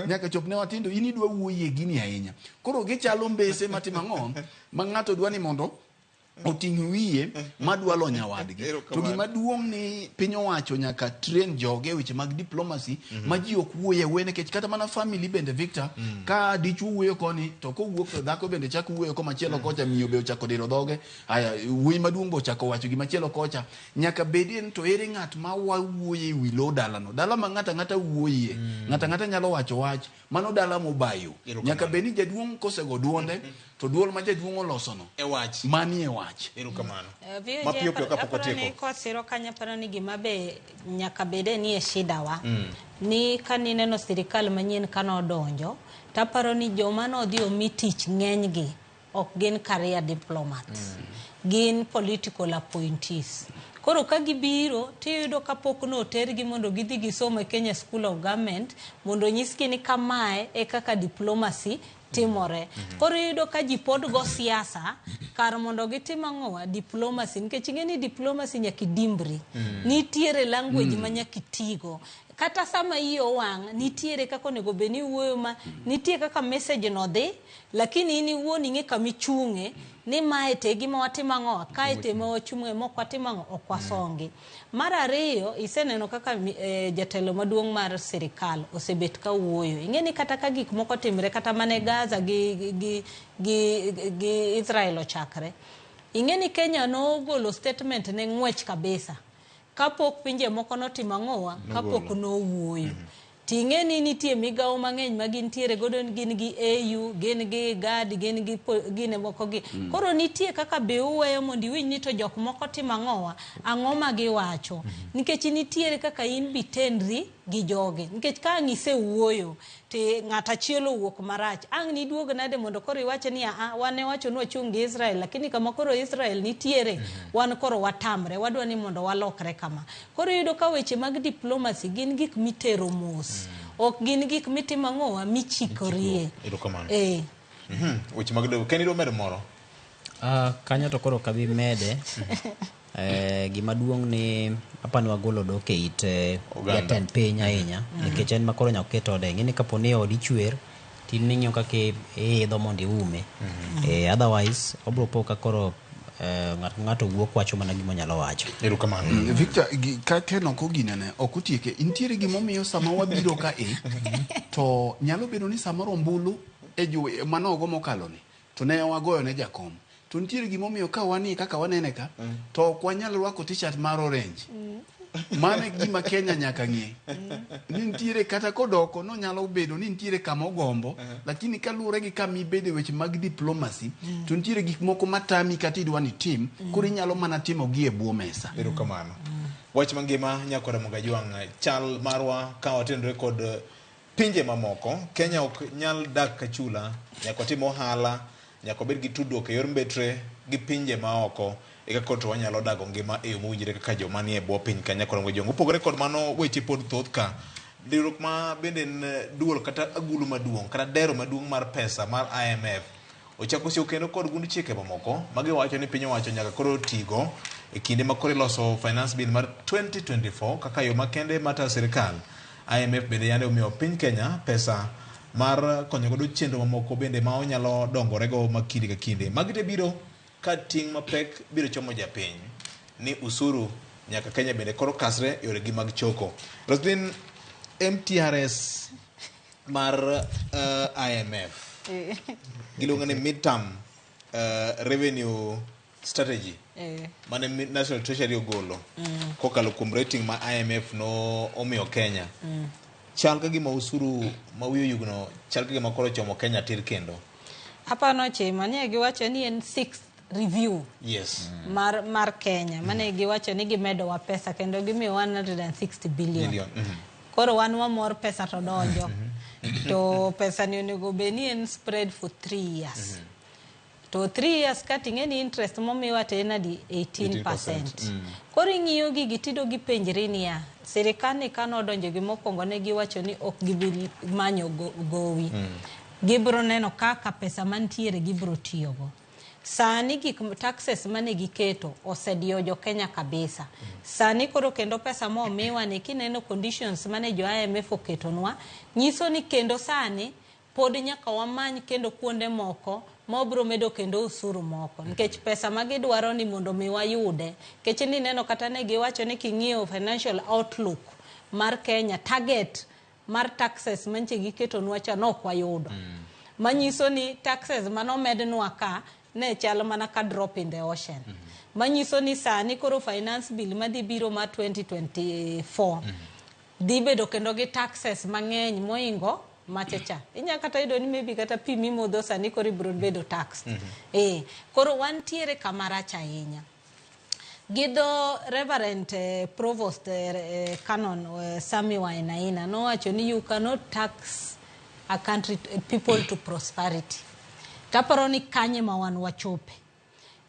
nyaka chopne watindo in idwa uwe gini ahinya koro gichalo mbese matimang'o ma ng'ato dwani mondo oting' wiye madwalo nyawadgi to gima duong' ni piny owacho nyaka train joge weche mag diplomacy ma ji ok wuoye wene kech kata mana family bende Victor ka dichuo wuoyo koni to kowuok to dhako bende chako wuoyo komachielo kocha miyo be ochako diro dhoge aya wuoyi maduong' bo chako wacho gimachielo kocha nyaka bedien to ere ng'at ma wawuoye wi lo dalano dala ma ng'ata wuoye ng'ata nyalo wacho wach mano dala mobayo nyaka beni jaduong' kosego duonde to duol ma jaduong' olosono e wach mani e wach erokamano mapiyo kapok otieko kosiro kanya paro ni gima be nyaka bede ni e shida wa ni kanineno sirikal manyien kano donjo taparo ni joma no dhi omi tich ng'eny gi ok gin career diplomats gin political appointees koro ka gibiro tiyudo kapok no tergi mondo gidhi gisomo e Kenya School of Government mondo nyiski ni kamae e kaka diplomacy timore koro yudo ka ji pod go siasa kar mondo gitim ang'owa diplomacy nikech ing'eni diplomacy nyaki dimbri nitiere language ma nyaki tigo kata sama iyo wang' nitiere kaka onego beni wuoyo ma nitie kaka message no dhi lakini ini wuoni ng'e kama ichung'e ni mae te gima watimo ang'owa kae te ma wachung'e mok watimo ang'o ok wasongi mar ariyo iseneno kaka jatelo maduong' mar sirikal osebet ka wuoyo ing'eni kata ka gik moko timre kata mane Gaza gi Israel ochakre ing'eni Kenya no golo statement ne ng'wech kabisa kapok pinje moko notimo ang'owa kapok no wuoyo ting'eni nitie migawo mang'eny ma gintiere godo gin gi AU gin gi GAD gin gi gine moko gi koro nitie kaka be uweyo mondo iwinj ni to jok moko timo ang'o ma giwacho nikech nitiere kaka in bitenri gi joge nikech ka ng'ise wuoyo te ng'ata chielo wuok marach ang' ni duog nade mondo koro iwache ni wane wacho ni wachung' gi Israel lakini kama koro Israel nitiere wan koro watamre wadwa ni mondo walokre kama koro yudo ka weche mag diplomacy gin gik mitero mos ok gin gik mitimo ang'owa michikorie weche mag Kenido medo moro kanyo to koro kabi mede gima duong' ni apani wagolo dok e it jatend piny ahinya nikech en makoro nyaka keto ode ng'ini kapo ni odi chwer tin ning'yo kaka idho mondo iume otherwise obro po ka koro ng'ato wuok wacho mana gima nyalo wacho. Erokamano. Victor ka keno ko ginene ok otieke intiere gimomiyo sama wabiro ka to nyalo bedo ni samoro ombulu manogo mokalo ni to ne wagoyo ne jakom to nitiere gimomiyo ka wani kaka wanene ka to ok wanyal rwako t-shirt mar orange mane gima Kenya nyaka ng'e ni nitiere kata kodoko no nyalo bedo ni nitiere kama ogombo lakini kaluwore gi kama ibede weche mag diplomacy to nitiere gik moko matami kata idwa ni tim koro inyalo mana timo gi e bwo mesa. Erokamano. Wach mangima nyako Ramogi chal marwa ka watendore kod pinje mamoko. Kenya ok nyal dak kachula nyako timo ohala nyako bed gi tudruok e yor mbetre gi pinje maoko eka koto wanyalo dago ngima e yo mowinjore kaka joma nie bwo piny Kenya koro jongo upogore kod mano weche pod thoth ka diruk ma bende duol kata agulu maduong' kata dero maduong' mar pesa mar IMF ochako sio kendo kod gund chike mamoko magi wacho ni piny owacho nyaka koro tigo e kinde ma koro loso finance bill mar 2024 kaka yo makende mata sirikal. IMF bende yande omiyo piny Kenya pesa mar konyo godo chenro mamoko bende ma onyalo dongorego makinde ka kinde magite biro ka ting' mapek biro chomo japiny ni usuru nyaka Kenya bende koro kasre yore gi mag choko. Roslyn, MTRS mar IMF giluongo ni midterm revenue strategy mane National Treasury ogolo kokalo kuom rating ma IMF no omiyo Kenya chal ka gima usuru ma wiyo yugno chal ka gima koro chomo Kenya tir kendo apano chima ni giwacho ni en 6th review mar Kenya mane giwacho ni gimedo wa pesa kendo gimiyo 160 billion koro wan wamor pesa to donjo to pesa ni onego beni en spread for 3 years to 3 years cutting any interest momiwa tena di 18%. Koro ing'iyo gigi tido gi penjri niya sirikani kano donjo gi mokwongo ne giwacho ni ok gibi manyo gowi gibro neno kaka pesa mantiere gibro tiyogo. Sani gik taxes mane giketo osediyo jo Kenya kabisa. Sani koro kendo pesa mo miwa ni kineno conditions mane jo IMF oketonwa nyiso ni kendo sani pod nyaka wamany kendo kuonde moko mobro medo kendo usuru moko nikech pesa magidwaro ni mondo miwa yude kech ni neno kata ne giwacho ni king'iyo financial outlook mar Kenya target mar taxes manche giketonwa cha nok wayudo manyiso ni taxes manomednwa ka ne chalo mana ka drop in the ocean manyiso ni sani koro finance bill madhi biro ma 2024 dhi bedo kendo gi taxes mang'eny moingo machacha inya kata ido ni maybe kata pi mimodho sani koro ibro bedo tax koro wantiere kamaracha ahinya gido Reverend Provost Canon Sami Wainaina nowacho ni you cannot tax a country people to prosperity taparo ni kanye ma wan wachope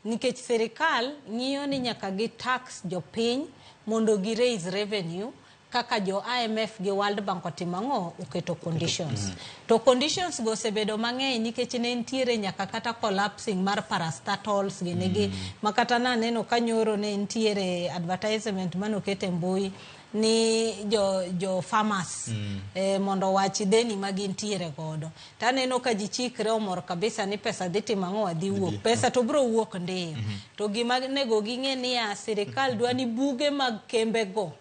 nikech serikal ng'iyo ni nyaka gi tax jopiny mondo gi raise revenue kaka jo IMF gi World Bank otimang'o uketo conditions to conditions go sebedo mang'eny nikech ne ntiere nyaka kata collapsing mar parastatals ginegi makata na neno kanyoro ne ntiere advertisement manokete mbui ni jo farmers mondo wachi deni magintiere godo taneno ka ji chikre omor kabisa ni pesa dhi timang'o adhi wuok pesa to bro wuok ndiyo to gima nego ging'e ni sirikal dwani buge mag kembe go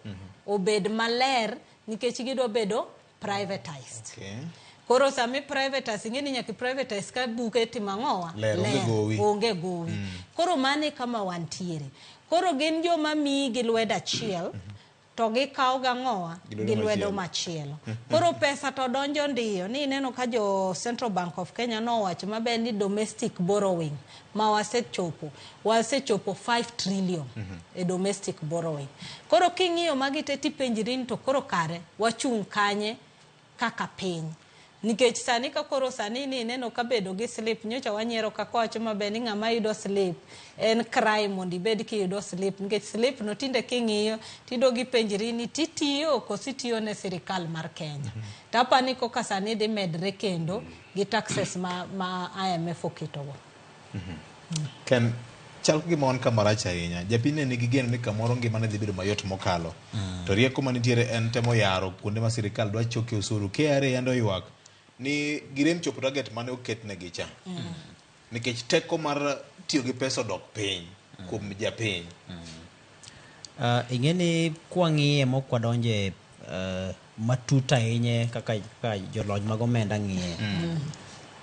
obed maler nikech gido bedo privatized koro sami privatize ing'eni nyaki privatize ka buke timang'owa onge gowi koro mane kama wantiere koro gin joma miyi gi lwedo achiel to gikawo gang'owa gi lwedo machielo koro pesa to donjo ndiyo ni neno ka jo Central Bank of Kenya nowacho maber ni domestic borrowing ma wasechopo 5 trillion e domestic borrowing koro king'iyo magite tipenjri to koro kare wachung' kanye kaka piny nikech sani ka koro sani ni neno ka bedo gi slip nyocha wanyiero ka kowacho maber ni ng'ama yudo slip en crime mondo ibed kiyudo slip nikech slip no tinde king'iyo tido gi penjri ni titiyo kositiyo ne sirikal mar Kenya tapani koka sani dhi medre kendo gi taxes ma IMF oketogo Ken chal gima wan kamarach ahinya. Japiny nigi geno ni kamoro ngimane dhi bedo mayot mokalo. To rieko manitiere en temo yaro kuonde ma sirikal dwa choke osuru. KRA yando ywak ni girem chopo target mane oketnegi cha. Nikech teko mar tiyo gi pesa dok piny kuom japiny. Ing'eni kwang'iye mokwadonje matut ahinya kaka jolony mag omenda ng'iye.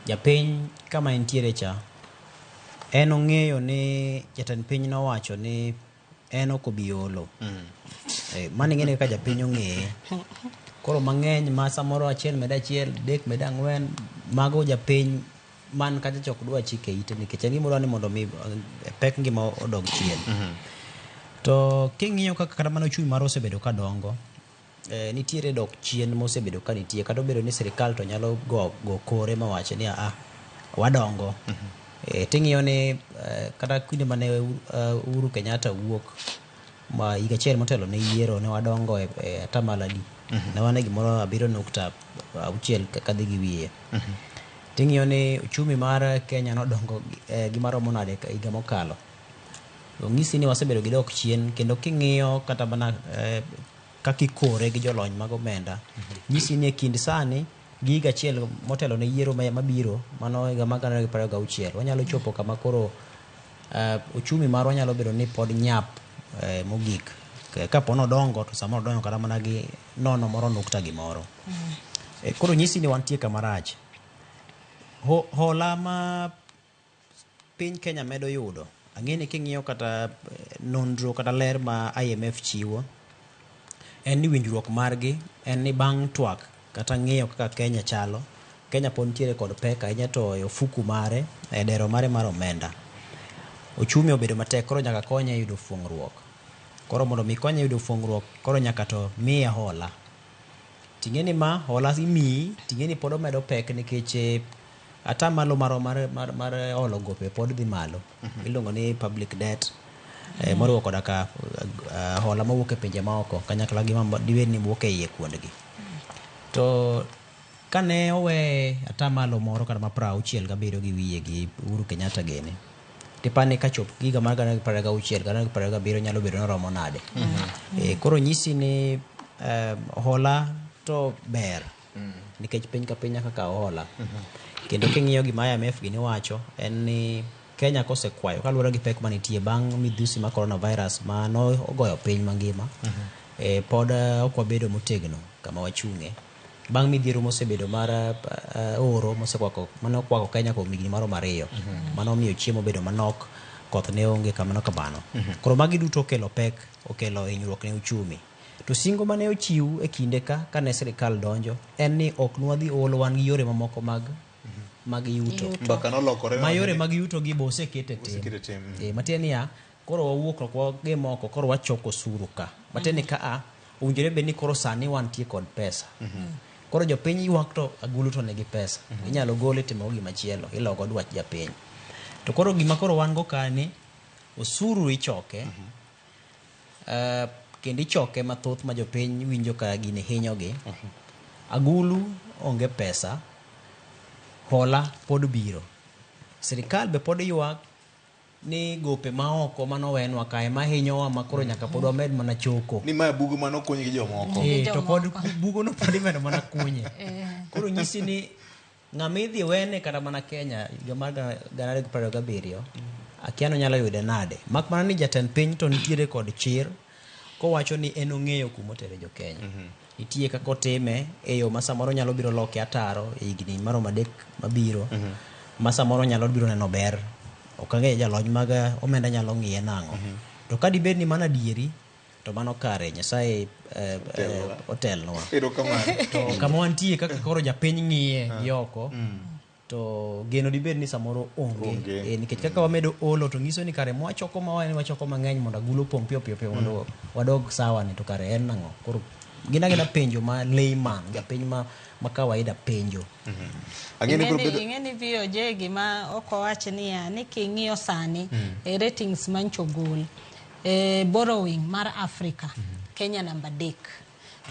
Japiny kama entiere cha en ong'eyo ni jatend piny nowacho ni en ok obi olo. Mano ing'eni kaka japiny ong'eye. Koro mang'eny ma samoro 1 med 1 3 med 4 mago japiny man kacha chok dwa chike ite nikech en gimoro ni mondo mi pek ngima odog chien. To king'iyo kaka kata mana ochumi mar osebedo ka dongo, nitiere dok chien mosebedo ka nitie kata obedo ni sirikal to nyalo go kore mawache ni wadongo. Ting'iyo ni kata kinde mane Uhuru Kenyatta wuok ma higa achiel motelo ne yiero ne wadongo e atamalo adi. Ne wane gimoro 7.6 kadhi gi wiye. Ting'iyo ni uchumi mar Kenya nodongo gimaromo nade higa mokalo. Ng'isi ni wasebedo gi dok chien kendo king'iyo kata mana kakikore gi jolony mag omenda. Ng'isi ni e kind sani gi higa achiel motelo ne yiero mabiro mano higa mag 2026 wanyalo chopo kama koro uchumi marwa nyalo bedo ni pod nyap mogik. Kapo nodongo to samoro dongo kata mana gi 0 gimoro. Koro ng'isi ni wantie kamarach. Hola ma piny Kenya medo yudo. Ang'eni king'iyo kata nonro kata ler ma IMF chiwo en ni winjruok margi en ni bang' twak kata ng'iyo kaka Kenya chalo. Kenya pod nitiere kod pek ahinya to ofuku mare e dero mare mar omenda. Ochumi obedo matek koro nyaka konye yudo fuong'ruok. Koro mondo mi konye yudo fuong'ruok koro nyaka to miye hola. Ting'eni ma hola imiyi ting'eni pod omedo pek nikech atamalo mar olo gope pod dhi malo. Iluongo ni public debt. Moriwo koda ka hola mawuok e pinje maoko kanyakla gi diwed ni wuok e iye kuondgi. To kane owe atamalo moro kata ma 67 gi wiye gi Uhuru Kenyatta gene. Tipani ka chop giga mar 2026 2027 nyalo bedo noromo nade. Koro nyisi ni hola to ber. Nikech piny ka piny nyaka kawo hola. Kendo king'iyo gima IMF gini wacho en ni Kenya kosekwayo kaluwore gi pek manitie bang' midhusi ma coronavirus ma no ogoyo piny mangima. Pod ok wabedo motegno kama wachung'e. Bang' midhiero mosebedo mar oro mosekwako Kenya kuom higni maromo 2. Mano miyo chiemo bedo manok, koth ne onge kamano kabano. Koro magi duto okelo pek, okelo hinyruok ne uchumi. To singo mane ochiw e kinde ka ne sirikal donjo en ni ok nwadhi olo wan gi yore mamoko mag yuto. Mbaka nolokore. Ma yore mag yuto gi bo osekete tim. Matieni ya koro wawuok ok wage moko koro wachoko osuru ka. Matieni ka owinjore bed ni koro sani wantie kod pesa. Koro jopiny ywak to agulu to negi pesa. Inyalo gole timo gima chielo, ilogo dwach japiny. To koro gima koro wan go kani osuru ichoke. Kendo ichoke mathoth ma jopiny winjo ka gine hinyogi. Agulu onge pesa. Hola pod biro. Sirikal be pod ywak ni gope maoko manowenwa kae ma hinyowa makoro nyaka pod wamed mana choko. Ni ma bugo mano konyi gi jomoko. To pod bugo no pod imedo mana kunye. Koro nyisi ni ng'amidhi wene kata mana Kenya higa mar 2027 akiano nyalo yude nade. Mak mana ni jatend piny to nitiere kod chir kowacho ni en ong'eyo kumotere jo Kenya. Nitie kaka otime e yo ma samoro nyalo biro loke ataro e higni maromo 3 mabiro. Ma samoro nyalo biro neno ber. Ok ang'e jalony mag omenda nyalo ng'iye nang'o. To ka dibed ni mana dieri to mano kare Nyasaye otelnwa. To kama wantie kaka koro japiny ng'iye gi oko to geno dibed ni samoro onge. Nikech kaka wamedo olo to nyiso ni kare mwachoko wachoko mang'eny mondo agulu pong' piyo mondo wadog sawa ni to kare en nang'o. Koro gina penjo ma layman japiny ma kawaida penjo. Ing'eni VOJ gima oko wach ni king'iyo sani ratings manchogol borrowing mar Africa Kenya namba 3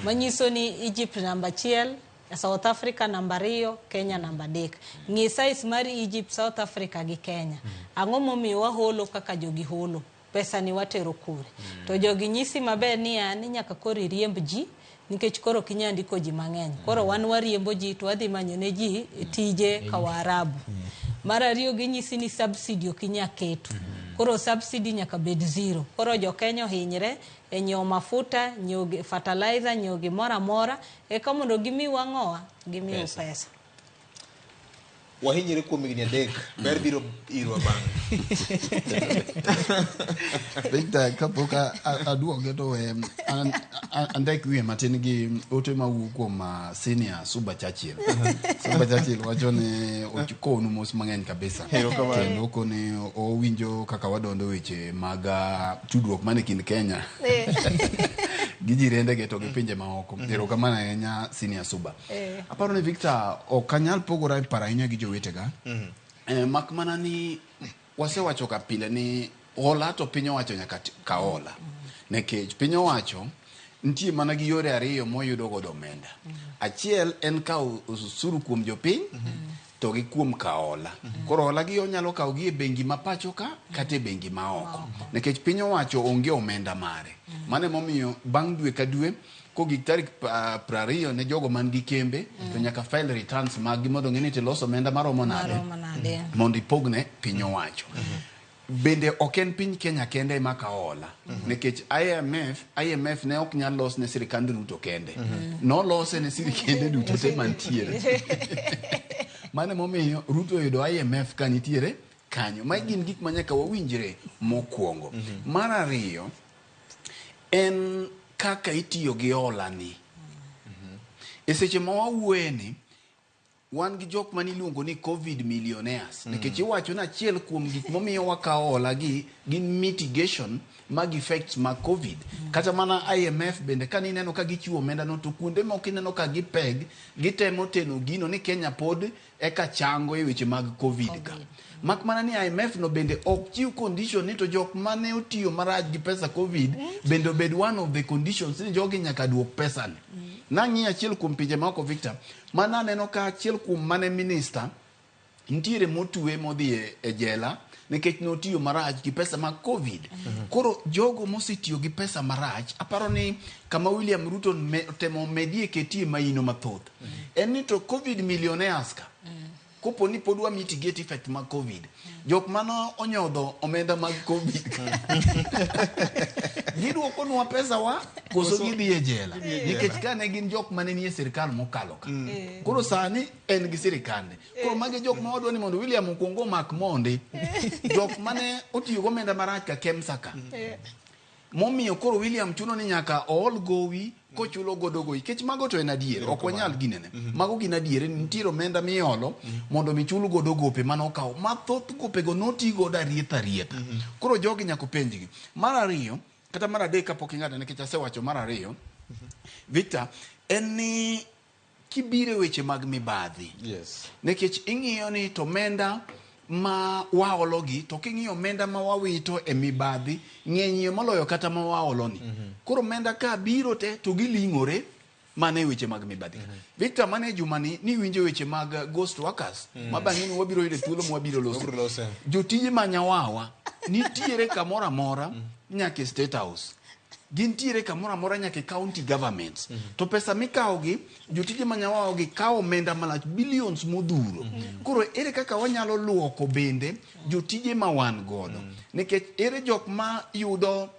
manyiso ni Egypt namba 1 South Africa namba 2, Kenya namba 3. Ng'i size mar Egypt, South Africa gi Kenya. Ang'o momiyo waholo kaka jogi holo? Pesa ni watero kure? To jogi nyisi maber ni nyaka koro riemb ji, nikech koro kinya ndiko ji mang'eny. Koro wan wariembo ji to wadhi manyo ne ji tije ka Waarabu. Mar ariyo ginyisi ni subsidy okinya keto. Koro subsidy nyaka bed 0. Koro jo Kenya hinyre e nyiewo mafuta, nyiewo fertilizer, nyiewo gimoro amora, eka mondo gimi wang'owa, gimi pesa. Wahinyre kuom higni 3, ber biro irwa bang'. Victor, kapok aduoge to andek wiye matin gi ote mawuok kuom senior Suba Churchill. Suba Churchill wacho ni okonu mos mang'eny kabisa. Kendo kone owinjo kaka wadondo weche mag tudruok mane kind Kenya gi jirende ge to gi pinje maoko. Erokamano ahinya senior Suba. Aparo ni Victor ok anyal pogora para ahinya gi jowetega. Mak mana ni wasewacho ka pile ni hola to piny owacho nyaka ka hola. Nekech piny owacho nitie mana gi yore ariyo moyudo godo omenda. Achiel en kawo osuru kuom jopiny to gi kuom ka hola. Koro hola gi onyalo kawo gi e bengi ma pacho ka kata e bengi ma oko. Nekech piny owacho onge omenda mare. Mane momiyo bang' dwe ka dwe kogik tarik 20 ne jogo man gi kembe to nyaka file returns mag mondo ng'e ni tiloso omenda maromo nade mondo ipogne piny owacho. Bende ok en piny Kenya kende ema ka hola. Nekech IMF ne ok nyal los ne sirikand Ruto kende. Nolose ne sirikende duto te mantiere. Mane momiyo Ruto yudo IMF ka nitiere kanyo. Ma gin gik manyaka wawinjre mokwongo. Mar ariyo en kaka itiyo gi hola ni. E seche ma wawuoye ni wan gi jok mani luongo ni COVID millionaires. Nikech iwacho na achiel kuom gik momiyo wakawo hola gi gin mitigation mag effects mag COVID. Kata mana IMF bende ka nineno ka gichiwo omenda no to kuonde moko ineno ka gipeg gitemo teno gino ni Kenya pod eka chango e weche mag COVID ka. Mak mana ni IMF no bende ok chiw condition ni to jok mane otiyo marach gi pesa COVID bende obed one of the conditions ni jogi nyaka duok pesa ni. Nang'i achiel kuom pinje maoko Victor, mana neno ka achiel kuom mane minister ntiere motwe modhi e jela nikech notiyo marach gi pesa mag COVID. Koro jogo mosetiyo gi pesa marach, aparo ni kama William Ruto temo medie ketie maino mathoth. En ni to COVID millionaires ka kopo ni podwa mitigate effect mag COVID. Jok mano onyodho omenda mag COVID. Giduoko nwa pesa wa koso gidhi e jela. Nikech kane gin jok mane nie sirikal mokalo ka. Koro sani en gi sirikande. Koro mage jok ma wadwa ni mondo William Okwongo mak monde. Jok mane otiyo go omenda marach ka Kemsa ka. Momiyo koro William chuno ni nyaka all gowi kochulo godogo. Kech mago to en adier, ok wanyal ginene. Mago gin adier, nitiere omenda miolo mondo michul godo gope mano okawo. Mathoth gopego noti godo arieta. Koro jogi nyaka penjgi. Mar ariyo, kata mar adek kapok ing'ado nikech asewacho mar ariyo, Victor, en ni kibire weche mag mibadhi. Nekech ing'iyo ni to omenda ma waologi to king'iyo omenda ma wawito e mibadhi ng'enyie moloyo kata ma waoloni. Koro omenda ka biro te to giling'ore mane weche mag mibadhi. Victor, mane jumani ni winjo weche mag ghost workers ma bang'e ni wabiro yudo thuolo ma wabiro loso. Jotije manyawawa nitiere kamoro amora nyaka State House. Gintiere kamoro amora nyaka county governments. To pesa mikawogi jotije manyawawa gi kawo omenda malach billions modhuro. Koro ere kaka wanyalo luoko bende jotije ma wan godo. Nikech ere jok ma yudo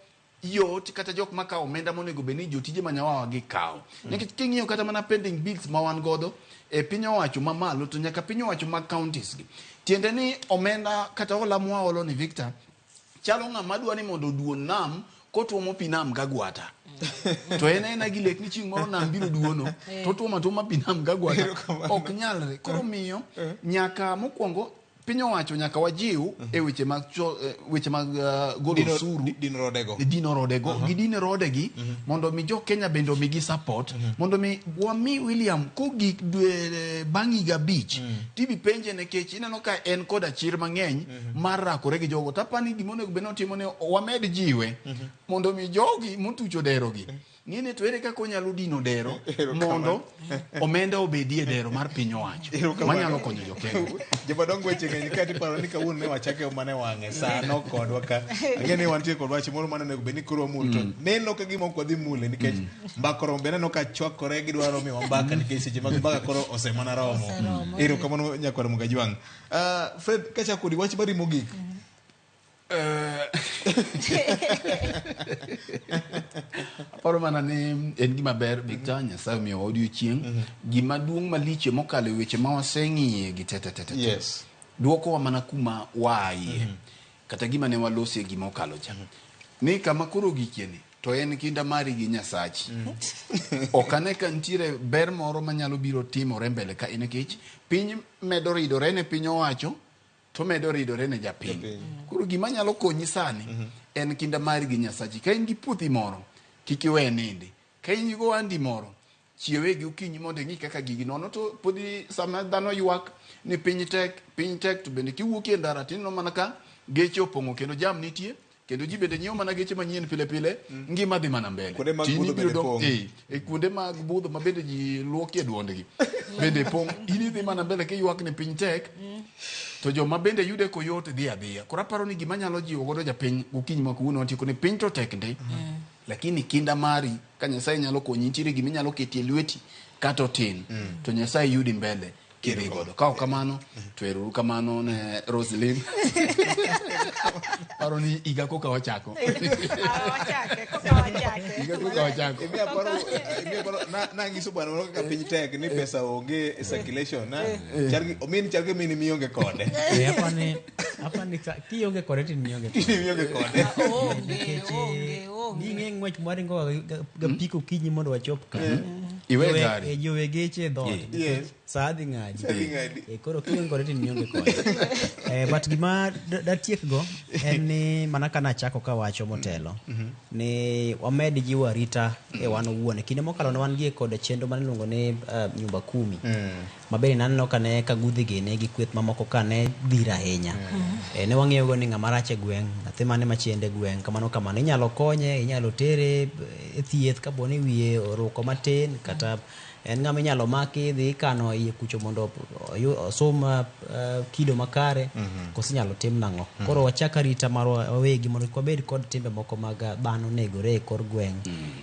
yot kata jok ma kawo omenda monego beni jotije manyawawa gi kawo. Nikech king'iyo kata mana pending bills ma wan godo e piny owacho mamalo to nyaka piny owacho mag counties gi. Tiende ni omenda kata hola mwaolo ni Victor chalo ng'ama dwa ni mondo duon nam kotuomo pi nam gagwata. To ena gi lek ni chieng' moro nam biro duono to tuomo pi nam gagwata. Ok nyalre. Koro miyo nyaka mokwongo piny owacho nyaka wajiw e weche mag golo osuru dino rodego gidine rodegi mondo mi jo Kenya bende omigi support mondo mi wami William kogik dwe bang' higa 5 tibi penje nekech ineno ka en koda chir mang'eny mar rakore gi jogo tapani gimonego bende otimo ne wamed jiwe mondo mi jogi motucho derogi ng'ine to ere kaka onyalo dino dero mondo omenda obedie dero mar piny owacho manyalo konyo jokenya. Jomadongo weche ng'eny ka tiparo ni kawuono ne wachake mane wang'e sano kodwa ka ang'e ni wantie kod wach moro mane onego bed ni koro mul to neno ka gima ok wadhi mule nikech mbaka rombe neno ka chwakore gidwaro miwa mbaka nikech seche mag mbaka koro osemana romo. Erokamano nyakwar Mugajwang'. Fred kachako kodi wach mari mogik. Aparo mana ni en gima ber Victor Nyasaye miyo odiochieng' gima duong' maliche mokalo weche ma waseng'iye gi tetetetete. Yes. Duoko wa mana kuma waie kata gima ne walosie gima okalo cha. Ni kama koro gikieni to en kinda mari gi Nyasachi. Okane ka ntiere ber moro manyalo biro timore mbele ka ine kich piny medo ridore ne piny owacho to medo ridore ne japiny. Koro gima nyalo konyi sani en kinda mari gi Nyasachi. Ka in gi puothi moro kik iwe nindi. Ka in gi andi moro chiewe gi ukinyi mondo ing'i kaka gigi nono to podi sama dhano ywak ni piny tek to bende kiwuok e ndara tinno mana ka geche opong'o kendo jam nitie kendo ji bende nyiewo mana geche manyien pile ngima dhi mana mbele. Kuonde mag budho ma bende ji luokie duondgi bende pong' ini dhi mana mbele kiywak ni piny tek to joma bende yude koyot dhi adhiya. Koro aparo ni gima nyalo jiwo godo japiny ukinyi ma kawuono watieko ni piny to tek ndi lakini kinda mari ka Nyasaye nyalo konyi nitiere gima nyalo ketie lweti kata tin to Nyasaye yudi mbele kidhi godo. Ka ok kamano to erouru kamano ne Roslyn. Paro ni iga koka wachako. Iga koka wachako. Imi aparo na ngiso bwana moro kaka piny tek ni pesa onge circulation na chargi omin chargi mini mionge kode. Apani kionge kode tin mionge kode. Onge. Ni ng'wech maringo ga piko kinyi mondo wachop ka. Iwe gari. Jowe geche dhoot. Yes. Saadhi ng'adi. Koro kionge kode tin mionge kode. But gima datiek go en ni mana kana chako ka wacho motelo ni wamed jiwo arita e wan owuon kinde mokalo ne wan gie kod chenro maniluongo ni nyumba 10 mabende naneno kane ka gudhi gene gi kweth mamoko kane dhir ahinya ne wang'eyo go ni ng'ama rach e gweng' nyathi mane machiende gweng' kamano inyalo konye inyalo tere e thieth kaponi wiye oruko matin kata en ng'ama inyalo maki dhi kano iye kucho mondo osom kido makare koso inyalo tim nang'o. Koro wachaka rita marwa wawegi mondo kwabed kod timbe moko mag dhano negore e kor gweng'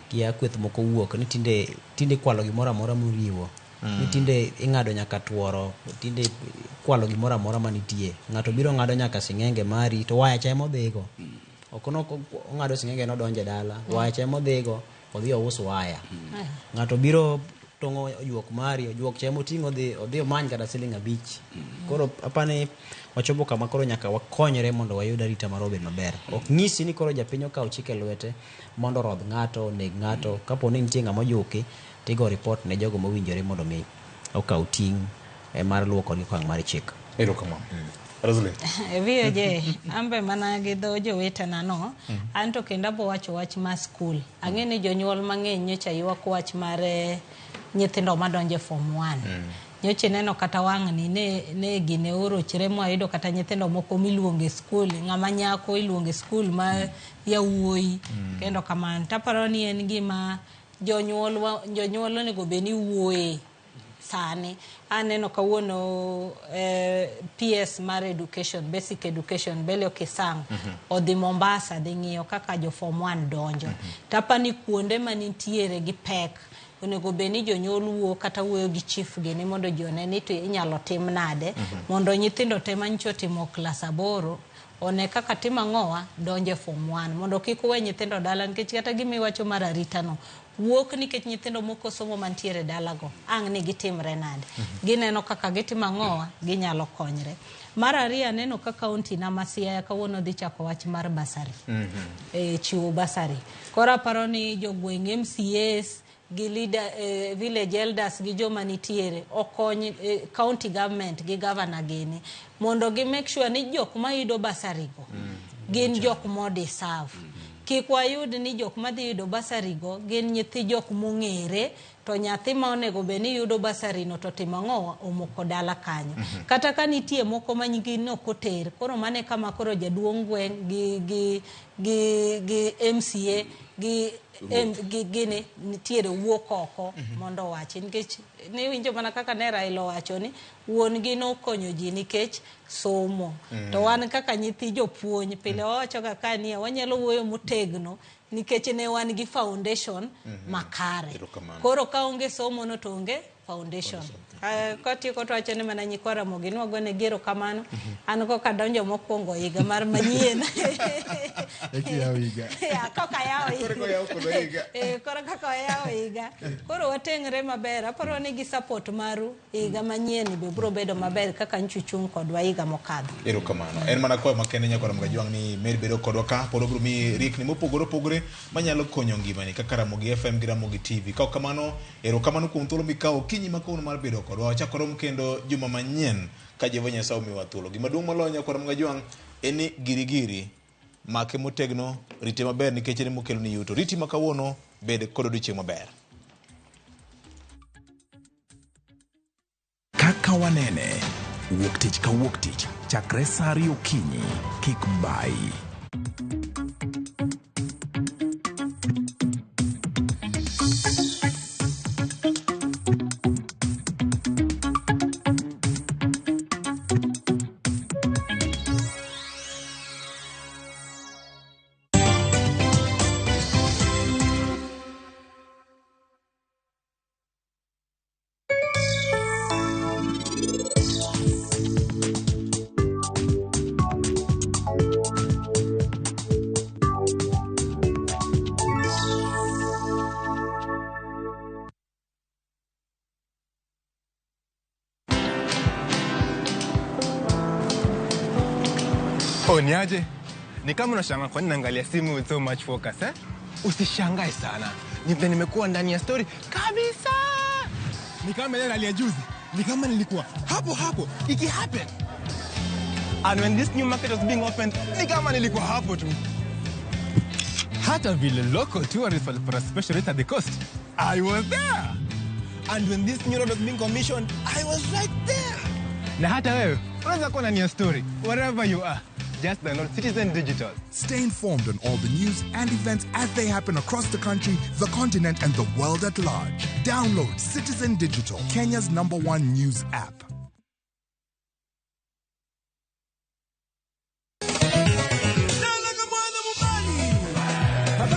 kia kweth moko wuok ni tinde kwalo gimoro amora moriwo ni tinde ing'ado nyaka tuoro tinde kwalo gimoro amora manitie ng'ato biro ng'ado nyaka sing'enge mari to waya cha modhigo okono ong'ado sing'enge no donje dala waya cha modhigo odhi ous waya ng'ato biro tongo juok mari juok cha moting'o odhi many kata siling 5 koro apani wachopo kama koro nyaka wakonyre mondo wayud arita mar obed maber ok nyisi ni koro japiny okaw chike lwete mondo rodh ng'ato neg ng'ato kaponi nitie ng'ama ojuki tigo report ne jogo mowinjore mondo mi okaw ting' mar luoko gi kwang mar chik. Erokamano. Roslyn. Viye ambe mana gi dho jowetena no anto kenda bo wacho wach ma school ang'e ni jonyuol mang'eny nyocha ywak wach mar nyithindo madonje form 1 nyocha neno kata wang'ni ne gine orochre moyudo kata nyithindo moko miluonge school ng'ama nyako iluonge school ma yawuoyi kendo kamano taparo ni en gima jonyuol onego beni wuoye sani aneno kawuono PS mar education basic education Belio Kisang odhi Mombasa dhi ng'iyo kaka jo form 1 donjo tapani kuonde manitiere gi pek onego beni jonyuol wuo kata wuoyo gi chief gini mondo jone ni to inyalo tim nade mondo nyithindo te mancho timo klas 8 one kaka tima ng'owa donje form 1 mondo kik we nyithindo dala nikech kata gimi wacho mar arita no wuok nikech nyithindo moko somo mantiere dalago ang' ni gitimre nade gineno kaka gitima ng'owa ginyalo konyre. Mar ariyo neno kaka kaunti na Siaya kawuono dhi chako wach mar basari chiwo basari kora paro ni jogweng' MCAs gi leader village elders gi joma nitiere okony county government gi governor gini mondo gi make sure ni jok ma yudo basari go gin jok mo deserve kik wayud ni jok ma dhi yudo basari go gin nyithi jok mong'ere to nyathi ma onego beni yudo basari no to timo ng'owa omoko dala kanyo kata ka nitie moko ma nyigi no koter koro mane kama koro jaduong' gweng' gi MCA gini nitiere wuok oko mondo wachi nikech ne winjo mana kaka ne Raila wacho ni wuon gi no konyo ji nikech somo to wan kaka nyithi jopuonj pile wacho kaka ni wanyalo wuoyo motegno nikech ne wan gi foundation makare koro ka onge somo no to onge foundation katieko to wacho ni mana nyikwa Ramogi nwagone gero kamano an ko kadonjo mokwongo higa mar manyien koka yawo higa koro watengre maber aparo ni gi support maru higa manyien be bro bedo maber kaka nchuchung kodwa higa mokadho erokamano en mana kwa makene nyakwa Ramogi jwang ni med bedo kodwa ka pod bro mi rikni mopogore manyalo konyo ngimani kaka Ramogi FM gi Ramogi TV ka kamano erokamano kuom thuolo mikao kinyi makono mar bedo kodwa wachakoro mkendo juma manyien ka Jehova Nyasaye omiwa thuolo gima duong' moloyo nyakwa Ramogi jwang en ni girigiri make motegno rite maber nikech en mokelo ni yuto riti makawuono bed kod odiochieng' maber kaka wanene wuok tich ka wuok tich chakre saa 2 okinyi kik bai. Niaje? Ni kama unashangaa kwa nini naangalia simu with so much focus eh? Usishangae sana. Nimekuwa ndani ya story kabisa. Ni kama ile hali ya juzi. Ni kama nilikuwa hapo iki happen. And when this new market was being opened, ni kama nilikuwa hapo tu. Hata vile local tourists for a special rate at the coast, I was there. And when this new road was being commissioned, I was right there. Na hata wewe, unaweza kuwa ndani ya story wherever you are. Just download Citizen Digital. Stay informed on all the news and events as they happen across the country, the continent, and the world at large. Download Citizen Digital, Kenya's #1 news app.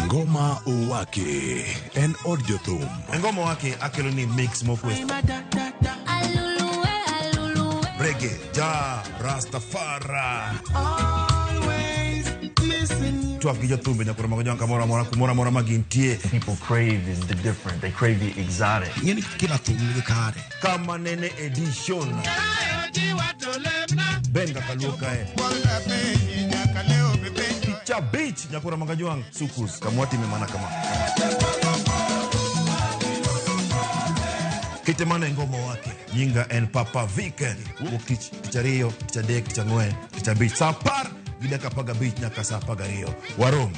Ngoma Uwake en od jothum. Ngoma Uwake akelo ni mix mopwest. Reggae, ja, Rastafari. Always listen. Tuaf gi jothumbe nyakwa Ramogi jwang kamora magintie. People crave is the different. They crave the exotic. Yeni kila thum ni kare. Kama nene edition. Benga kaluka Ticha beach nyakwa Ramogi jwang sukus. Kamwati memana kama. Kitemana ngoma wake nyinga en Papa Weekend wuok tich ariyo tich adek tich ang'wen tich abich saa 10 gi dakika 15 nyaka saa 12 warom.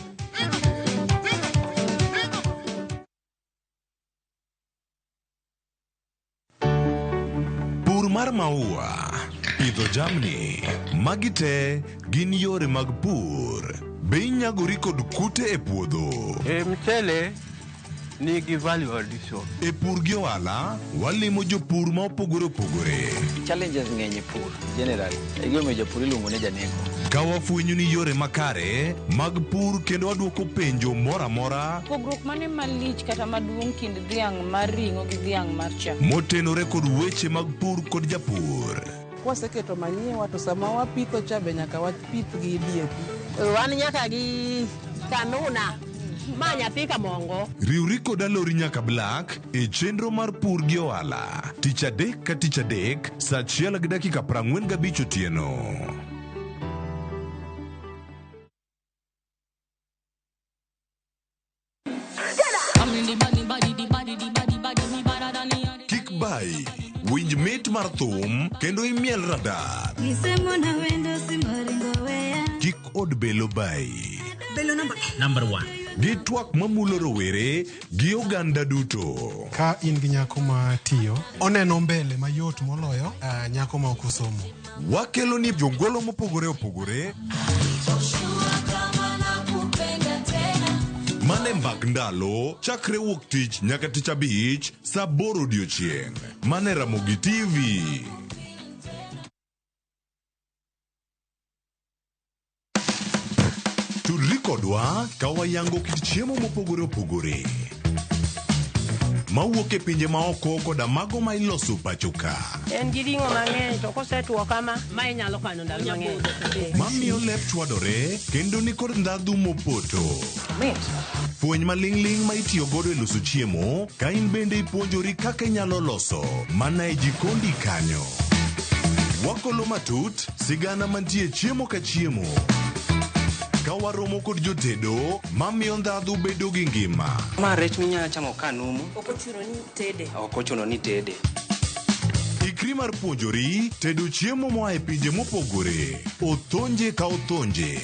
Pur mar maua pidho jamni magi te gin yore mag pur be inyagori kod kute e puodho Mchele nigi value addition. E pur gi ohala walimo jopur ma opogore challenges ng'eny e pur generally e gima jopur iluongo ne janeko ka wafwenyo ni yore makare mag pur kendo waduoko penjo mora mora pogruok mane malich kata maduong' kind dhiang' mar ring'o gi dhiang' mar chak motenore kod weche mag pur kod japur. Waseketo manyiwa to sama wapitho cha be nyaka wapith gi DAP. Wan nyaka gi kanuna manya pika mongo. Riwri kod alori nyaka Black e chenro mar pur gi ohala. Tich adek ka tich adek saa 1 gi dakika 45 otieno. Kik bai winj mit mar thum kendo imiel radar. Kik od belo bai. Belo number 1. Gi twak mamulo rowere gi oganda duto. Ka in gi nyako ma tiyo, oneno mbele mayot moloyo nyako ma ok osomo. Wakelo ni jongolo mopogore opogore. Mane mbak ndalo chakre wuok tich nyaka tich abich saa 8 odiechieng'. Mane Ramogi TV. Tudri kodwa ka wayango kit chiemo mopogore opogore mawuok e pinje maoko koda mago ma iloso pacho ka. En gi ring'o mang'eny to kosetuo kama ma inyalo kano ndalo mang'eny. Mamiyo lep chwadore kendo ni kod ndhadhu mopoto. Fueny maling'ling ma itiyo godo e loso chiemo ka in bende ipuonjori kaka inyalo loso mana e jikondi kanyo. Wakolo matut sigana mantie chiemo ka chiemo. Ka waromo kod jotedo mamiyo ndhadhu bedo gi ngima. Ma rech minyalo chamo kanumu. Ok ochuno ni tede. Ok ochuno ni tede. Ikri mar puonjori tedo chiemo moa e pinje mopogore. Othonje ka othonje.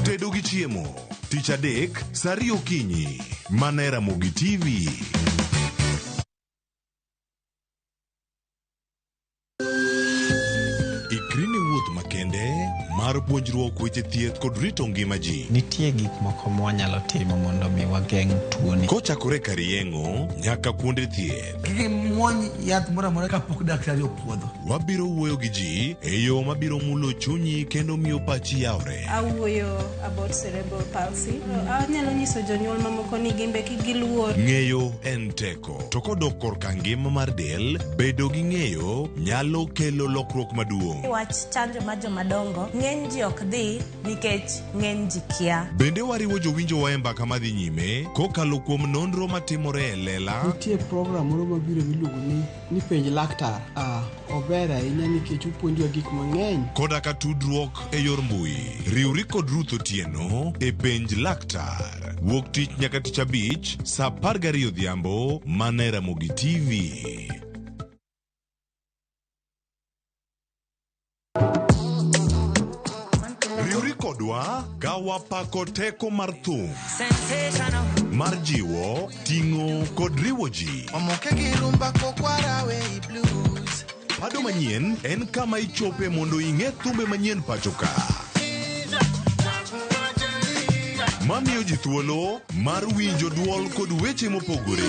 Tedo gi chiemo. Tich adek, saa 2 okinyi. Mana e Ramogi TV. Ikri ne wuoth makende mar puonjruok weche thieth kod rito ngima ji. Nitie gik moko mwanyalo timo mondo mi wageng' tuoni. Kochakore kar yeng'o nyaka kuonde thieth. Kiki muony yath moro amora kapok daktari opuodho. Wabiro wuoyo gi ji e yo mabiro mulo chunyi kendo miyo pachi yawre. Awuoyo about cerebral palsy. Anyalo nyiso jonyuol mamoko ni gimbe kik giluor. Ng'eyo en teko. To kodok korka ngima mar del, bedo gi ng'eyo nyalo kelo lokruok maduong'. Wach chanjo ma jomadongo ng'eny ji ok dhi nikech ng'eny ji kia. Bende wariwo jowinjo wa e mbaka madhi nyime kokalo kuom nonro matimore e lela. Nitie program moro mabiro miluongo ni penj laktar. Ober ahinya nikech opuonjwa gik mang'eny. Koda ka tudruok e yor mbui. Riwri kod Ruth Otieno e penj laktar. Wuok tich nyaka tich abich saa 12 odhiambo mana e Ramogi TV. Riwri kodwa ka wapako teko mar thum, mar jiwo, ting'o kod riwo ji. Pado manyien en kama ichope mondo ing'e thumbe manyien pacho ka. Mamiyo ji thuolo mar winjo duol kod weche mopogore.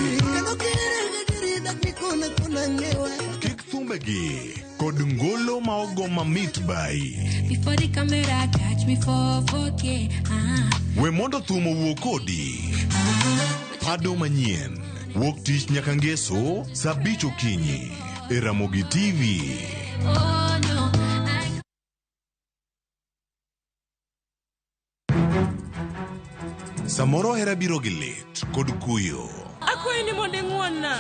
Kik thumbegi kod ngolo ma ogo mamit bai. Before the camera catch me for 4K. We mondo thum owuo kodi. Pado manyien wuok tich nyaka ngeso saa 5 okinyi e Ramogi TV. Oh no. Samoro hera biro gi lit kod kuyo. Akwayi ni mondo ing'wonna.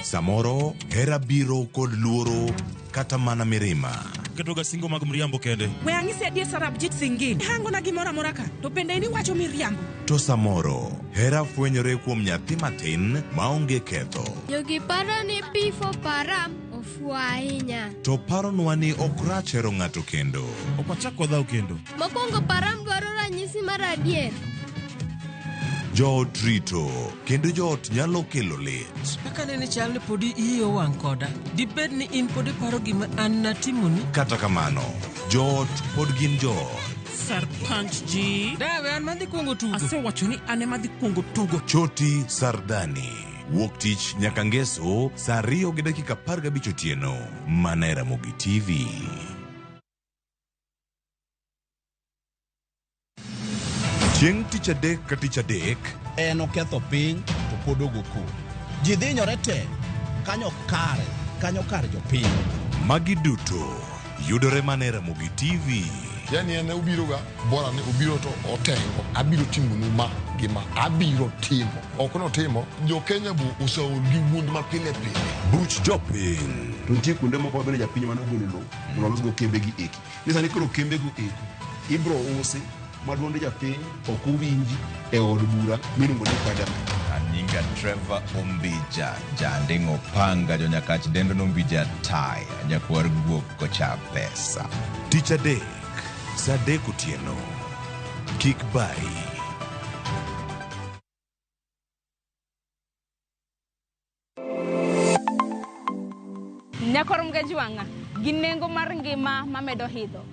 Samoro hera biro kod luoro kata mana mirima. Ketoga singo mag mriambo kende. We ang'isi adier Sarabjit Singin. Hangona gimoro amora ka. To bende ini wacho miriambo. To samoro hera fwenyore kuom nyathi matin maonge ketho. Jogi paro ni pifo param ofuo ahinya. To paronwa ni ok rach hero ng'ato kendo. Ok wachak wadhaw kendo. Mokwongo param dwaro ranyisi mar adier. Joot rito kendo joot nyalo kelo lit. Kaka nene chal ni podi iyo wang' koda. Dibed ni in podi paro gima an natimoni. Kata kamano, joot pod gin joot. Sarpanch ji. Dawe an madhi kuongo tugo. Asewacho ni an ema dhi kuongo tugo. Choti Sardani. Wuok tich nyaka ngeso saa 2:15 otieno. Mana e Ramogi TV. Chieng' tich adek ka tich adek. En oketho piny to pod ogo. Ji dhinyore te kanyo kar jopiny. Magi duto yudore mana e Ramogi TV. Yani ene ubiro ga bora ni ubiro to otengo abiro timo numa gima abiro timo okono timo jo Kenya bu uso gi wund ma pile Buch jopiny. To nitie kuonde moko bende japiny mano golo lo mondo los go kembe gi eki. Nisa ni koro kembe go eki ibro usi maduonde japiny ok owinji e od bura miluongo ni parliament. Nyinga Trevor Umbija jandingo panga jo nyakach dendo Umbija tai nyakwar guok kocha pesa. Tich adek saa 3 otieno. Kik bai. Nyakorom gajuanga gi nengo mar ngima mamedo hidho.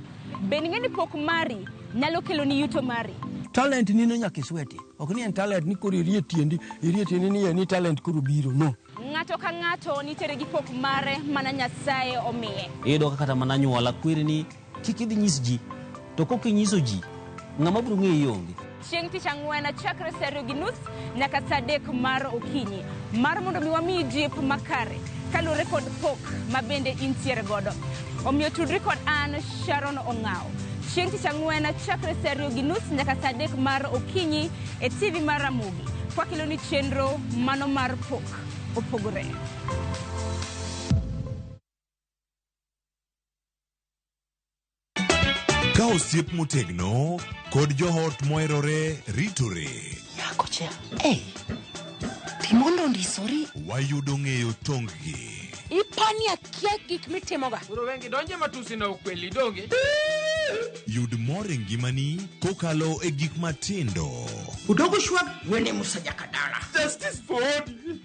Bening'eni pok mari nyalo kelo ni yuto mari. talent ni no nyaka isweti. Ok ni en talent ni koro irie tiendi ni talent koro biro, no. Ng'ato ka ng'ato nitere gi pok mare mana Nyasaye omiye. Iyudo kata mana nyuola kwiri ni kik idhi nyis ji, to kok inyiso ji, ng'ama biro ng'eyi onge. Chieng' tich ang'wen chakre saa 2:30 nyaka saa 3 mar okinyi. Mar mondo mi wamiyi jip makare kalure kod pok ma bende intiere godo. Omiyo tudri kod an Sharon Ong'ao. Chieng' tich ang'wen chakre saa 2:30 nyaka saa 3 mar okinyi e TV mar Ramogi. Kwakilo ni chenro mano mar pok opogore. Ka osiep motegno kod johot moherore ritore. Nyako chia. Timondo ndisori. Wayudo ng'eyo tonggi. Ipani akia gik mitimoga. Uro wengi donje matusi na ukweli donge. Yud mor e ngimani kokalo e gik matindo. Udogo shwag wene musaja kadala. Justice for all.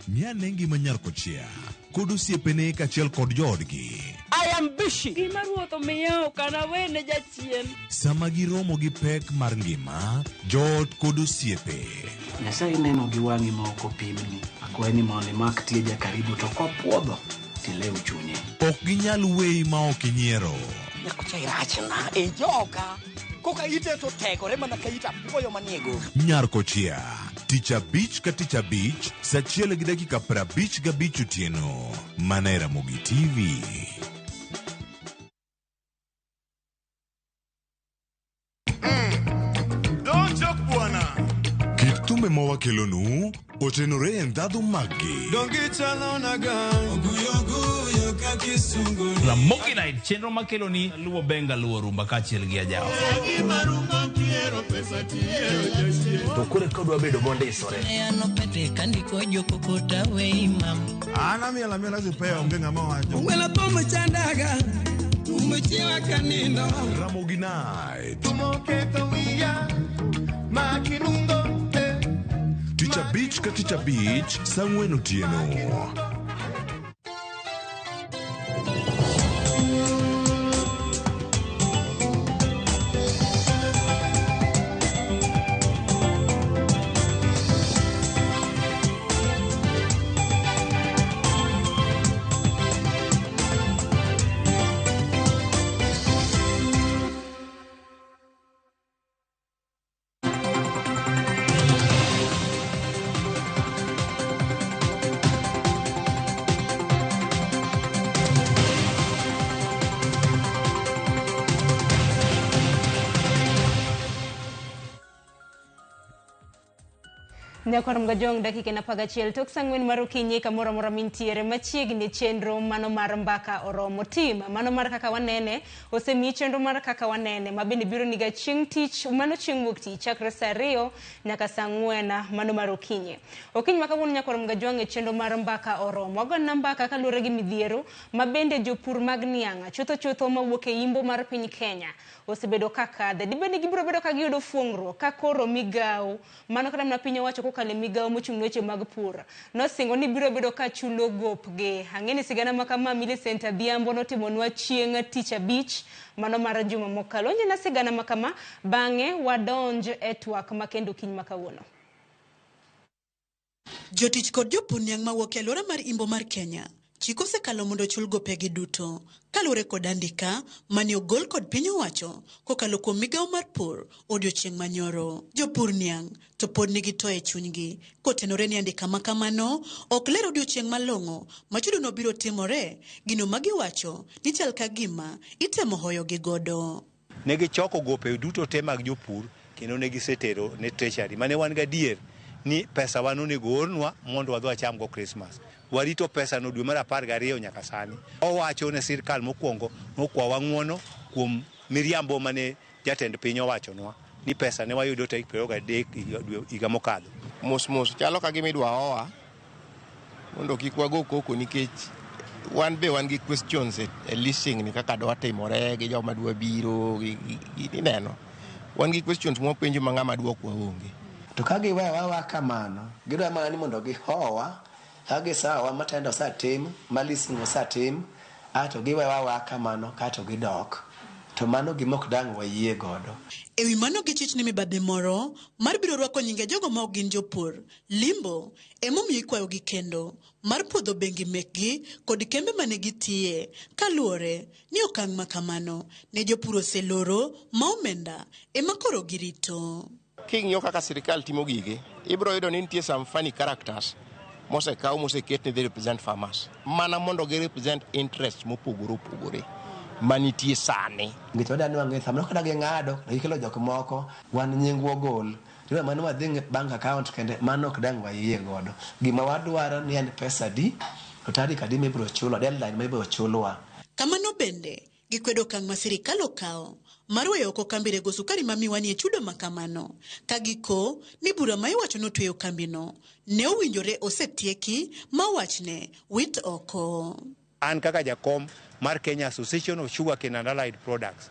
Miane ngima nyarko chia kod osiepene kachiel kod joodgi. I am busy. Gima ruotho miyo kana wene jachien. Sama giromo gi pek mar ngima, joot kod osiepe. Nyasaye neno gi wang'i ma ok opimni. Akwaye ni mondo imak tieja karibu to kopuodho tilew chunye. Ok ginyal weyi ma ok inyiero. Nyako cha irachna e joga. Koka ite to tegore mana ka ita puoyo maniego. Nyarko chia. Tich abich ka tich abich, saa 1:55 otieno. Mana e Ramogitv. Don't joke, buana. Kit thumbe mawakelonu otenore e ndhadhu maggi. Ramogi Night, chenro makeloni luwo benga luwo rumba kachiel gi ajawa. To kore kodwa bedo mondisore. Ano pete kandiko joko kota we imam. Ana miela zipea onge ng'ama wacho. Wela pomo chandaga. Umechewa kanino. Ramogi Night. Tumoketo wiya makirungo. Tich abich ka tich abich, saa 4 otieno. Nyakor mgajong dakika na pagachiel tok sangwen marokinyi kamora mora mintiere machiegni chenro mano mar mbaka oromo tim mano mar kaka wanene osemi chenro mar kaka wanene mabende biro niga chieng' tich mano chieng' wuok tich chakre saa 2 nyaka saa 4 mano marokinyi okinyi makawuono nyakor mgajong e chenro mar mbaka oromo ogonna mbaka kalure gi midhiero mabende jopur mag nianga chutho mawuok e imbo mar piny Kenya osebedo kakadhe dibende gibiro bedo ka giyudo fuongruok ka koro migao mano kata na piny owacho kokale migao mochung' weche mag pur nosingo ni biro bedo ka chulo gopge ang'eni sigana makama Millicent Adhiambo notimonwa chieng' tich abich mano mar juma mokalo onje na sigana makama bang'e wadonj e twak makendo kiny makawuono. Jotich kod jopur niang' mawuok e alwora mar imbo mar Kenya chiko sekalo mondo chul gopegi duto kalure kod andika mane ogol kod piny owacho kokalo kuom migao mar pur odiochieng' manyoro. Jopur niang' to pod nigi to e chunygi kotenore ni andika makamano ok ler odiochieng' malong'o machudo no biro timore gino magiwacho ni chal ka gima itemo hoyo gi godo. Negi choko gope duto te mag jopur kendo negi setero ne treasury mane wan gadier ni pesa wan onego ornwa mondo wadhi wacham go Christmas. Warito pesa no dwe mar 12 nyaka sani. Owacho ne sirkal mokwongo nokwawa ng'uono kuom miriambo mane jatend piny owachonwa ni pesa ne wayudo tarik 23 higa mokadho. Mos chalo ka gima idwa owa mondo kik wago koko nikech wan be wan gi questions e listing ni kaka dwa timore gi joma dwa biro gi neno. Wan gi questions mo penjo ma ng'ama dwa kwa onge. To ka giwewa kamano gidwa mana ni mondo gihowa hage sawa matendo sa tim malisingo sa tim ato giwewa kamano kato gidok to mano gimok dang' wayie godo. Ewi mano gi chich ni mibadhi moro mar biro rwako nyinge jogo ma ok gin jopur, limbo emomiyo ikwayo gi kendo mar puodho bengi mekgi kod kembe mane gitiye, kaluwore ni okang' ma kamano ne jopur oseloro ma omenda ema koro girito. King'iyo kaka sirikal timo gigi, ibiro yudo ni nitie some funny characters mosekaw moseket ni they represent farmers, mana mondo gi represent interest mopogore manitie sani. Ngech wadani wang'e samano kada ging'ado gikelo jok moko wan nyingwa ogol riwa mano wadhi bank account kende mano ok dang' wayie godo. Gima wadwaro ni en pesa di to tarik adi mibiro chulo, deadline ma ibiro chulwa. Kamano bende gikwedo okang' ma sirikal okawo mar weyo oko kambi rego sukari ma miwani e chudo makamano, ka giko ni bura ma iwacho notweyo kambino ne owinjore osetieki ma wachne wit oko. An kaka jakom mar Kenya Association of Sugarcane and Allied Products,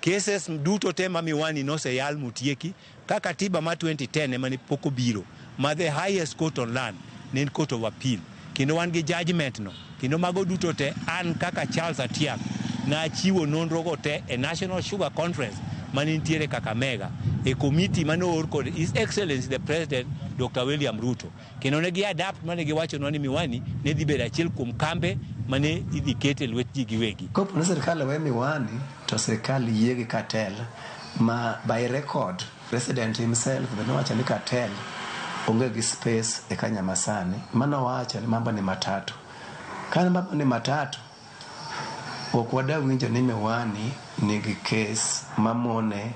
cases duto te ma miwani noseyal mutieki kaka katiba ma 2010 ema ne pok obiro, ma the highest court on land ne court of appeal, kendo wan gi judgment no, kendo mago duto te an kaka Charles Atiak na achiwo nonro go te e National Sugar Conference mane nitiere Kakamega, e committee mane oor kod His Excellency the President Dr. William Ruto, kendo ne gi adapt mane giwacho ni miwani ne dhi bedo achiel kuom kambe mane idhi kete lwet ji giwegi. Kopo ni sirikal we miwani to sirikal yie gi cartel ma by record president himself bende wacho ni cartel onge gi space e Kenya masani. Mano wacho ni mambo ni matatu. Kan mambo ni matatu ok wada winjo ni miwani nigi case mamone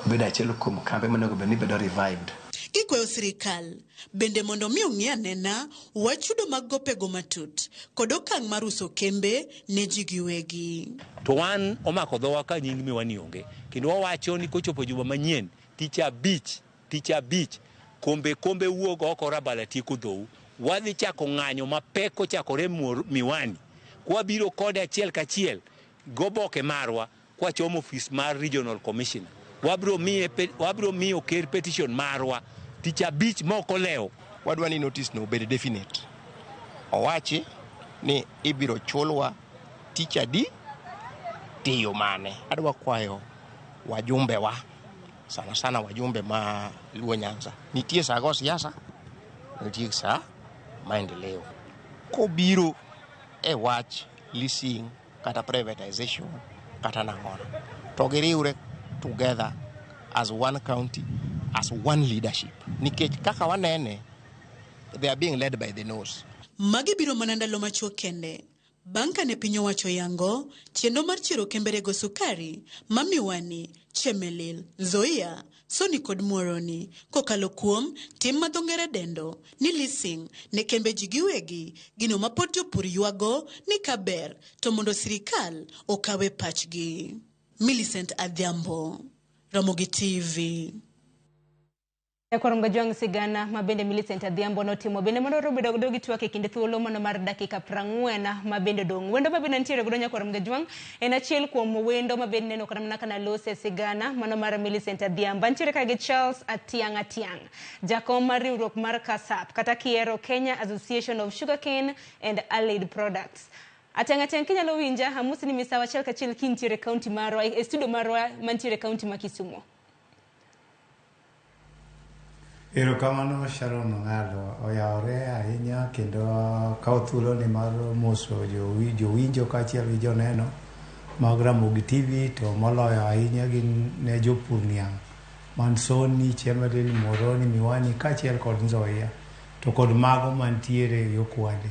bedo achiel kuom kambe mane ni bedo revived. Ikwayo sirikal bende mondo mi ong'i anena wachudo mag gopego matut kod okang' mar uso kembe ne ji giwegi. To wan omako dhowa ka nying miwani onge, kendo wawacho ni kochopo juma manyien tich abich kombe wuok oko Rabala tieko dhou, wadhi chako ng'anyo mapek kochakore miwani, kwa biro kode achiel kachiel goboke marwa kwa chomo office mar regional commissioner, wabro miyo ker petition marwa tich abich moko leo. Wadwa ni notice no bed definite, owachi ni ibiro chulwa tich adi tiyo mane. Adwa kwayo wajumbe wa sana wajumbe ma Luo Nyanza, nitie sa go siasa, nitie sa maendeleo. Kobiro e wach leasing kata privatization kata nang'ono, to giriure together as one county, as one leadership. Nikech kaka wanene, they are being led by the nose. Magi biro mana ndalo machuok kende bang' kane piny owacho yango chenro mar chiro kembe rego sukari ma Miwani, Chemelil, Nzoia, Soni kod Muhoroni kokalo kuom tim ma dho ngere dendo ni leasing ne kembe ji giwegi, gino ma pod jopur ywago ni kaber to mondo sirikal okawe pachgi. Millicent Adhiambo, Ramogi TV. Ekwarom gajwang' sigana ma bende Millicent Adhiambo notimo bende mondo robedo godo gi twak e kinde thuolo mono mar dakika 40 ma bende dong'. Wendo ma bende nitiere godo nyakwarom gajwang' en achiel kuom wendo ma bende neno kana kana lose sigana mono mar Millicent Adhiambo. Nitiere ka gi Charles Atiang, jakom mar riwruok mar KASAP kata kiero Kenya Association of Sugarcane and Allied Products. Atiang kinyalo winja hamusi ni misawa achiel kachiel kintiere kaunti marwa e studio marwa mantiere kaunti ma Kisumu. Erokamano Sharon Ng'ado oyawore ahinya kendo kawo thuolo ni mar moso jowinjo kaachiel gi joneno mag Ramogi TV, to moloyo ahinya ne jopur niang' man Soni, Chemelil, Muhoroni, Miwani kaachiel kod Nzoia to kod mago mantiere yo Kwale.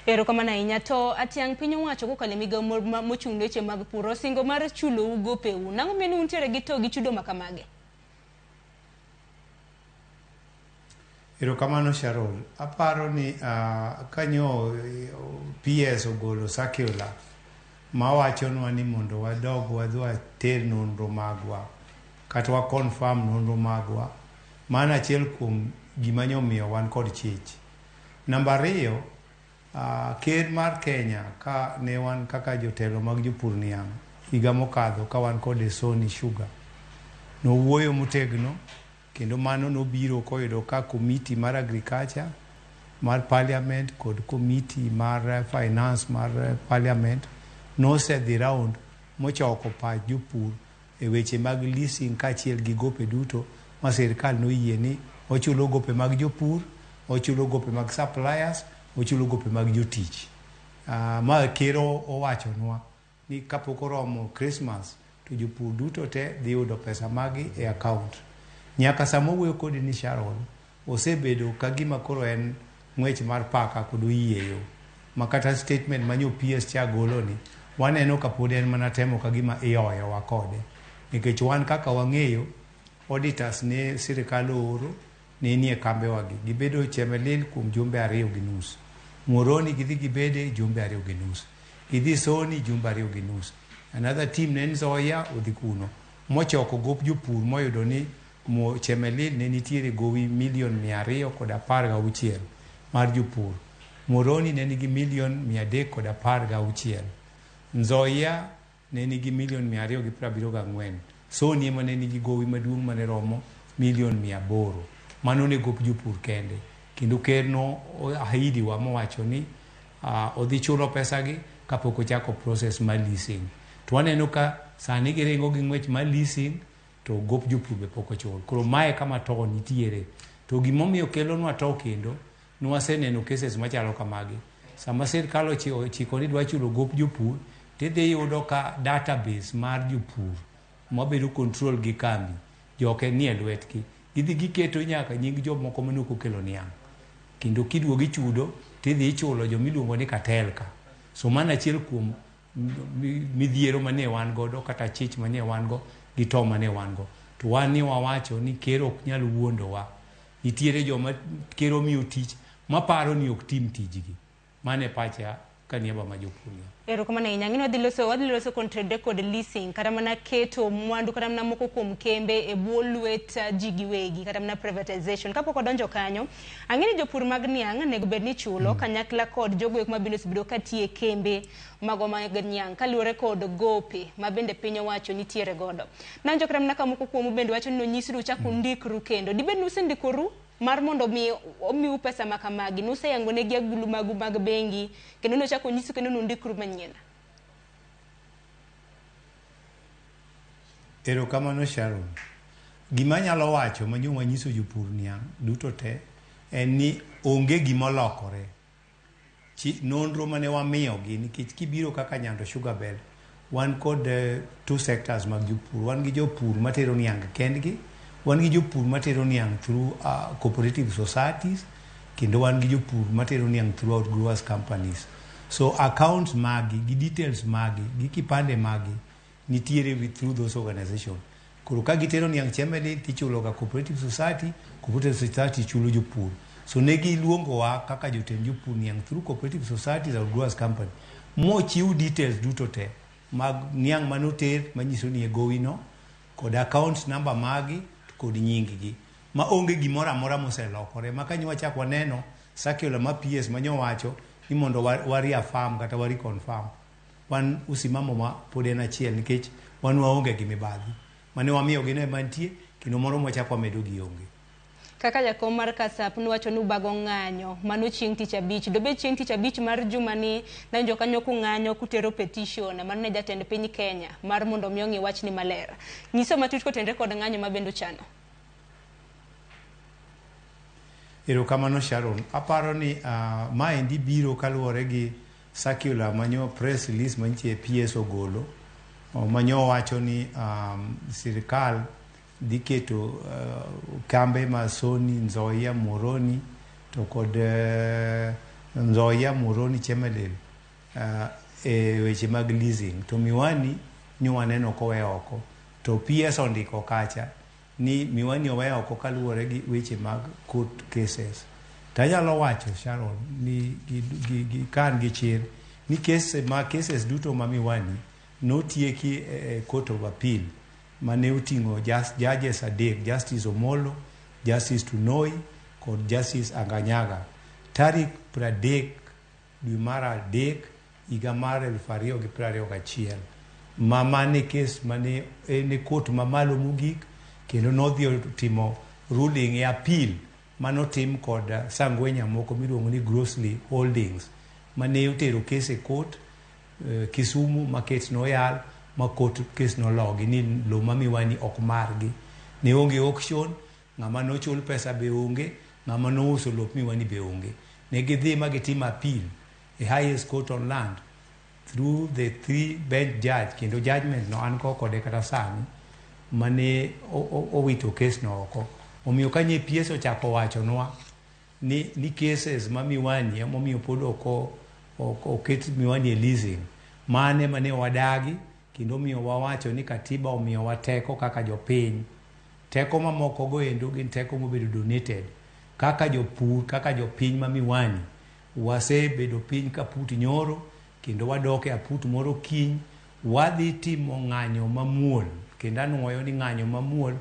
Erokamano ahinya. To Atiang, piny owacho kokalo migawo mochung' ne weche mag pur osingo mar chulo gopeu, nang'o meni untiere gi to gi chudo makamage? Erokamano Sharon, aparo ni kanyo PS ogolo circular ma wachonwa ni mondo wadog wadhi water nonro magwa kata wa confirm nonro magwa, mano achiel kuom gima nyomiyo wan kod chich. Namba 2, ker mar Kenya ka ne wan kaka jotelo mag jopur niang' higa mokadho ka wan kod Soni Sugar nowuoyo motegno, kendo mano nobiro koyudo ka committee mar agriculture mar parliament kod committee mar finance mar parliament nosedhi round mochoko pach jopur e weche mag leasing kaachiel gi gope duto ma sirikal noyie ni ochulo gope mag jopur, ochulo gope mag suppliers, ochulo gope mag jotich. Ma kero owachonwa ni kapok oromo Christmas to jopur duto te dhi yudo pesa magi e account. Nyaka sama owuoyo kodi ni Sharon osebedo ka gima koro en ng'wech mar paka kod oyieyo, ma kata statement manyo PS cha golo ni waneno ka pod en mana temo ka gima iyoyowa kode, nikech wan kaka wang'eyo auditors ne sirikal oro ne nie kambe wagi gibedo Chemelil kuom jumbe 2.5, Muhoroni gidhi gibede jumbe 2.5, gidhi Soni jumbe 2.5, another team ne Nzoia odhi kuno mochoko gop jopur moyudo ni Chemelil ne nitiere gowi $216,000 mar jopur, Muhoroni ne nigi $316,000, Nzoia ne nigi $274,000, Soni ema ne nigi gowi maduong' mane romo $800,000. Mano ne gop jopur kende, kendo ker no ahidi wa mowacho ni odhi chulo pesagi kapok ochako process mar leasing. To waneno ka sani giringo gi ng'wech mar leasing to gop jopur be pok ochul. Koro mae kama to nitiere. To gimomiyo kelonwa to kendo nwaseneno cases machalo kamagi. Sama sirkal ochiko ni dwa chulo gop jopur, tidhi yudo ka database mar jopur mabedo control gi kambi joke nie lwetgi. Gidhi giketo nyaka nying jomoko manok okelo niang'. Kendo kiduogo ichudo tidhi ichulo jomiluongo ni cartel ka. So mana achiel kuom midhiero mane wan godo kata chich mane wan go gi to mane wan go. To wan ni wawacho ni ker ok nyal wuondowa. Nitiere joma ker omiyo tich maparo ni ok tim tijgi. Mane pacha kaniaba ma jopur. Erokamano ahinya. Ng'ino wadhi loso contract kod leasing kata mana keto mwandu kata mana moko kuom kembe e bwo lwet ji giwegi kata mana privatization. Kapok odonjo kanyo, ang'eni jopur mag niang' nego bed ni chulo kanyakla kod jogo ek mabiro bedo katie kembe mago mag niang' kaluwore kod gope ma bende piny owacho nitiere godo. Nanjo kata mana kamoko kuomu bende wacho ni nonyisru chako ndikru kendo. Dibed nusendikoru mar mondo omiu pesa makamagi nuseyango negi agulu magu mag bengi kendo nochako nyisu kendo nundikru manyien. Erokamano Sharon. Gima nyalo wacho manyuma nyiso jopur niang' duto te en ni onge gima lokore. Nonro mane wamiyogi nikech kibiro kaka Nyando Sugar Belt wan kod two sectors mag jopur. Wan gi jopur matero niang' kendgi, wan gi jopur matero niang' through cooperative societies, kendo wan gi jopur matero niang' through growers companies. So accounts magi gi details magi gi kipande magi nitiere through those organizations. Koro ka gitero niang' Chemelil tichulo ga cooperative society chulo jopur. So negi luongowa kaka jotend jopur niang' through cooperative societies or growers company mochiw details duto te mag niang' manoter manyiso ni gowi no kod account number magi kod nyinggi ma onge gimoro amora moselokore. Ma kanyo wachak waneno circular ma PS manyo wacho ni mondo waria farm kata wari confirm. Wan usimamo ma pod en achiel nikech wan waonge gi mibadhi mane wamiyo gine mantie kendo moro mwachak wamedo gi onge. Kaka jakom mar Kasap nuwacho ni ubago ng'anyo mano chieng' tich abich. Dobe chieng' tich abich mar juma ni nanjo kanyo ku ng'anyo kutero petition mano ne jatend piny Kenya mar mondo mi ong'i wach ni maler. Nyiso matut kotenre kod ng'anyo mabendo chano. Erokamano Sharon. Aparo ni maendi biro kaluwore gi circular manyo press release mantie PS ogolo manyo wacho ni sirikal dhi keto kambe ma Soni, Nzoia, Muhoroni to kod Nzoia, Muhoroni, Chemelil e weche mag leasing. To Miwani nyuwaneno kowe oko. To PS ondiko kacha ni Miwani owe oko kaluwore gi weche mag court cases. Tanyalo wacho Sharon ni kan gi chir ni cases duto ma Miwani notieki court of appeal mane utingo judges adek, Justice Omolo, Justice Tunoi kod Justice Anganyaga tarik 30 dwe mar adek higa mar 2021 mane kes mane en court mamalo mogik kendo nodhi timo ruling e appeal manotim kod sangwenya moko miluongo ni Grossly Holdings mane otero kes e court Kisumu market noyal ma court case nologi ni lo ma Miwani ok margi, ne onge auction, ng'ama nochul pesa be onge, ng'ama nouso lop Miwani be onge. Ne gidhi ma gitimo appeal e highest court on land through the 3-bench judge, kendo judgment no an kode kata sani mane owito case no oko. Omiyo ka PS ochako wachonwa ni cases ma Miwani emomiyo pod oket Miwani e leasing, mane mane wadagi, kendo omiyo wawacho ni katiba omiyo wateko kaka jopiny. Teko mamoko go endo gin teko mobedo donated. Kaka jopur, kaka jopiny ma Miwani, wasebedo piny kaput nyoro, kendo wadoke aput moro kiny, wadhi timo ng'anyo mamuol, kendo anuoyo ni ng'anyo mamuol,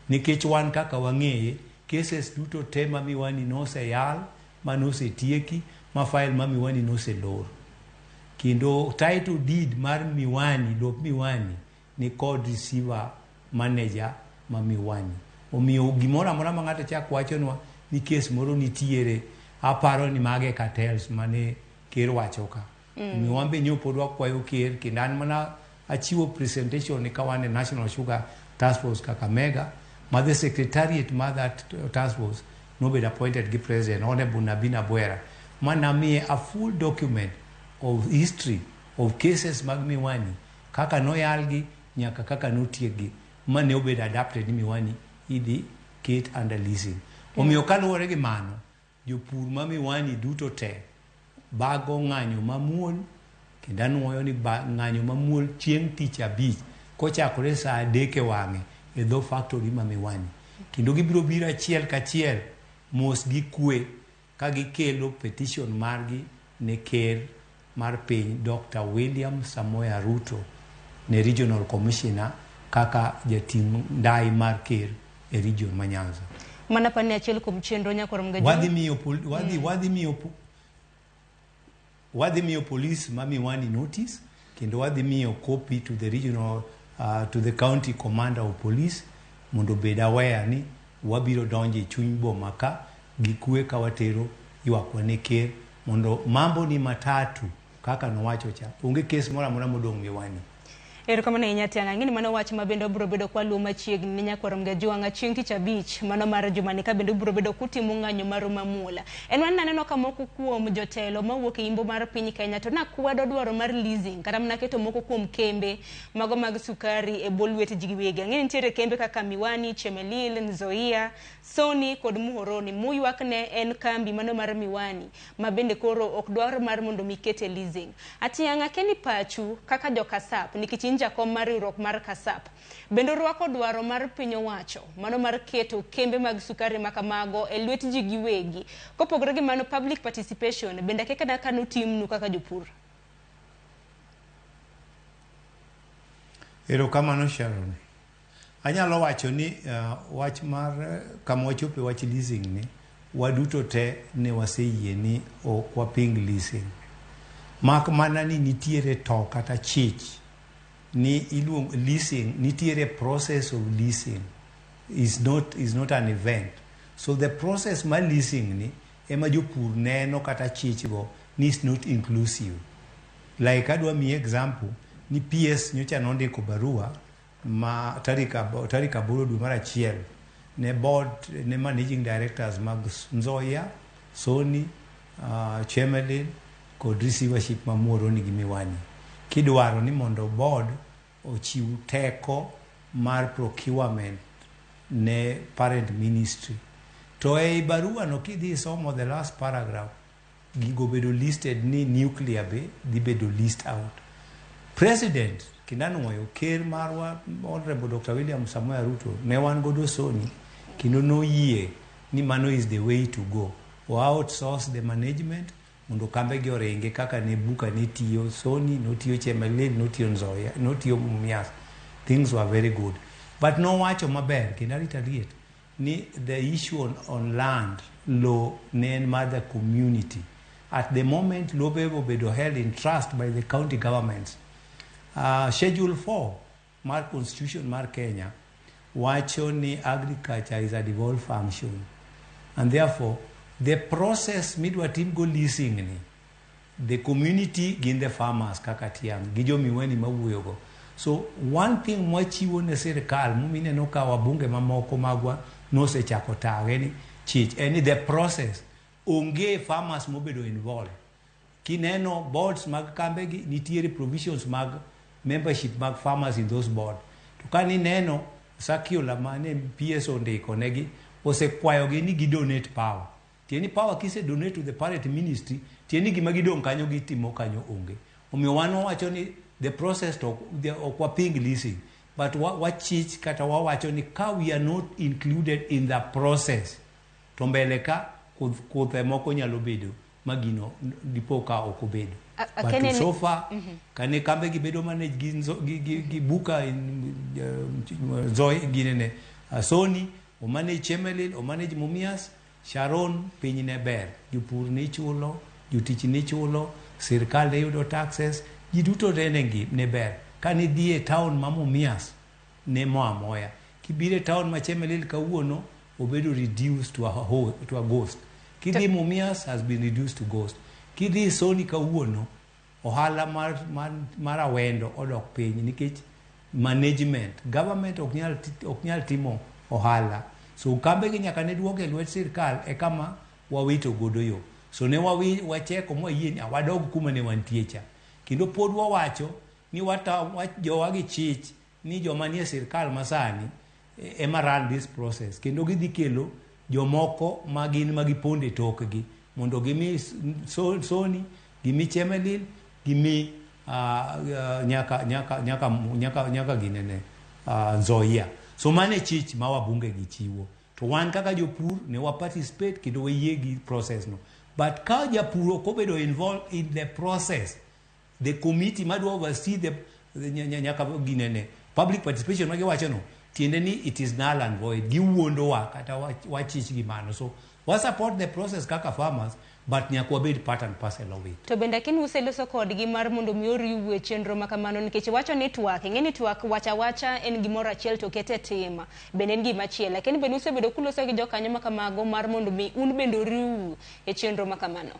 nikech wan kaka wang'eye, cases duto te ma Miwani noseyal, ma nosetieki, ma file ma Miwani noselor. Kendo title deed mar Miwani, lop Miwani, ni kod receiver manager ma Miwani. Omiyo gimoro amora ma ng'ato chak wachonwa ni case moro nitiere, aparo ni mage cartels mane ker wacho ka. Omiyo wan be pod wakwayo ker, kendo an mana achiwo presentation ni kawane National Sugar Task Force Kakamega, ma the secretariat ma that task force nobody appointed gi president Honorable Nabina Bwera, manamiye a full document of history of cases mag Miwani, kaka noyalgi nyaka kaka notiegi, mane obedo adapted ni Miwani idhi ket under leasing. Omiyo kaluwore gi mano, jopur ma Miwani duto te bago ng'anyo mamuol, kendo anuoyo ni ng'anyo mamuol chieng' tich abich kochakore saa 3 wang'e e dho factory ma Miwani, kendo gibiro biro achiel kachiel mos gi kwe ka gikelo petition margi ne ker mar piny Dr. William Samoei Ruto, ne regional commissioner kaka jatim ndai mar ker e region ma Nyanza. Mana pani achiel kuom chenro nyakoro mga wadhi miyo police ma Miwani notice, kendo wadhi miyo copy to the regional to the county commander of police, mondo bed aware ni wabiro donjo e chuny boma ka gi kwe ka watero ywakwa ne ker, mondo mambo ni matatu kaka nowacho cha, onge case moro amora modong' Miwani. Erokamano ahinya Tiang', ang'eni mano wach ma bende obiro bedo kwa luwo machiegni ne nyakoro mga Jwang'a chieng' tich abich mano mar jumani ka bende obiro bedo kutimo ng'anyo maro mamuola. En wan naneno ka moko kuom jotelo mawuok e imbo mar piny Kenya to nakwedo dwaro mar leasing, kata mana keto moko kuom kembe mago mag sukari e bwo lwet ji giwegi. Ang'eni nitiere kembe kaka Miwani, Chemelil, Nzoia, Sony kod Muhoroni. Muywak ne en kambi mano mar Miwani ma bende koro ok dwar mar mondo mikete leasing. Atiang' akeni pachu kaka jokasap nikech jakom mar riwruok mar Kasap bende rwako dwaro mar piny owacho mano mar keto kembe mag sukari makamago e lwet ji giwegi. Kopogore gi mano, public participation bende kaka kano timnu kaka jopur. Erokamano Sharon. Anyalo wacho ni wach mar kama wachope wach leasing ni waduto te ne waseyie ni ok waping leasing. Mak mana ni nitiere to kata chich ni iluong leasing, nitiere process of leasing is not an event. So the process ma leasing ni ema jopur neno kata chich go ni is not inclusive. Like adwa mi example ni PS nyocha nondiko barua ma tarika 8 dwe mar achiel ne board ne managing directors mag Nzoia, Sony, Chemelil kod receivership ma Muhoroni gi Miwani, kidwaro ni mondo board ochiw teko mar procurement ne parent ministry. To ei barua no kidhi somo the last paragraph, gigo bedo listed ni nuclear be dhi bedo list out. President kindanuoyo ker marwa Honorable Dr. William Samoei Ruto ne wan godo Sony, kendo noyie ni mano is the way to go. O outsource the management mondo kambe gi oringe kaka ne buka ne tiyo Sony, no tiyo Chemelil, no tiyo Nzoia, no tiyo Mumias. Things were very good. But no wacho maber, kendo retaliate ni the issue on land law nen mother community. At the moment, lobe obedo held in trust by the county governments. Schedule 4 mar constitution mar Kenya wacho ni agriculture is a devolved function, and therefore the process midwa tim go leasing ni, the community gin the farmers kaka Tiang' gi jo Miwani mawuoyo go So one thing mwachiwo ne sirikal mumineno ka wabunge mamoko magwa nosechako tawe ni chich and the process onge farmers mobedo involved. Kineno boards mag kambe gi nitiere provisions mag membership mag farmers in those board. To kani neno circular mane PSO ndiko negi osekwayo gi ni donate power. Tieni power kise donate to the parent ministry, tieni gima gidong kanyo gitimo kanyo onge. Omiyo wano wacho ni the process to okwa ping leasing, but wachich kata wawacho ni ka we are not included in the process to mbele ka kuthe moko nyalo bedo magino dipo ka okobedo. But so far kane kambe gibedo manage gi buka Zoe ginene Sony o manage Chemelil o manage Mumias Sharon pinyne ber jopur ni chulo jotich ni chulo sirkal ne yudo taxes ji duto renengi ne ber kani dhie town ma Mumias ne moya kibire town ma Chemelil kawuono obedo reduced to a ghost. Kidhi Mumias has been reduced to ghost. Kidhi Sony kawuono ohala mar awendo odok piny nikech management government oknyal timo ohala. So kambe gi nyaka ne duoge lwet sirkal e kama wawito godo yo. So ne wacheko moyie wadog kuma ne wantie cha. Kendo pod wawacho ni jowa gi chich ni joma nie sirkal masani ema run this process. Kendo gidhi kelo jomoko magin magiponde tokgi mondo gimi Sony gimi Chemelil gimi nyaka ginene Zoya. So mane chich ma wabunge gi chiwo to wan kaka jopur ne wa participate kendo wayie gi process no. But ka japur obedo involved in the process, the committee madu oversee the nyaka ginene public participation magi wacho no tiende ni it is null and void. Giwuondo wa kata wachich gi mano. So we support the process kaka farmers, but nyaka wabed part and parcel of it. To bende kin useloso kodgi mar mondo mi oriwe chenro makamano nikech wacho network ng'eni network wacha en gimoro achiel to kete tema bende en gima chiel lakini bende usebedo kuloso gi jokanyo makamago mar mondo mi un bende oriw e chenro makamano.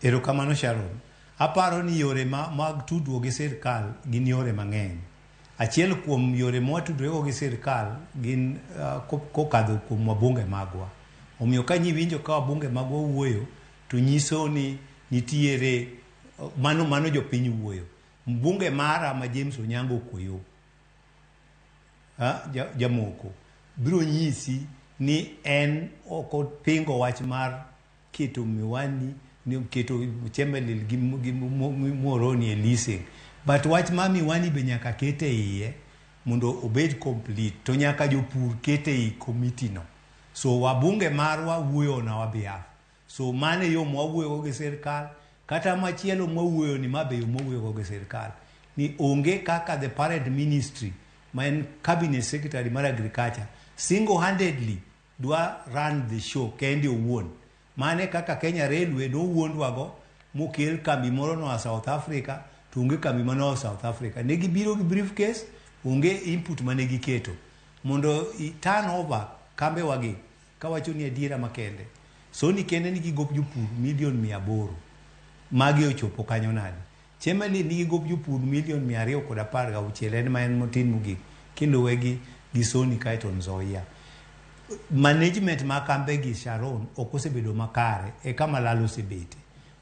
Erokamano Sharon. Aparo ni yore mag tudruok gi sirkal gin yore mang'eny. Achiel kuom yore mwatudrego gi sirkal gin kokadho kuom wabunge magwa. Omiyo ka nyiwinjo ka wabunge magwa wuoyo to nyiso ni nitiere mano jopiny wuoyo. Mbunge mara ma James Onyango Koyo jamoko biro nyisi ni en okopingo wach mar keto miwani ni keto Chemelil gi Moroni e leasing. But wach ma miwani be nyaka kete iye mondo obed complete to nyaka jopur kete i committee no. So wabunge marwa wuoyo na wabiaf. So mane yo mwawuoyo gi sirkal kata machielo mwawuoyo ni mabe yo mwawuoyo gi sirkal ni onge kaka the parent ministry ma en cabinet secretary mar agriculture single-handedly dwa run the show kendi owuon. Mane kaka Kenya Railway no wuondwago mokel kambi moro no South Africa to onge kambi mano South Africa. Negi biro gi briefcase onge input mane giketo mondo turn over kambe wagi kawacho ni adiera makende. So ni kende nigi gop jopur milion 800 magi ochopo kanyo nadi. Chemelil nigi gop jopur milion 216 en ma en motin mugik kendo wegi gi Sony kaito Nzoia. Management ma kambe gi Sharon okosebedo makare e kama lalo sebete.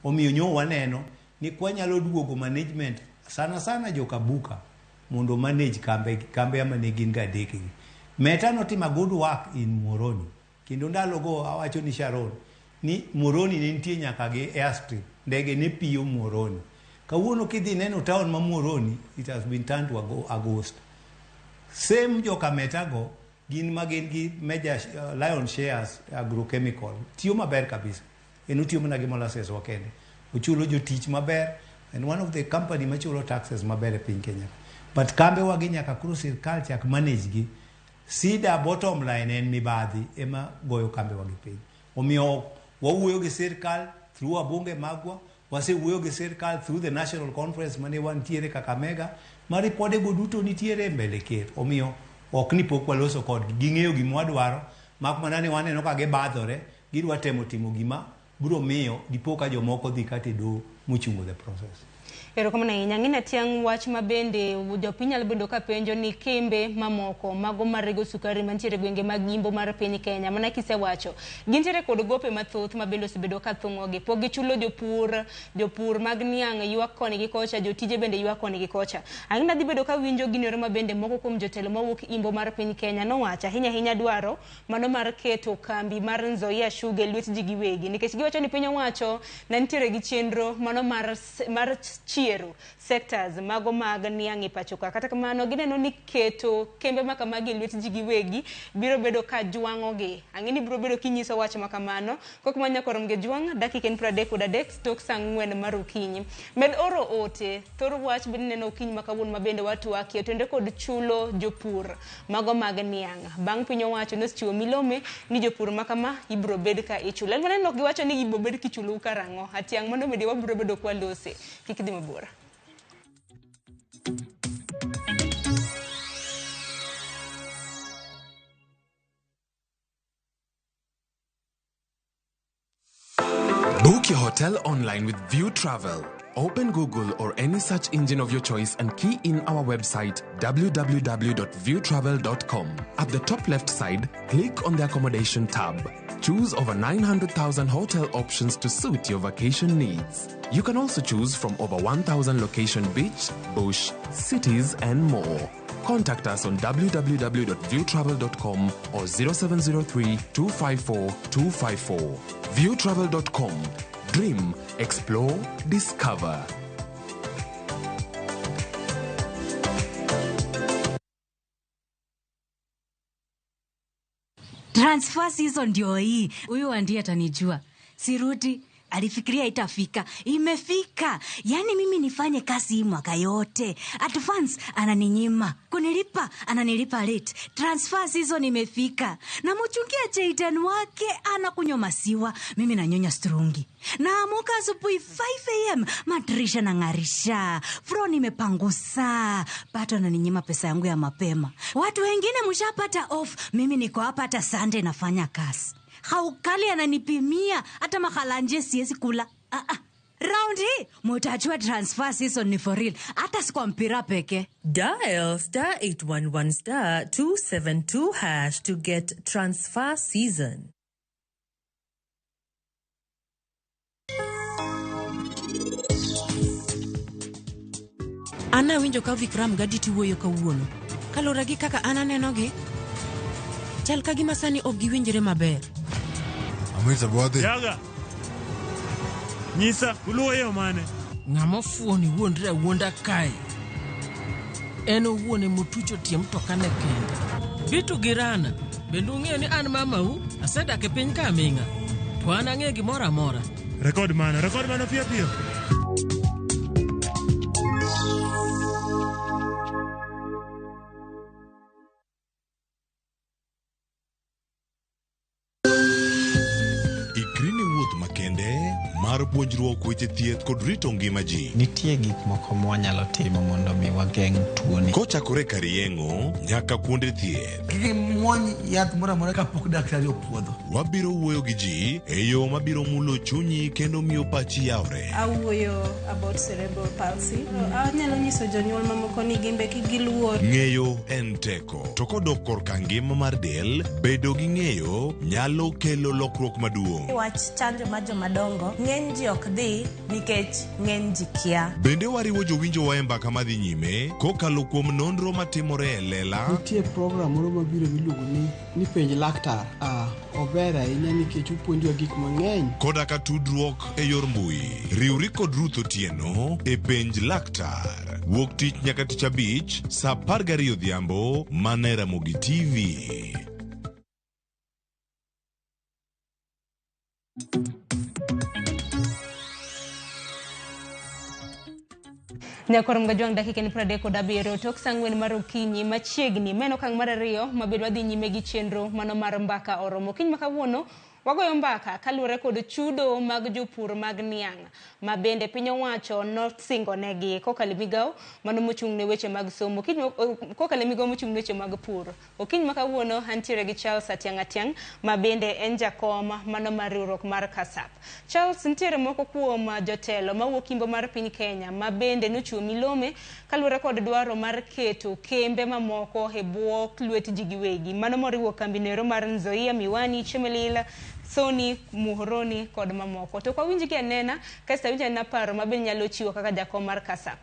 Omiyo nyo waneno ni kwa nyalo duogo management sana joka buka mondo manage kambe ama ne gin gadeki. Meta notima good work in Moroni. Kendo ndalo go awacho ni Sharon ni Moroni ne nitie nyaka gi airstrip ndege ne piyo Moroni. Kawuono kidhi neno town ma Moroni it has been turned to August. Same joka meta go gin magin gi major lion shares agrochemical tiyo maber kabisa. Enu tiyo mana gi molasses wakende. Uchulo jotich maber and one of the company machulo taxes maber e piny Kenya. But kambe wagi nyaka kuru sirkal chak manage gi. Sida bottom line en mibadhi ema goyo kambe wagi piny. Omiyo wawuoyo gi sirkal through wabunge magwa, wasewuoyo gi sirkal through the national conference mane wantiere Kakamega, ma ripode go duto nitiere mbele ker. Omiyo ok ni pok waloso kodgi, ging'eyo gima wadwaro, mak mana ni waneno ka gibadhore, gidwa temo timo gima biro miyo dipo ka jomoko dhi kata do mochungo the process. Ero kama na inyang'ina tiang wach mabende jopiny nyalo bedo ka penjo ni kembe mamoko mago marego sukari mantiere gwenge mag Yimbo mar piny Kenya mana kisewacho gintiere kod gope mathoth mabende osebedo ka thung'ogi pok gichulo jopur mag niang' ywak koni gi kocha jotije bende ywak koni gi kocha ang'ina dhi bedo ka winjo ginore mabende moko kuom jotelo mawuok Yimbo mar piny Kenya nowacho ahinya dwaro mano mar keto kambi mar Nzoia Sugar lwet ji giwegi nikech giwacho ni piny owacho na nitiere gi chenro mano mar chiero sectors mago mag niang' e pachoka kata kamano gineno ni keto kembe makamagi lwet ji giwegi biro bedo ka jwang'ogi ang'ini biro bedo kinyiso wach makamano kok manya korom ge jwang' dakika 33 tok saa 4 mar okinyi med oro ote thor wach bende neno okinyi makawuono mabende watwaki otende kod chulo jopur mago mag niang' bang' piny owacho nochiwo milome ni jopur makama ibro bed ka ichulo en maneno giwacho ni ibro bed kichulo karang'o atiang' mano bende wabiro bedo kwa lose kik dhi mabor. Book your hotel online with View Travel. Open Google or any search engine of your choice and key in our website www.viewtravel.com. At the top left side, click on the accommodation tab. Choose over 900,000 hotel options to suit your vacation needs. You can also choose from over 1,000 location beach, bush, cities and more. Contact us on www.viewtravel.com or 0703 254 254. Viewtravel.com. Dream, explore, discover. Transfer season ndio hii. Huyu ndiye atanijua. Sirudi. Alifikiria itafika. Imefika. Yani mimi nifanye kazi hii mwaka yote. Advance ananinyima. Kunilipa ananilipa late. Transfer season imefika. Na mchungia Jayden wake anakunywa maziwa. Mimi nanyonya strungi. Naamuka asubuhi 5 AM madirisha nang'arisha. Floor nimepangusa. Pato ananinyima pesa yangu ya mapema. Watu wengine mshapata off. Mimi niko hapa hata Sunday nafanya kazi. Haukali ananipimia hata makalanje siwezi kula. Round hii mutajua transfer season ni for real. Hata si kwa mpira peke. Dial *811*272# to get transfer season. Ana winjo ka Vikram gadi tiwuoyo kawuono. Kalora gi kaka ana nenogi. Chal ka gima sani ok giwinjre maber. Amwita bwadhi. Yaga. Nyisa, uluoyo mane? Ng'ama fuoni wuondre wuonda kae. Eno wuone mutucho tie mtoka ne kende. Bitu girana. Bende ung'e ni an mamau asedak e piny ka aming'a. To an ang'e gimoro amora. Rekod mano piyo piyo. mar puonjruok weche thieth kod rito ngima ji. Nitie gik moko mwanyalo timo mondo mi wageng' tuoni. Kochakore kar yeng'o nyaka kuonde thieth. Kiki mwony yath mora mora kapok daktari opuodho. Wabiro wuoyo gi ji e yo mabiro mulo chunyi kendo miyo pachi yawre. Awuoyo about cerebral palsy. Anyalo nyiso jonyuol mamoko ni gimbe kigiluor. Ng'eyo en teko. To kodok korka ngima mar del, bedo gi ng'eyo nyalo kelo lokruok maduong'. Wach chanjo ma jomadongo ng'eny ji ok dhi nikech ng'eny ji kia. Bende wariwo jowinjo wa e mbaka madhi nyime kokalo kuom nonro matimore e lela. Nitie program moro mabiro miluongo ni penj laktar. Ober ahinya nikech opuonjowa gik mang'eny. Koda ka tudruok e yor mbui. Riwri kod Ruth Otieno e penj laktar. Wuok tich nyaka tich abich saa 12 odhiambo mana e Ramogitv. Nyakoro mgajwang dakika ni 37 tok sangwen mar okinyi machiegni meno kang mar ariyo mabedo wadhi nyime gi chenro mano mar mbaka oromo. Okinyi makawuono Wagoyo mbaka kaluwore kod chudo mag jopur mag niang' ma bende piny owacho nosingo negi kokalo migawo mano mochung' ne weche mag somo kokalo migawo mochung' ne weche mag pur. Okiny ma kawuono antiere gi Charles Atiang' ma bende en jakom mano mar riwruok mar Kasap. Charles, nitiere moko kuom jotelo mawuok Imbo mar piny Kenya ma bende nochiwo milome kaluwore kod dwaro mar keto kembe mamoko e bwo lwet ji giwegi mano moriwo kambi nero mar Nzoia, Miwani, Chemelil, Sony, Muhoroni kod mamoko. To kwa winji ki anena kasta winji na paro mabe nyalo chiwo kaka jakom mar Kasap.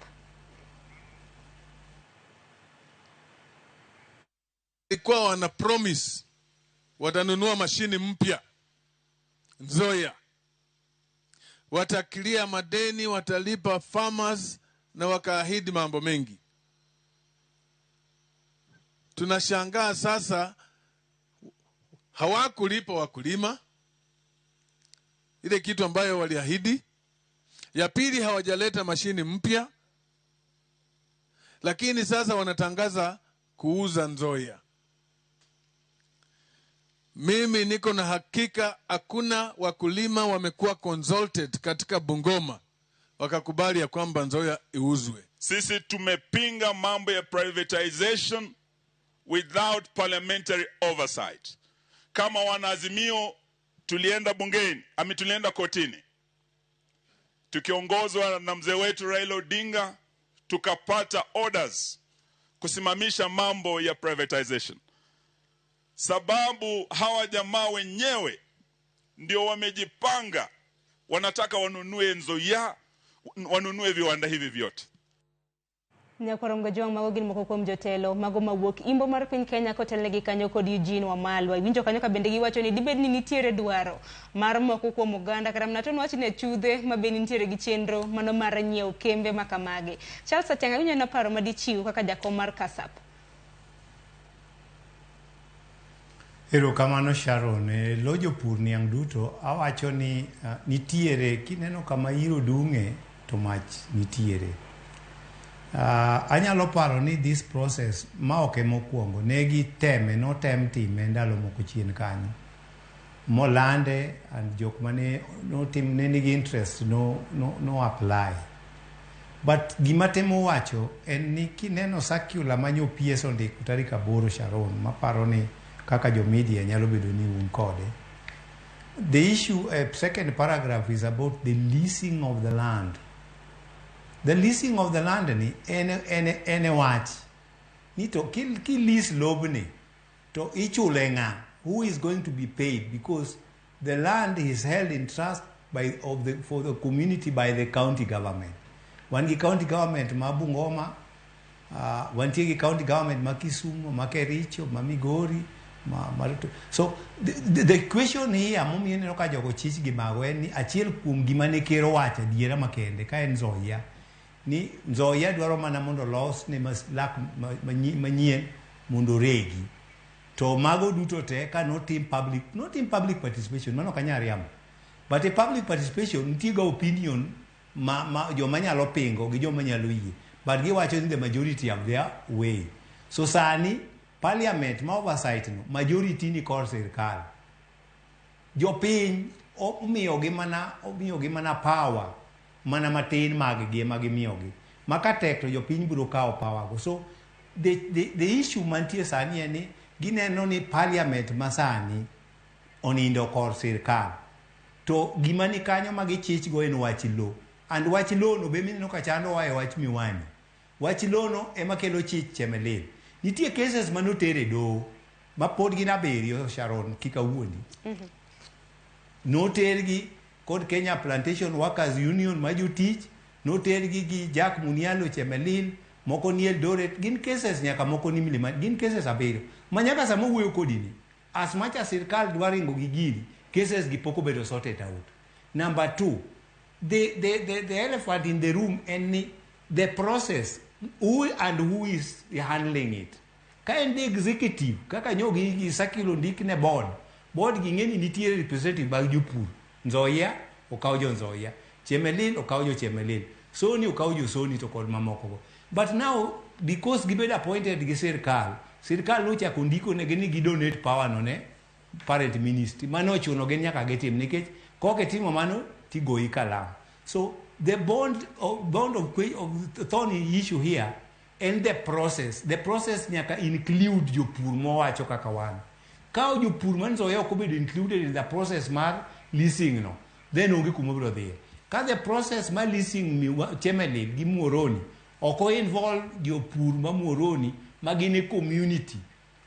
Ilikuwa wana promise watanunua mashini mpya Nzoia, watakilia madeni, watalipa farmers na wakaahidi mambo mengi. Tunashangaa sasa hawakulipa wakulima ile kitu ambayo waliahidi. Ya pili, hawajaleta mashini mpya, lakini sasa wanatangaza kuuza Nzoia. Mimi niko na hakika hakuna wakulima wamekuwa consulted katika Bungoma wakakubali ya kwamba Nzoia iuzwe. Sisi tumepinga mambo ya privatization without parliamentary oversight. Kama wanaazimio tulienda bungeni, tulienda kotini, tukiongozwa na mzee wetu Raila Odinga, tukapata orders kusimamisha mambo ya privatization. Sababu hawa jamaa wenyewe ndio wamejipanga, wanataka wanunue Nzoia, wanunue viwanda hivi vyote. Nyakorongo jong magogin moko kuom jotelo mago mawuok Imbo mar piny Kenya kotelnegi kanyo kod Eugene Wamalwa. Winjo kanyo ka bende giwacho ni dibed ni nitiere dwaro mar moko kuom oganda kata mnaton wach ne chudhe ma bende nitiere gi chenro mano mar nyiew kembe makamage. Charles Atiang' winjo na paro madichiw kaka jakom mar Kasap. Erokamano Sharon, lo jopur niang' duto awacho ni nitiere kineno kama iro dung'e to mach nitiere. Anyalo paro ni this process ma ok mokwongo negi teme notem time ndalo moko chien kanyo molande and jok mane notim ne nigi interest no apply, but gima temo wacho en ni kineno circular manyo PS ondiko tarik 8 Sharon, maparo ni kaka jo media nyalo bedo ni un kode. The issue, second paragraph, is about the leasing of the land. The leasing of the land ni ene wach ni to ki lease lobni to ichule nga, who is going to be paid, because the land is held in trust for the community by the county government. One county government ma Bungoma, one county government ma Kisumu, ma Kericho, ma Migori, so the question here momi ne ka jogo chich gi mago en ni achiel kuom gima ne kero wacha diera makende ka en Nzoia ni Nzoia dwaro mana mondo los ne maslak manyien mondo regi to mago duto te ka not in public participation mano kanyariamo, but a public participation ntiga opinion ma joma nyalo pingo gi joma nyalo yie, but giwacho ni the majority of their way. So sani Parliament ma oversight no majority ni kor sirkal. Jopiny omiyo gi mana power mana matin mag gi miyogi. Maka tek to jopiny biro kawo power go. So the issue mantie sani en ni gineno ni Parliament masani onindo kor sirkal. To gima ni kanyo ma gichich go en wach lo. And wach lo no be mineno ka chando wa e wach Miwani. Wach lo no ema kelo chich Chemelil. Nitie cases manotere do ma pod gin 7 Sharon kika wuondi. Notergi kod Kenya Plantation Workers Union ma jotich, notergi gi Jack Munialo Chemelil, moko ni Eldoret, gin cases nyaka moko ni Mlima, gin cases 7. Manyaka samo wuoyo kodini. As much as sirkal dwaringo gi gini, cases gi poko bedo sorted out. Number 2, the elephant in the room and the process. Who is handling it? Kind the executive, kaka nyogi sakilo ndikne board gi ngeni nitiere representative bag jopur. Nzoia okawjo Nzoia, Chemelil okawjo Chemelil, Sony okawjo Sony to kod mamoko. But now because gibedo appointed gi sirkal no chako ndiko ne gini gi donate power no ne parent ministry mano chuno gen nyaka gitim nikech koke timo mano tigoyi kalam. So the bond of thorny issue here and the process nyaka include jopur mowacho kaka wan. Ka jopur man so yoko be included in the process mar leasing no, then onge kuma biro dhiye. Ka the process mar leasing Chemelil gi Muhoroni oko involve jopur ma Muhoroni magine community,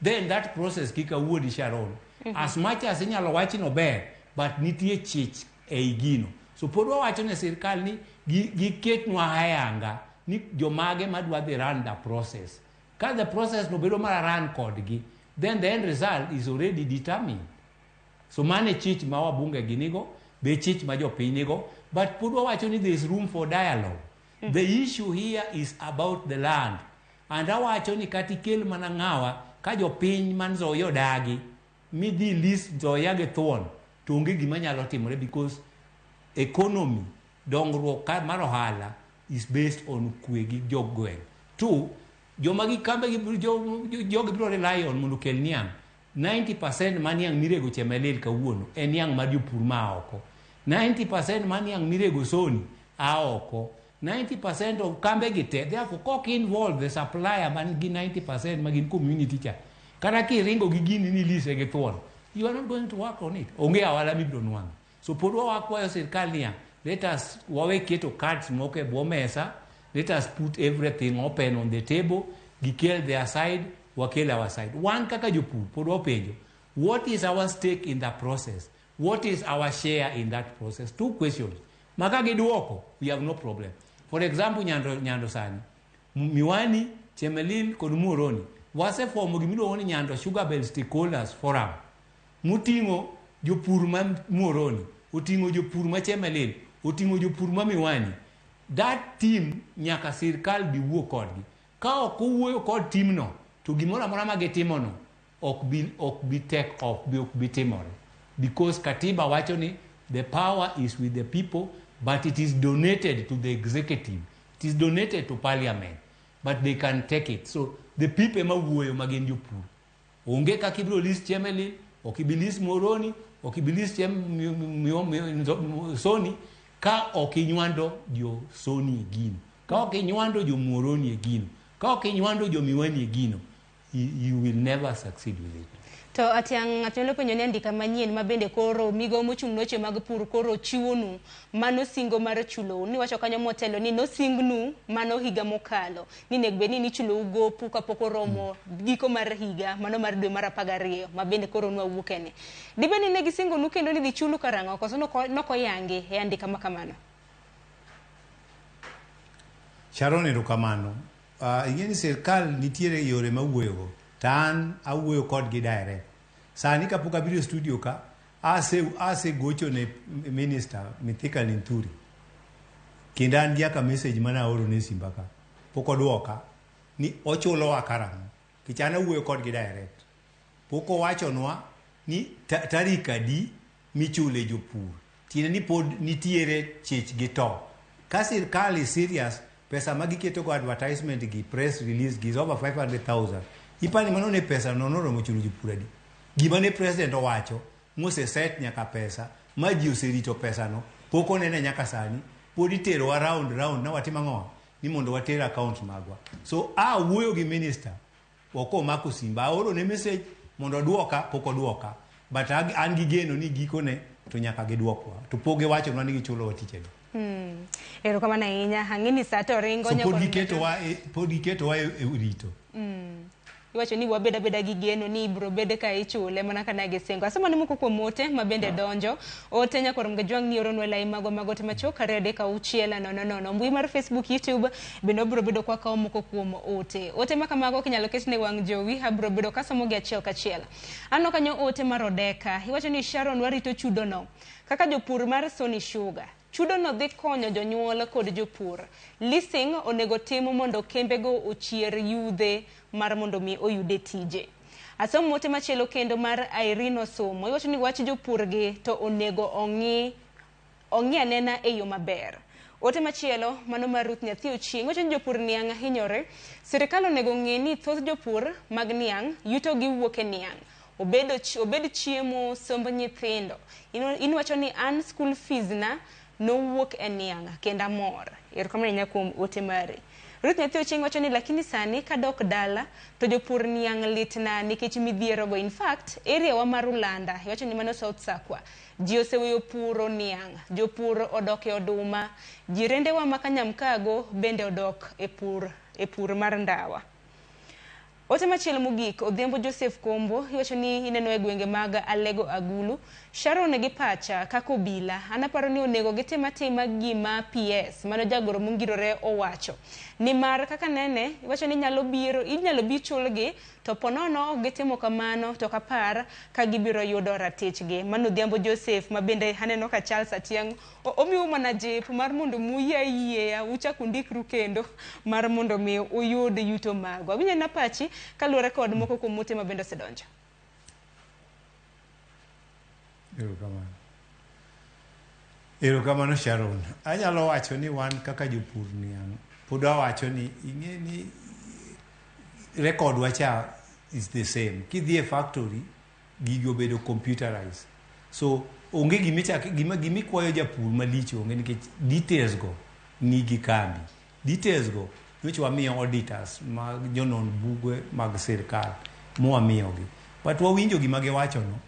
then that process kika wuodi Sharon. As much as inyalo wachi no ber, but nitie chich ei gino. So pod wawacho ne sirkal ni giketnwa hayanga ni jomage madwa dhi run the process. Ka the process no bedo mara run kodgi, then the end result is already determined. So mane chich ma wabunge ginigo, be chich ma jopiny nigo, but pod wawacho ni there is room for dialogue. The issue here is about the land. And awacho ni katikel mana ng'awa ka jopiny man Nzoia odagi midhi list Nzoia gi thuon to onge gima nyalo timore because economy dongruok mar ohala is based on kwe gi jogweng'. Two, joma gi kambe jogi biro rely on mondo kel niang'. 90% man niang' mirego Chemelil kawuono en niang' mar jopur ma oko. 90% man niang' mirego Soni a oko. 90% of kambe gite, therefore kok involve the supplier man gi 90% magin community cha. Kana ki ringo gi gini ni lise gi thuon, you are not going to work on it. Onge awala mibiro nwang'. So pod wakwayo sirkal niya, let us wawe keto cards moko e bwo mesa, let us put everything open on the table, gikel their side, wakel our side. One kaka jopur, pod wapenjo, what is our stake in the process? What is our share in that process? Two questions. Maka giduoko, we have no problem. For example, Nyando Sani, Miwani, Chemelil, kod Muhoroni, wase formo gimiluongo ni Nyando Sugar Belt Stakeholders Forum. Muting'o jopur ma Muhoroni, oting'o jopur ma Chemelil, oting'o jopur ma Miwani. That team nyaka sirkal bi wuo kodgi. Ka ok owuoyo kod team no, to gimoro amora ma gitimo no ok bi take off, ok bi timore. Because katiba wacho ni the power is with the people, but it is donated to the executive. It is donated to parliament, but they can take it. So the people ma wuoyo magin jopur. Onge ka kibiro list Chemelil, okibilis Muhoroni, okibilis Soni, ka okinywando jo Soni egino. Ka okinywando jo Muhoroni egino. Ka okinywando jo Miwani egino. You will never succeed with it. To atiang' ng'ato penjo ni andika manyien ma bende koro migo mochung' noche mag pur koro chiwonu mano singo mar chulo ni wacho kanyo motelo ni nosingnu mano higa mokalo ni nek beni ni chulo gopu kapok oromo giko mar higa mano mar dwe mar 12 ma bende koro nwa wuokene dibeni ne gisingo nu kendo ni dhi chulu karang'o koso nokoyangi e andika makamano. Sharon erokamano. Ing'eni sirkal nitiere yore ma wuoyogo. Tan awuoyo kodgi direct. Sani kapok abiro studio ka, ase gocho ne minister Mithika Linturi. Kendo an giaka message mana oro ne simba ka. Pok oduoka ni ochulowa karang'o. Kichana awuoyo kodgi direct. Pok owachonwa ni tarik adi michule jopur. Tiende ni pod nitiere chich gi to. Ka sirkal is serious, pesa magiketo go advertisement gi press release gi is over 500,000. Ipani mano ne pesa nonoromo chulo jopur adi. Gima ne president owacho, mose set nyaka pesa, ma ji oserito pesa no, pok onene nyaka sani, pod itero round na watimo ang'o ni mondo water account magwa. So wuoyo gi minister, wako mako simba, aoro ne message mondo duoka, pok oduoka. But an gi geno ni gikone to nyaka giduokwa. To pok giwacho ni gichulo tich adi. Erokamano ahinya, ang'eni sa to ringo nyako. So pod giketo wa e rito. Iwacho ni wabeda gi geno ni ibro bede ka ichule mana kana gisengo. Asema ni moko kuom ote mabende donjo. Ote nyakoro mgejwang' ni oronwa lai magote machoka rede ka uchiela no. Mbui mar Facebook, YouTube bende obro bedo kwa kao moko kuom ote. Ote makamago kinyalo ketne wang' jowi abro bedo ka somo gi achiel kachiel. Ano kanyo ote mar Odeka. Iwacho ni Sharon warito chudo no. Kaka jopur mar Sony Sugar. Chudo no dhi konyo jonyuol kod jopur. Leasing onego timo mondo kembego ochier yudhe mar mondo mi oyude tije. Asomo mote machielo kendo mar Irene Osomo. Iwacho ni wach jopur gi to onego ong'i anena e yo maber. Ote machielo mano mar Ruth Nyathi Ochieng'. Iwacho ni jopur niang' hinyore. Sirkal onego ng'e ni thoth jopur mag niang' yuto gi wuok e niang'. obed chiemo, somb nyithindo. Inwacho ni an school fees na nowuok e niang' kendo amor. Erokamano ahinya kuom ote mari. Ruth Nyathi Ochieng wacho ni lakini sani kadok dala to jopur niang' litna nikech midhierogo. In fact, area wa mar Ulanda, wacho ni mano South Sakwa, ji oseweyo puro niang', jopur odok e oduma, jirendewa makanyamkago bende odok e pur mar ndawa. Ote machielo mogik, Odhiambo Joseph Kombo, iwacho ni ineno e gwenge mag Alego Agulu, Sharon gi pacha kako bila, anaparo ni onego gitema gima PS, mano jagoro mongirore owacho. Ni mar kaka nene, iwacho ni inyalo bi chulgi, to ponono gitimo kamano to kapar ka gibiro yudo ratichgi. Mano Odhiambo Joseph, mabende haneno ka Charles Atiang, omiu mana jip mar mondo muya uchak undikru kendo mar mondo mi uyud yuto mago. Awinjo na pachi kaluwore kod moko kuom mote mabende osedonjo. Erokamano Sharon. Anyalo wacho ni wan kaka jopur niang'. Pod wacho ni ing'e ni record wacha is the same. Kidhi e factory, gigi obedo computerized. So onge gimi kwayo japur malich onge nikech details go nigi kambi. Details go which wamiyo auditors mag jonon buge mag sirkal mwamiyogi. But wawinjo gima giwacho no.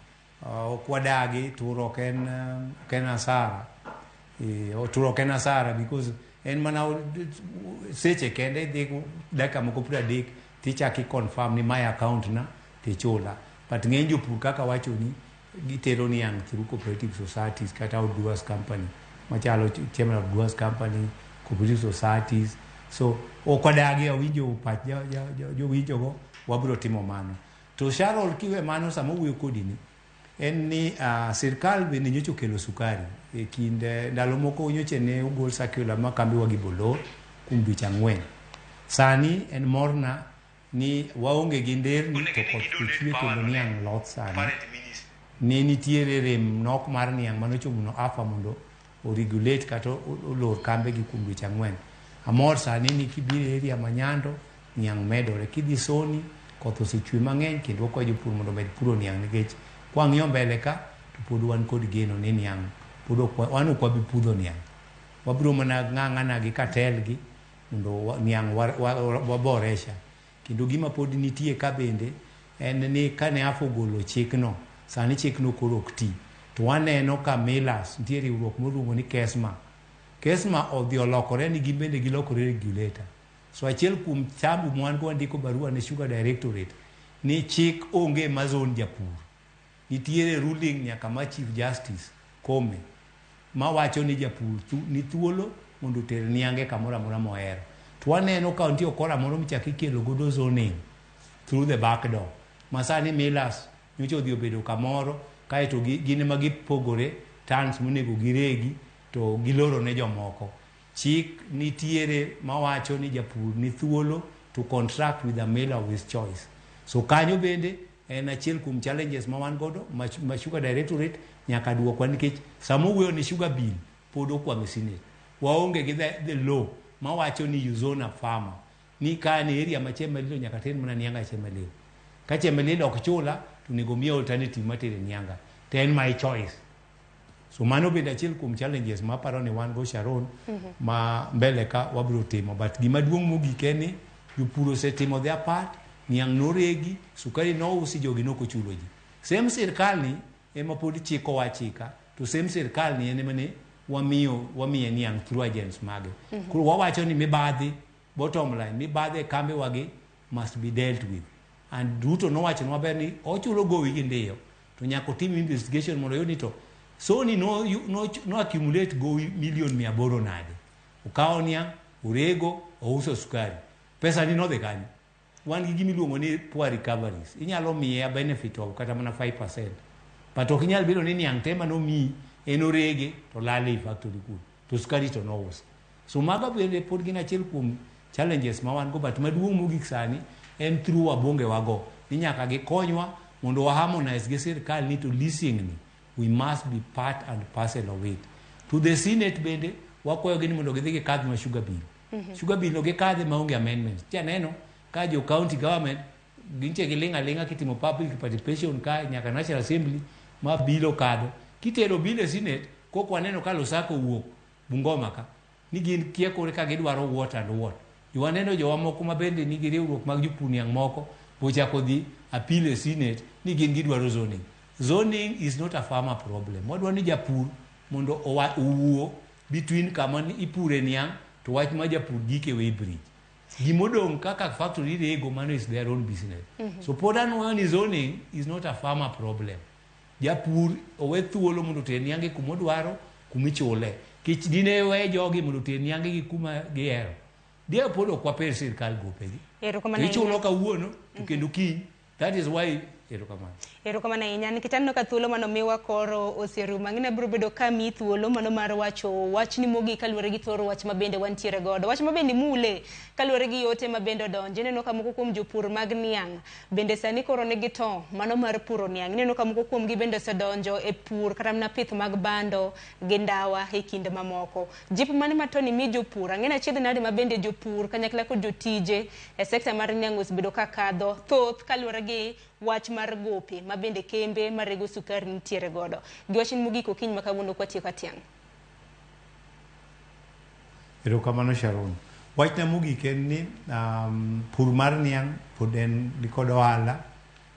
Ok wadagi turo ken asara. Turo ken asara because en mana seche kende dakika moko 30 tichaki confirm ni my account na tichula. But ng'eny jopur kaka wacho ni gitero niang' through cooperative societies kata outdoors company machalo chairman of outdoors company, cooperative societies. So ok wadagi awinjo pach jowinjo go wabiro timo mano. To Sharol kiwe mano samo wuyo kodi ni en ni sirkal bende nyocho kelo sukari e kinde ndalo moko nyoche ne ugol circular ma kambi wa gibolo kuom dweche 4. Sani en morna ni waonge gi nderni to kod chwe kendo niang' lot sani ne nitiere rem nok mar niang' manochomuno afa mondo o regulate kata olor kambe gi kuom dweche 4. Amor sani ni kibire area manyando niang' medore, kidhi Soni koth osechwe mang'eny kendo kwa jopur mondo med puro niang' nikech kwang'iyo mbele ka to pod wan kod geno ni niang' wan ok wabi pudho niang'. Wabiro mana ng'ang'ana gi katel gi mondo niang' waboresha. Kendo gima pod nitie ka bende en ni kane afogolo chikno, sani chikno koro ok ti. To waneno ka Millers nitie riwruok moluongo ni Kesma odhi olokore ni gibende gilokore regulator. So achiel kuom tabu mwan go ndiko barua ne Sugar Directorate ni chik onge mazon japur. Nitiere ruling nyaka ma Chief Justice Kome ma wacho ni japur ni thuolo mondo ter niange kamora mora moher. To waneno ka nitie okora moro michaki kelo godo zoning through the back door. Masani Millers nyocho odhi obedo kamoro kaeto gine ma gipogore tans monego giregi to giloro ne jomoko. Chik nitiere mawacho ni japur ni thuolo to contract with a miller of his choice. So kanyo bende en achiel kuom challenges ma wan godo ma Sugar Directorate nyaka duokwa nikech samo wuoyo ni sugar bill pod okwame Senate. Waonge gi the law mawacho ni you zone a farmer ni kane area ma Chemelil nyaka ten mana nianga Chemelil. Ka Chemelil ok chula to nego miyo alternative matere nianga. Ten my choice. So mano bende achiel kuom challenges ma paro ni wan go Sharon ma mbele ka wabiro timo. But gima duong' mogik en ni jopur osetimo their part, niang' noregi, sukari nousi, jogi nokochulo ji. Same sirkal ni ema pod chiko wachika, to same sirkal ni ene mane wamiye niang' through agents mage. Koro wawacho ni mibadhi, bottom line, mibadhi kambe wagi must be dealt with. And Ruto nowacho maber ni ochulo gowi gi ndiyo, to nyako team investigation mondo yudi to Sony no accumulate gowi million 800 nade. Ukawo niang', urego, ouso sukari. Pesa ni nodhi kanyo. Wan gi gimiluongo ni poor recoveries. Inyalo miye a benefit of kata mana 5%. But ok inyal bedo ni niang' tema no mi enorege to lale factory kuno. To sukari to no uso. So maga bende pod gin achiel kuom challenges ma wan go, but maduong' mogik sani en through wabonge wago. Ni nyaka gikonywa mondo wa harmonize gi sirkal ni to leasing ni we must be part and parcel of it. To the Senate bende wakwayo gini mondo gidhi gikadhi ma sugar bill. Sugar bill no gikadhi maonge amendments. Tia neno ka jo county government ginche gilinga kitimo public participation ka nyaka National Assembly ma bilo kado kitero bile Senate koko waneno ka Lusaka wuok Bungoma ka ni gin kiekore ka gidwaro what and what iwaneno jowa moko ma bende nigi riwruok mag jopur niang' moko bochako dhi apile Senate ni gin gidwaro zoning. Zoning is not a farmer problem. Wadwa ni japur mondo owuo between kama ipure niang' to wach ma japur gike way bridge. Gimodong kaka factory rego mano is their own business. So pod anwani zoning is not a farmer problem. Japur owe thuolo mondo ter niange kumodwaro kumichule. Kich dine we jogi mondo ter niange gi kuma gihero. Dia pod ok waper sirkal gopegi. Ichulo kawuono to kendo kiny. That is why erokamano ahinya nikech aneno ka thuolo mano miwa koro osierumo ang'e biro bedo ka mi thuolo mano mar wacho wachni mogik kaluwore gi thoro wach ma bende wantiere godo wach ma bende mule kaluwore gi yote ma bende odonje ineno ka moko kuom jopur mag niang' bende sani koro negi to mano mar puro niang' ineno ka moko kuom gi bende osedonjo e pur kata mana pith mag bando gi ndawa e kinde mamoko jip mane matoni mi jopur ang'e achiedh nade ma bende jopur kanyakla kod jotije e sekta mar niang' osebedo ka kadho thoth kaluwore gi wach mar gope ma bende kembe marego sukari nitiere godo giwachin mogik okiny ma kawuono kwatieko atiang'. Erokamano Sharon. Wachna mogik en ni pur mar niang' pod en kod ohala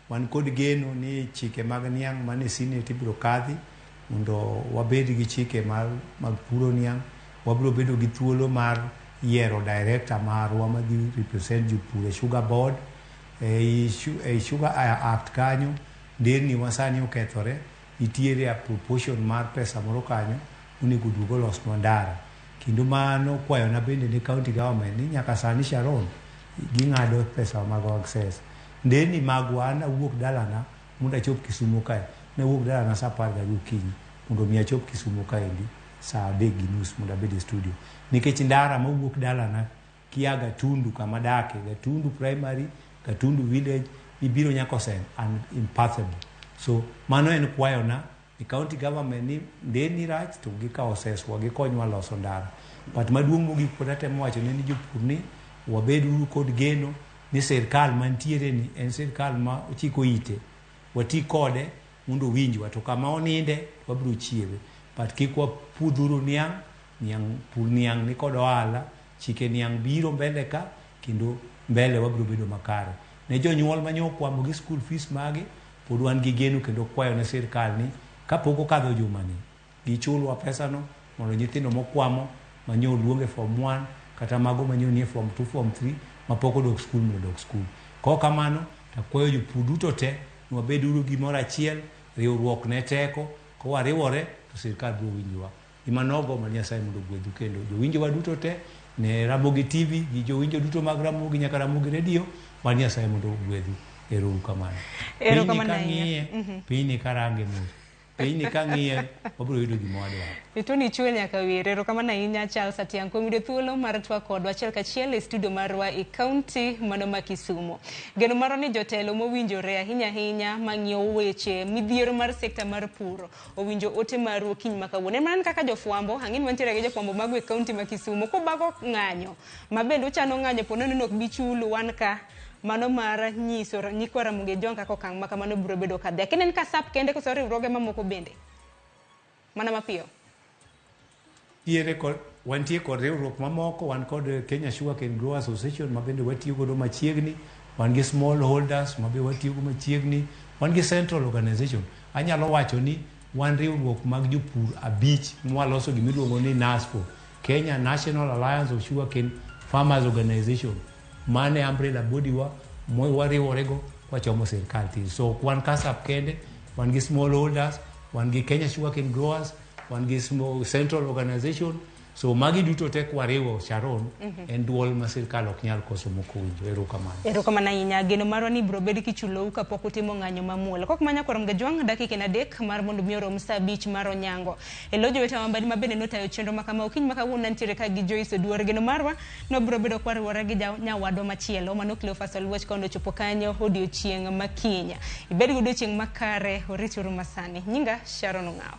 wan kod geno ni chike mag niang' mane Senate ibiro kadhi mondo wabed gi chike mag puro niang' wabiro bedo gi thuolo mar yiero director marwa madhi represent jopur e Sugar Board e Sugar Act kanyo nderni wasani okethore nitiere a proportion mar pesa moro kanyo onego duogo losnwa ndara kendo mano kwayona bende ne county government ni nyaka sani Sharon ging'ado pesa mag access nderni magwa an awuok dalana mondo achop Kisumu kae nawuok dalana saa 10 gokinyi mondo mi achop Kisumu kaendi saa 3:30 mondo abed e studio nikech ndara mawuok dalana kiaga Tundu kama dake Gatundu primary Gatundu village ibiro nyako sen and impassable. So mano en kwayona the county government ni ndeni rach to gikawo seswa gikonywa loso ndara but maduong' mogik pod atemo wacho ne ni jopur ni wabed kod geno ni sirkal mantiere ni en sirkal ma ochiko ite wati kode mondo winjwa to kama oninde wabiro chieve but kik wapudhuru niang' pur niang' ni kod ohala chike niang' biro mbele ka kendo mbele wabiro bedo makare ne jonyuol manyokwamo gi school fees mage pod wan gi geno kendo kwayo ne sirkal ni kapok okadho jumani gichulwa pesano mondo nyithindo mokwamo manyo luonge form 1 kata mago manyo nie form 2 form 3 mapok odok skul mondo odok skul ko kamano takwayo jopur duto te wabeduru gimoro achiel riwruok ne teko ko wariwore to sirkal biro winjowa imanogo ma Nyasaye mondo gwedhu kendo jowinjowa duto te ne Ramogi TV gi jowinjo duto mag Ramogi nyaka Ramogi Radio ma Nyasaye mondo gwedhu erokamano piny ni karange mos piny ni kang'iye wabiro yudo gima wadwaro itoni chwe nyaka wir erokamano ahinya Charles Atiang' kuom yudo thuolo mar twak kodwa achiel kachiel e studio marwa e kaunti mano ma Kisumu geno maro ni jotelo mowinjore ahinya mang'iyo weche midhiero mar sekta mar pur owinjo ote maru okiny ma kawuono en mana kaka jofwambo ang'eni mantiere gi jofwambo mago e kaunti ma Kisumu kobago ng'anyo mabende uchano ng'anyo pono ni ok bichulu wan ka mano mar nyiso nyikwa Ramogi jonga kokang' ma kamano biro bedo kadhi lakini en kasap kende koso riwruoge mamoko bende mana mapiyo wantie kod riwruok mamoko wan kod Kenya Sugarcane Growers Association ma bende watiyo godo machiegni wan gi small holders ma bende watiyo godo machiegni wan gi central organization anyalo wacho ni wan riwruok mag jopur 5 mwaloso gimiluongo ni NASFO Kenya National Alliance of Sugarcane Farmers Organization mane umbrella body wariworego wachomo sirkal tin so wan kasap kende wan gi small holders wan gi Kenya Sugarcane Growers wan gi small central organization so magi duto te kwariwo Sharon en duol ma sirkal ok nyal koso moko winjo erokamano ahinya geno marwa ni biro bedo kichulou kapok utimo ng'anyo mamuol kok manya korom gajwang' dakika 3 mar mondo mi orom saa 5 mar onyango elojo weta mambadi mabende notayo chenro makama okiny makawuono ntiere ka gi Joyce Oduor geno marwa no biro bedo kwariwore gi nyawadwa machielo mano Cleophas Oluoch kondo chopo kanyo odiochieng' makinya ibed gi odiochieng' makare orituru masani nyinga Sharon Ng'ao.